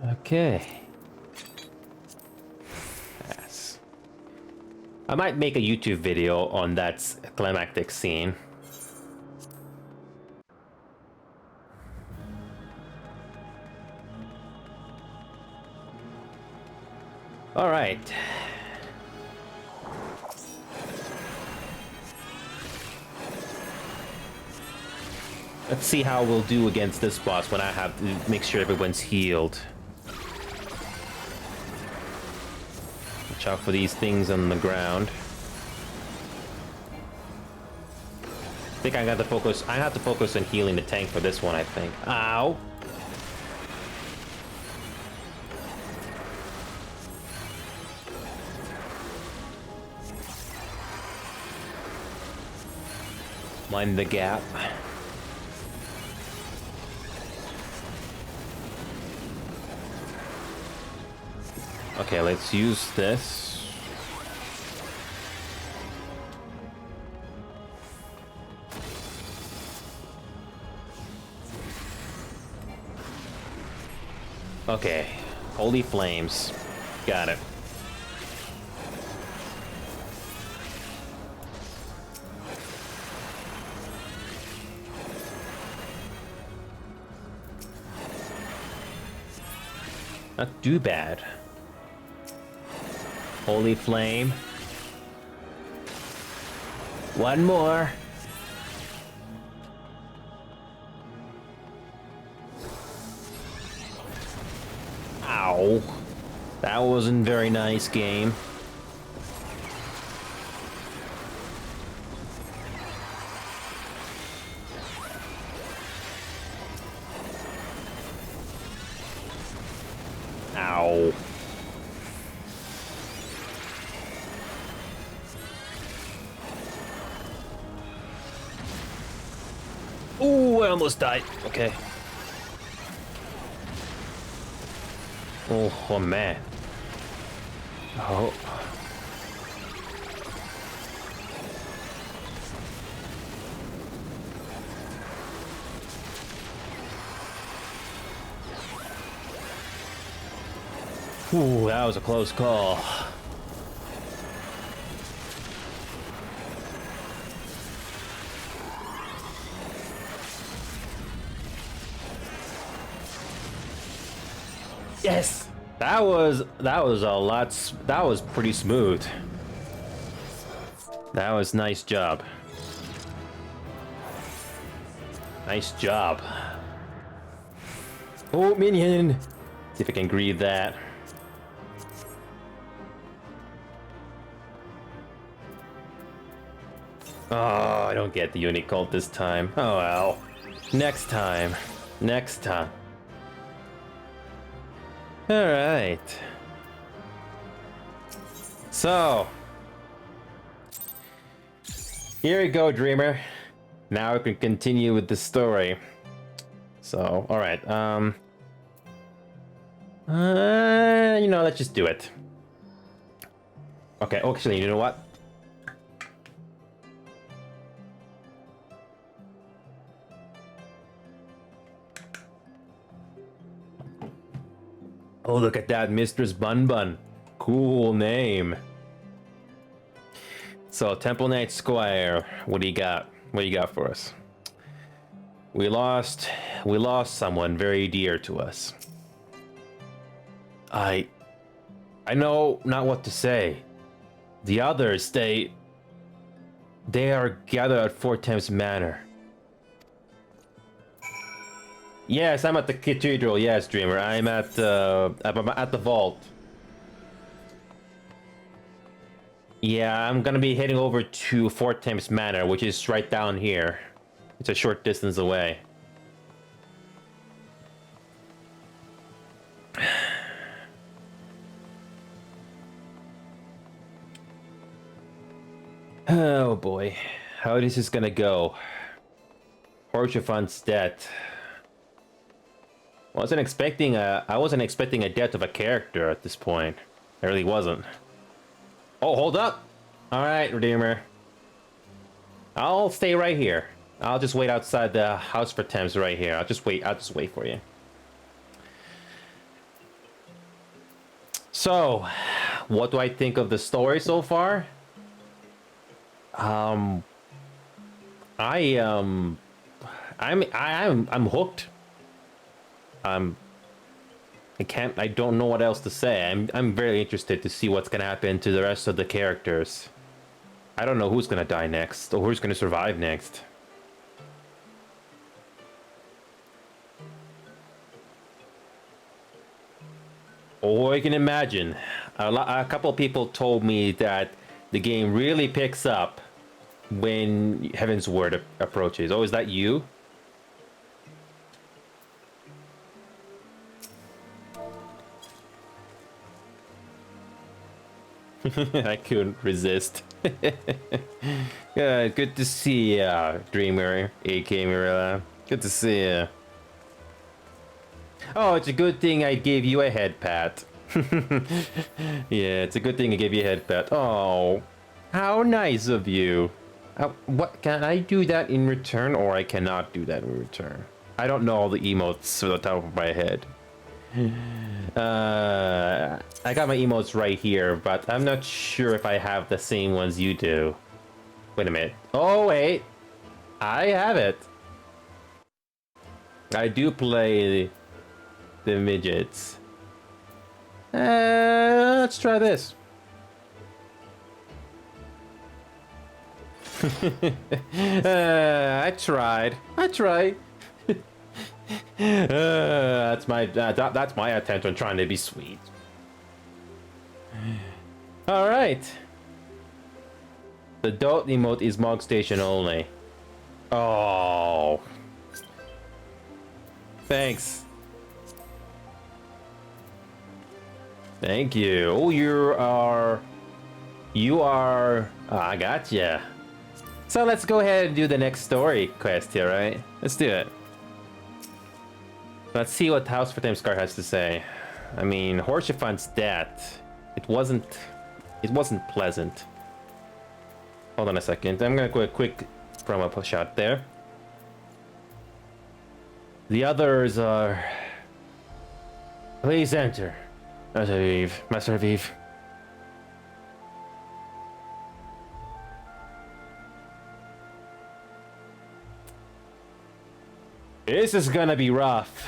Okay. Yes. I might make a YouTube video on that climactic scene. All right. Let's see how we'll do against this boss when I have to make sure everyone's healed. Watch out for these things on the ground. I think I have to focus on healing the tank for this one, I think. Ow! Mind the gap. Okay, let's use this. Okay, holy flames. Got it. Not too bad. Holy flame. One more. Ow. That wasn't very nice, game. Ow. Ooh, I almost died. Okay. Oh man. Oh. Ooh, that was a close call. Yes! That was a lot, that was pretty smooth. That was nice job. Nice job. Oh, minion! See if I can grieve that. Oh, I don't get the unique cult this time. Oh well. Next time. Next time. Alright. So. Here we go, Dreamer. Now we can continue with the story. So, alright. You know, let's just do it. Okay, actually, you know what? Oh, look at that, Mistress Bun Bun. Cool name. So, Temple Knight Squire, what do you got? What do you got for us? We lost someone very dear to us. I know not what to say. The others, they are gathered at Fort Thames Manor. Yes, I'm at the cathedral. Yes, Dreamer. I'm at the vault. Yeah, I'm gonna be heading over to Fort Thames Manor, which is right down here. It's a short distance away. Oh boy, how this is gonna go? Horchefant's death. I wasn't expecting a death of a character at this point. I really wasn't. Oh, hold up! Alright, Redeemer. I'll stay right here. I'll just wait outside the house for Thames right here. I'll just wait for you. So, what do I think of the story so far? Um, I I'm hooked. Um, I don't know what else to say. I'm very interested to see what's gonna happen to the rest of the characters. I don't know who's gonna die next or who's gonna survive next. Or I can imagine. A couple of people told me that the game really picks up when Heavensward approaches. Oh, is that you? I couldn't resist. Yeah, good to see ya, Dreamer, aka Marilla. Good to see ya. Oh, it's a good thing I gave you a head pat. Yeah, it's a good thing I gave you a head pat. Oh, how nice of you. What, can I do that in return, or I cannot do that in return? I don't know all the emotes on the top of my head. I got my emotes right here, but I'm not sure if I have the same ones you do. Wait a minute. Oh, wait. I have it. I do play the midgets. Let's try this. I tried. That's my attempt on trying to be sweet. All right. The dot emote is Mog Station only. Oh. Thanks. Thank you. Oh, you are. I gotcha. So let's go ahead and do the next story quest here, right? Let's do it. Let's see what House for Timescar has to say. I mean, Horshifan's death. It wasn't pleasant. Hold on a second. I'm gonna go a quick promo push out there. The others are. Please enter. Master Aviv. This is gonna be rough.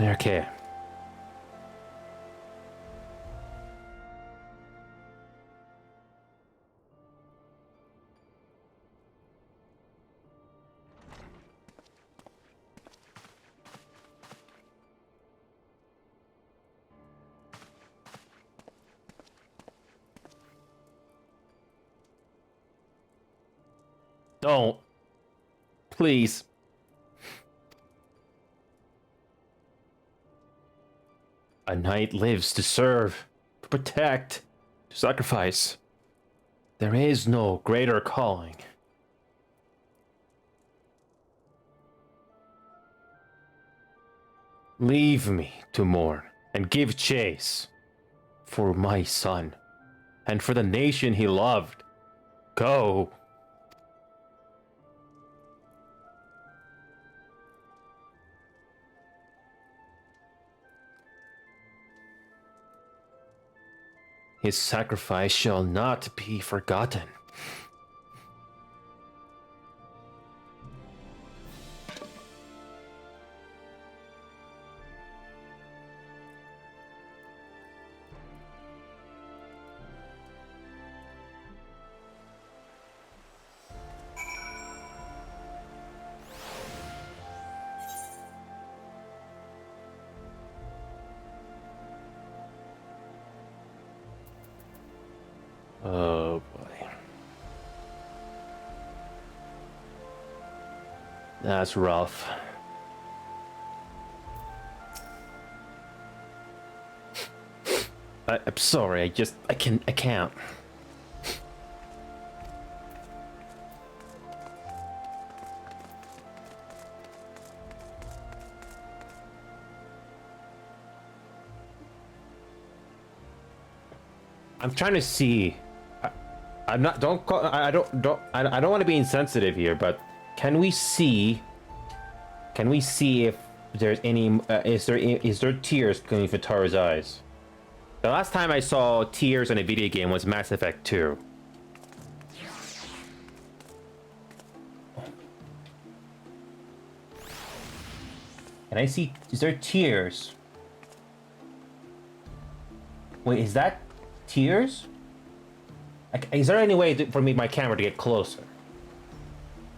Okay. Don't. Please. A knight lives to serve, to protect, to sacrifice. There is no greater calling. Leave me to mourn and give chase for my son and for the nation he loved. Go. His sacrifice shall not be forgotten. Oh boy. That's rough. I'm sorry, I can't. I'm trying to see. I'm not. Don't call. I don't want to be insensitive here, but can we see? Can we see if there's any is there tears coming from Tara's eyes. The last time I saw tears in a video game was Mass Effect 2. And I see, is there tears? Wait, is that tears? Is there any way for my camera to get closer?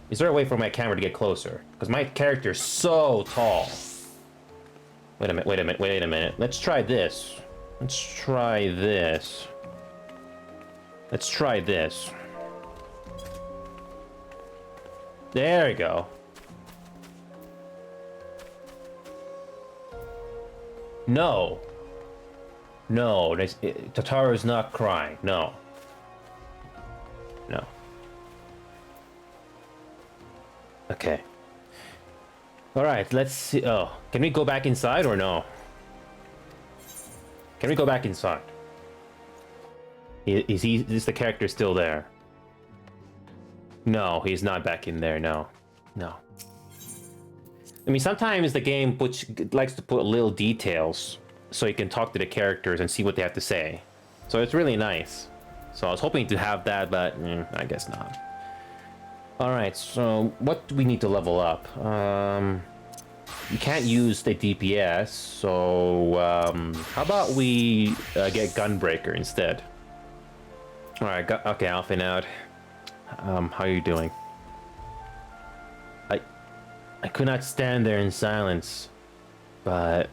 Is there a way for my camera to get closer? Because my character is so tall. Wait a minute. Let's try this. Let's try this. There we go. No. Tataru's not crying. No. Okay. Alright, let's see. Oh, can we go back inside or no? Can we go back inside? Is the character still there? No, he's not back in there, no. I mean, sometimes the game likes to put little details so you can talk to the characters and see what they have to say. So it's really nice. So I was hoping to have that, but I guess not. Alright, so what do we need to level up? You can't use the DPS, so how about we get Gunbreaker instead? Alright, okay, Alpha out. How are you doing? I could not stand there in silence, but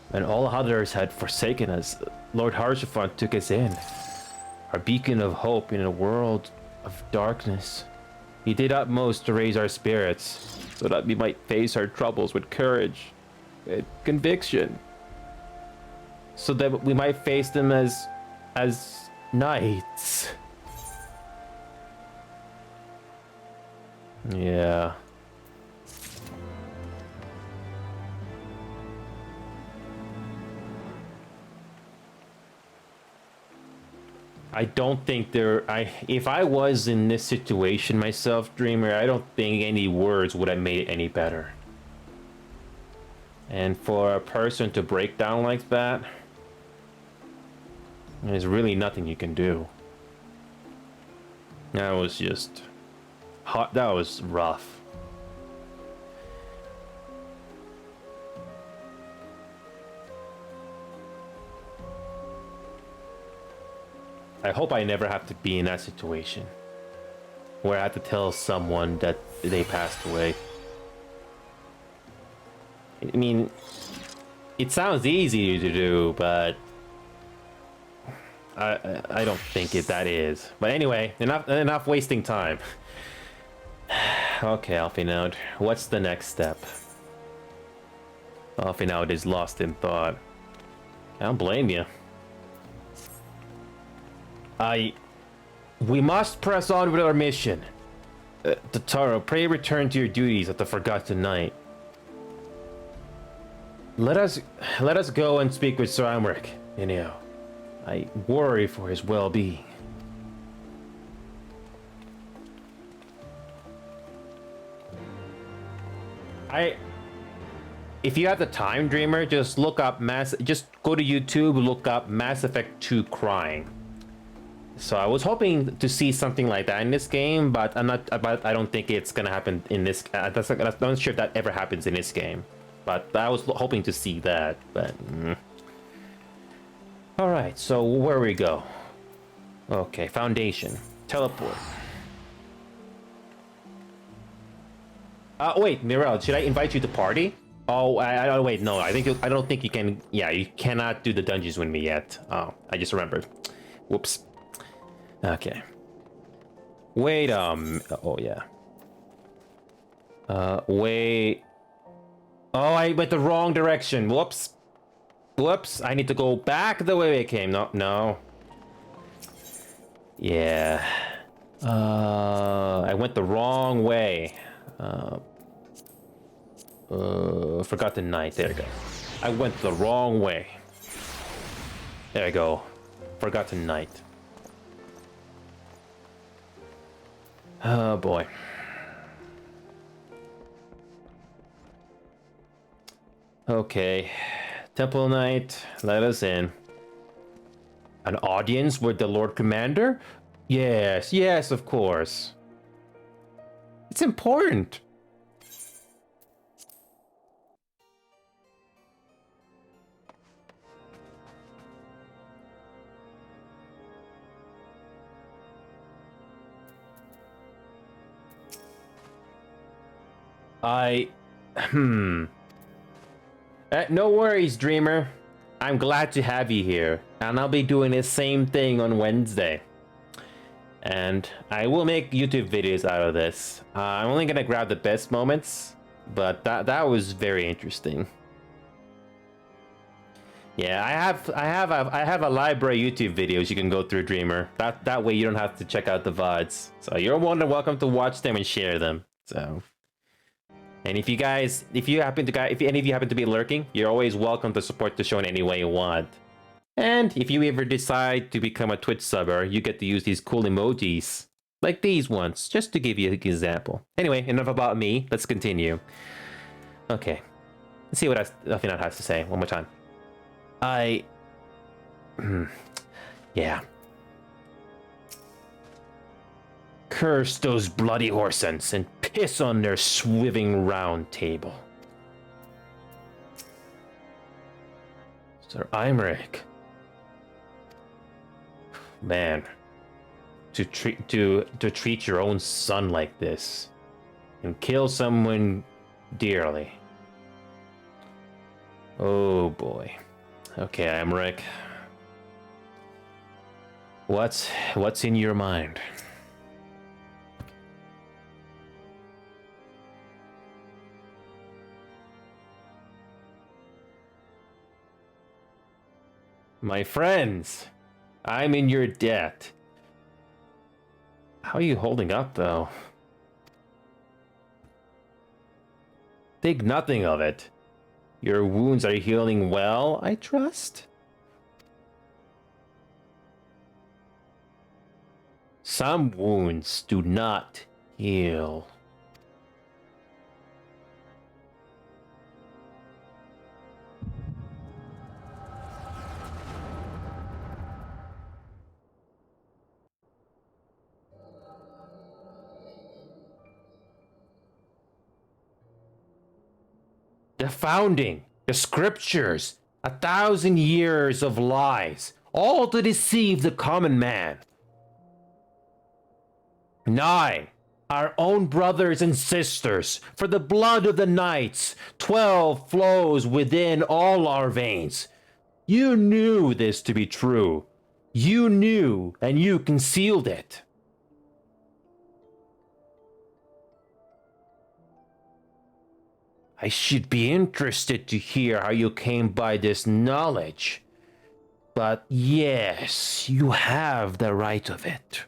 when all others had forsaken us, Lord Harshaphant took us in, our beacon of hope in a world of darkness. He did utmost to raise our spirits, so that we might face our troubles with courage and conviction, so that we might face them as knights. Yeah. I don't think if I was in this situation myself, Dreamer, I don't think any words would have made it any better. And for a person to break down like that, there's really nothing you can do. That was just hot. That was rough. I hope I never have to be in that situation where I have to tell someone that they passed away. I mean, it sounds easy to do, but I don't think that is. But anyway, enough wasting time. Okay, Alphinaud, what's the next step? Alphinaud is lost in thought. I don't blame you. We must press on with our mission. Totaro, pray return to your duties at the Forgotten Night. Let us go and speak with Sir Amric, Inio. I worry for his well-being. If you have the time, Dreamer, just look up just go to YouTube, look up Mass Effect 2 crying. So I was hoping to see something like that in this game, but I don't think it's gonna happen in this. I'm not sure if that ever happens in this game, but I was hoping to see that. But all right, so where we go? Okay, Foundation, teleport. Wait, Mirel, should I invite you to party? Oh, I wait, no, I don't think you can. Yeah, you cannot do the dungeons with me yet. Oh, I just remembered. Whoops. Okay. Wait, oh yeah. Wait. Oh, I went the wrong direction. Whoops. I need to go back the way I came. No. Yeah. I went the wrong way. Forgotten Night. There we go. I went the wrong way. There we go. Forgotten Night. Oh boy. Okay. Temple Knight, let us in. An audience with the Lord Commander? Yes, yes, of course. It's important. No worries, Dreamer. I'm glad to have you here, and I'll be doing the same thing on Wednesday. And I will make YouTube videos out of this. I'm only gonna grab the best moments, but that was very interesting. Yeah, I have a library YouTube videos you can go through, Dreamer. That way you don't have to check out the VODs. So you're more than welcome to watch them and share them. So, and if any of you happen to be lurking, you're always welcome to support the show in any way you want. And if you ever decide to become a Twitch subber, you get to use these cool emojis. Like these ones, just to give you an example. Anyway, enough about me. Let's continue. Okay. Let's see what Athena has to say one more time. Yeah. Curse those bloody horsens and piss on their swiving round table. Sir Imeric. Man, to treat your own son like this and kill someone dearly. Oh boy. Okay, Imeric. What's in your mind? My friends, I'm in your debt. How are you holding up, though? Think nothing of it. Your wounds are healing well, I trust? Some wounds do not heal. The founding, the scriptures, 1,000 years of lies, all to deceive the common man. Nigh, our own brothers and sisters, for the blood of the knights, 12 flows within all our veins. You knew this to be true. You knew, and you concealed it. I should be interested to hear how you came by this knowledge. But yes, you have the right of it.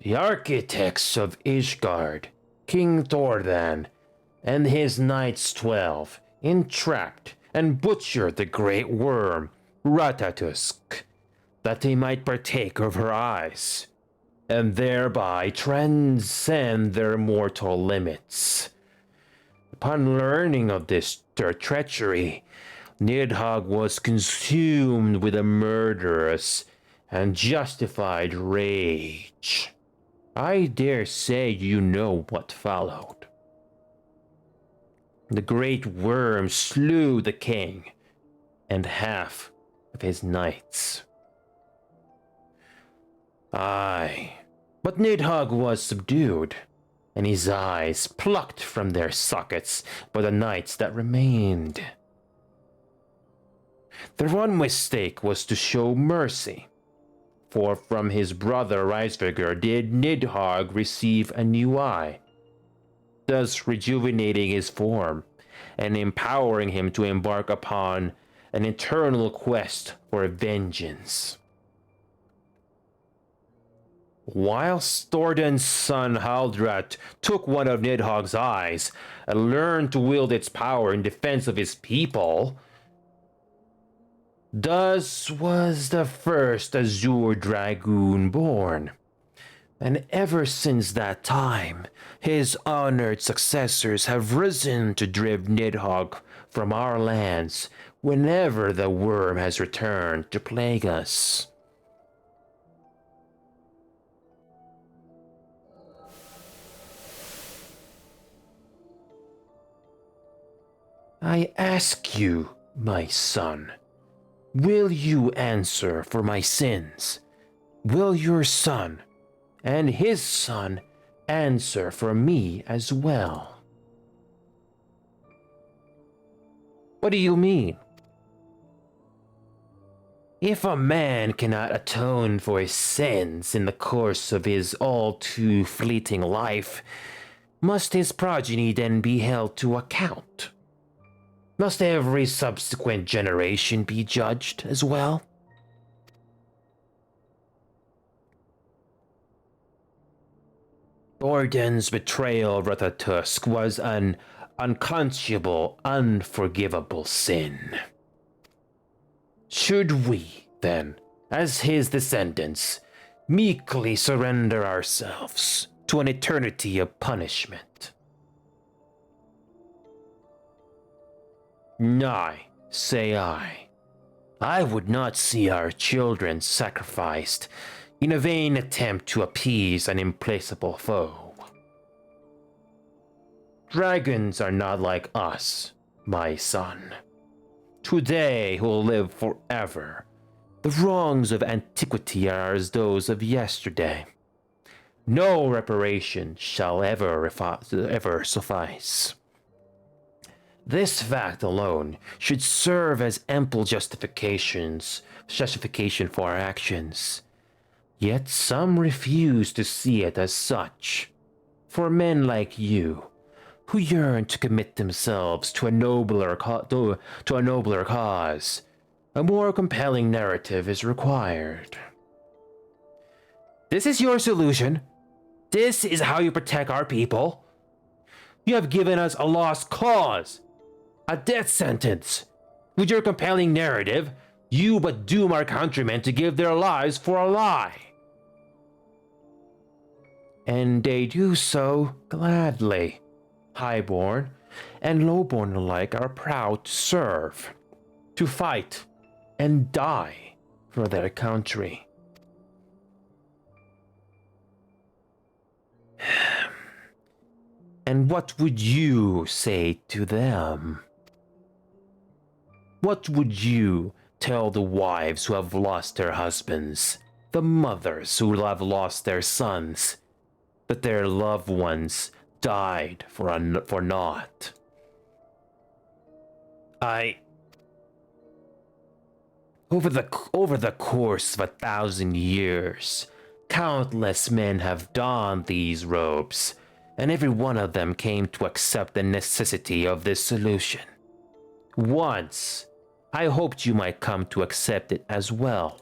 The architects of Ishgard, King Thordan, and his knights 12, entrapped and butchered the great worm, Ratatusk, that they might partake of her eyes, and thereby transcend their mortal limits. Upon learning of their treachery, Nidhogg was consumed with a murderous and justified rage. I dare say you know what followed. The great worm slew the king and half of his knights. Aye, but Nidhogg was subdued, and his eyes plucked from their sockets by the knights that remained. Their one mistake was to show mercy, for from his brother Reisviger did Nidhogg receive a new eye, thus rejuvenating his form and empowering him to embark upon an eternal quest for vengeance. Whilst Thordan's son Haldrat took one of Nidhogg's eyes and learned to wield its power in defense of his people, thus was the first Azure Dragoon born. And ever since that time, his honored successors have risen to drive Nidhogg from our lands whenever the worm has returned to plague us. I ask you, my son, will you answer for my sins? Will your son and his son answer for me as well? What do you mean? If a man cannot atone for his sins in the course of his all too fleeting life, must his progeny then be held to account? Must every subsequent generation be judged as well? Orden's betrayal of Ratatosk was an unconscionable, unforgivable sin. Should we, then, as his descendants, meekly surrender ourselves to an eternity of punishment? Nay, say I. I would not see our children sacrificed in a vain attempt to appease an implacable foe. Dragons are not like us, my son. Today will live forever. The wrongs of antiquity are as those of yesterday. No reparation shall ever suffice. This fact alone should serve as ample justification for our actions. Yet some refuse to see it as such. For men like you, who yearn to commit themselves to a nobler cause, a more compelling narrative is required. This is your solution? This is how you protect our people? You have given us a lost cause, a death sentence. With your compelling narrative, you but doom our countrymen to give their lives for a lie. And they do so gladly. Highborn and lowborn alike are proud to serve, to fight, and die for their country. And what would you say to them? What would you tell the wives who have lost their husbands, the mothers who have lost their sons, that their loved ones died for naught? Over the course of 1,000 years, countless men have donned these robes, and every one of them came to accept the necessity of this solution. Once, I hoped you might come to accept it as well.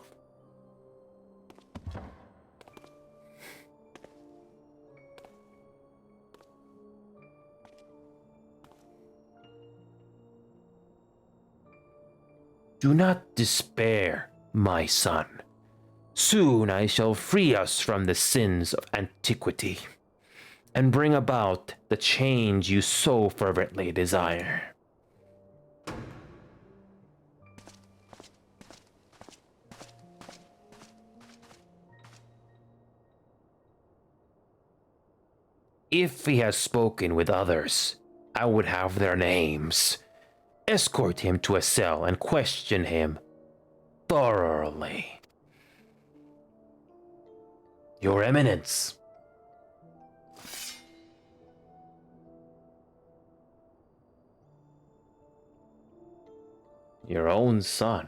Do not despair, my son. Soon I shall free us from the sins of antiquity, and bring about the change you so fervently desire. If he has spoken with others, I would have their names. Escort him to a cell and question him thoroughly. Your Eminence. Your own son.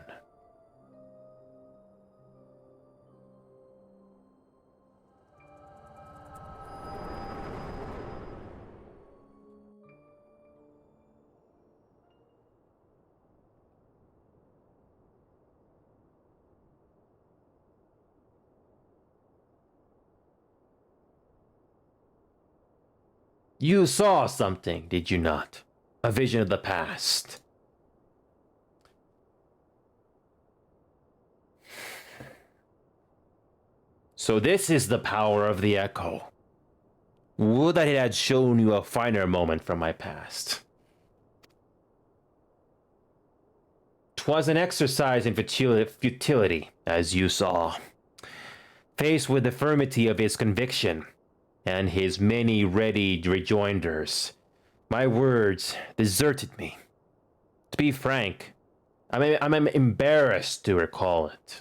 You saw something, did you not? A vision of the past. So this is the power of the echo. Would that it had shown you a finer moment from my past. 'Twas an exercise in futility, as you saw. Faced with the firmity of his conviction, and his many ready rejoinders, my words deserted me. To be frank, I'm embarrassed to recall it.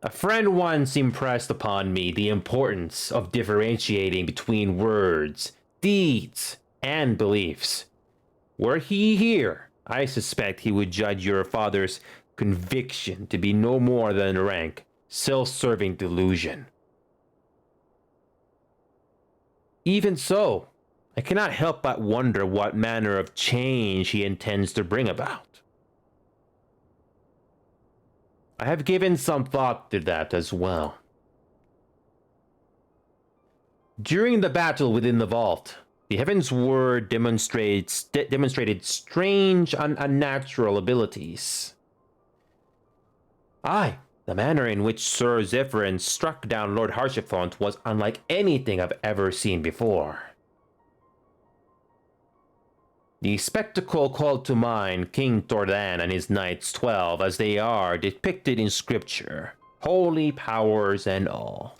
A friend once impressed upon me the importance of differentiating between words, deeds, and beliefs. Were he here, I suspect he would judge your father's conviction to be no more than a rank, self-serving delusion. Even so, I cannot help but wonder what manner of change he intends to bring about. I have given some thought to that as well. During the battle within the vault, the Heavensward demonstrated strange and unnatural abilities. Aye, the manner in which Sir Zephyrin struck down Lord Harshiphont was unlike anything I've ever seen before. The spectacle called to mind King Tordan and his Knights 12 as they are depicted in scripture, holy powers and all.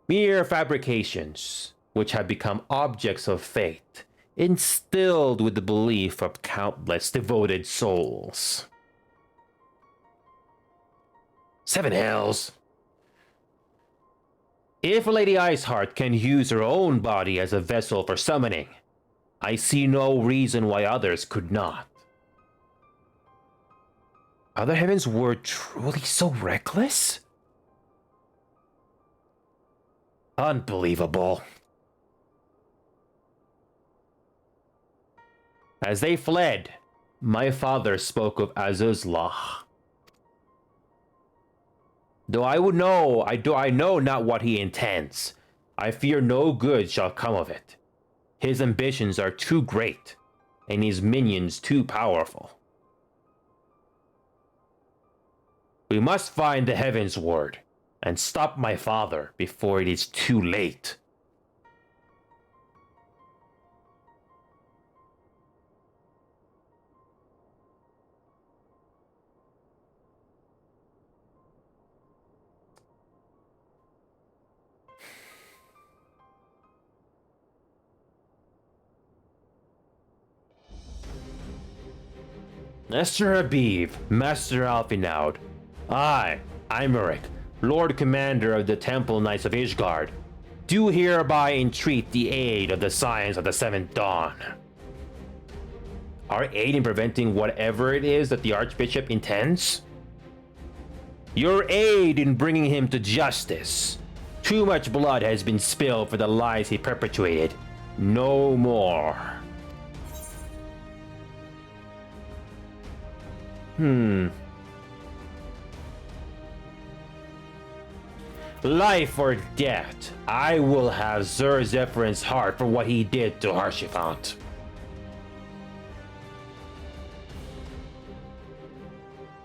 Mere fabrications, which have become objects of faith, instilled with the belief of countless devoted souls. Seven hells! If Lady Iceheart can use her own body as a vessel for summoning, I see no reason why others could not. Are the Heavensward truly so reckless? Unbelievable. As they fled, my father spoke of Azuzlah. Though I know not what he intends, I fear no good shall come of it. His ambitions are too great, and his minions too powerful. We must find the Heavensward, and stop my father before it is too late. Master Habib, Master Alphinaud, I, Imeric, Lord Commander of the Temple Knights of Ishgard, do hereby entreat the aid of the Scions of the Seventh Dawn. Our aid in preventing whatever it is that the Archbishop intends? Your aid in bringing him to justice. Too much blood has been spilled for the lies he perpetuated. No more. Life or death, I will have Sir Zephyrin's heart for what he did to Harshiphont.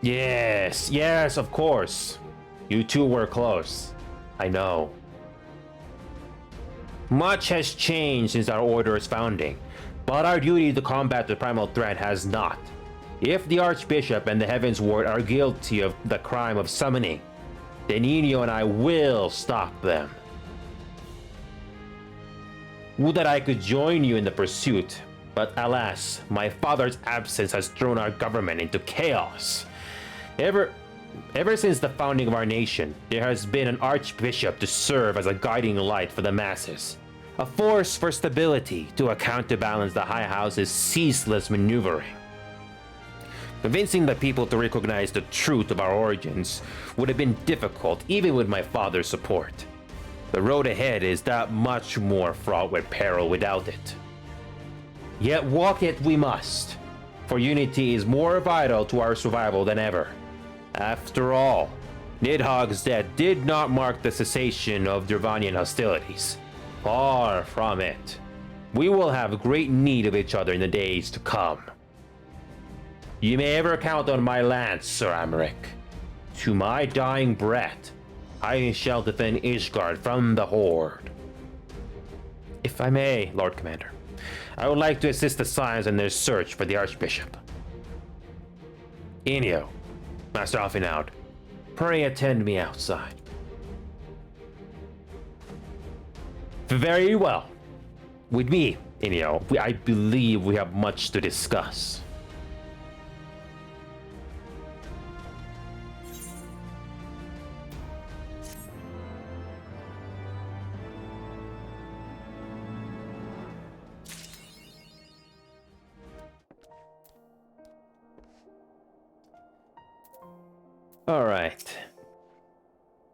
Yes, of course. You two were close. I know. Much has changed since our order's founding, but our duty to combat the primal threat has not. If the Archbishop and the Heavensward are guilty of the crime of summoning, then Enio and I will stop them. Would that I could join you in the pursuit, but alas, my father's absence has thrown our government into chaos. Ever since the founding of our nation, there has been an Archbishop to serve as a guiding light for the masses, a force for stability to counterbalance the High House's ceaseless maneuvering. Convincing the people to recognize the truth of our origins would have been difficult even with my father's support. The road ahead is that much more fraught with peril without it. Yet walk it we must, for unity is more vital to our survival than ever. After all, Nidhogg's death did not mark the cessation of Dervanian hostilities. Far from it. We will have great need of each other in the days to come. You may ever count on my lance, Sir Amaric. To my dying breath, I shall defend Ishgard from the Horde. If I may, Lord Commander, I would like to assist the Scions in their search for the Archbishop. Inio, Master Alfinaud, pray attend me outside. Very well. With me, Inio, I believe we have much to discuss. All right.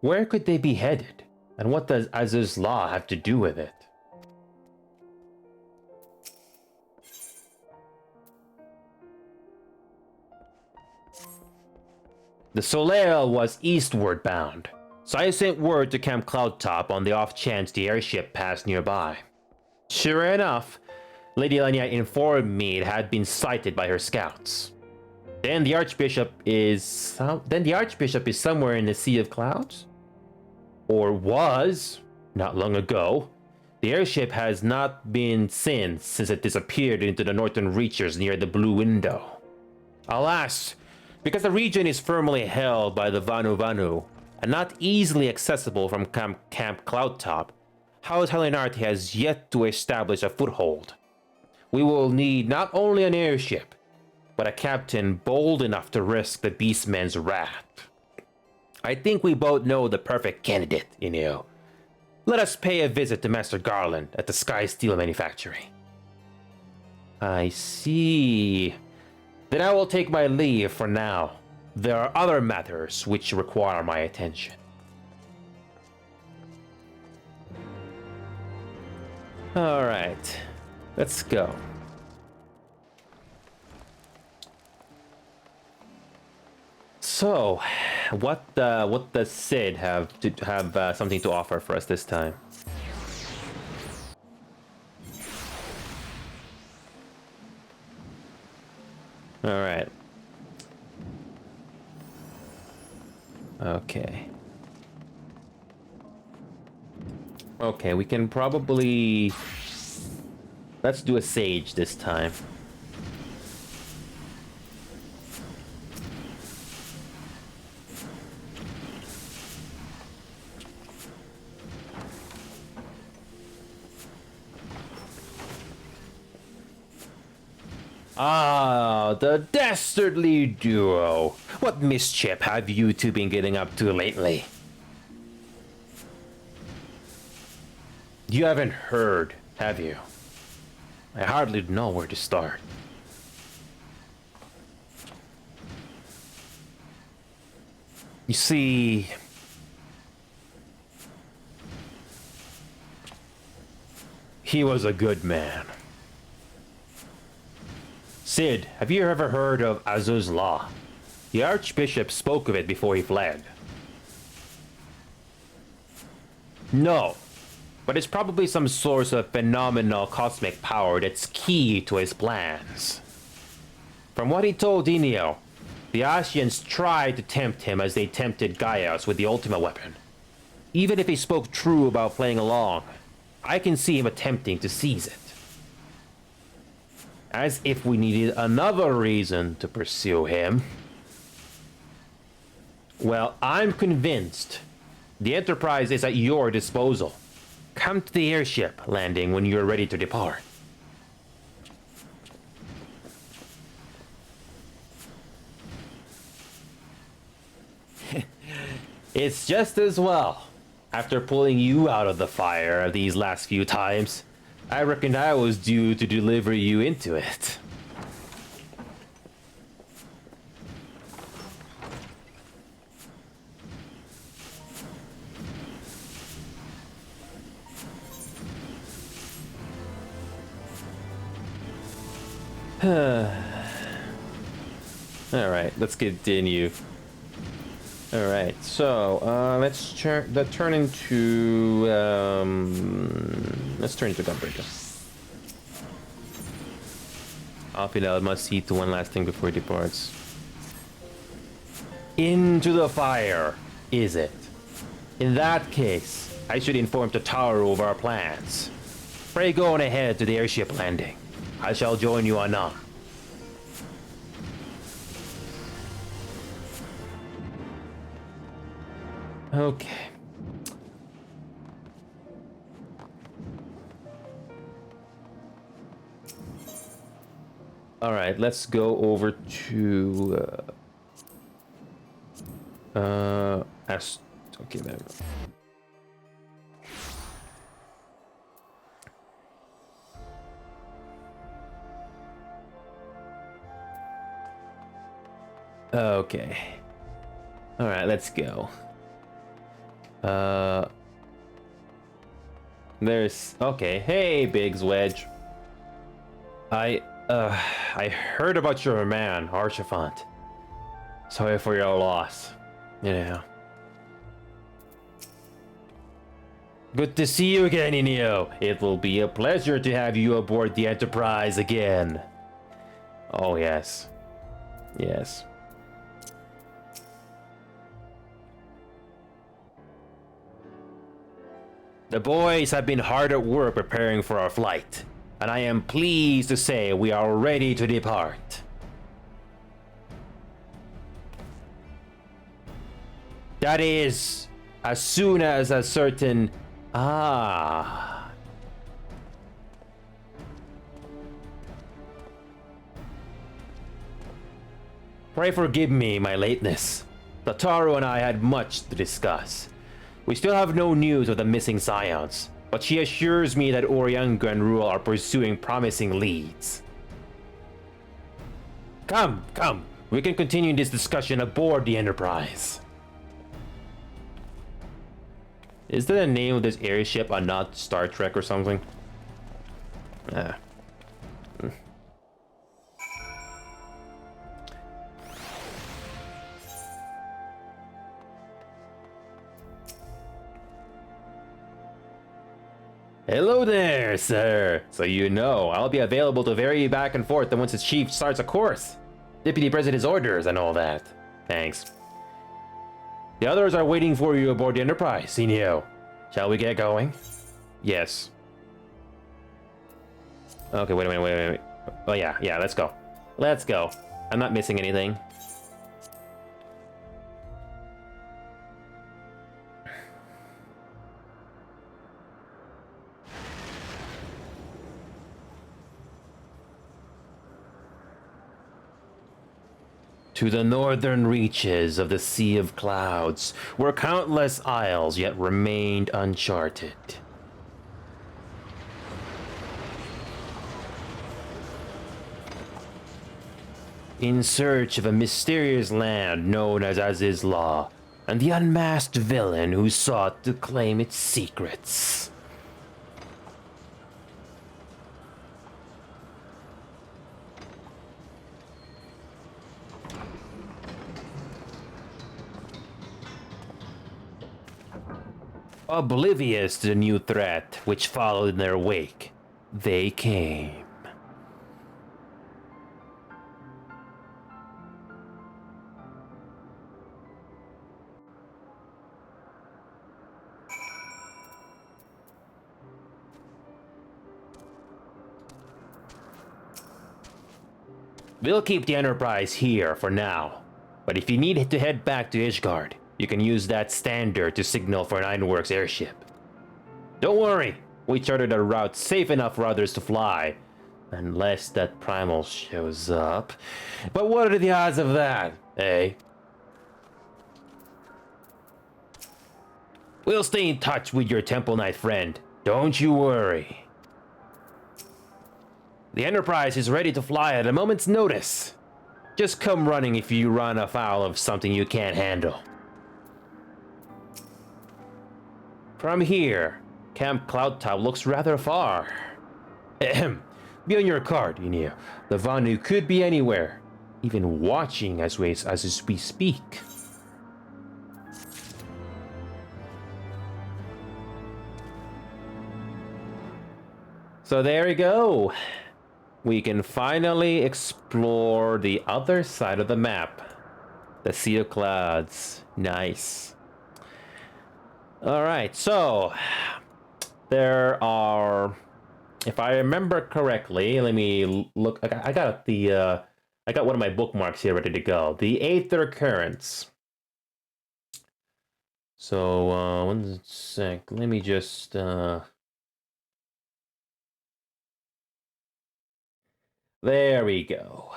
Where could they be headed? And what does Azuz's law have to do with it? The Soleil was eastward bound, so I sent word to Camp Cloudtop on the off chance the airship passed nearby. Sure enough, Lady Lenya informed me it had been sighted by her scouts. Then the Archbishop is somewhere in the Sea of Clouds? Or was, not long ago. The airship has not been seen since it disappeared into the northern reaches near the Blue Window. Alas, because the region is firmly held by the Vanu Vanu, and not easily accessible from Camp Cloudtop, House Helenarthi has yet to establish a foothold. We will need not only an airship, but a captain bold enough to risk the Beastmen's wrath. I think we both know the perfect candidate, Inio. Let us pay a visit to Master Garland at the Sky Steel Manufactory. I see. Then I will take my leave for now. There are other matters which require my attention. Alright, let's go. So, what does Sid have something to offer for us this time? All right. Okay. Okay, we can probably... Let's do a sage this time. Ah, the dastardly duo. What mischief have you two been getting up to lately? You haven't heard, have you? I hardly know where to start. You see... He was a good man. Sid, have you ever heard of Azuz's Law? The Archbishop spoke of it before he fled. No, but it's probably some source of phenomenal cosmic power that's key to his plans. From what he told Inio, the Ascians tried to tempt him as they tempted Gaius with the Ultima weapon. Even if he spoke true about playing along, I can see him attempting to seize it. As if we needed another reason to pursue him. Well, I'm convinced the Enterprise is at your disposal. Come to the airship landing when you're ready to depart. It's just as well. After pulling you out of the fire these last few times, I reckoned I was due to deliver you into it. Alright, let's continue. Alright, so let's turn into Gunbreaker. Alfidel must see to one last thing before he departs. Into the fire, is it? In that case, I should inform Tataru of our plans. Pray go on ahead to the airship landing. I shall join you anon. Okay. All right, let's go over to okay, there we go. Okay. All right, let's go. There's okay. Hey, Biggs Wedge. I heard about your man, Archifant. Sorry for your loss. Yeah. Good to see you again, Inio. It will be a pleasure to have you aboard the Enterprise again. Oh, yes. Yes. The boys have been hard at work preparing for our flight, and I am pleased to say we are ready to depart. That is, as soon as a certain... Pray forgive me my lateness. Tataru and I had much to discuss. We still have no news of the missing scions, but she assures me that Orianga and Ruel are pursuing promising leads. Come, we can continue this discussion aboard the Enterprise. Is that the name of this airship and not Star Trek or something? Hello there, sir. So you know, I'll be available to vary you back and forth once the chief starts a course. Deputy President's orders and all that. Thanks. The others are waiting for you aboard the Enterprise, Senio. Shall we get going? Yes. Okay, wait. Oh yeah, let's go. Let's go. I'm not missing anything. To the northern reaches of the Sea of Clouds, where countless isles yet remained uncharted. In search of a mysterious land known as Azizla, and the unmasked villain who sought to claim its secrets. Oblivious to the new threat which followed in their wake, they came. We'll keep the Enterprise here for now, but if you need to head back to Ishgard, you can use that standard to signal for an Ironworks airship. Don't worry, we charted a route safe enough for others to fly. Unless that primal shows up. But what are the odds of that, eh? We'll stay in touch with your Temple Knight friend. Don't you worry. The Enterprise is ready to fly at a moment's notice. Just come running if you run afoul of something you can't handle. From here, Camp Cloudtop looks rather far. Ahem. Be on your guard, Inio. The Vanu could be anywhere, even watching as we speak. So there we go. we can finally explore the other side of the map. The Sea of Clouds. Nice. Alright, so there are, if I remember correctly, let me look. I got I got one of my bookmarks here ready to go. The Aether Currents. So, 1 sec. Let me just, there we go.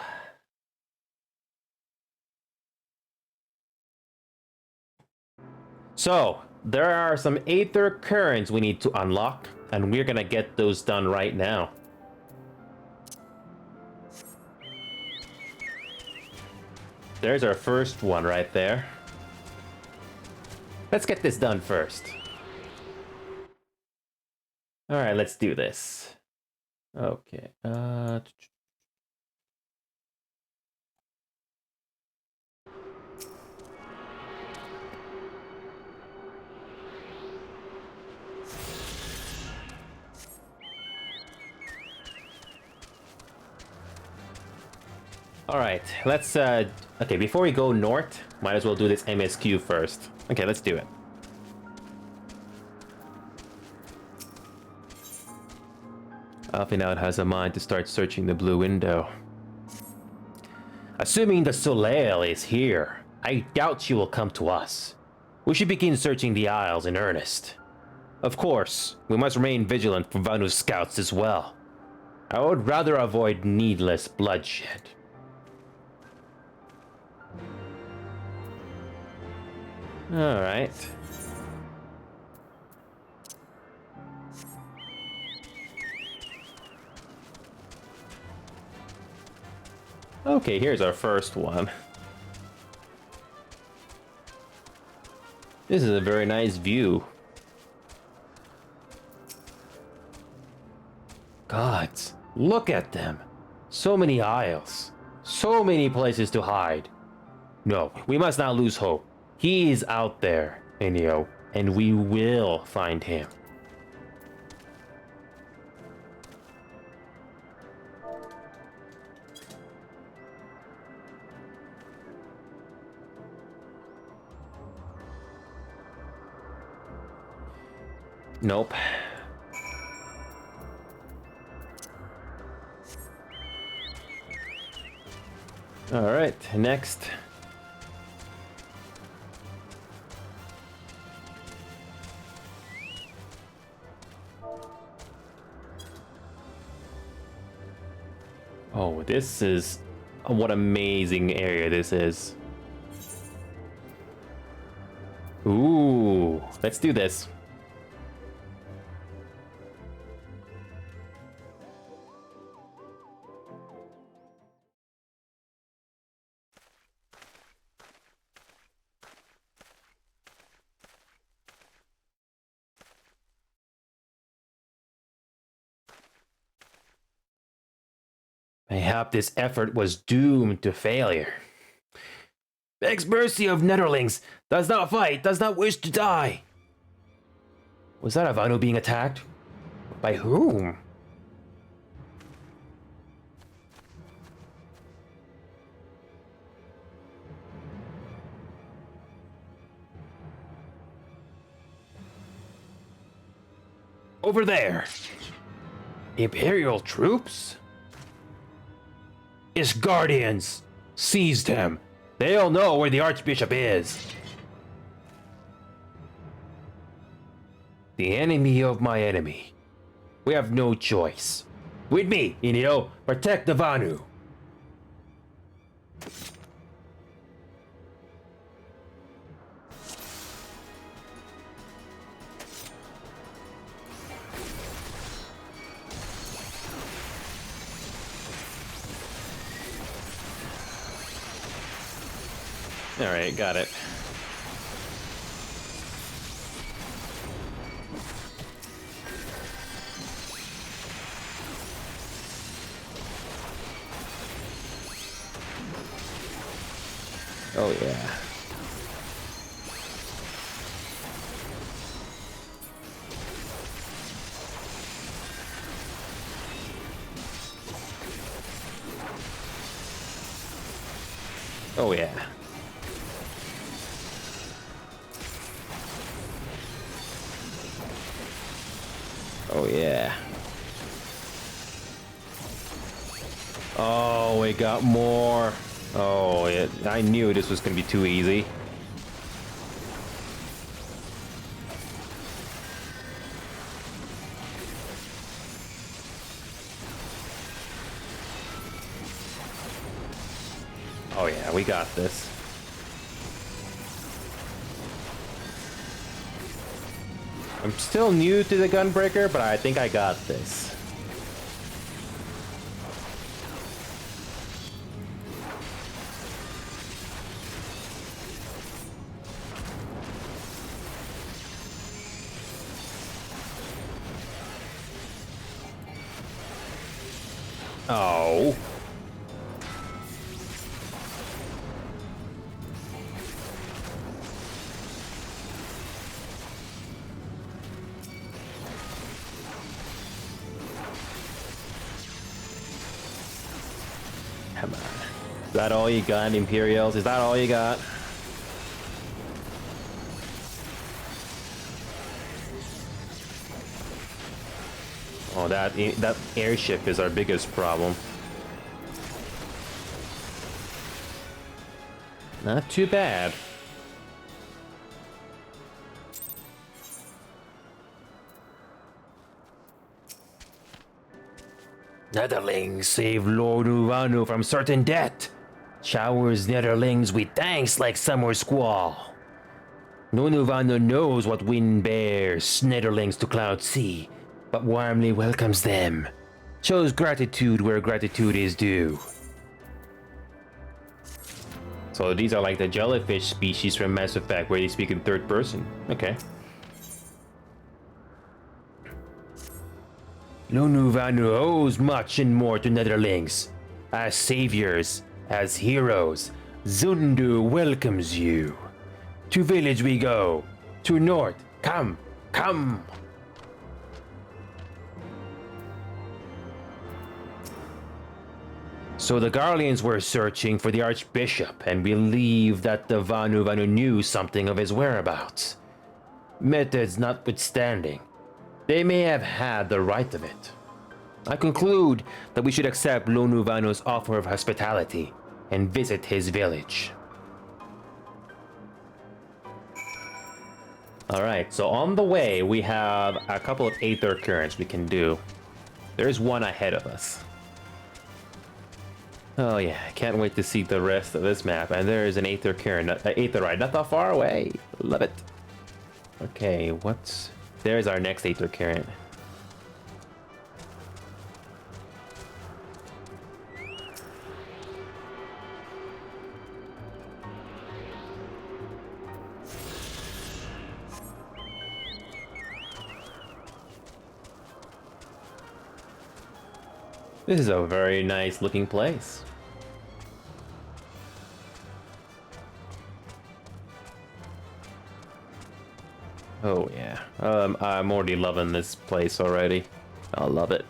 So, there are some Aether Currents we need to unlock, and we're gonna get those done right now. There's our first one right there. Let's get this done first. Alright, let's do this. Okay, Alright, let's, okay, before we go north, might as well do this MSQ first. Okay, let's do it. Alphinaud has a mind to start searching the blue window. Assuming the Soleil is here, I doubt she will come to us. We should begin searching the Isles in earnest. Of course, we must remain vigilant for Vanu's scouts as well. I would rather avoid needless bloodshed. Alright. Okay, here's our first one. This is a very nice view. Gods, look at them. So many isles. So many places to hide. No, we must not lose hope. He is out there, Enio, and we will find him. Nope. Alright, next. Oh, this is... what amazing area this is. Ooh, let's do this. Mayhap this effort was doomed to failure. Begs mercy of Netherlings, does not fight, does not wish to die. Was that Ivano being attacked? By whom? Over there. Imperial troops? His guardians seized him. They'll know where the Archbishop is. The enemy of my enemy. We have no choice. With me, Inio, protect the Vanu. Alright, got it. Oh yeah. Oh yeah. Oh yeah. Oh, we got more. Oh, yeah. I knew this was gonna be too easy. Oh yeah, we got this. I'm still new to the Gunbreaker, but I think I got this. Oh. Come on. Is that all you got, Imperials? Is that all you got? Oh, that airship is our biggest problem. Not too bad. Netherlings save Lord Uvanu from certain death. Showers Netherlings with thanks like summer squall. Lord Uvanu knows what wind bears Netherlings to Cloud Sea, but warmly welcomes them. Shows gratitude where gratitude is due. So these are like the jellyfish species from Mass Effect where they speak in third person. Okay. Lonuvanu owes much and more to Netherlings. As saviors, as heroes, Zundu welcomes you. To village we go. To north. Come, come. So the Garleans were searching for the Archbishop and believed that the Vanu knew something of his whereabouts. Methods notwithstanding, they may have had the right of it. I conclude that we should accept Lonuvanu's offer of hospitality and visit his village. Alright, so on the way we have a couple of Aether Currents we can do. There's one ahead of us. Oh yeah, I can't wait to see the rest of this map. And there is an Aether Current, Aether Ride, not that far away. Love it. Okay, there's our next Aether Current. This is a very nice looking place. Oh yeah, I'm already loving this place already. I love it.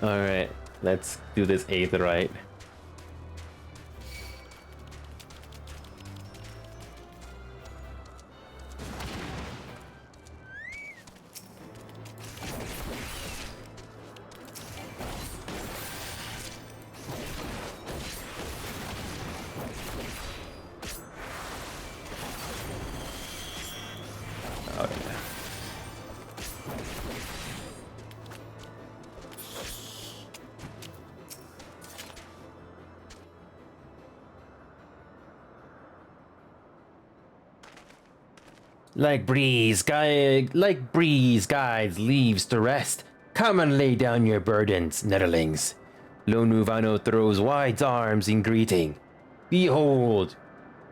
Alright, let's do this Aetherite. Like breeze guides leaves to rest. Come and lay down your burdens, Netherlings. Lonuvano throws wide arms in greeting. Behold,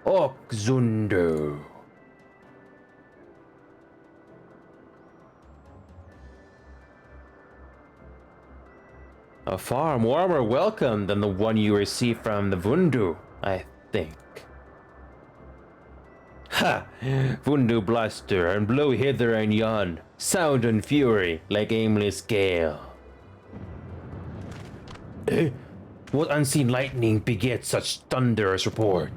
Okzundo. A far warmer welcome than the one you received from the Vundu, I think. Ha! Vundu bluster and blow hither and yon, sound and fury like aimless gale. Eh? What unseen lightning begets such thunderous report?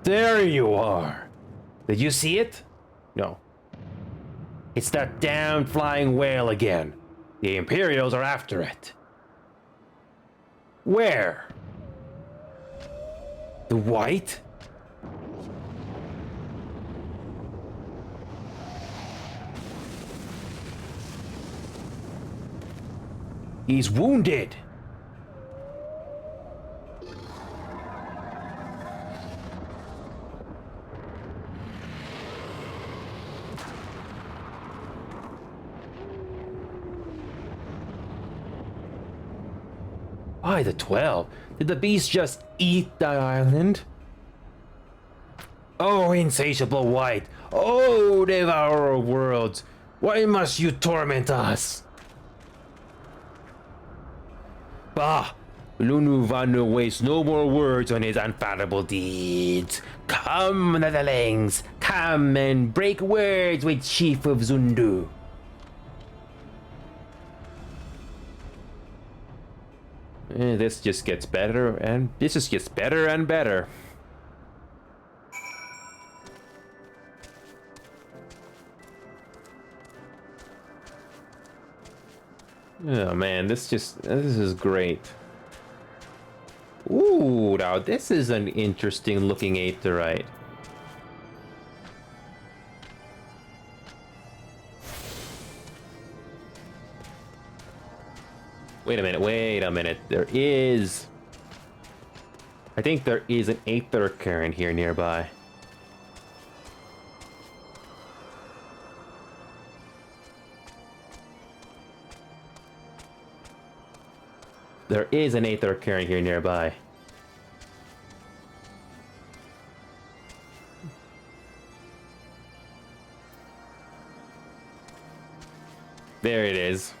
There you are! Did you see it? No. It's that damned flying whale again. The Imperials are after it. Where? The White? He's wounded. By the 12, did the beast just eat that island? Oh, insatiable White! Oh, devourer of worlds! Why must you torment us? Bah! Lunu Vanu wastes no more words on his unfathomable deeds. Come, Netherlings! Come and break words with Chief of Zundu. This just gets better and better. Oh man, this is great. Ooh, now this is an interesting looking aetheryte. Wait a minute. I think there is an aether current here nearby. There is an aether current here nearby. There it is.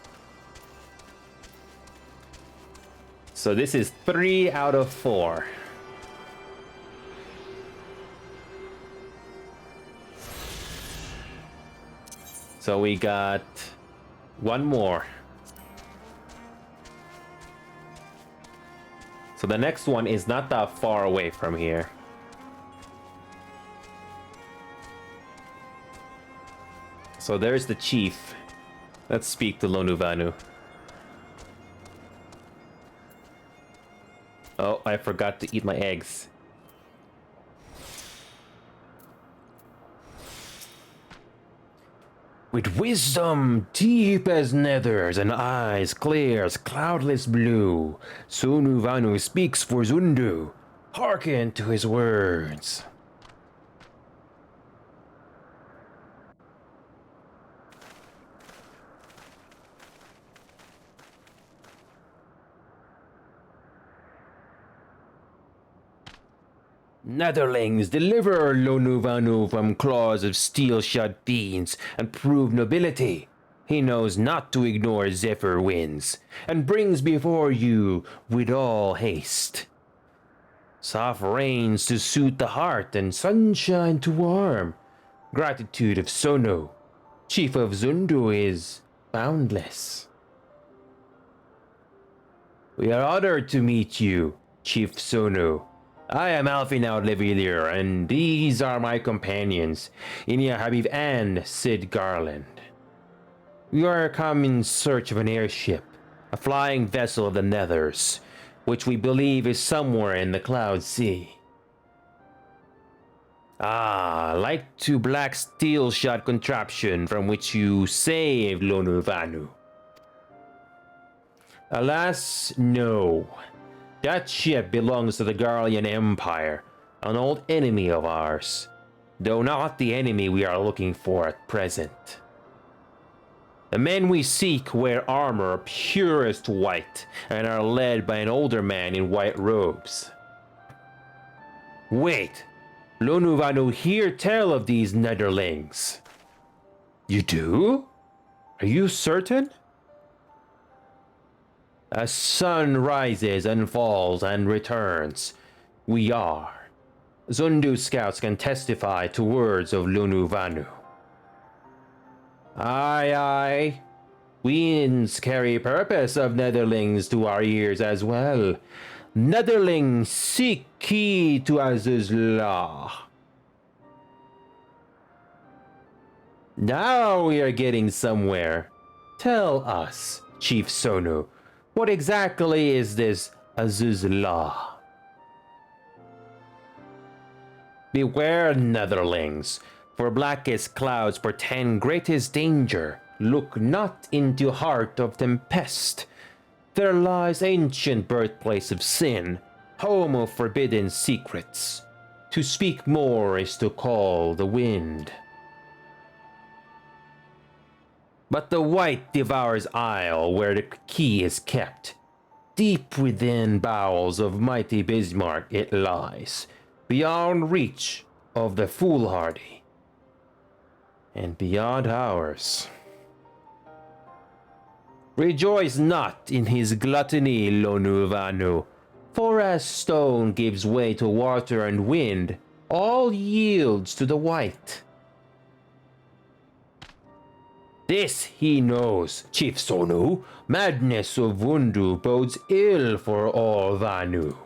So this is 3 out of 4. So we got one more. So the next one is not that far away from here. So there's the chief. Let's speak to Lonuvanu. Oh, I forgot to eat my eggs. With wisdom deep as nethers and eyes clear as cloudless blue, Sonuvanu speaks for Zundu. Hearken to his words. Netherlings, deliver Lonuvanu from claws of steel-shod fiends and prove nobility. He knows not to ignore zephyr winds, and brings before you with all haste. Soft rains to soothe the heart and sunshine to warm. Gratitude of Sono, chief of Zundu, is boundless. We are honored to meet you, Chief Sono. I am Alfinaud Levilier, and these are my companions, Inia Habib and Sid Garland. We are come in search of an airship, a flying vessel of the Nethers, which we believe is somewhere in the Cloud Sea. Ah, like to black steel-shod contraption from which you saved Lonuvanu. Alas, no. That ship belongs to the Garlean Empire, an old enemy of ours, though not the enemy we are looking for at present. The men we seek wear armor of purest white and are led by an older man in white robes. Wait, Lonuvanu hear tell of these Netherlings. You do? Are you certain? As sun rises and falls and returns, we are. Zundu scouts can testify to words of Lonuvanu. Aye, aye. Winds carry purpose of Netherlings to our ears as well. Netherling, seek key to Azuz's law. Now we are getting somewhere. Tell us, Chief Sonu, what exactly is this Azuz's law? Beware, Netherlings, for blackest clouds portend greatest danger. Look not into heart of tempest. There lies ancient birthplace of sin, home of forbidden secrets. To speak more is to call the wind. But the white devours isle where the key is kept. Deep within bowels of mighty Bismarck it lies, beyond reach of the foolhardy, and beyond ours. Rejoice not in his gluttony, Lonuvanu, for as stone gives way to water and wind, all yields to the white. This he knows, Chief Sonu. Madness of Wundu bodes ill for all Vanu.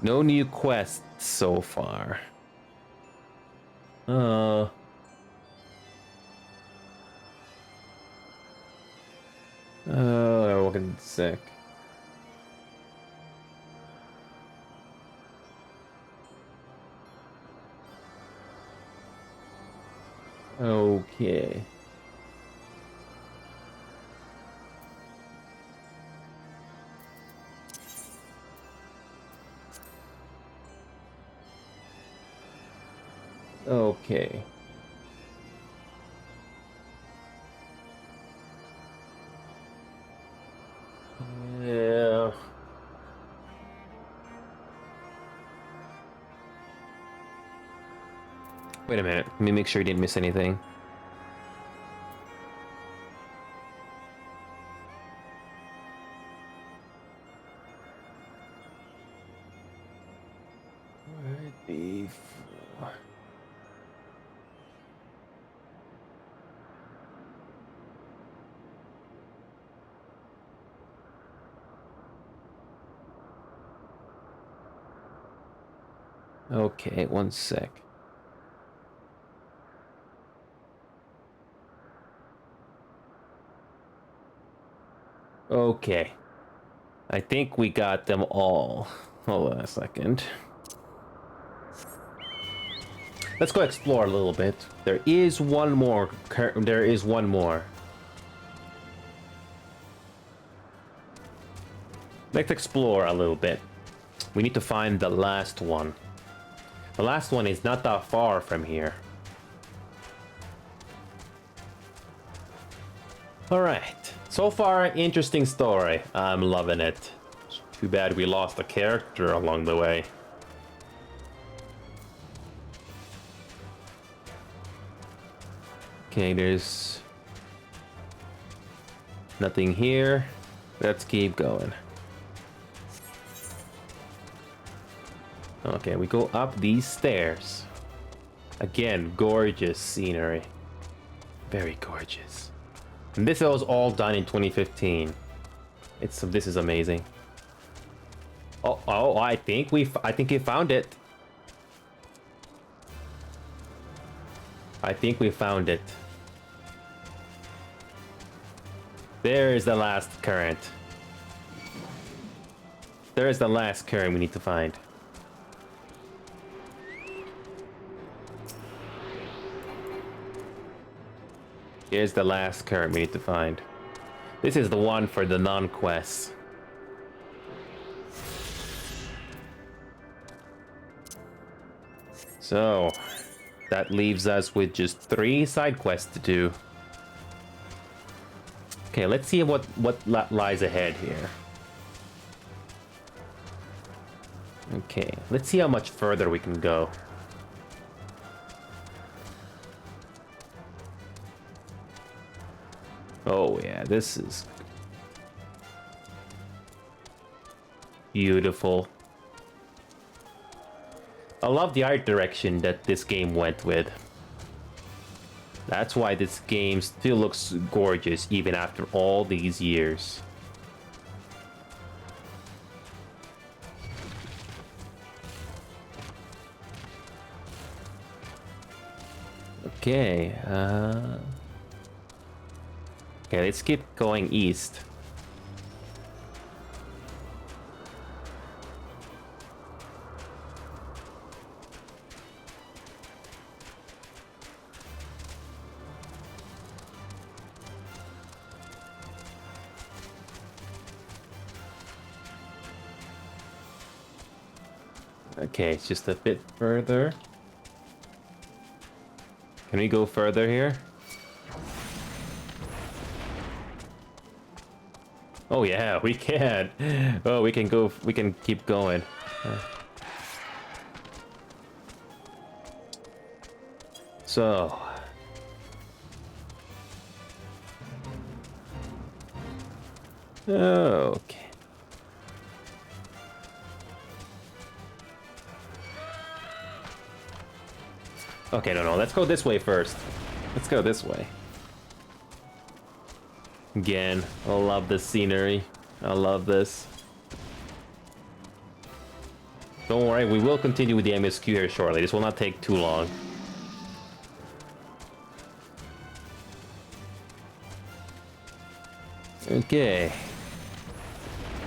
No new quests so far. I'm looking sick. Okay. Okay. Yeah. Wait a minute. Let me make sure you didn't miss anything. Right before. Okay, one sec. Okay. I think we got them all. Hold on a second. Let's go explore a little bit. There is one more. There is one more. Let's explore a little bit. We need to find the last one. The last one is not that far from here. Alright. So far, interesting story. I'm loving it. Too bad we lost a character along the way. Okay, there's nothing here. Let's keep going. Okay, we go up these stairs. Again, gorgeous scenery. Very gorgeous. And this was all done in 2015. This is amazing. Oh, I think we found it. I think we found it. There is the last current. There is the last current we need to find. Here's the last current we need to find. This is the one for the non-quests. So, that leaves us with just 3 side quests to do. Okay, let's see what lies ahead here. Okay, let's see how much further we can go. Oh yeah, this is beautiful. I love the art direction that this game went with. That's why this game still looks gorgeous even after all these years. Okay, okay, let's keep going east. Okay, it's just a bit further. Can we go further here? Oh yeah, we can. Oh, we can go. We can keep going. So. Okay. Okay, no, let's go this way first. Let's go this way. Again, I love this scenery. I love this. Don't worry, we will continue with the MSQ here shortly. This will not take too long. Okay.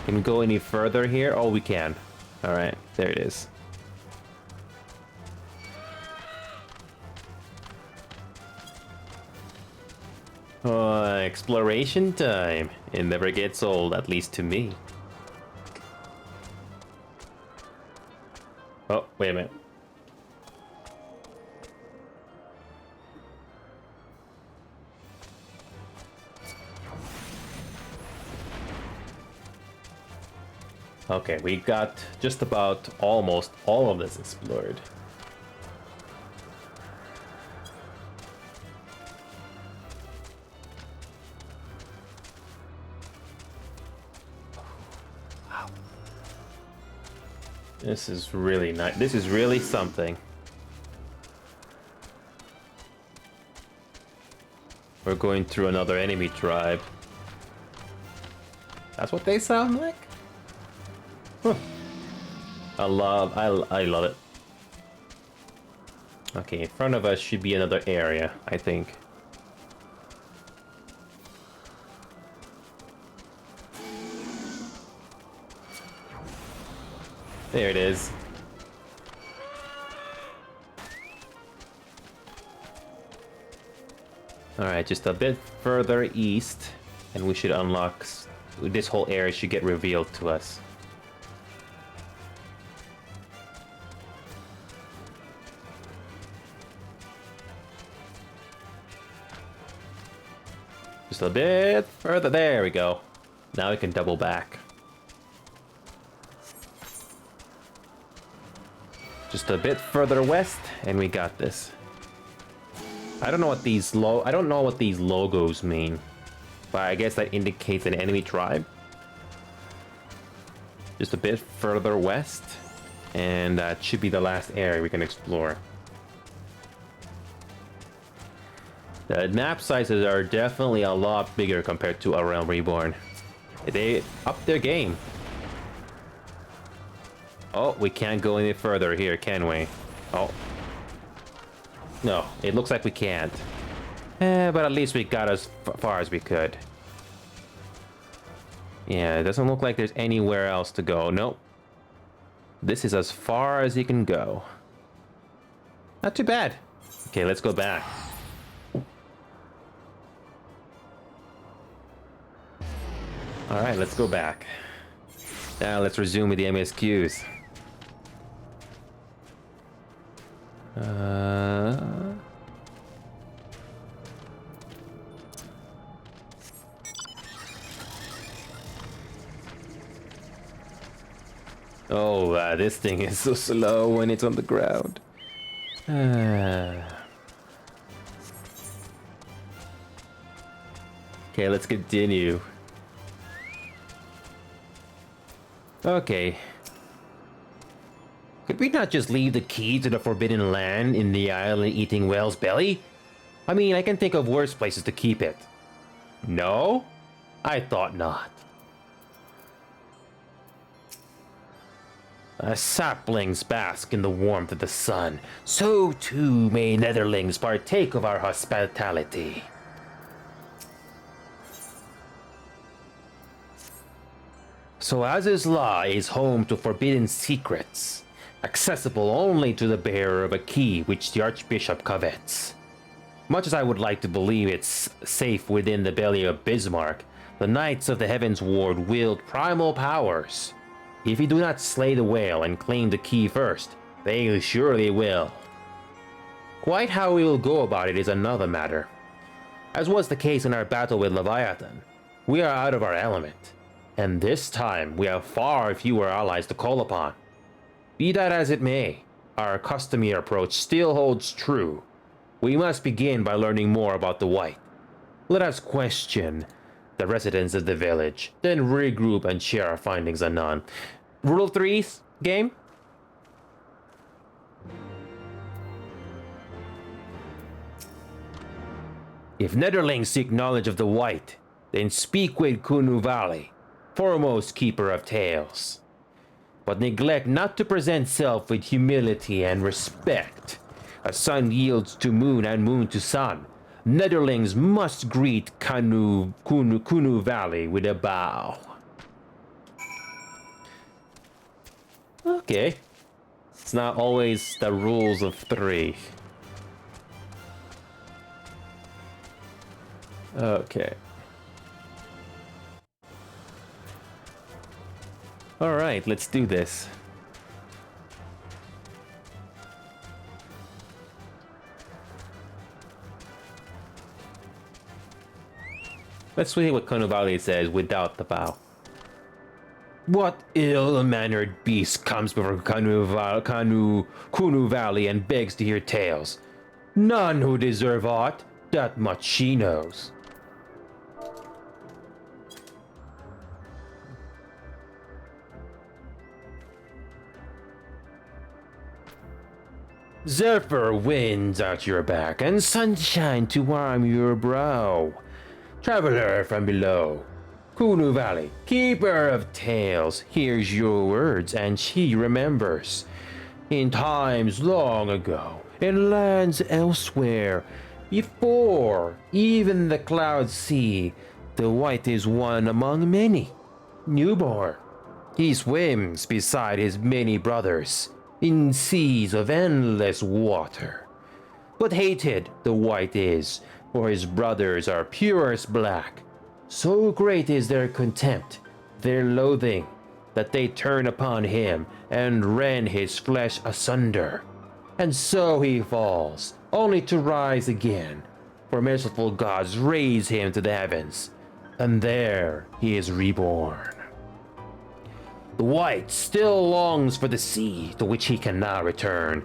Can we go any further here? Oh, we can. Alright, there it is. Exploration time. It never gets old, at least to me. Oh, wait a minute. Okay, we got just about almost all of this explored. This is really nice. This is really something. We're going through another enemy tribe. That's what they sound like? Huh. I love it. Okay, in front of us should be another area, I think. There it is. Alright, just a bit further east, and we should unlock... This whole area should get revealed to us. Just a bit further. There we go. Now we can double back. Just a bit further west, and we got this. I don't know what these logos mean, but I guess that indicates an enemy tribe. Just a bit further west, and that should be the last area we can explore. The map sizes are definitely a lot bigger compared to A Realm Reborn. They upped their game. Oh, we can't go any further here, can we? Oh. No, it looks like we can't. But at least we got as far as we could. Yeah, it doesn't look like there's anywhere else to go. Nope. This is as far as you can go. Not too bad. Okay, let's go back. Alright, let's go back. Now let's resume with the MSQs. Oh, this thing is so slow when it's on the ground. Okay, let's continue. Okay. Could we not just leave the key to the Forbidden Land in the island-eating whale's belly? I mean, I can think of worse places to keep it. No? I thought not. As saplings bask in the warmth of the sun, so too may netherlings partake of our hospitality. So Azizla is home to forbidden secrets, accessible only to the bearer of a key which the Archbishop covets. Much as I would like to believe it's safe within the belly of Bismarck, the Knights of the Heavensward wield primal powers. If you do not slay the whale and claim the key first, they surely will. Quite how we will go about it is another matter. As was the case in our battle with Leviathan, we are out of our element, and this time we have far fewer allies to call upon. Be that as it may, our customary approach still holds true. We must begin by learning more about the White. Let us question the residents of the village, then regroup and share our findings anon. Rule 3, game? If Netherlings seek knowledge of the White, then speak with Kunu Valley, foremost keeper of tales. But neglect not to present self with humility and respect. As sun yields to moon and moon to sun, Netherlings must greet Kunu Valley with a bow. Okay. It's not always the rules of 3. Okay. Alright, let's do this. Let's see what Konuvali says without the bow. What ill-mannered beast comes before Kunu Valley and begs to hear tales? None who deserve aught, that much she knows. Zephyr winds at your back and sunshine to warm your brow. Traveler from below, Kunu Valley, keeper of tales, hears your words and she remembers. In times long ago, in lands elsewhere, before even the clouds see, the White is one among many, newborn. He swims beside his many brothers, in seas of endless water. But hated the White is, for his brothers are purest black. So great is their contempt, their loathing, that they turn upon him and rend his flesh asunder. And so he falls, only to rise again, for merciful gods raise him to the heavens, and there he is reborn. The White still longs for the sea to which he cannot return,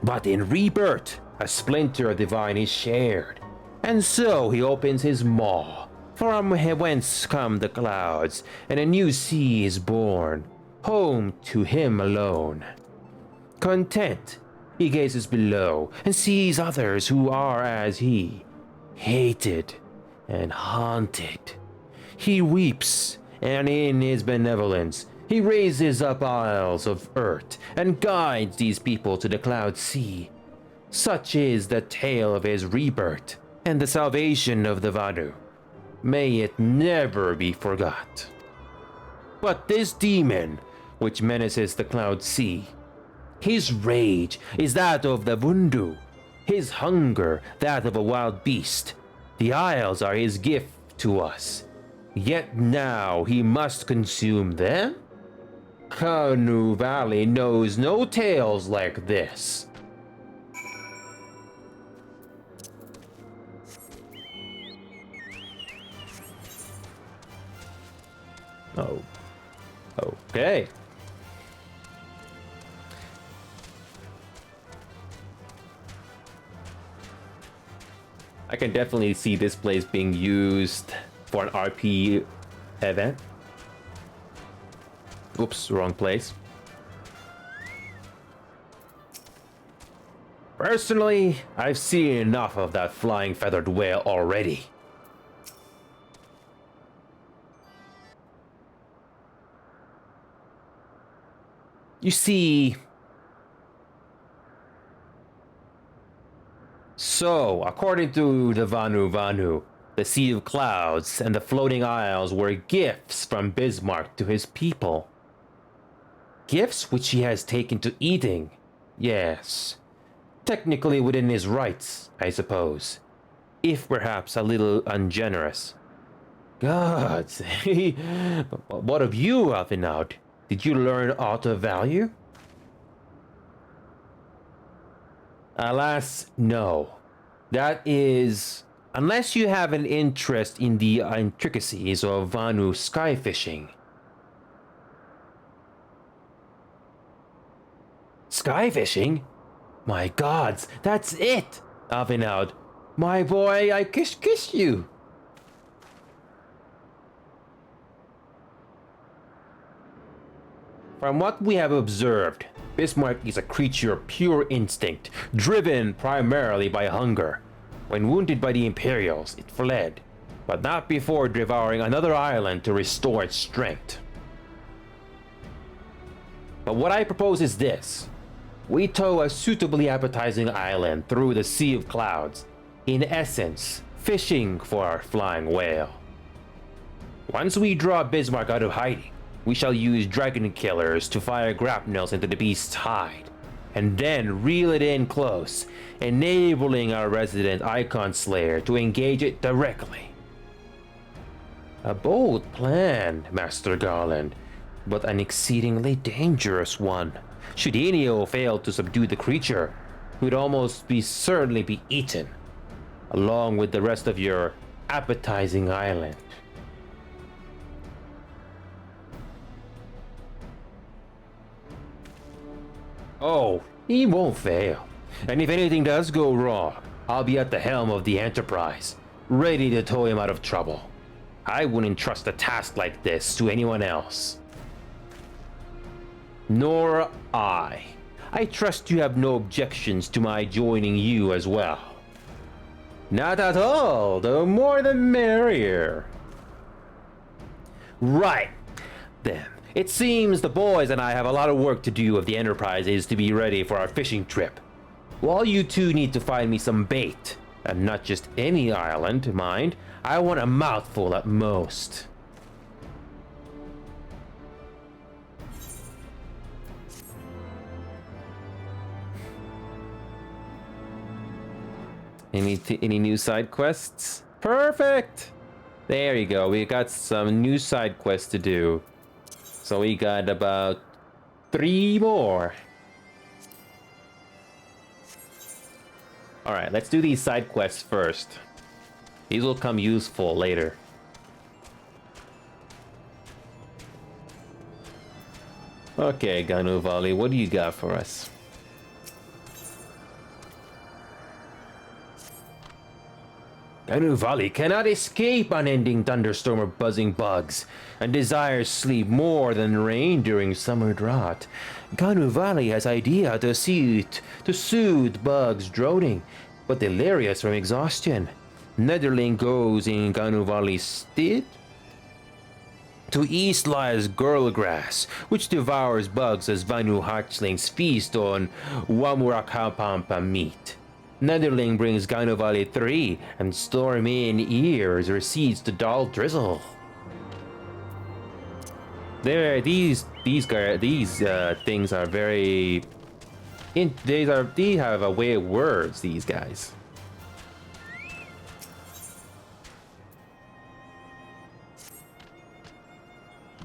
but in rebirth a splinter divine is shared, and so he opens his maw, from whence come the clouds, and a new sea is born, home to him alone. Content, he gazes below, and sees others who are as he, hated and haunted. He weeps, and in his benevolence, he raises up isles of earth, and guides these people to the cloud sea. Such is the tale of his rebirth, and the salvation of the Vanu. May it never be forgot. But this demon, which menaces the cloud sea, his rage is that of the Vundu, his hunger that of a wild beast. The isles are his gift to us, yet now he must consume them? Kanu Valley knows no tales like this. Oh. Okay. I can definitely see this place being used for an RP event. Oops, wrong place. Personally, I've seen enough of that flying feathered whale already. You see... So, according to the Vanu, the Sea of Clouds and the Floating Isles were gifts from Bismarck to his people. Gifts which he has taken to eating. Yes. Technically within his rights, I suppose. If perhaps a little ungenerous. Gods, what of you, Alvinaud? Did you learn aught of value? Alas, no. That is... Unless you have an interest in the intricacies of Vanu sky fishing. Sky fishing? My gods, that's it! Alvinaud, my boy, I kiss you! From what we have observed, Bismarck is a creature of pure instinct, driven primarily by hunger. When wounded by the Imperials, it fled, but not before devouring another island to restore its strength. But what I propose is this. We tow a suitably appetizing island through the Sea of Clouds, in essence, fishing for our flying whale. Once we draw Bismarck out of hiding, we shall use dragon killers to fire grapnels into the beast's hide, and then reel it in close, enabling our resident Icon Slayer to engage it directly. A bold plan, Master Garland, but an exceedingly dangerous one. Should Enio fail to subdue the creature, he would almost certainly be eaten, along with the rest of your appetizing island. Oh, he won't fail. And if anything does go wrong, I'll be at the helm of the Enterprise, ready to tow him out of trouble. I wouldn't trust a task like this to anyone else. Nor I. I trust you have no objections to my joining you as well. Not at all, the more the merrier. Right. Then, it seems the boys and I have a lot of work to do if the Enterprise is to be ready for our fishing trip. While you two need to find me some bait, and not just any island, mind, I want a mouthful at most. Any new side quests? Perfect! There you go, we got some new side quests to do. So we got about 3 more. Alright, let's do these side quests first. These will come useful later. Okay, Ganuvali, what do you got for us? Ganuvali cannot escape unending thunderstorm of buzzing bugs, and desires sleep more than rain during summer drought. Ganuvali has idea to soothe bugs droning, but delirious from exhaustion. Netherling goes in Ganuvali's stead. To east lies Girlgrass, which devours bugs as Vanu hatchlings feast on Wamurakampampa meat. Netherling brings Ganuvali 3, and Storm in Ears recedes to dull drizzle. These things are very... They have a way of words, these guys.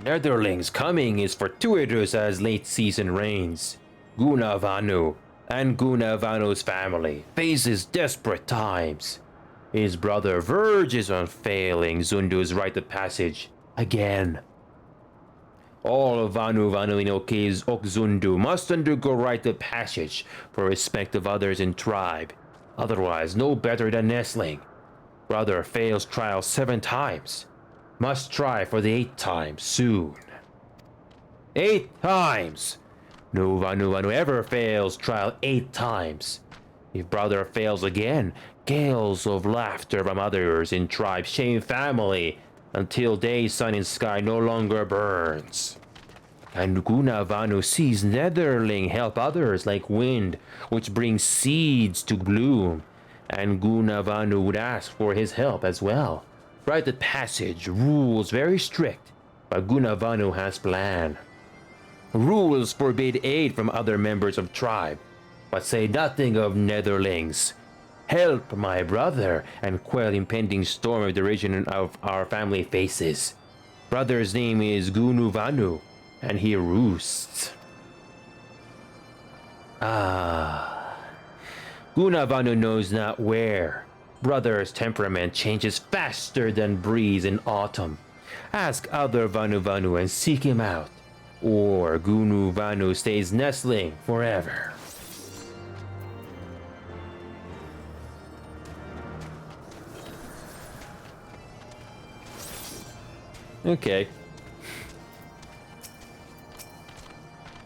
Netherling's coming is fortuitous as late season rains. Guna Vanu and Guna Vanu's family faces desperate times. His brother verges on failing Zundu's rite of passage again. All of Vanu Vanuinoke's Okzundu must undergo rite of passage for respect of others in tribe. Otherwise, no better than nestling, Brother fails trial 7 times. Must try for the 8th time soon. 8 times! No Vanu ever fails trial 8 times. If brother fails again, gales of laughter from others in tribe shame family until day's sun in sky no longer burns. And Gunavanu sees Netherling help others like wind, which brings seeds to bloom. And Gunavanu would ask for his help as well. Rite of passage, rules very strict, but Gunavanu has plan. Rules forbid aid from other members of tribe, but say nothing of Netherlings. Help my brother and quell impending storm of derision of our family faces. Brother's name is Gunuvanu, and he roosts. Gunavanu knows not where. Brother's temperament changes faster than breeze in autumn. Ask other Vanu and seek him out. Or Gunuvanu stays nestling forever. Okay.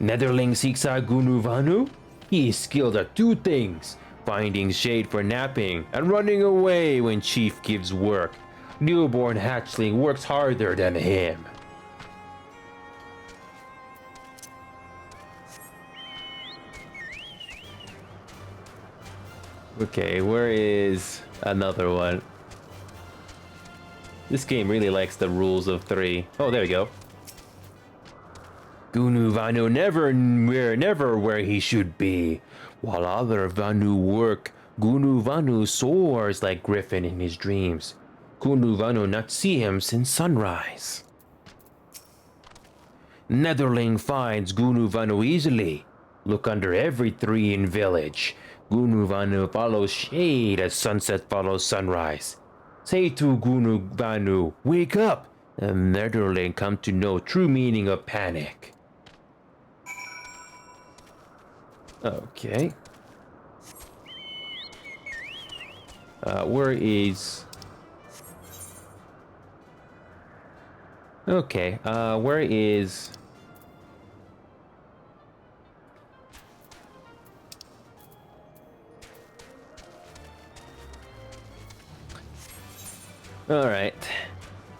Netherling seeks out Gunuvanu? He is skilled at 2 things. Finding shade for napping and running away when chief gives work. Newborn hatchling works harder than him. Okay, where is another one? This game really likes the rules of 3. Oh, there we go. Gunuvanu never where he should be. While other Vanu work, Gunuvanu soars like griffin in his dreams. Gunuvanu not see him since sunrise. Netherling finds Gunuvanu easily. Look under every tree in village. Gunuvanu follows shade as sunset follows sunrise. Say to Gunuvanu, wake up! And Netherling come to know true meaning of panic. Okay. Where is... Okay, where is... Alright.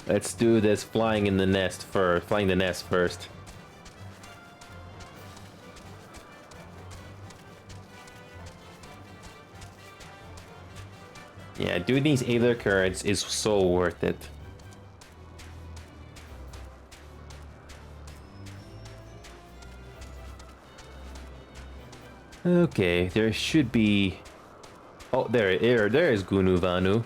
Let's do this flying the nest first. Yeah, doing these Aether cards is so worth it. Okay, there should be... Oh, there is Gunuvanu.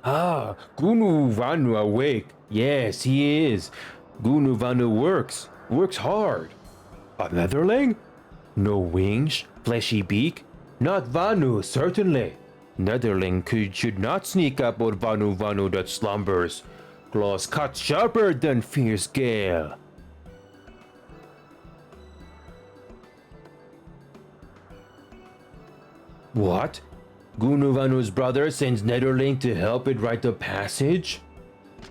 Ah, Gunuvanu awake. Yes, he is. Gunuvanu works hard. A Netherling? No wings, fleshy beak? Not Vanu, certainly. Netherling should not sneak up on Vanu that slumbers. Claws cut sharper than fierce gale. What? Gunuvanu's brother sends Netherling to help with Rite of Passage?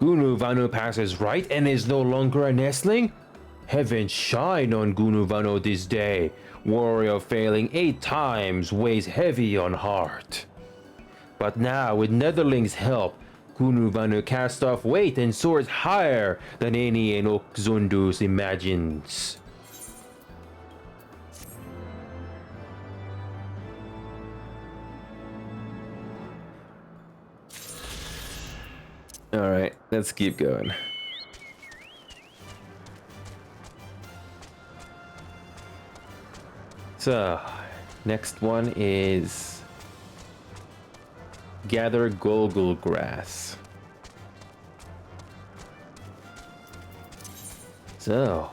Gunuvanu passes right and is no longer a nestling? Heaven shine on Gunuvanu this day. Warrior failing 8 times weighs heavy on heart. But now, with Netherling's help, Gunuvanu casts off weight and soars higher than any in Okzundus imagines. Alright, let's keep going. So, next one is gather Golgul grass. So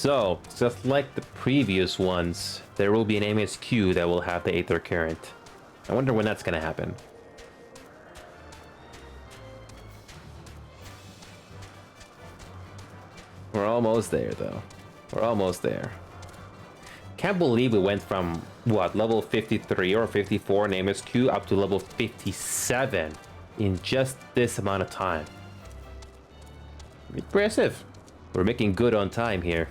So, just like the previous ones, there will be an MSQ that will have the Aether Current. I wonder when that's gonna happen. We're almost there, though. We're almost there. Can't believe we went from, what, level 53 or 54 in MSQ up to level 57 in just this amount of time. Impressive. We're making good on time here.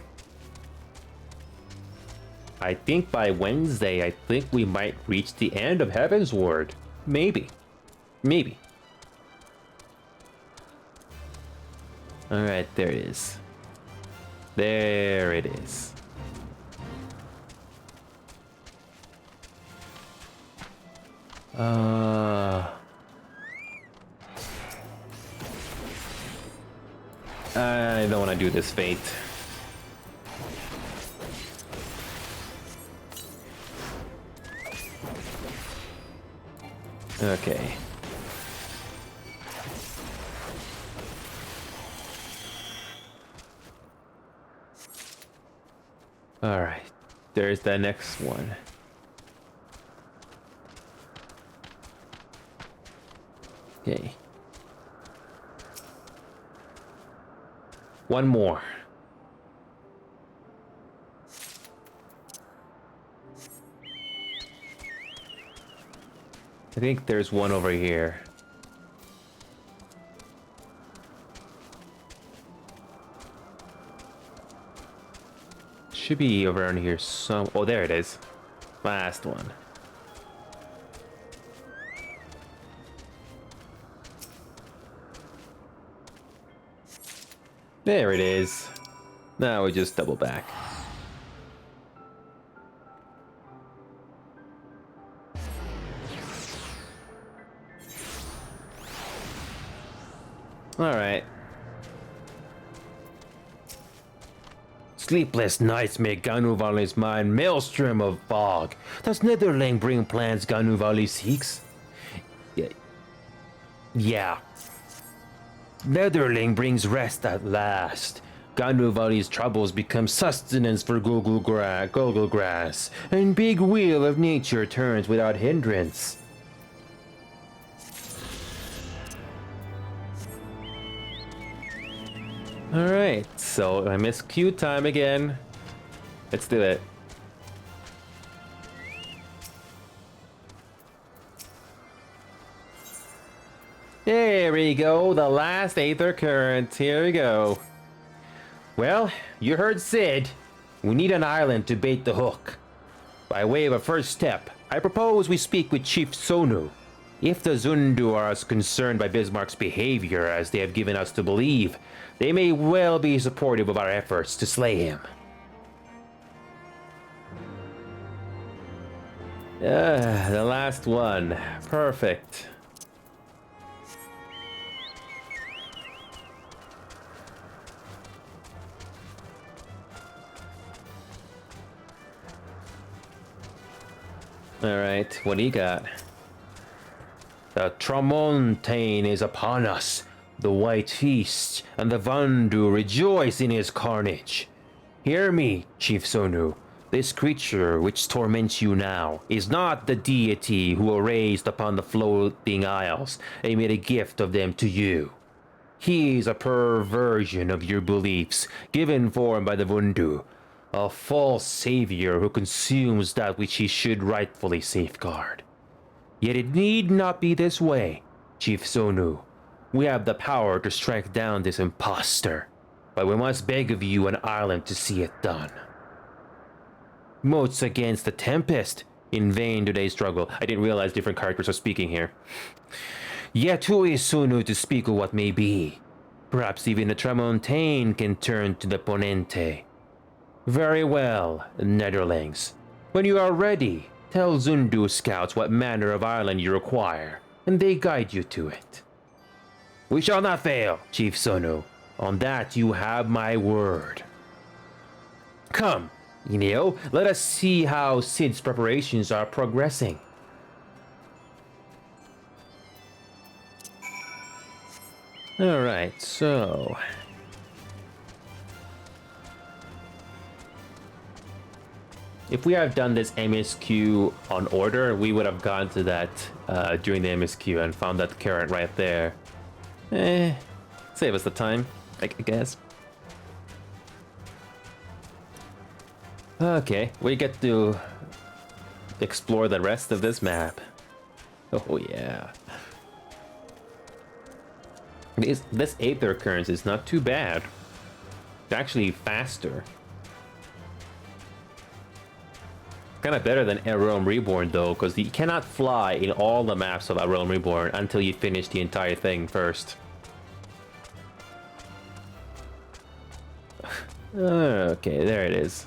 I think by Wednesday, I think we might reach the end of Heavensward. Maybe. Maybe. Alright, there it is. There it is. I don't want to do this fate. Okay. All right. There's the next one. Okay. One more. I think there's one over here. Should be over around here some... Oh, there it is. Last one. There it is. Now we just double back. Alright. Sleepless nights make Ganuvali's mind maelstrom of fog. Does Netherling bring plans Ganuvali seeks? Yeah. Netherling brings rest at last. Ganuvali's troubles become sustenance for Gogol grass, and big wheel of nature turns without hindrance. Alright, so I missed queue time again. Let's do it. There we go, the last Aether Current. Here we go. Well, you heard Sid. We need an island to bait the hook. By way of a first step, I propose we speak with Chief Sonu. If the Zundu are as concerned by Bismarck's behavior as they have given us to believe, they may well be supportive of our efforts to slay him. The last one. Perfect. Alright, what do you got? The Tramontane is upon us. The White Feast and the Vandu rejoice in his carnage. Hear me, Chief Sonu. This creature which torments you now is not the deity who were raised upon the floating isles and made a gift of them to you. He is a perversion of your beliefs, given form by the Vundu, a false savior who consumes that which he should rightfully safeguard. Yet it need not be this way, Chief Sonu. We have the power to strike down this impostor, but we must beg of you an island to see it done. Moats against the Tempest. In vain do they struggle. I didn't realize different characters are speaking here. Yet who is Sonu to speak of what may be? Perhaps even the Tramontane can turn to the Ponente. Very well, Netherlings. When you are ready, tell Zundu scouts what manner of island you require, and they guide you to it. We shall not fail, Chief Sonu. On that you have my word. Come, Ineo, let us see how Sid's preparations are progressing. Alright, so... If we have done this MSQ on order, we would have gone to that during the MSQ and found that carrot right there. Save us the time, I guess. Okay, we get to explore the rest of this map. Oh yeah. This Aether Currents is not too bad. It's actually faster. Kind of better than A Realm Reborn though, because you cannot fly in all the maps of A Realm Reborn until you finish the entire thing first. Okay, there it is.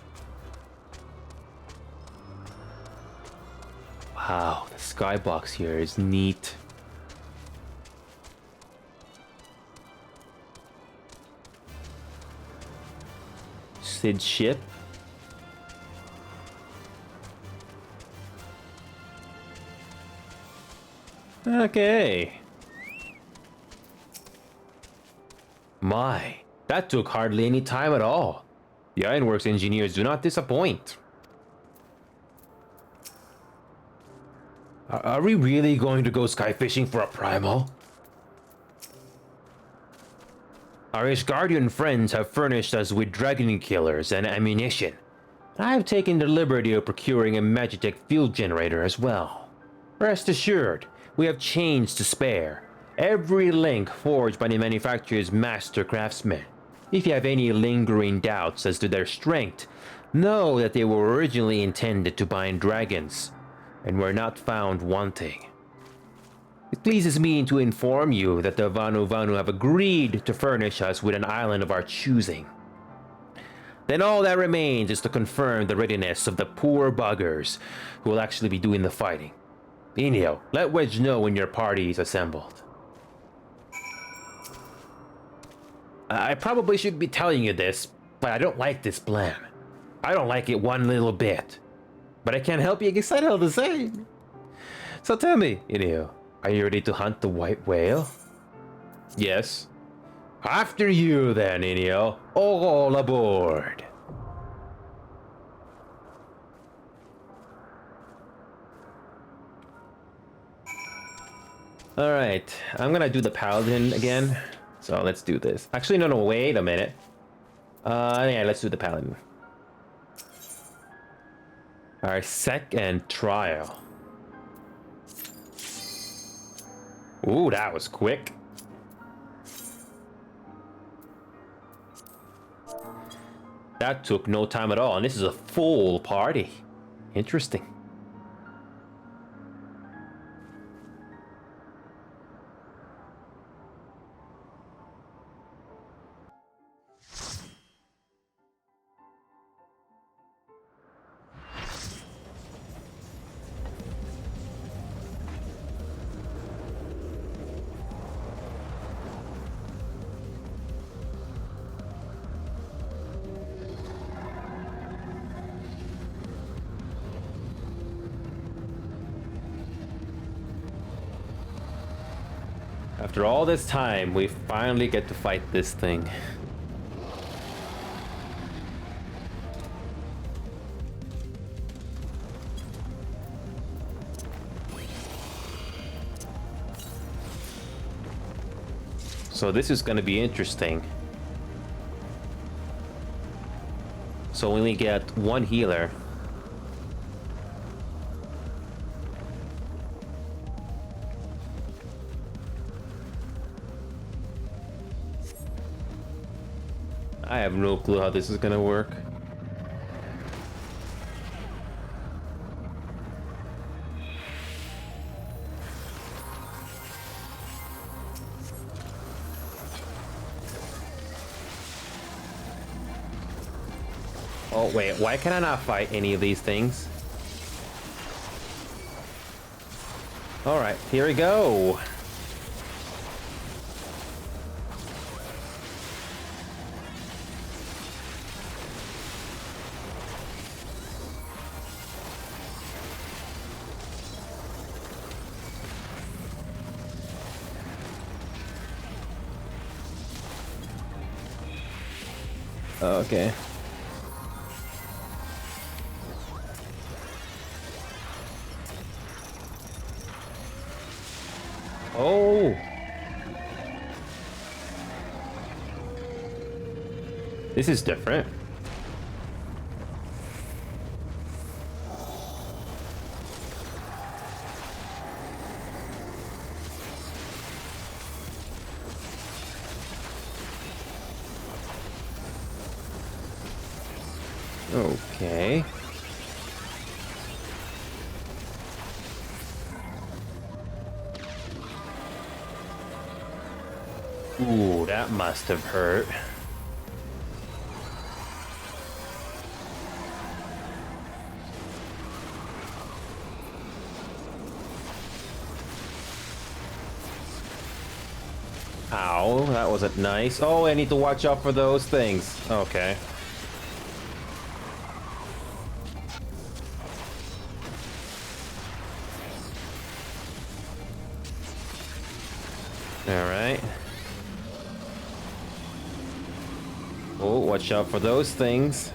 Wow, the skybox here is neat. Sid's ship. Okay. My, that took hardly any time at all. The Ironworks engineers do not disappoint. Are we really going to go sky fishing for a primal? Our Asgardian friends have furnished us with dragon killers and ammunition. I have taken the liberty of procuring a Magitech field generator as well. Rest assured, we have chains to spare. Every link forged by the manufacturer's master craftsmen. If you have any lingering doubts as to their strength, know that they were originally intended to bind dragons, and were not found wanting. It pleases me to inform you that the Vanu Vanu have agreed to furnish us with an island of our choosing. Then all that remains is to confirm the readiness of the poor buggers who will actually be doing the fighting. Inio, let Wedge know when your party is assembled. I probably should be telling you this, but I don't like this plan. I don't like it one little bit. But I can't help you get excited all the same. So tell me, Inio, are you ready to hunt the white whale? Yes. After you then, Inio. All aboard. Alright, I'm gonna do the paladin again. So let's do this. Actually, no, wait a minute. Yeah, let's do the paladin. Our second trial. Ooh, that was quick. That took no time at all, and this is a full party. Interesting. After all this time, we finally get to fight this thing. So this is going to be interesting. So we only get one healer. I have no clue how this is gonna work. Oh wait, why can I not fight any of these things? Alright, here we go. Okay. Oh! This is different. Okay. Ooh, that must have hurt. Ow, that wasn't nice. Oh, I need to watch out for those things. Okay. Alright. Oh, watch out for those things.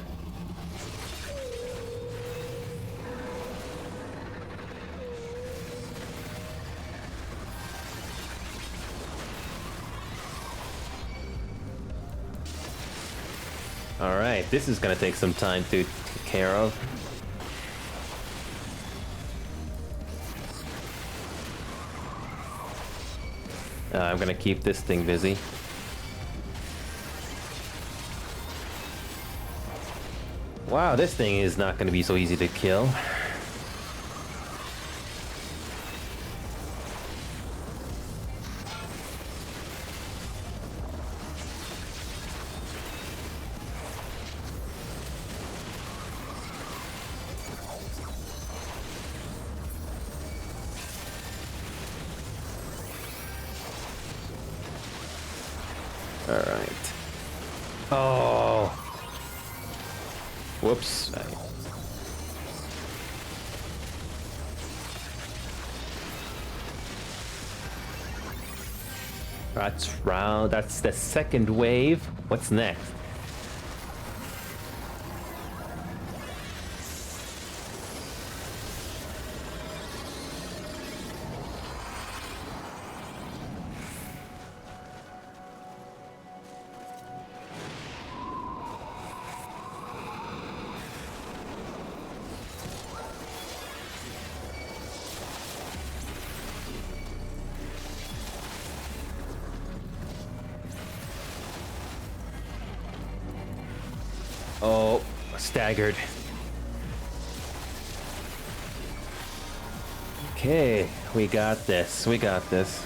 Alright, this is gonna take some time to take care of. I'm gonna keep this thing busy. Wow, this thing is not gonna be so easy to kill. Alright. Oh! Whoops. That's the second wave. What's next? Oh, staggered. Okay, we got this. We got this.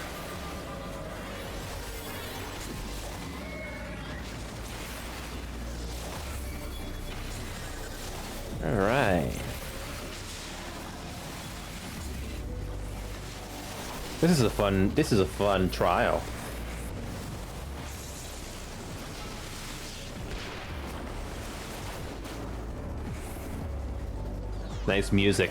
All right. This is a fun trial. Nice music.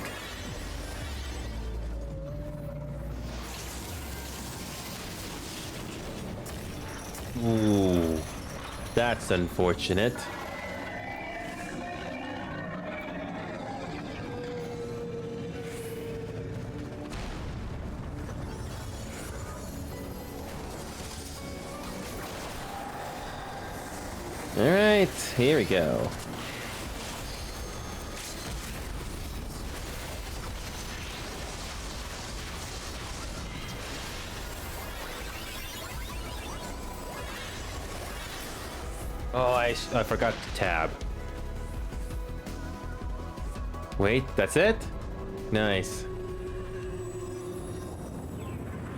Ooh, that's unfortunate. All right, here we go. Oh, I forgot to tab. Wait, that's it? Nice.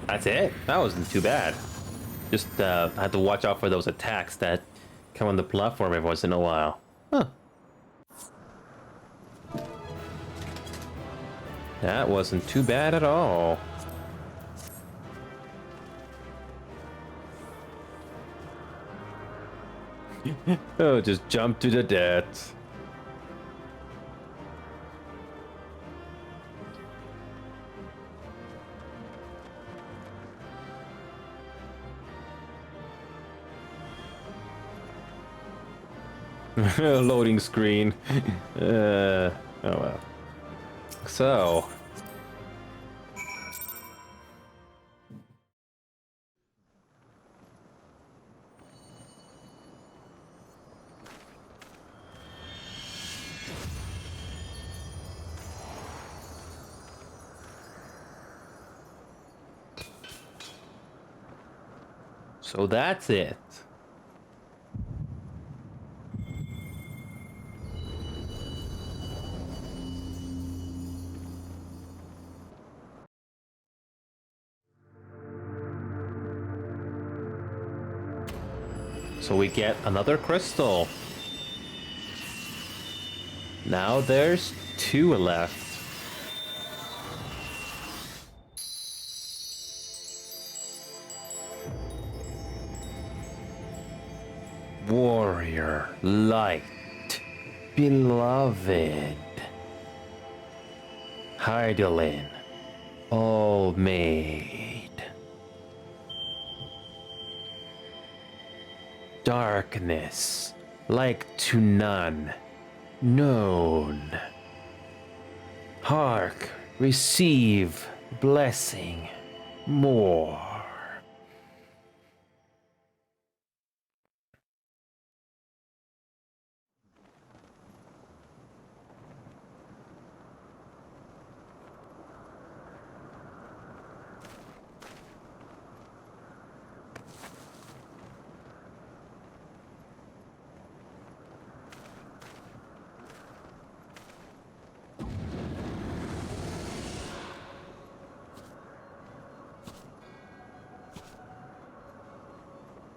That's it? That wasn't too bad. Just I had to watch out for those attacks that come on the platform every once in a while. Huh. That wasn't too bad at all. Oh, just jump to the death. Loading screen. Oh well. So, So that's it. So we get another crystal. Now there's 2 left. Warrior, light, beloved. Heidelin, all made. Darkness, like to none, known. Hark, receive blessing more.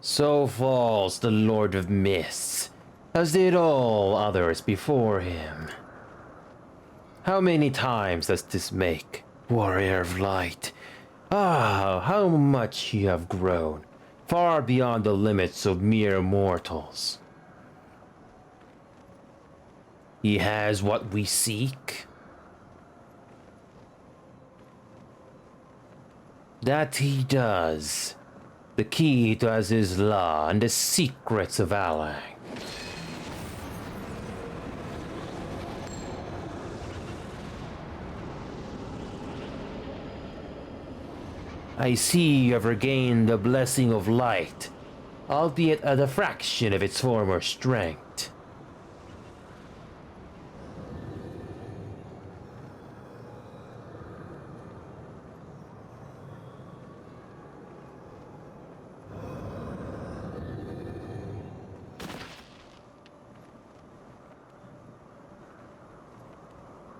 So falls the Lord of Mists, as did all others before him. How many times does this make, Warrior of Light? Ah, how much you have grown, far beyond the limits of mere mortals. He has what we seek. That he does. The key to Aziz's law and the secrets of Alang. I see you have regained the blessing of light, albeit at a fraction of its former strength.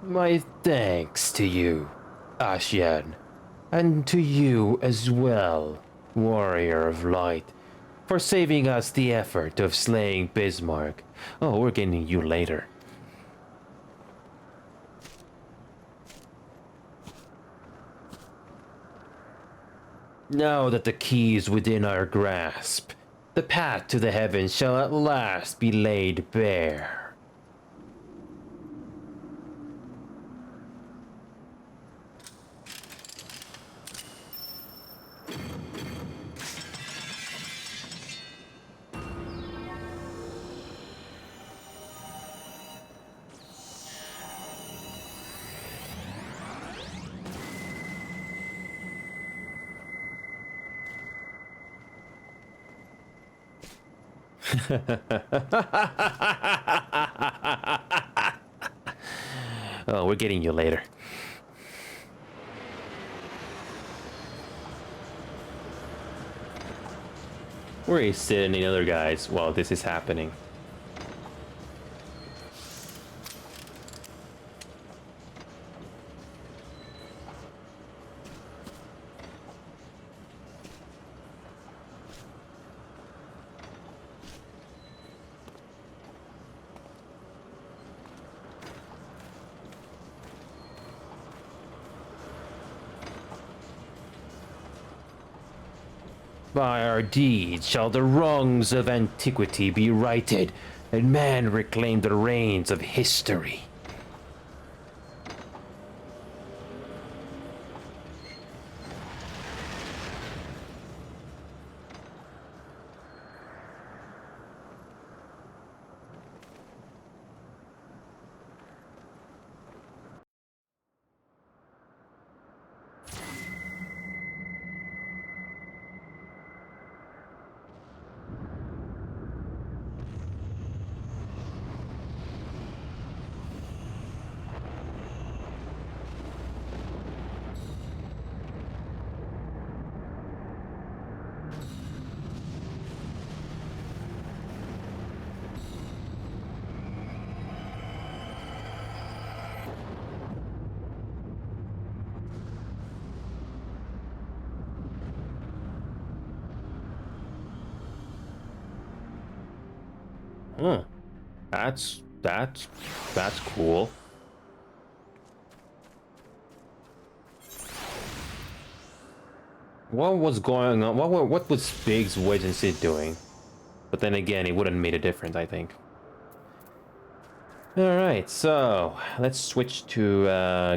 My thanks to you, Ashian, and to you as well, Warrior of Light, for saving us the effort of slaying Bismarck. Oh, we're getting you later. Now that the key is within our grasp, the path to the heavens shall at last be laid bare. Oh, we're getting you later. Where is Sid and the other guys while this is happening? By our deeds shall the wrongs of antiquity be righted, and man reclaim the reins of history. Huh. That's cool. What was going on? What was Biggs, Wedge, and Sid doing? But then again, it wouldn't have made a difference, I think. Alright, so let's switch to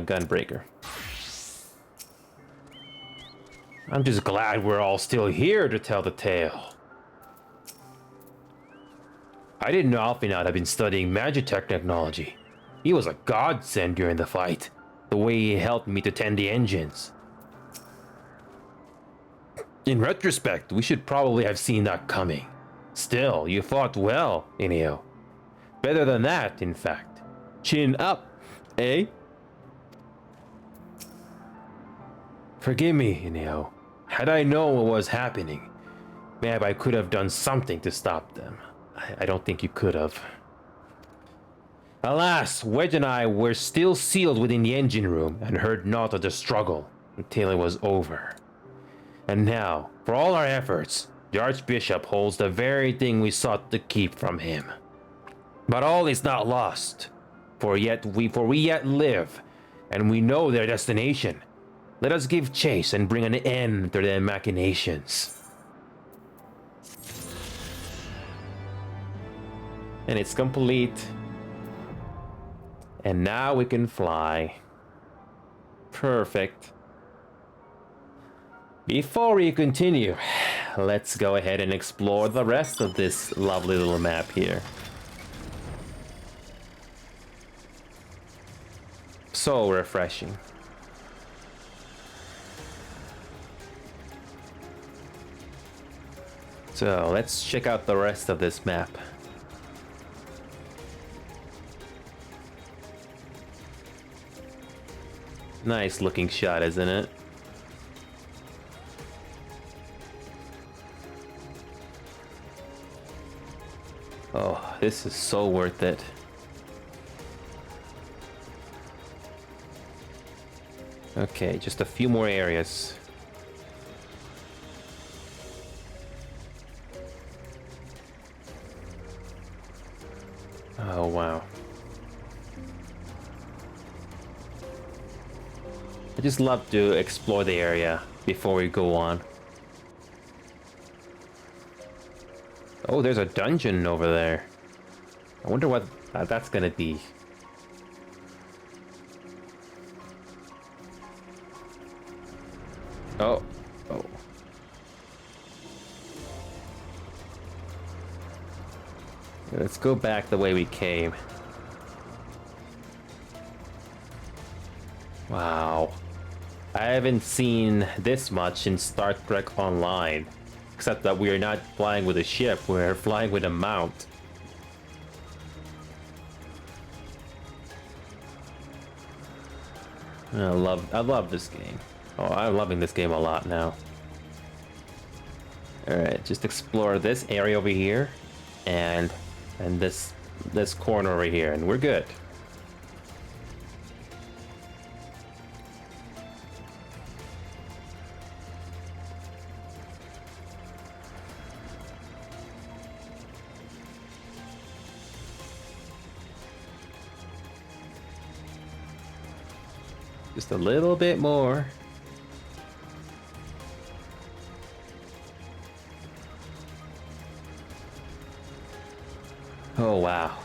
Gunbreaker. I'm just glad we're all still here to tell the tale. I didn't know Alpinaut had been studying Magitech technology. He was a godsend during the fight. The way he helped me to tend the engines. In retrospect, we should probably have seen that coming. Still, you fought well, Inio. Better than that, in fact. Chin up, eh? Forgive me, Inio. Had I known what was happening, maybe I could have done something to stop them. I don't think you could have. Alas, Wedge and I were still sealed within the engine room and heard naught of the struggle until it was over. And now, for all our efforts, the Archbishop holds the very thing we sought to keep from him. But all is not lost, for we yet live, and we know their destination. Let us give chase and bring an end to their machinations. And it's complete. And now we can fly. Perfect. Before we continue, let's go ahead and explore the rest of this lovely little map here. So refreshing. So let's check out the rest of this map. Nice looking shot, isn't it? Oh, this is so worth it. Okay, just a few more areas. Oh, wow. I just love to explore the area before we go on. Oh, there's a dungeon over there. I wonder what that's gonna be. Oh. Oh. Let's go back the way we came. Wow. I haven't seen this much in Star Trek Online. Except that we are not flying with a ship, we're flying with a mount. I love this game. Oh, I'm loving this game a lot now. Alright, just explore this area over here and this corner over here, and we're good. Just a little bit more. Oh wow.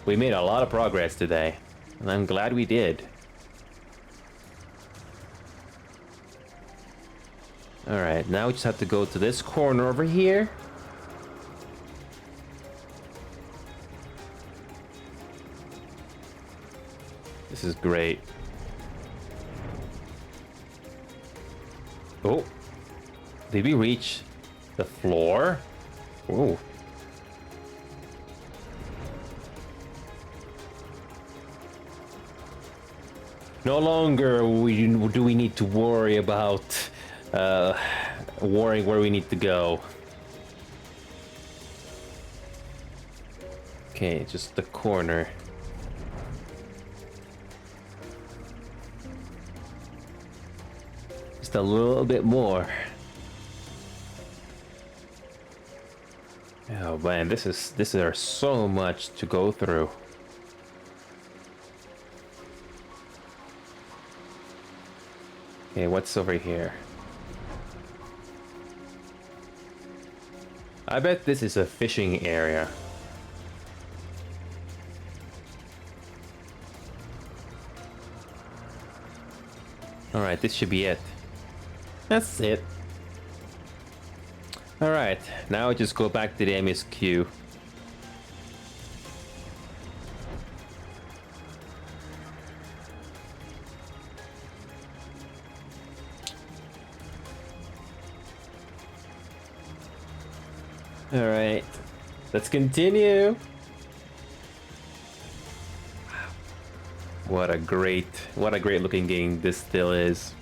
We made a lot of progress today, and I'm glad we did. Alright, now we just have to go to this corner over here. This is great. Oh, did we reach the floor? Oh. No longer do we need to worry about worrying where we need to go. Okay, just the corner. Just a little bit more. Oh man, this is so much to go through. Okay, what's over here? I bet this is a fishing area. Alright, this should be it. That's it. Alright, now I just go back to the MSQ. Alright, let's continue. What a great looking game this still is.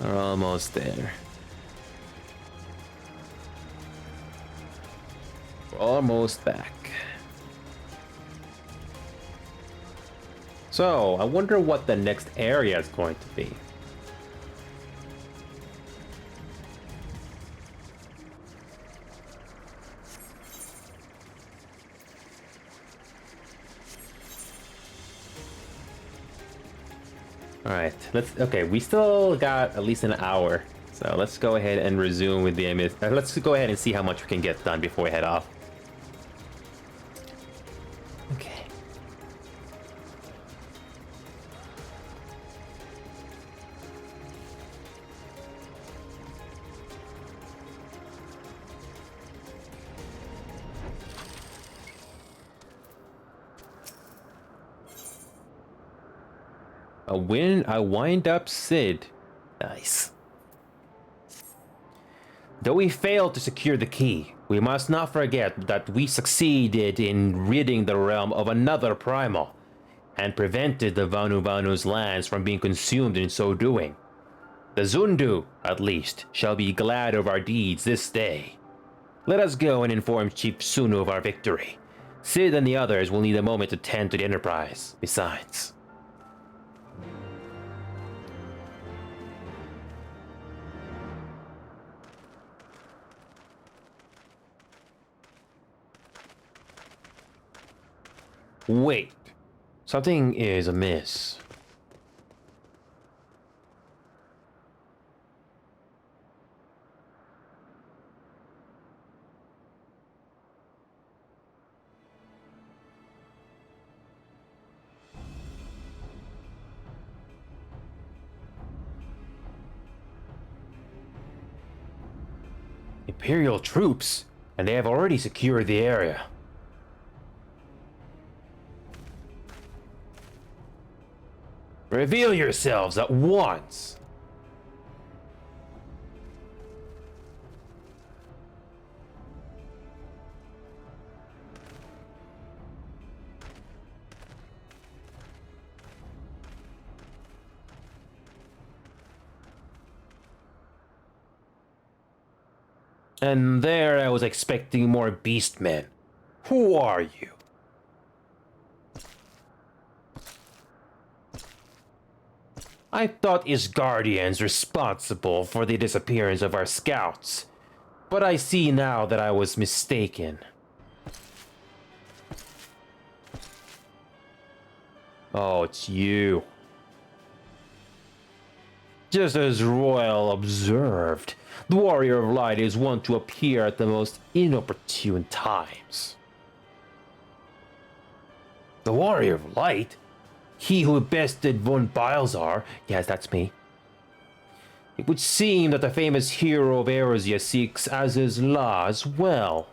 We're almost there. We're almost back. So, I wonder what the next area is going to be. Alright, okay, we still got at least an hour. So let's go ahead and resume with the let's go ahead and see how much we can get done before we head off. Okay. A wind-up Sid. Nice. Though we failed to secure the key, we must not forget that we succeeded in ridding the realm of another primal, and prevented the Vanu's lands from being consumed in so doing. The Zundu, at least, shall be glad of our deeds this day. Let us go and inform Chief Sunu of our victory. Sid and the others will need a moment to tend to the Enterprise, besides. Wait, something is amiss. Imperial troops, and they have already secured the area. Reveal yourselves at once! And there I was expecting more beastmen. Who are you? I thought Isgardians responsible for the disappearance of our scouts, but I see now that I was mistaken. Oh, it's you. Just as Royal observed, the Warrior of Light is one to appear at the most inopportune times. The Warrior of Light? He who bested von Bilzar? Yes, that's me. It would seem that the famous hero of Eorzea seeks Aziz's law as well.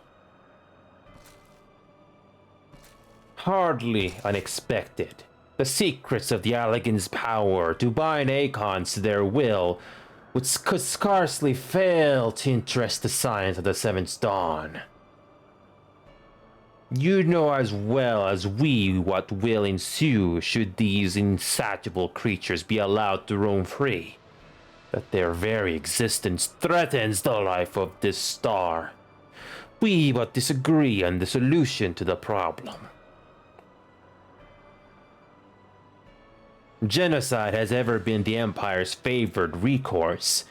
Hardly unexpected. The secrets of the Allegans' power to bind Acons to their will could scarcely fail to interest the Science of the Seventh Dawn. You know as well as we what will ensue should these insatiable creatures be allowed to roam free. That their very existence threatens the life of this star. We but disagree on the solution to the problem. Genocide has ever been the Empire's favored recourse,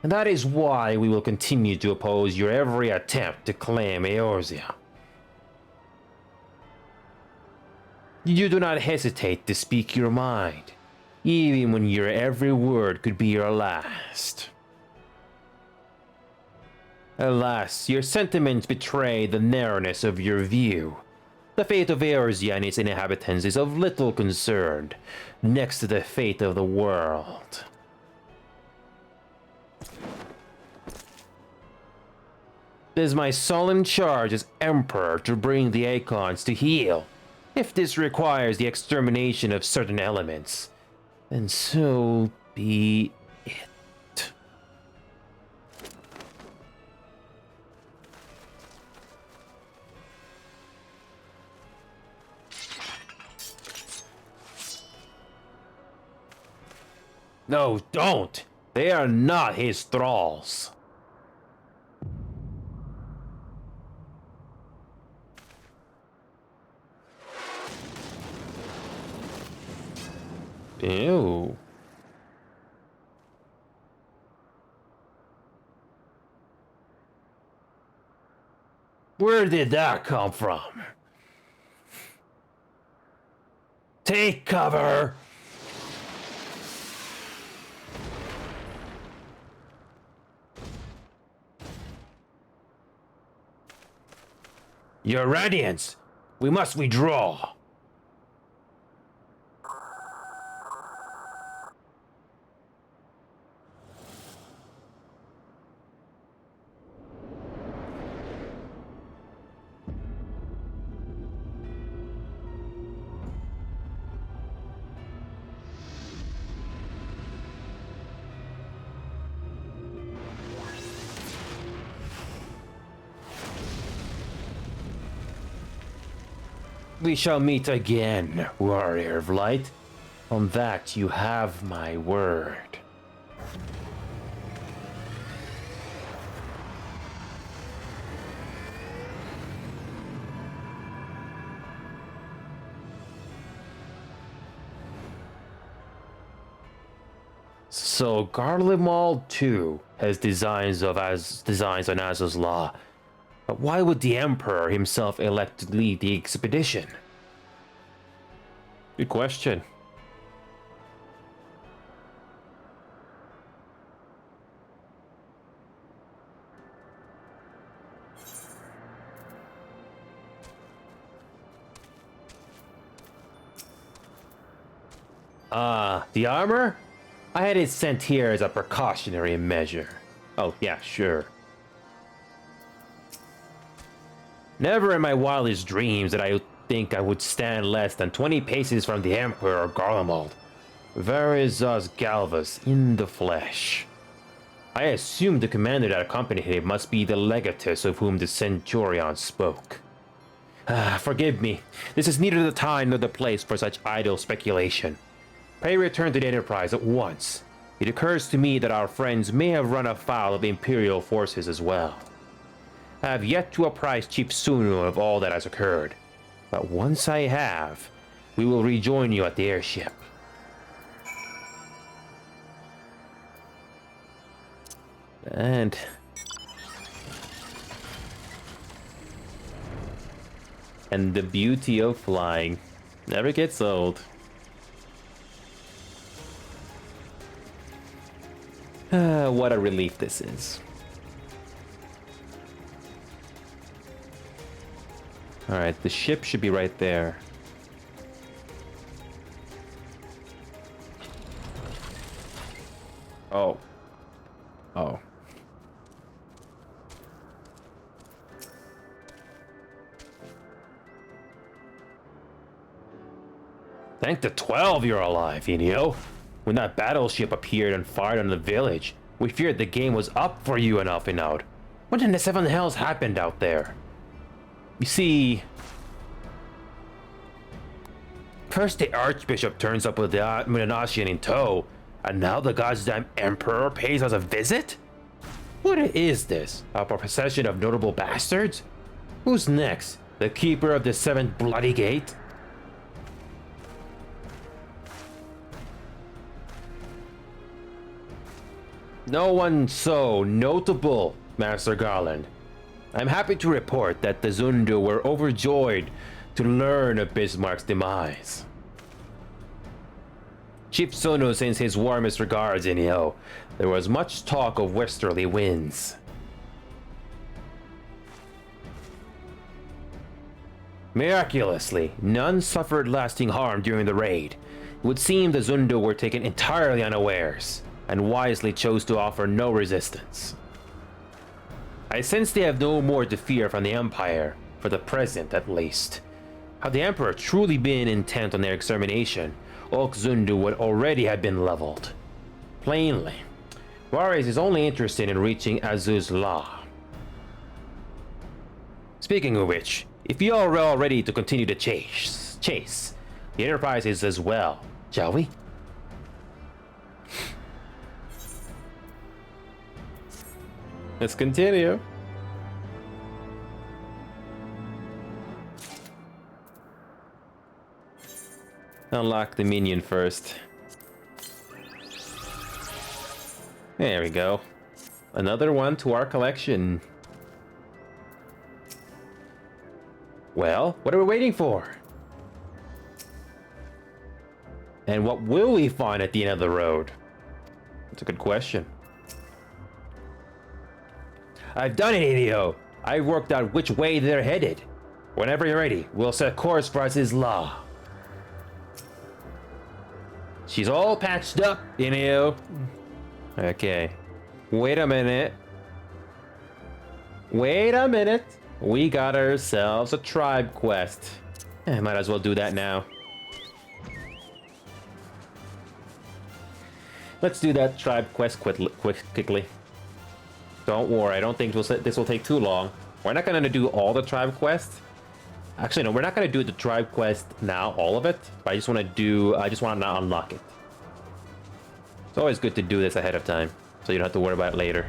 and that is why we will continue to oppose your every attempt to claim Eorzea. You do not hesitate to speak your mind, even when your every word could be your last. Alas, your sentiments betray the narrowness of your view. The fate of Eorzea and its inhabitants is of little concern, next to the fate of the world. It is my solemn charge as Emperor to bring the Aeons to heel. If this requires the extermination of certain elements, then so be it. No, don't! They are not his thralls. Ew. Where did that come from? Take cover! Your Radiance, we must withdraw. We shall meet again, Warrior of Light. On that you have my word. So Garlemald too has designs on Azuz's Law. But why would the Emperor himself elect to lead the expedition? Good question. The armor? I had it sent here as a precautionary measure. Oh, yeah, sure. Never in my wildest dreams did I think I would stand less than 20 paces from the Emperor Garlemald. Verizos Galvas in the flesh. I assumed the commander that accompanied him must be the legatus of whom the Centurion spoke. Forgive me, this is neither the time nor the place for such idle speculation. Pray return to the Enterprise at once. It occurs to me that our friends may have run afoul of Imperial forces as well. I have yet to apprise Chief Sunu of all that has occurred, but once I have, we will rejoin you at the airship. And the beauty of flying never gets old. What a relief this is. Alright, the ship should be right there. Oh. Oh. Thank the 12 you're alive, Enio. When that battleship appeared and fired on the village, we feared the game was up for you and Alphinaud. What in the seven hells happened out there? You see, first the Archbishop turns up with an Ashian in tow, and now the goddamn Emperor pays us a visit? What is this? A procession of notable bastards? Who's next? The Keeper of the Seventh Bloody Gate? No one so notable, Master Garland. I'm happy to report that the Zundu were overjoyed to learn of Bismarck's demise. Chief Sunu sends his warmest regards, Inio. There was much talk of westerly winds. Miraculously, none suffered lasting harm during the raid. It would seem the Zundu were taken entirely unawares, and wisely chose to offer no resistance. I sense they have no more to fear from the Empire, for the present at least. Had the Emperor truly been intent on their extermination, Oak Zundu would already have been leveled. Plainly, Juarez is only interested in reaching Azuz La. Speaking of which, if you are all ready to continue the chase, the Enterprise is as well, shall we? Let's continue. Unlock the minion first. There we go. Another one to our collection. Well, what are we waiting for? And what will we find at the end of the road? That's a good question. I've done it, Idio. I've worked out which way they're headed. Whenever you're ready, we'll set course for Azuz La. She's all patched up, Idio. Okay. Wait a minute. Wait a minute. We got ourselves a tribe quest. Might as well do that now. Let's do that tribe quest quickly. Don't worry, I don't think this will take too long. We're not gonna do all the tribe quests. Actually, no, we're not gonna do the tribe quest now, all of it. But I just want to unlock it. It's always good to do this ahead of time, so you don't have to worry about it later.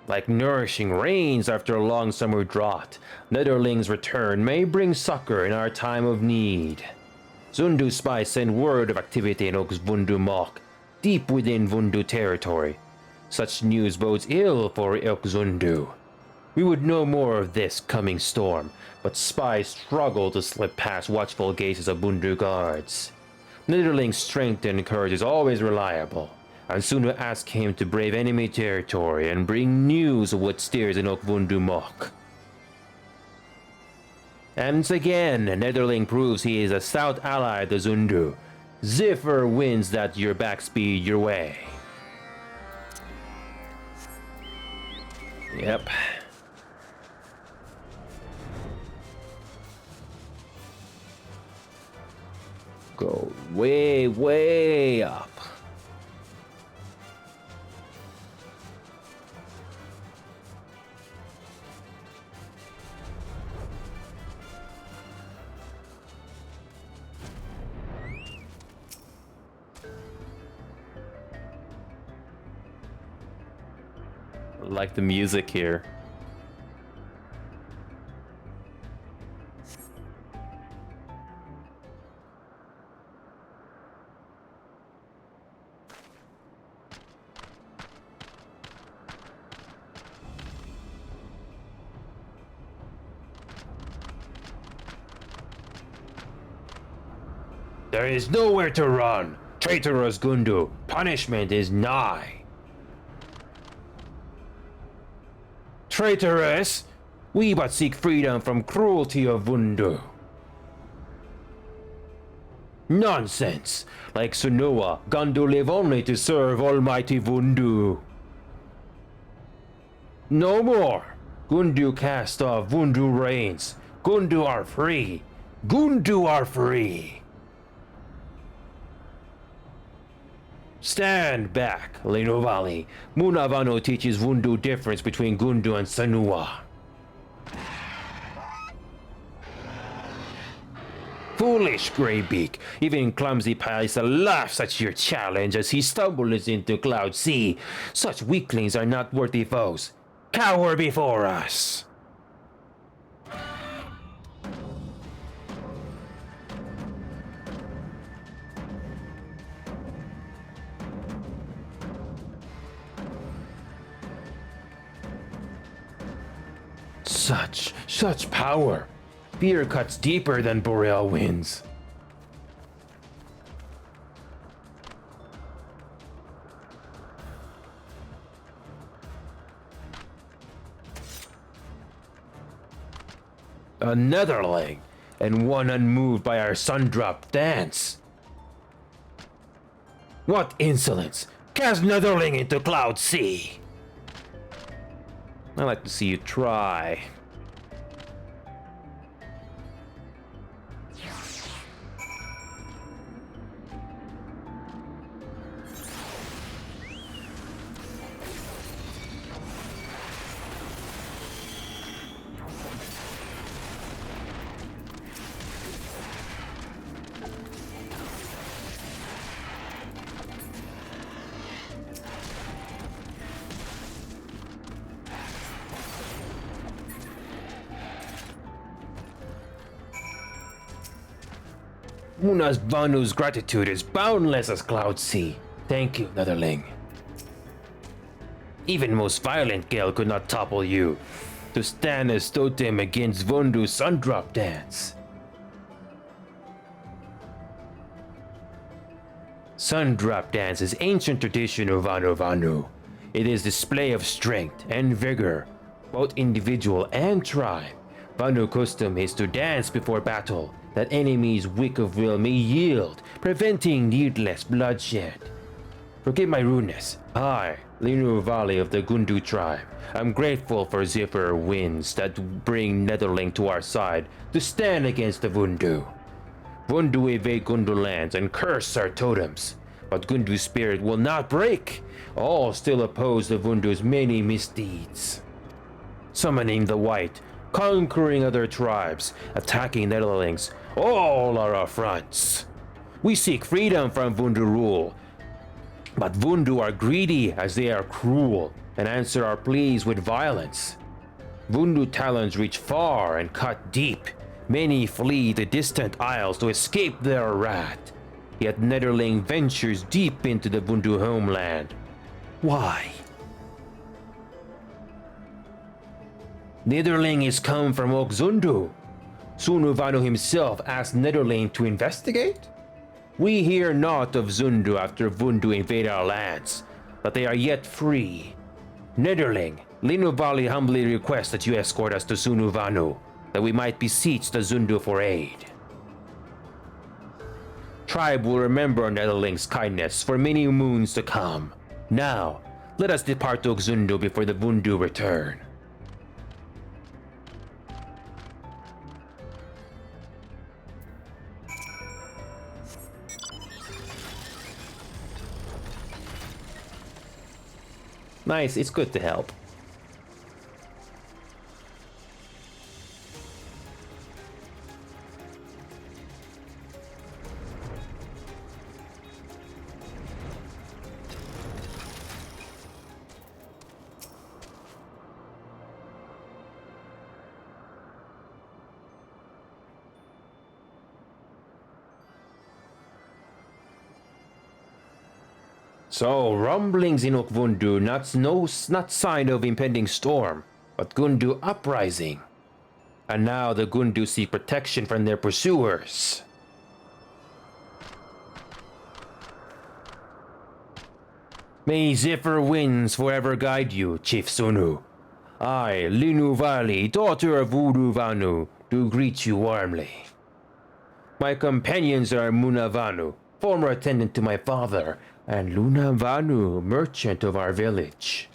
Like nourishing rains after a long summer drought, Netherling's return may bring succor in our time of need. Zundu spies send word of activity in Oak's Vundu Mok, deep within Vundu territory. Such news bodes ill for Oak Zundu. We would know more of this coming storm, but spies struggle to slip past watchful gazes of Vundu guards. Netherling's strength and courage is always reliable, and Sunu ask him to brave enemy territory and bring news of what steers in Oak Vundu Mok. And again, Netherling proves he is a stout ally to Zundu. Ziffer wins that your backspeed your way. Yep. Go way, way up. I like the music here. There is nowhere to run. Traitorous Gundu, punishment is nigh. Traitoress, we but seek freedom from cruelty of Vundu. Nonsense! Like Sunua, Gundu live only to serve Almighty Vundu. No more! Gundu cast off, Vundu reigns. Gundu are free. Gundu are free. Stand back, Lenovali. Munavano teaches Vundu difference between Gundu and Sanua. Foolish Greybeak. Even clumsy Paisa laughs at your challenge as he stumbles into Cloud Sea. Such weaklings are not worthy foes. Cower before us. Such power. Fear cuts deeper than boreal winds. A netherling, and one unmoved by our sun-drop dance. What insolence! Cast netherling into Cloud Sea! I'd like to see you try. Muna's Vanu's gratitude is boundless as Cloud Sea. Thank you, Netherling. Even most violent Gale could not topple you. To stand as totem against Vondu's Sundrop Dance. Sundrop Dance is ancient tradition of Vanu. It is display of strength and vigor, both individual and tribe. Vanu custom is to dance before battle, that enemies' weak of will may yield, preventing needless bloodshed. Forgive my rudeness. I, Linu Valley of the Gundu tribe, am grateful for Zephyr winds that bring Netherling to our side to stand against the Vundu. Vundu evade Gundu lands and curse our totems, but Gundu's spirit will not break. All still oppose the Vundu's many misdeeds. Summoning the White, conquering other tribes, attacking Netherlings, all are affronts. We seek freedom from Vundu rule, but Vundu are greedy as they are cruel and answer our pleas with violence. Vundu talons reach far and cut deep. Many flee to distant isles to escape their wrath. Yet Netherling ventures deep into the Vundu homeland. Why? Netherling is come from Okzundu. Sunuvanu himself asked Netherling to investigate? We hear naught of Zundu after Vundu invade our lands, but they are yet free. Netherling, Linuvali humbly requests that you escort us to Sunuvanu, that we might beseech the Zundu for aid. Tribe will remember Netherling's kindness for many moons to come. Now, let us depart to Okzundu before the Vundu return. Nice, it's good to help. So, rumblings in Okvundu, not sign of impending storm, but Gundu uprising. And now the Gundu seek protection from their pursuers. May Zephyr winds forever guide you, Chief Sunu. I, Linu Valley, daughter of Voodoo Vanu, do greet you warmly. My companions are Muna Vanu, former attendant to my father, and Luna Vanu, merchant of our village.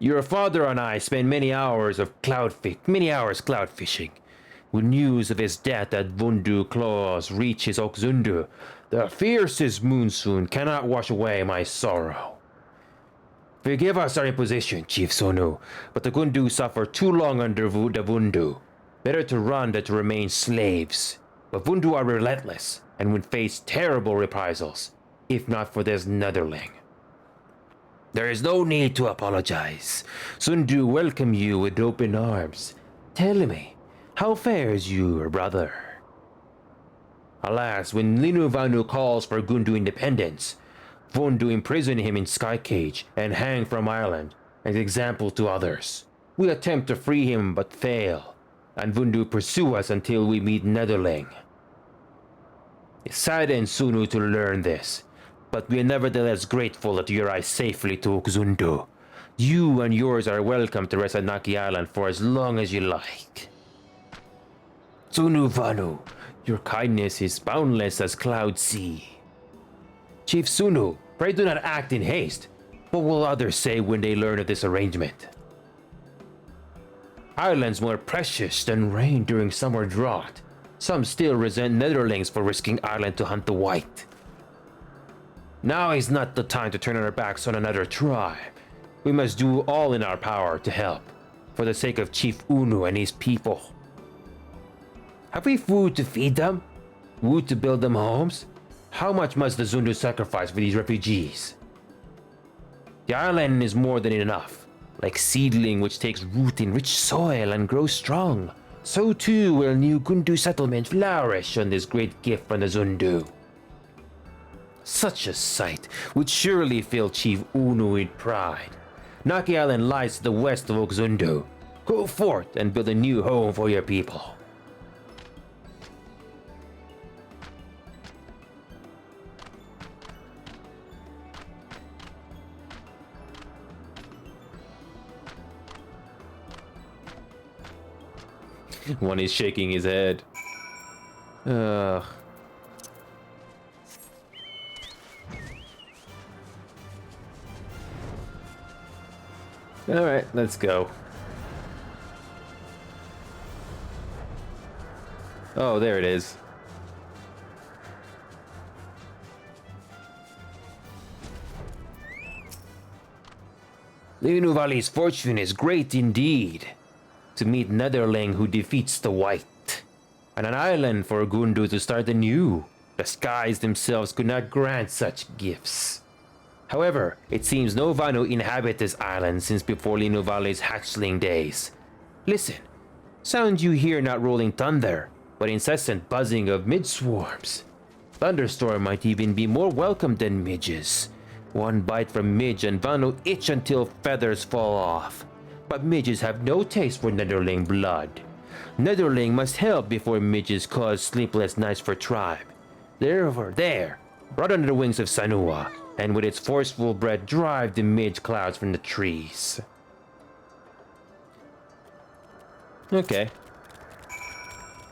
Your father and I spent many hours cloud fishing. With news of his death at Vundu claws reaches Okzundu, the fiercest monsoon cannot wash away my sorrow. Forgive us our imposition, Chief Sonu, but the Gundu suffer too long under the Vundu. Better to run than to remain slaves. But Vundu are relentless and would face terrible reprisals, if not for this Netherling. There is no need to apologize. Sundu welcome you with open arms. Tell me, how fares your brother? Alas, when Linu Vanu calls for Gundu independence, Vundu imprison him in Sky Cage and hang from island. as example to others. We attempt to free him but fail, and Vundu pursue us until we meet Netherling. It saddens Sunu to learn this, but we are nevertheless grateful that you arrived safely to Uxundu. You and yours are welcome to rest at Naki Island for as long as you like. Sunu Vanu, your kindness is boundless as cloud sea. Chief Sunu, pray do not act in haste. What will others say when they learn of this arrangement? Islands more precious than rain during summer drought. Some still resent Netherlings for risking island to hunt the white. Now is not the time to turn our backs on another tribe. We must do all in our power to help, for the sake of Chief Unu and his people. Have we food to feed them? Wood to build them homes? How much must the Zundu sacrifice for these refugees? The island is more than enough. Like seedling which takes root in rich soil and grows strong, so too will new Gundu settlement flourish on this great gift from the Zundu. Such a sight would surely fill Chief Unu with pride. Naki Island lies to the west of Okzundu. Go forth and build a new home for your people. One is shaking his head. Alright, let's go. Oh, there it is. Linu Valley's fortune is great indeed. To meet Netherling who defeats the white, and an island for Gundu to start anew. The skies themselves could not grant such gifts. However, it seems no Vanu inhabit this island since before Linu Valley's hatchling days. Listen, sound you hear not rolling thunder, but incessant buzzing of mid-swarms. Thunderstorm might even be more welcome than midges. One bite from midge and Vanu itch until feathers fall off. But midges have no taste for Netherling blood. Netherling must help before midges cause sleepless nights for tribe. Therefore, there, brought under the wings of Sanua, and with its forceful breath drive the midge clouds from the trees. Okay.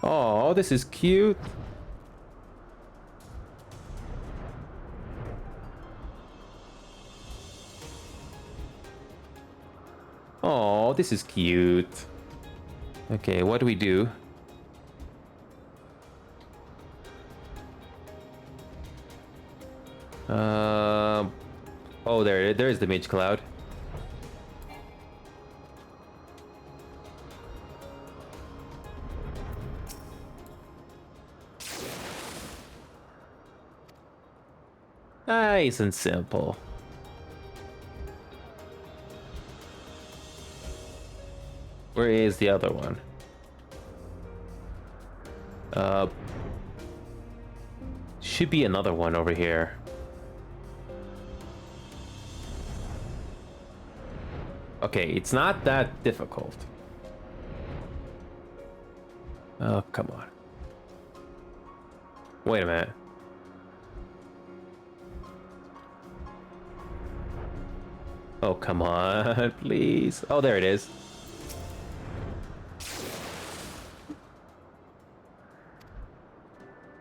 Oh, this is cute. Oh, this is cute. Okay, what do we do? Oh, there's the mage cloud. Nice and simple. Where is the other one? Should be another one over here. Okay, it's not that difficult. Oh, come on. Wait a minute. Oh, come on, please. Oh, there it is.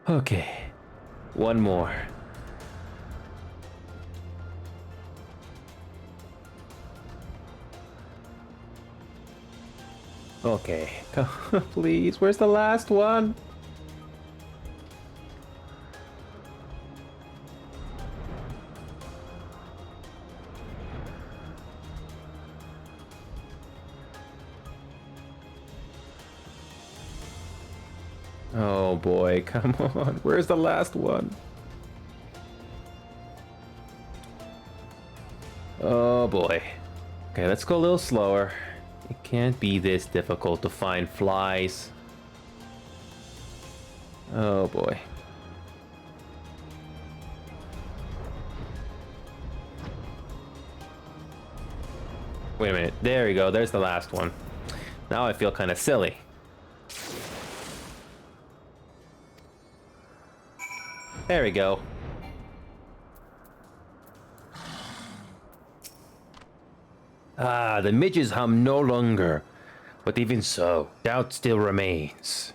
Okay, one more. Okay, please, where's the last one? Oh boy, come on. Where's the last one? Oh boy. Okay, let's go a little slower. It can't be this difficult to find flies. Oh boy. Wait a minute. There we go. There's the last one. Now I feel kind of silly. There we go. Ah, the midges hum no longer. But even so, doubt still remains.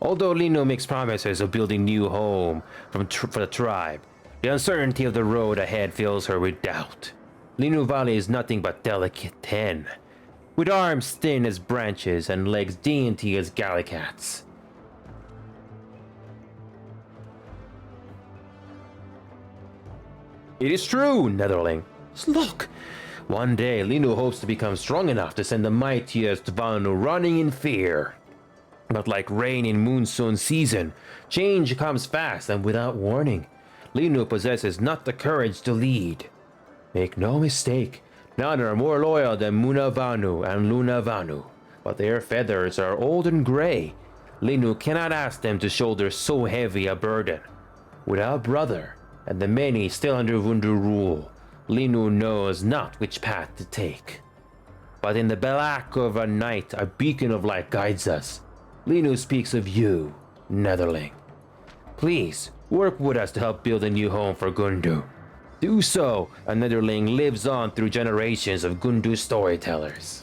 Although Lino makes promises of building new home for the tribe, the uncertainty of the road ahead fills her with doubt. Lino Valley is nothing but delicate hen, with arms thin as branches and legs dainty as gallicats. It is true, Netherling. Look! One day, Lino hopes to become strong enough to send the mightiest Vanu running in fear. But like rain in monsoon season, change comes fast and without warning. Lino possesses not the courage to lead. Make no mistake, none are more loyal than Muna Vanu and Luna Vanu, but their feathers are old and gray. Lino cannot ask them to shoulder so heavy a burden. Without brother, and the many still under Vundu rule, Lino knows not which path to take. But in the black of a night, a beacon of light guides us. Lino speaks of you, Netherling. Please, work with us to help build a new home for Gundu. Do so, and Netherling lives on through generations of Gundu storytellers.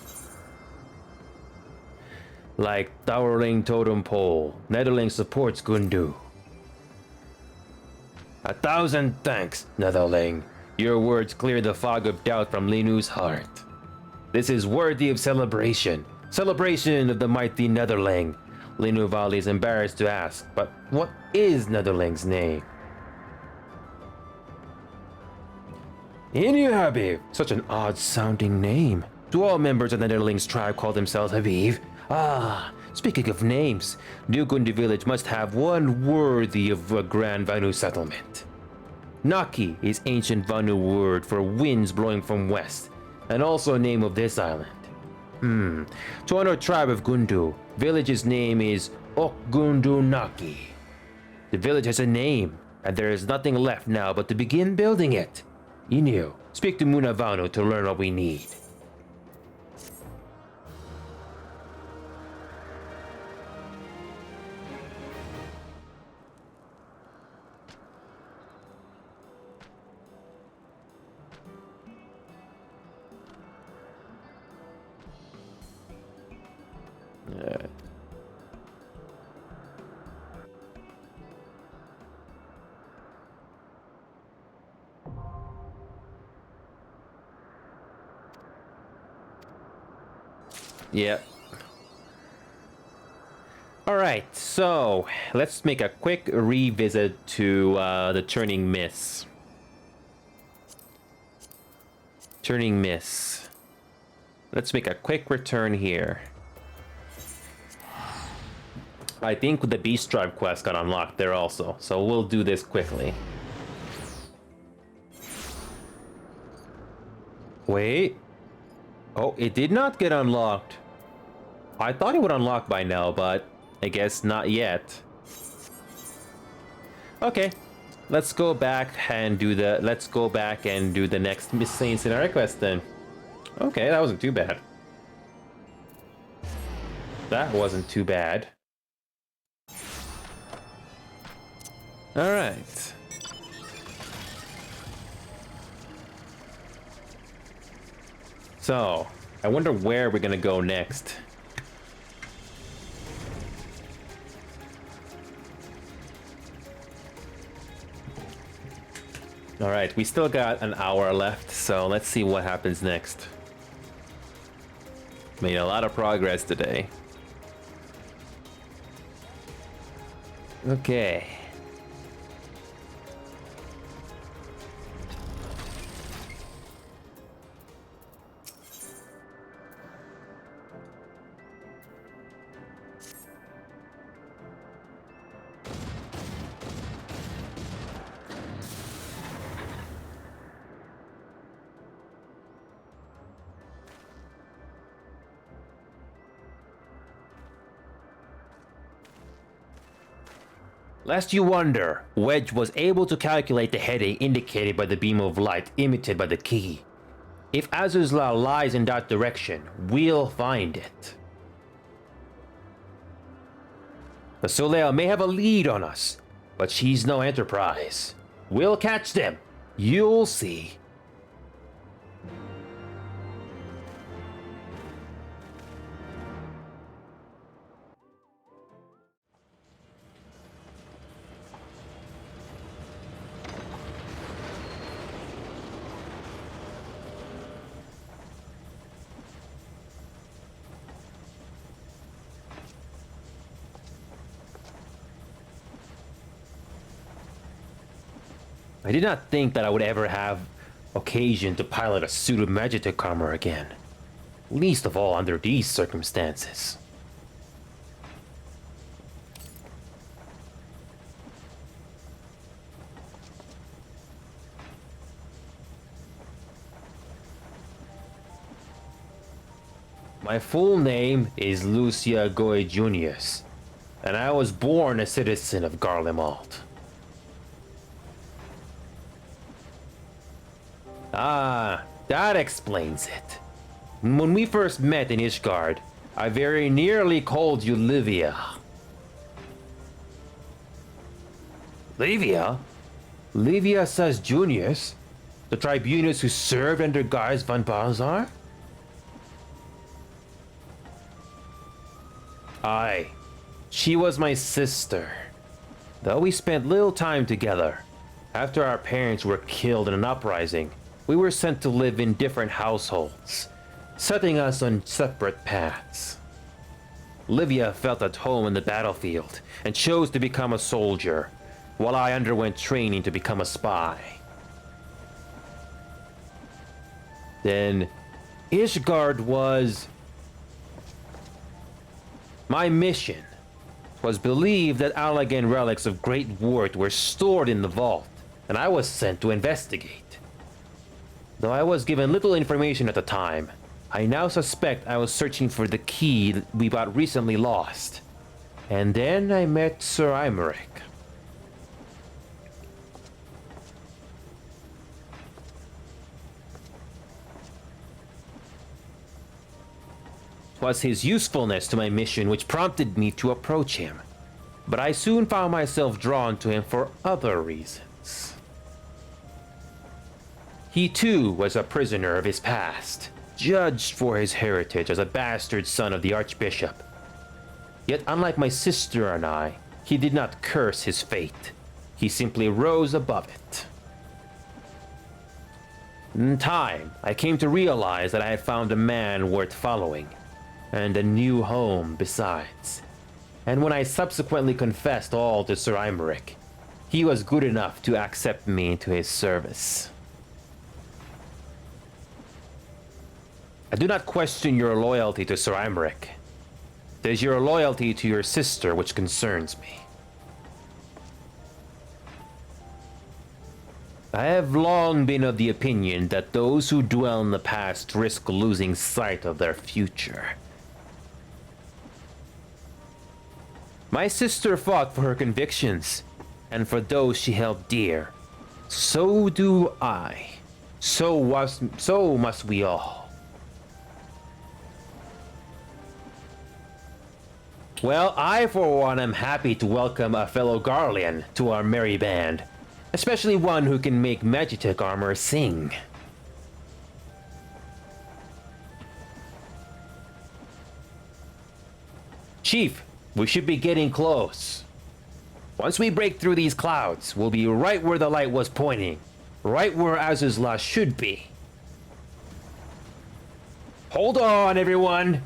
Like towering totem pole, Netherling supports Gundu. 1,000 thanks, Netherling. Your words clear the fog of doubt from Linu's heart. This is worthy of celebration. Celebration of the mighty Netherling. Linu Valley is embarrassed to ask, but what is Netherling's name? Inu Habib. Such an odd-sounding name. Do all members of Netherling's tribe call themselves Habib? Ah, speaking of names, New Gundi village must have one worthy of a grand Vanu settlement. Naki is ancient Vanu word for winds blowing from west, and also a name of this island. To honor tribe of Gundu, village's name is Okgundu Naki. The village has a name, and there is nothing left now but to begin building it. Inu, speak to Muna Vanu to learn what we need. Yep. Alright, so let's make a quick revisit to the Turning Miss. Turning Miss. Let's make a quick return here. I think the Beast Tribe quest got unlocked there also, so we'll do this quickly. Wait. Oh, it did not get unlocked. I thought it would unlock by now, but I guess not yet. Okay, let's go back and do the next miscellaneous scenario quest then. Okay, that wasn't too bad. That wasn't too bad. All right. So, I wonder where we're gonna go next. Alright, we still got an hour left, so let's see what happens next. Made a lot of progress today. Okay. Lest you wonder, Wedge was able to calculate the heading indicated by the beam of light emitted by the key. If Azuzla lies in that direction, we'll find it. The Soleil may have a lead on us, but she's no Enterprise. We'll catch them. You'll see. I did not think that I would ever have occasion to pilot a suit of Magitek armor again. Least of all under these circumstances. My full name is Lucia Goy Junius, and I was born a citizen of Garlemald. Ah, that explains it. When we first met in Ishgard, I very nearly called you Livia. Livia? Livia says Junius? The tribunus who served under Gaius von Balzar? Aye, she was my sister. Though we spent little time together, after our parents were killed in an uprising, we were sent to live in different households, setting us on separate paths. Livia felt at home in the battlefield and chose to become a soldier, while I underwent training to become a spy. Then, Ishgard was my mission. Was believed that Allagan relics of great worth were stored in the vault, and I was sent to investigate. Though I was given little information at the time, I now suspect I was searching for the key that we got recently lost. And then I met Sir Imeric. 'Twas his usefulness to my mission which prompted me to approach him, but I soon found myself drawn to him for other reasons. He too was a prisoner of his past, judged for his heritage as a bastard son of the Archbishop. Yet unlike my sister and I, he did not curse his fate. He simply rose above it. In time, I came to realize that I had found a man worth following, and a new home besides. And when I subsequently confessed all to Sir Imeric, he was good enough to accept me into his service. I do not question your loyalty to Sir Imeric. It is your loyalty to your sister which concerns me. I have long been of the opinion that those who dwell in the past risk losing sight of their future. My sister fought for her convictions, and for those she held dear. So do I. So must we all. Well, I for one am happy to welcome a fellow Garlean to our merry band, especially one who can make Magitek armor sing. Chief, we should be getting close. Once we break through these clouds, we'll be right where the light was pointing, right where Azuzla should be. Hold on, everyone!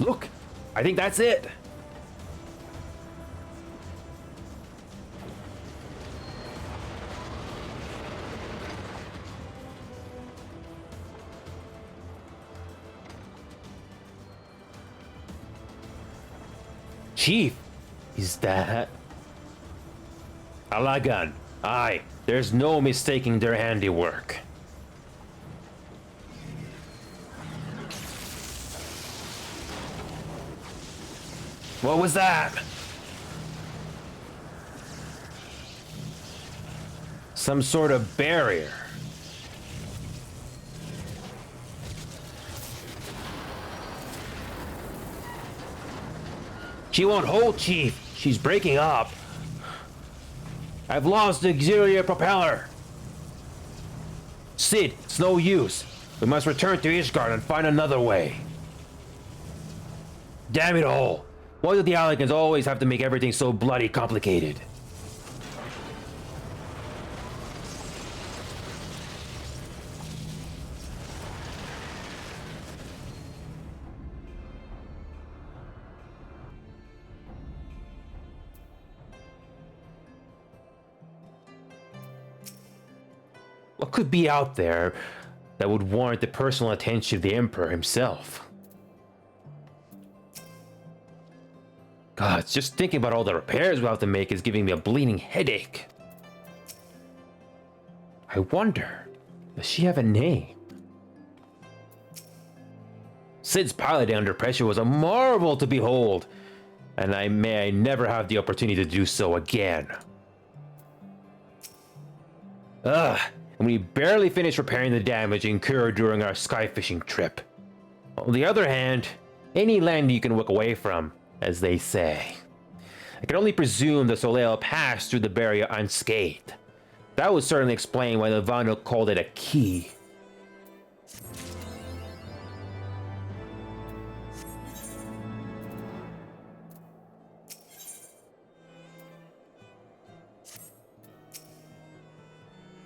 Look, I think that's it. Chief, is that... Alagan, aye, there's no mistaking their handiwork. What was that? Some sort of barrier. She won't hold, Chief. She's breaking up. I've lost the auxiliary propeller. Sid, it's no use. We must return to Ishgard and find another way. Damn it all. Why do the Alligans always have to make everything so bloody complicated? What could be out there that would warrant the personal attention of the Emperor himself? God, just thinking about all the repairs we'll have to make is giving me a bleeding headache. I wonder, does she have a name? Sid's piloting under pressure was a marvel to behold, and may I never have the opportunity to do so again. Ugh, and we barely finished repairing the damage incurred during our sky fishing trip. On the other hand, any land you can look away from, as they say. I can only presume the Soleil passed through the barrier unscathed. That would certainly explain why the Vanu called it a key.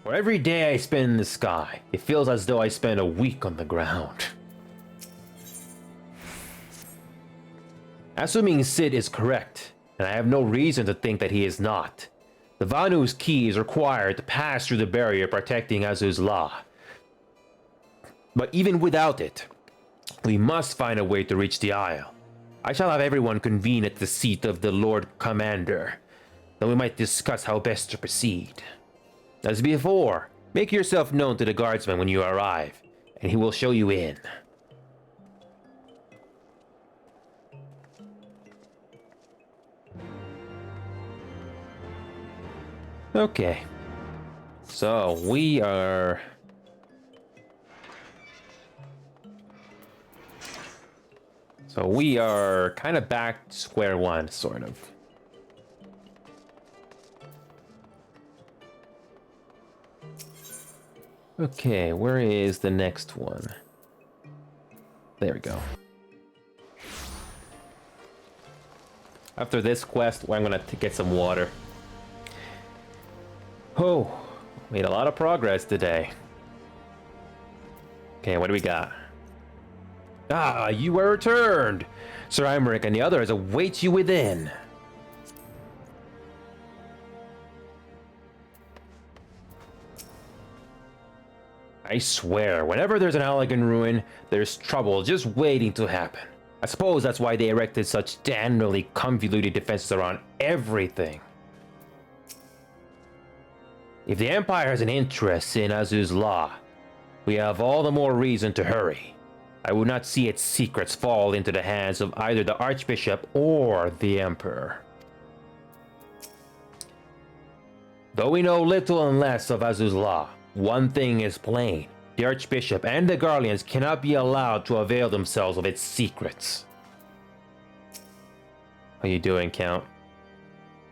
For every day I spend in the sky, it feels as though I spend a week on the ground. Assuming Sid is correct, and I have no reason to think that he is not, the Vanu's key is required to pass through the barrier protecting Azu's Law. But even without it, we must find a way to reach the Isle. I shall have everyone convene at the seat of the Lord Commander, then we might discuss how best to proceed. As before, make yourself known to the guardsman when you arrive, and he will show you in. Okay, so we are... kind of back to square one, sort of. Okay, where is the next one? There we go. After this quest, I'm gonna get some water. Oh, made a lot of progress today. Okay, what do we got? Ah, you were returned! Sir Imeric and the others await you within. I swear, whenever there's an Allagan ruin, there's trouble just waiting to happen. I suppose that's why they erected such damnably convoluted defenses around everything. If the Empire has an interest in Azu's Law, we have all the more reason to hurry. I would not see its secrets fall into the hands of either the Archbishop or the Emperor. Though we know little and less of Azu's Law, one thing is plain. The Archbishop and the Garleans cannot be allowed to avail themselves of its secrets. How you doing, Count?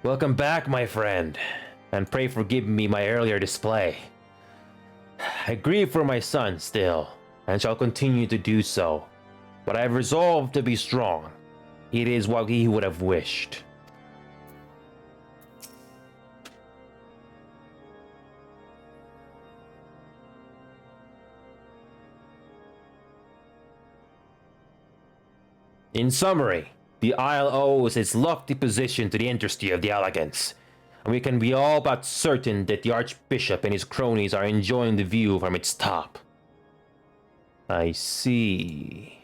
Welcome back, my friend, and pray forgive me my earlier display. I grieve for my son still, and shall continue to do so, but I have resolved to be strong. It is what he would have wished. In summary, the Isle owes its lofty position to the interest of the Alligans, and we can be all but certain that the Archbishop and his cronies are enjoying the view from its top. I see.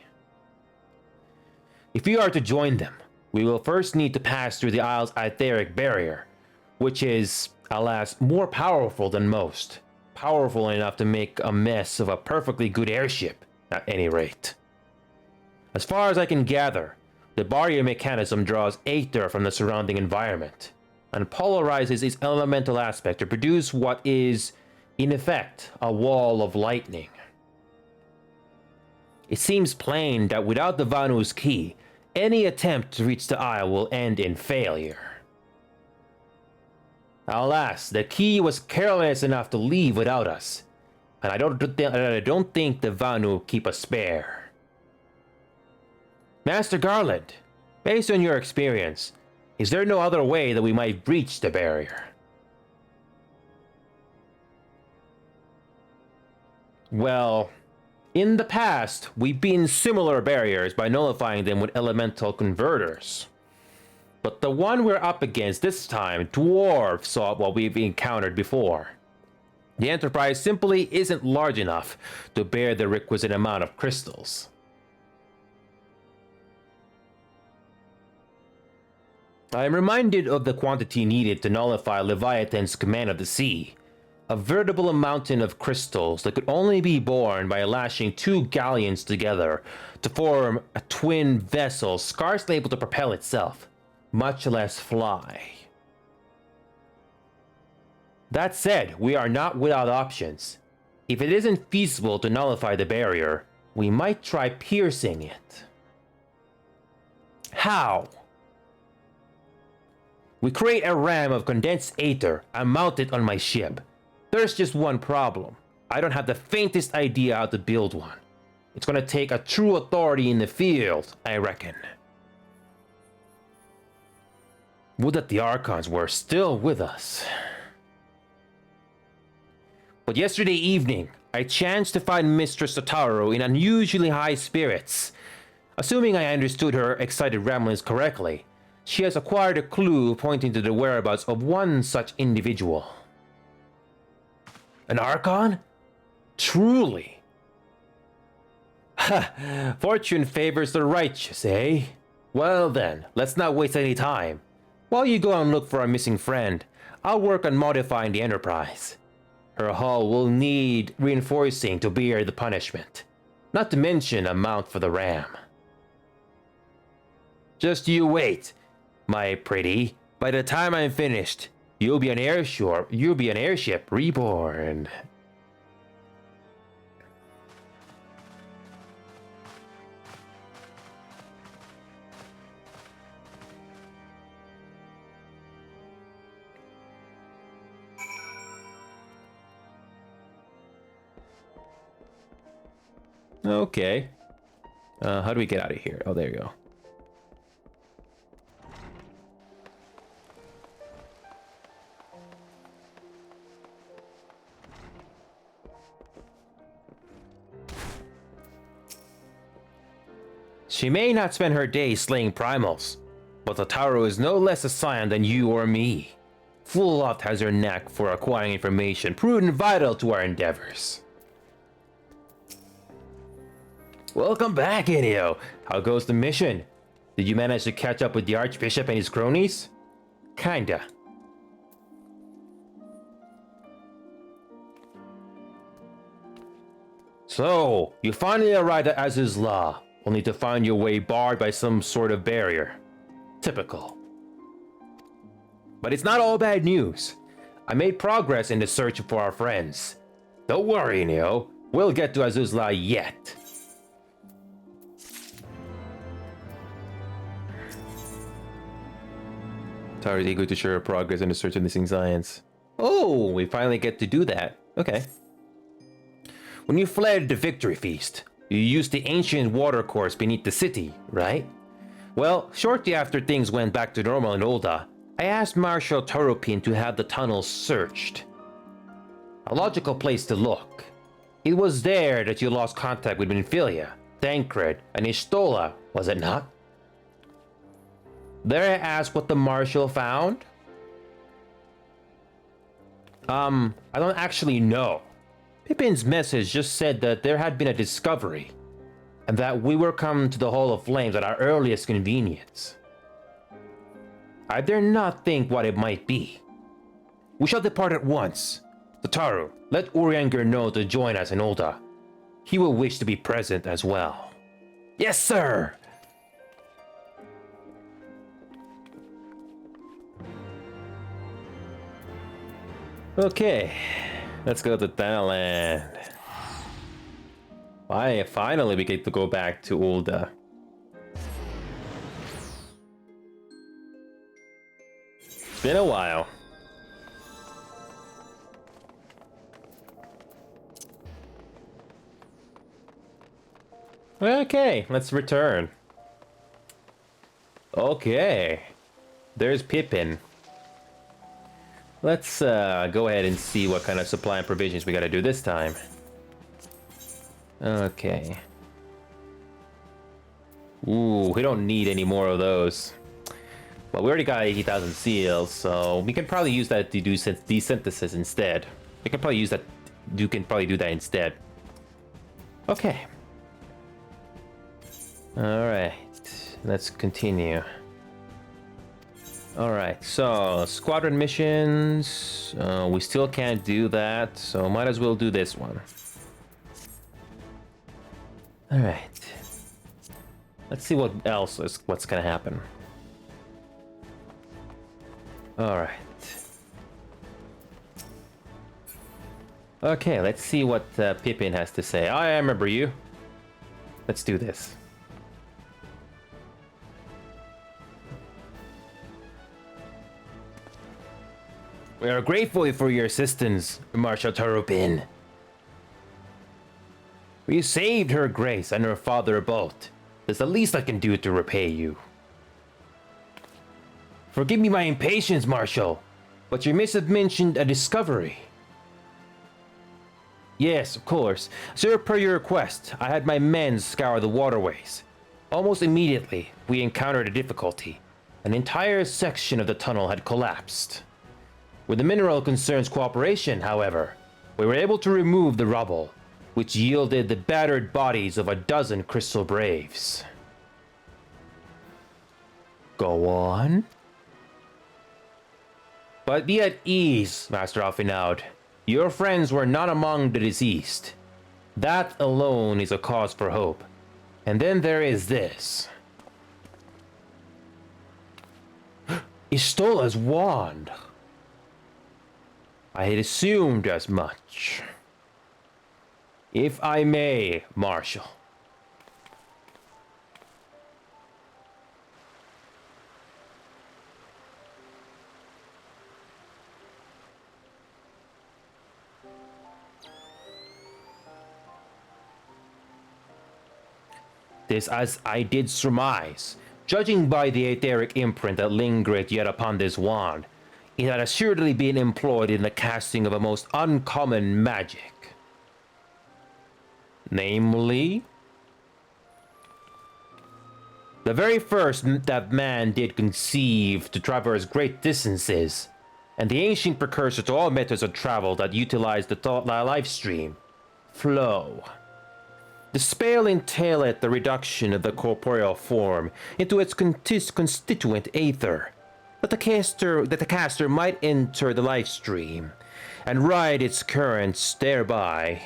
If we are to join them, We will first need to pass through the Isle's etheric barrier, which is, alas, more powerful than most. Powerful enough to make a mess of a perfectly good airship, at any rate. As far as I can gather, the barrier mechanism draws aether from the surrounding environment, and polarizes its elemental aspect to produce what is, in effect, a wall of lightning. It seems plain that without the Vanu's key, any attempt to reach the Isle will end in failure. Alas, the key was careless enough to leave without us, and I don't think the Vanu keep a spare. Master Garland, based on your experience, is there no other way that we might breach the barrier? Well, in the past, we've beaten similar barriers by nullifying them with elemental converters. But the one we're up against this time dwarfs what we've encountered before. The Enterprise simply isn't large enough to bear the requisite amount of crystals. I am reminded of the quantity needed to nullify Leviathan's command of the sea. A veritable mountain of crystals that could only be borne by lashing two galleons together to form a twin vessel scarcely able to propel itself, much less fly. That said, we are not without options. If it isn't feasible to nullify the barrier, we might try piercing it. How? We create a ram of condensed aether and mount it on my ship. There's just one problem. I don't have the faintest idea how to build one. It's gonna take a true authority in the field, I reckon. Would that the Archons were still with us. But yesterday evening, I chanced to find Mistress Totaro in unusually high spirits. Assuming I understood her excited ramblings correctly, she has acquired a clue pointing to the whereabouts of one such individual. An Archon? Truly. Ha! Fortune favors the righteous, eh? Well then, let's not waste any time. While you go and look for our missing friend, I'll work on modifying the Enterprise. Her hull will need reinforcing to bear the punishment. Not to mention a mount for the ram. Just you wait, my pretty. By the time I'm finished, you'll be an airship reborn. Okay. How do we get out of here? Oh, there you go. She may not spend her days slaying primals, but the Taro is no less a scion than you or me. Full-Loft has her knack for acquiring information proven vital to our endeavors. Welcome back, Inio. How goes the mission? Did you manage to catch up with the Archbishop and his cronies? Kinda. So, you finally arrived at Azuzla, only to find your way barred by some sort of barrier. Typical. But it's not all bad news. I made progress in the search for our friends. Don't worry, Neo. We'll get to Azuzla yet. Tara is eager to share her progress in the search of missing science. Oh, we finally get to do that. Okay. When you fled the Victory Feast, you used the ancient watercourse beneath the city, right? Well, shortly after things went back to normal in Olda, I asked Marshal Toropin to have the tunnels searched. A logical place to look. It was there that you lost contact with Minfilia, Tancred, and Ishtola, was it not? There I asked what the Marshal found? I don't actually know. Pippin's message just said that there had been a discovery, and that we were come to the Hall of Flames at our earliest convenience. I dare not think what it might be. We shall depart at once. Tataru, let Urianger know to join us in Ulta. He will wish to be present as well. Yes, sir! Okay, let's go to Thailand. Finally, we get to go back to Ulta. It's been a while. Okay, let's return. Okay, there's Pippin. Let's go ahead and see what kind of supply and provisions we gotta do this time. Okay. Ooh, we don't need any more of those. Well, we already got 80,000 seals, so we can probably use that to do desynthesis instead. We can probably use that. You can probably do that instead. Okay. Alright. Let's continue. Alright, so squadron missions. We still can't do that, so might as well do this one. Alright. Let's see what's gonna happen. Alright. Okay, let's see what Pippin has to say. I remember you. Let's do this. We are grateful for your assistance, Marshal Tarupin. You saved her grace and her father both. That's the least I can do to repay you. Forgive me my impatience, Marshal, but you must have mentioned a discovery. Yes, of course. Sir, per your request, I had my men scour the waterways. Almost immediately, we encountered a difficulty. An entire section of the tunnel had collapsed. With the mineral concern's cooperation, however, we were able to remove the rubble, which yielded the battered bodies of a dozen crystal braves. Go on. But be at ease, Master Alfinaud. Your friends were not among the deceased. That alone is a cause for hope. And then there is this. Istola's wand. I had assumed as much. If I may, Marshal. This as I did surmise, judging by the etheric imprint that lingered yet upon this wand, it had assuredly been employed in the casting of a most uncommon magic. Namely, the very first that man did conceive to traverse great distances, and the ancient precursor to all methods of travel that utilized the life stream, flow. The spell entaileth the reduction of the corporeal form into its constituent aether, that the caster might enter the life stream and ride its currents thereby.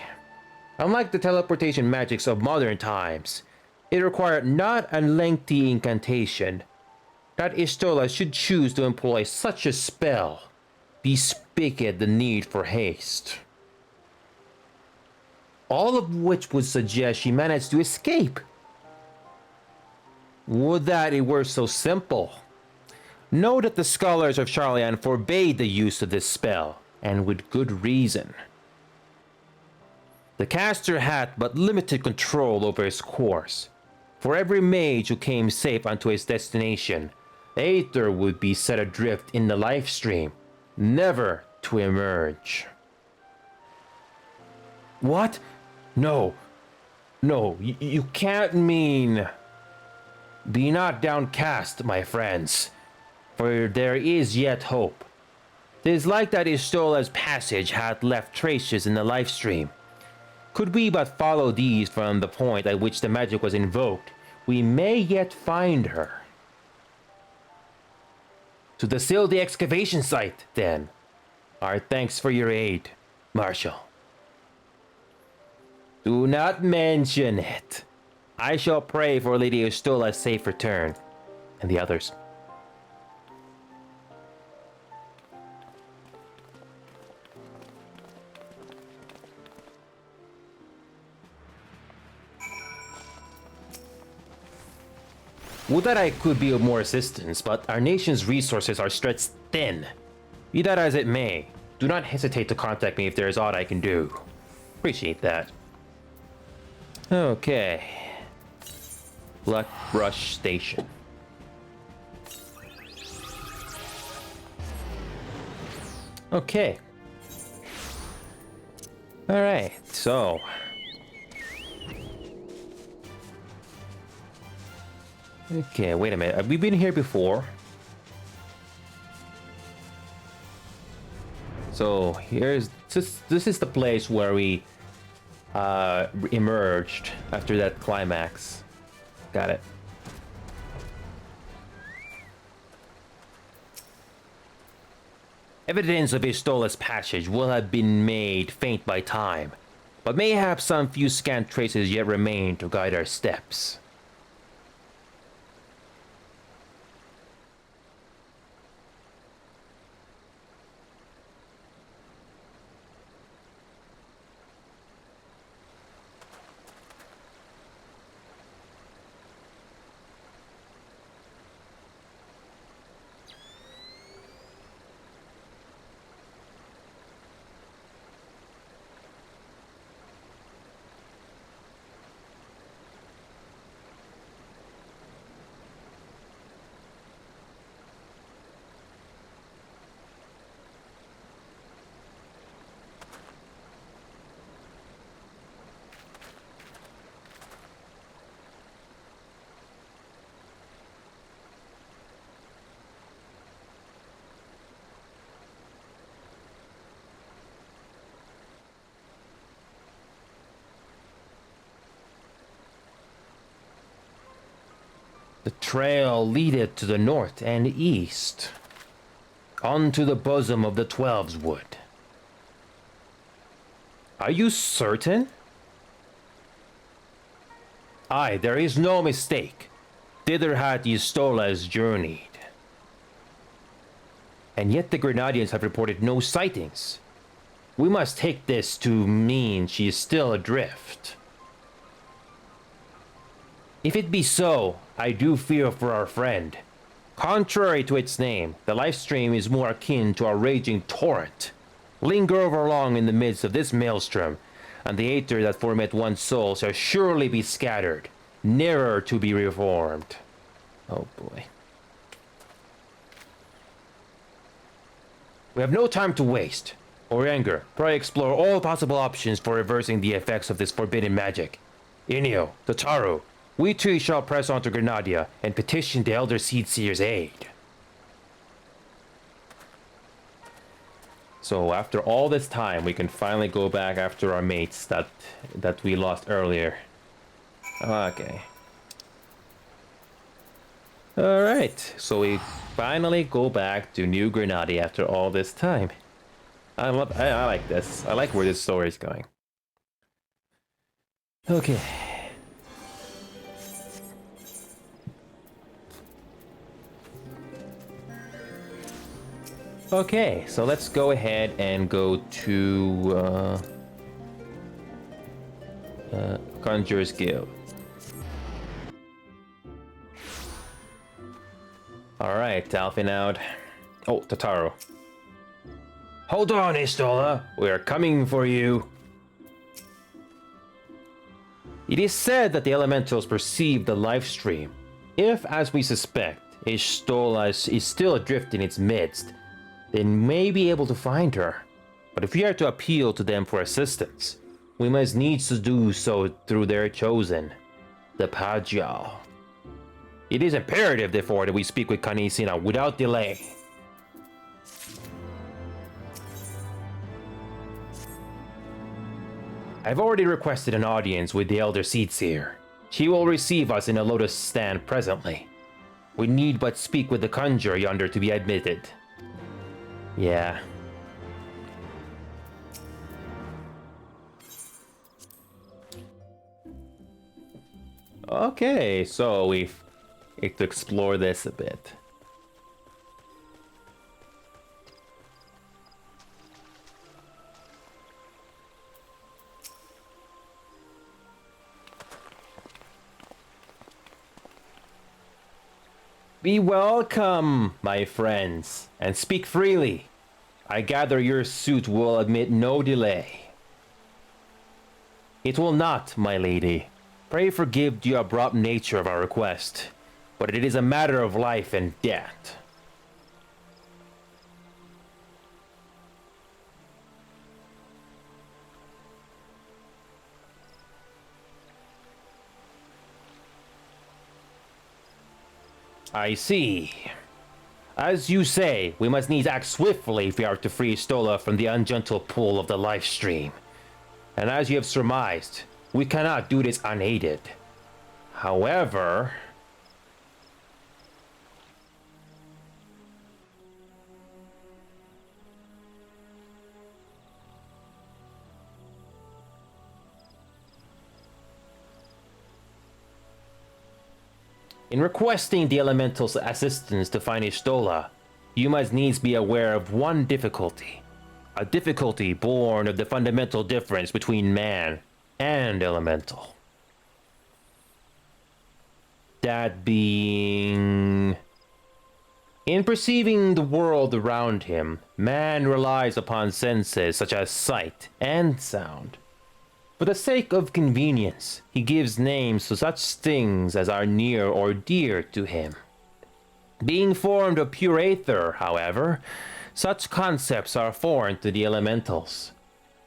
Unlike the teleportation magics of modern times, it required not a lengthy incantation. That Istola should choose to employ such a spell bespeaketh the need for haste. All of which would suggest she managed to escape. Would that it were so simple. Know that the scholars of Charlian forbade the use of this spell, and with good reason. The caster had but limited control over his course. For every mage who came safe unto his destination, Aether would be set adrift in the life stream, never to emerge. What? No, you can't mean... Be not downcast, my friends, for there is yet hope. 'Tis like that Istola's passage hath left traces in the life stream. Could we but follow these from the point at which the magic was invoked, we may yet find her. To the seal the excavation site, then. Our thanks for your aid, Marshal. Do not mention it. I shall pray for Lady Ustola's safe return, and the others. Would that I could be of more assistance, but our nation's resources are stretched thin. Be that as it may, do not hesitate to contact me if there is aught I can do. Appreciate that. Okay. Black Brush Station. Okay. Alright, so... Okay, wait a minute. Have we been here before? So here's this is the place where we emerged after that climax. Got it. Evidence of Istola's passage will have been made faint by time, but mayhap some few scant traces yet remain to guide our steps. The trail leadeth to the north and east, onto the bosom of the Twelveswood. Are you certain? Aye, there is no mistake. Thither had Istolas journeyed. And yet the Grenadians have reported no sightings. We must take this to mean she is still adrift. If it be so, I do fear for our friend. Contrary to its name, the life stream is more akin to a raging torrent. Linger over long in the midst of this maelstrom, and the aether that formeth one's soul shall surely be scattered, ne'er to be reformed. Oh boy. We have no time to waste. Oranger, pray explore all possible options for reversing the effects of this forbidden magic. Inio, Tataru, we too shall press on to Grenadia and petition the Elder Seedseer's aid. So after all this time, we can finally go back after our mates that we lost earlier. Okay. Alright, so we finally go back to New Grenadia after all this time. I like this. I like where this story is going. Okay. Okay, so let's go ahead and go to Conjurer's Guild. Alright, Alphinaud. Oh, Tataru. Hold on, Istola. We are coming for you. It is said that the elementals perceive the life stream. If, as we suspect, Istola is still adrift in its midst, they may be able to find her. But if we are to appeal to them for assistance, we must needs to do so through their chosen, the Pajal. It is imperative, therefore, that we speak with Kanisina without delay. I've already requested an audience with the Elder Seedseer. She will receive us in a lotus stand presently. We need but speak with the conjurer yonder to be admitted. Yeah. Okay, so we have to explore this a bit. Be welcome, my friends, and speak freely. I gather your suit will admit no delay. It will not, my lady. Pray forgive the abrupt nature of our request, but it is a matter of life and death. I see. As you say, we must needs act swiftly if we are to free Stola from the ungentle pull of the life stream. And as you have surmised, we cannot do this unaided. However... in requesting the Elemental's assistance to find Stola, you must needs be aware of one difficulty. A difficulty born of the fundamental difference between man and Elemental. That being... in perceiving the world around him, man relies upon senses such as sight and sound. For the sake of convenience, he gives names to such things as are near or dear to him. Being formed of pure aether, however, such concepts are foreign to the elementals.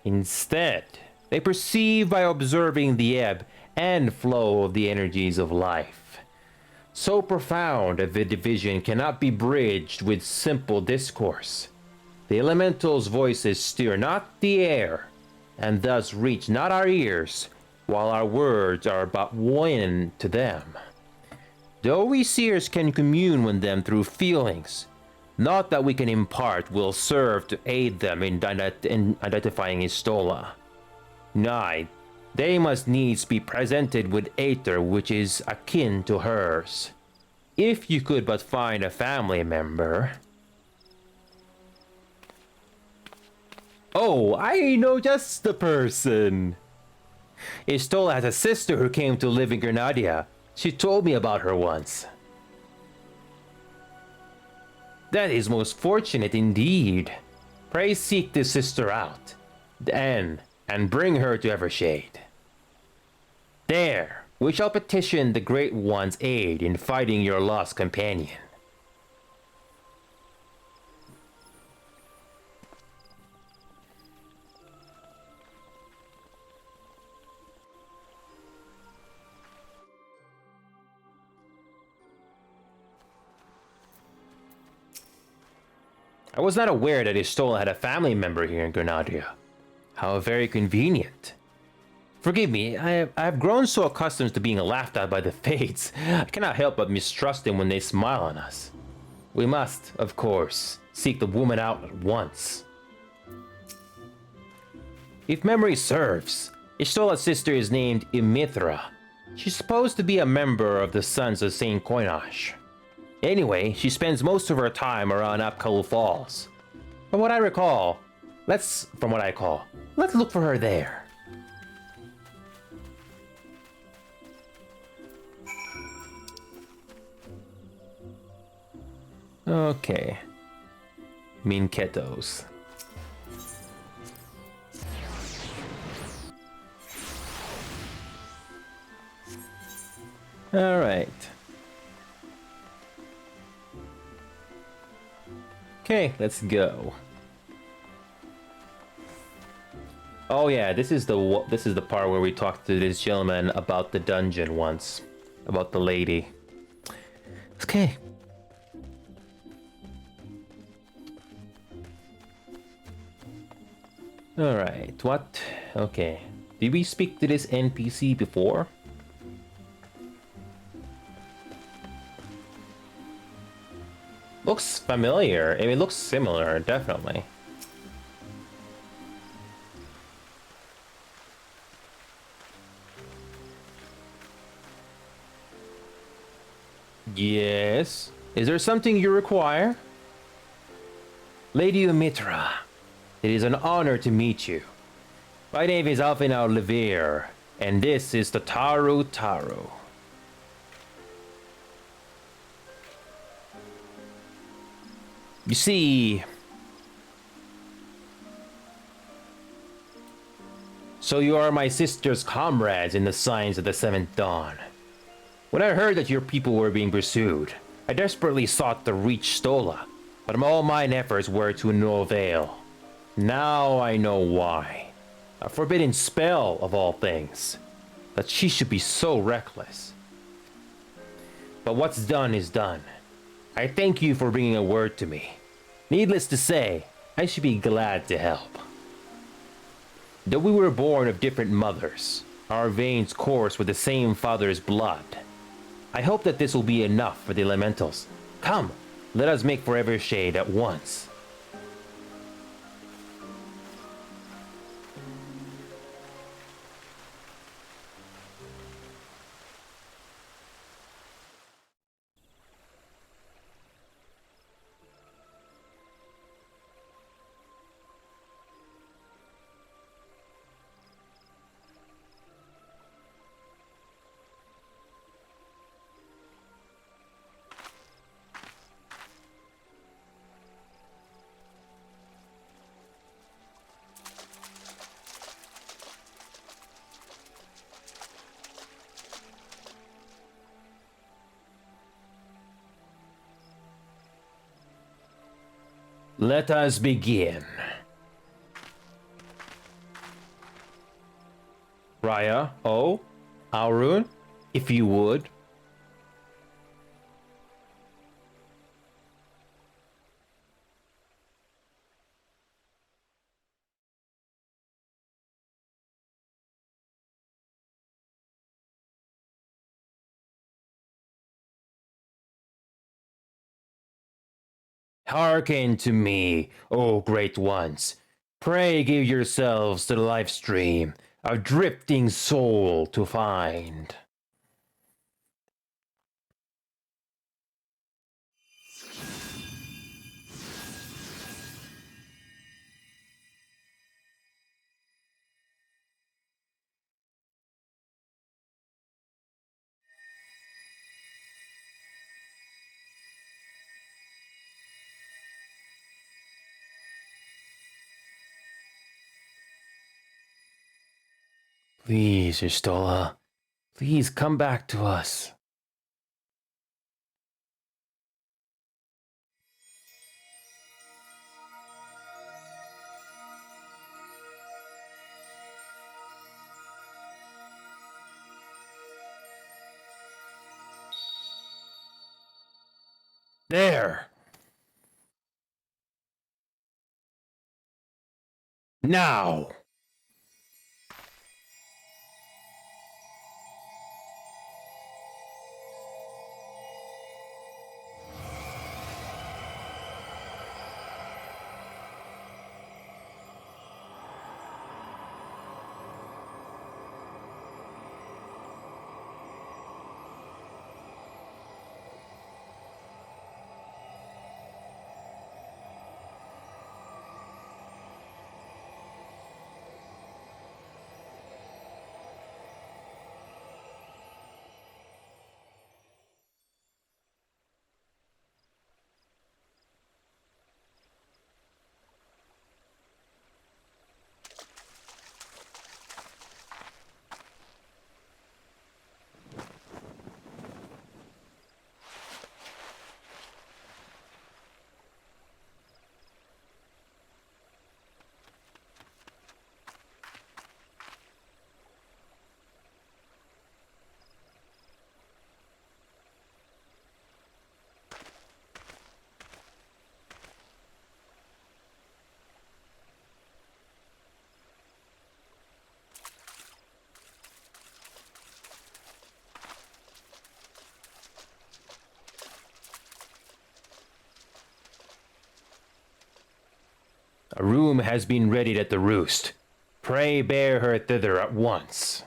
Instead, they perceive by observing the ebb and flow of the energies of life. So profound that the division cannot be bridged with simple discourse. The elementals' voices stir not the air, and thus reach not our ears, while our words are but wind to them. Though we seers can commune with them through feelings, not that we can impart will serve to aid them in identifying Stola. Nay, they must needs be presented with aether which is akin to hers. If you could but find a family member... Oh, I know just the person. Stola has a sister who came to live in Grenada. She told me about her once. That is most fortunate indeed. Pray seek this sister out, and bring her to Evershade. There, we shall petition the Great One's aid in fighting your lost companion. I was not aware that Istola had a family member here in Grenada. How very convenient. Forgive me, I have grown so accustomed to being laughed at by the Fates, I cannot help but mistrust them when they smile on us. We must, of course, seek the woman out at once. If memory serves, Istola's sister is named Imithra. She's supposed to be a member of the Sons of Saint Koinash. Anyway, she spends most of her time around Apkalu Falls. From what I recall, let's look for her there. Okay. Minketos. All right. Okay, let's go. Oh yeah, this is the part where we talked to this gentleman about the dungeon once, about the lady. Okay. All right. What? Okay. Did we speak to this NPC before? Looks familiar. I mean, it looks similar, definitely. Yes. Is there something you require? Lady Umitra, it is an honor to meet you. My name is Alfinau Levere, and this is the Taru Taru. You see... So you are my sister's comrades in the signs of the Seventh Dawn. When I heard that your people were being pursued, I desperately sought to reach Stola, but all mine efforts were to no avail. Now I know why. A forbidden spell, of all things. That she should be so reckless. But what's done is done. I thank you for bringing a word to me. Needless to say, I should be glad to help. Though we were born of different mothers, our veins course with the same father's blood. I hope that this will be enough for the elementals. Come, let us make for Evershade at once. Let us begin. Raya, oh, Aurun, if you would. Hearken to me, O great ones. Pray give yourselves to the life stream, a drifting soul to find. Please, Istola, please come back to us. There! Now! A room has been readied at the roost. Pray bear her thither at once.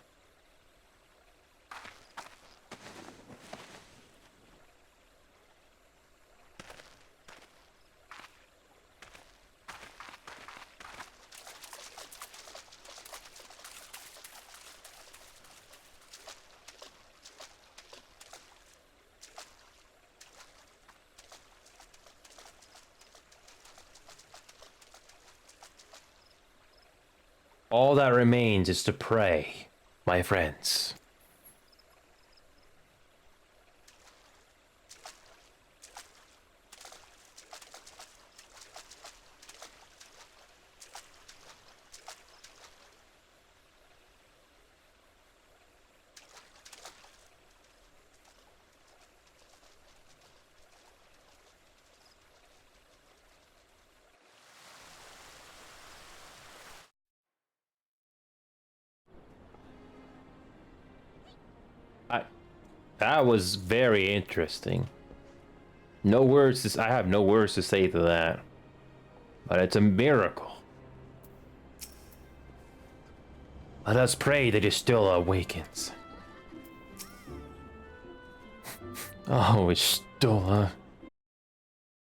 All that remains is to pray, my friends. That was very interesting. No words to, I have no words to say to that. But it's a miracle. Let us pray that he still awakens. Oh, it's still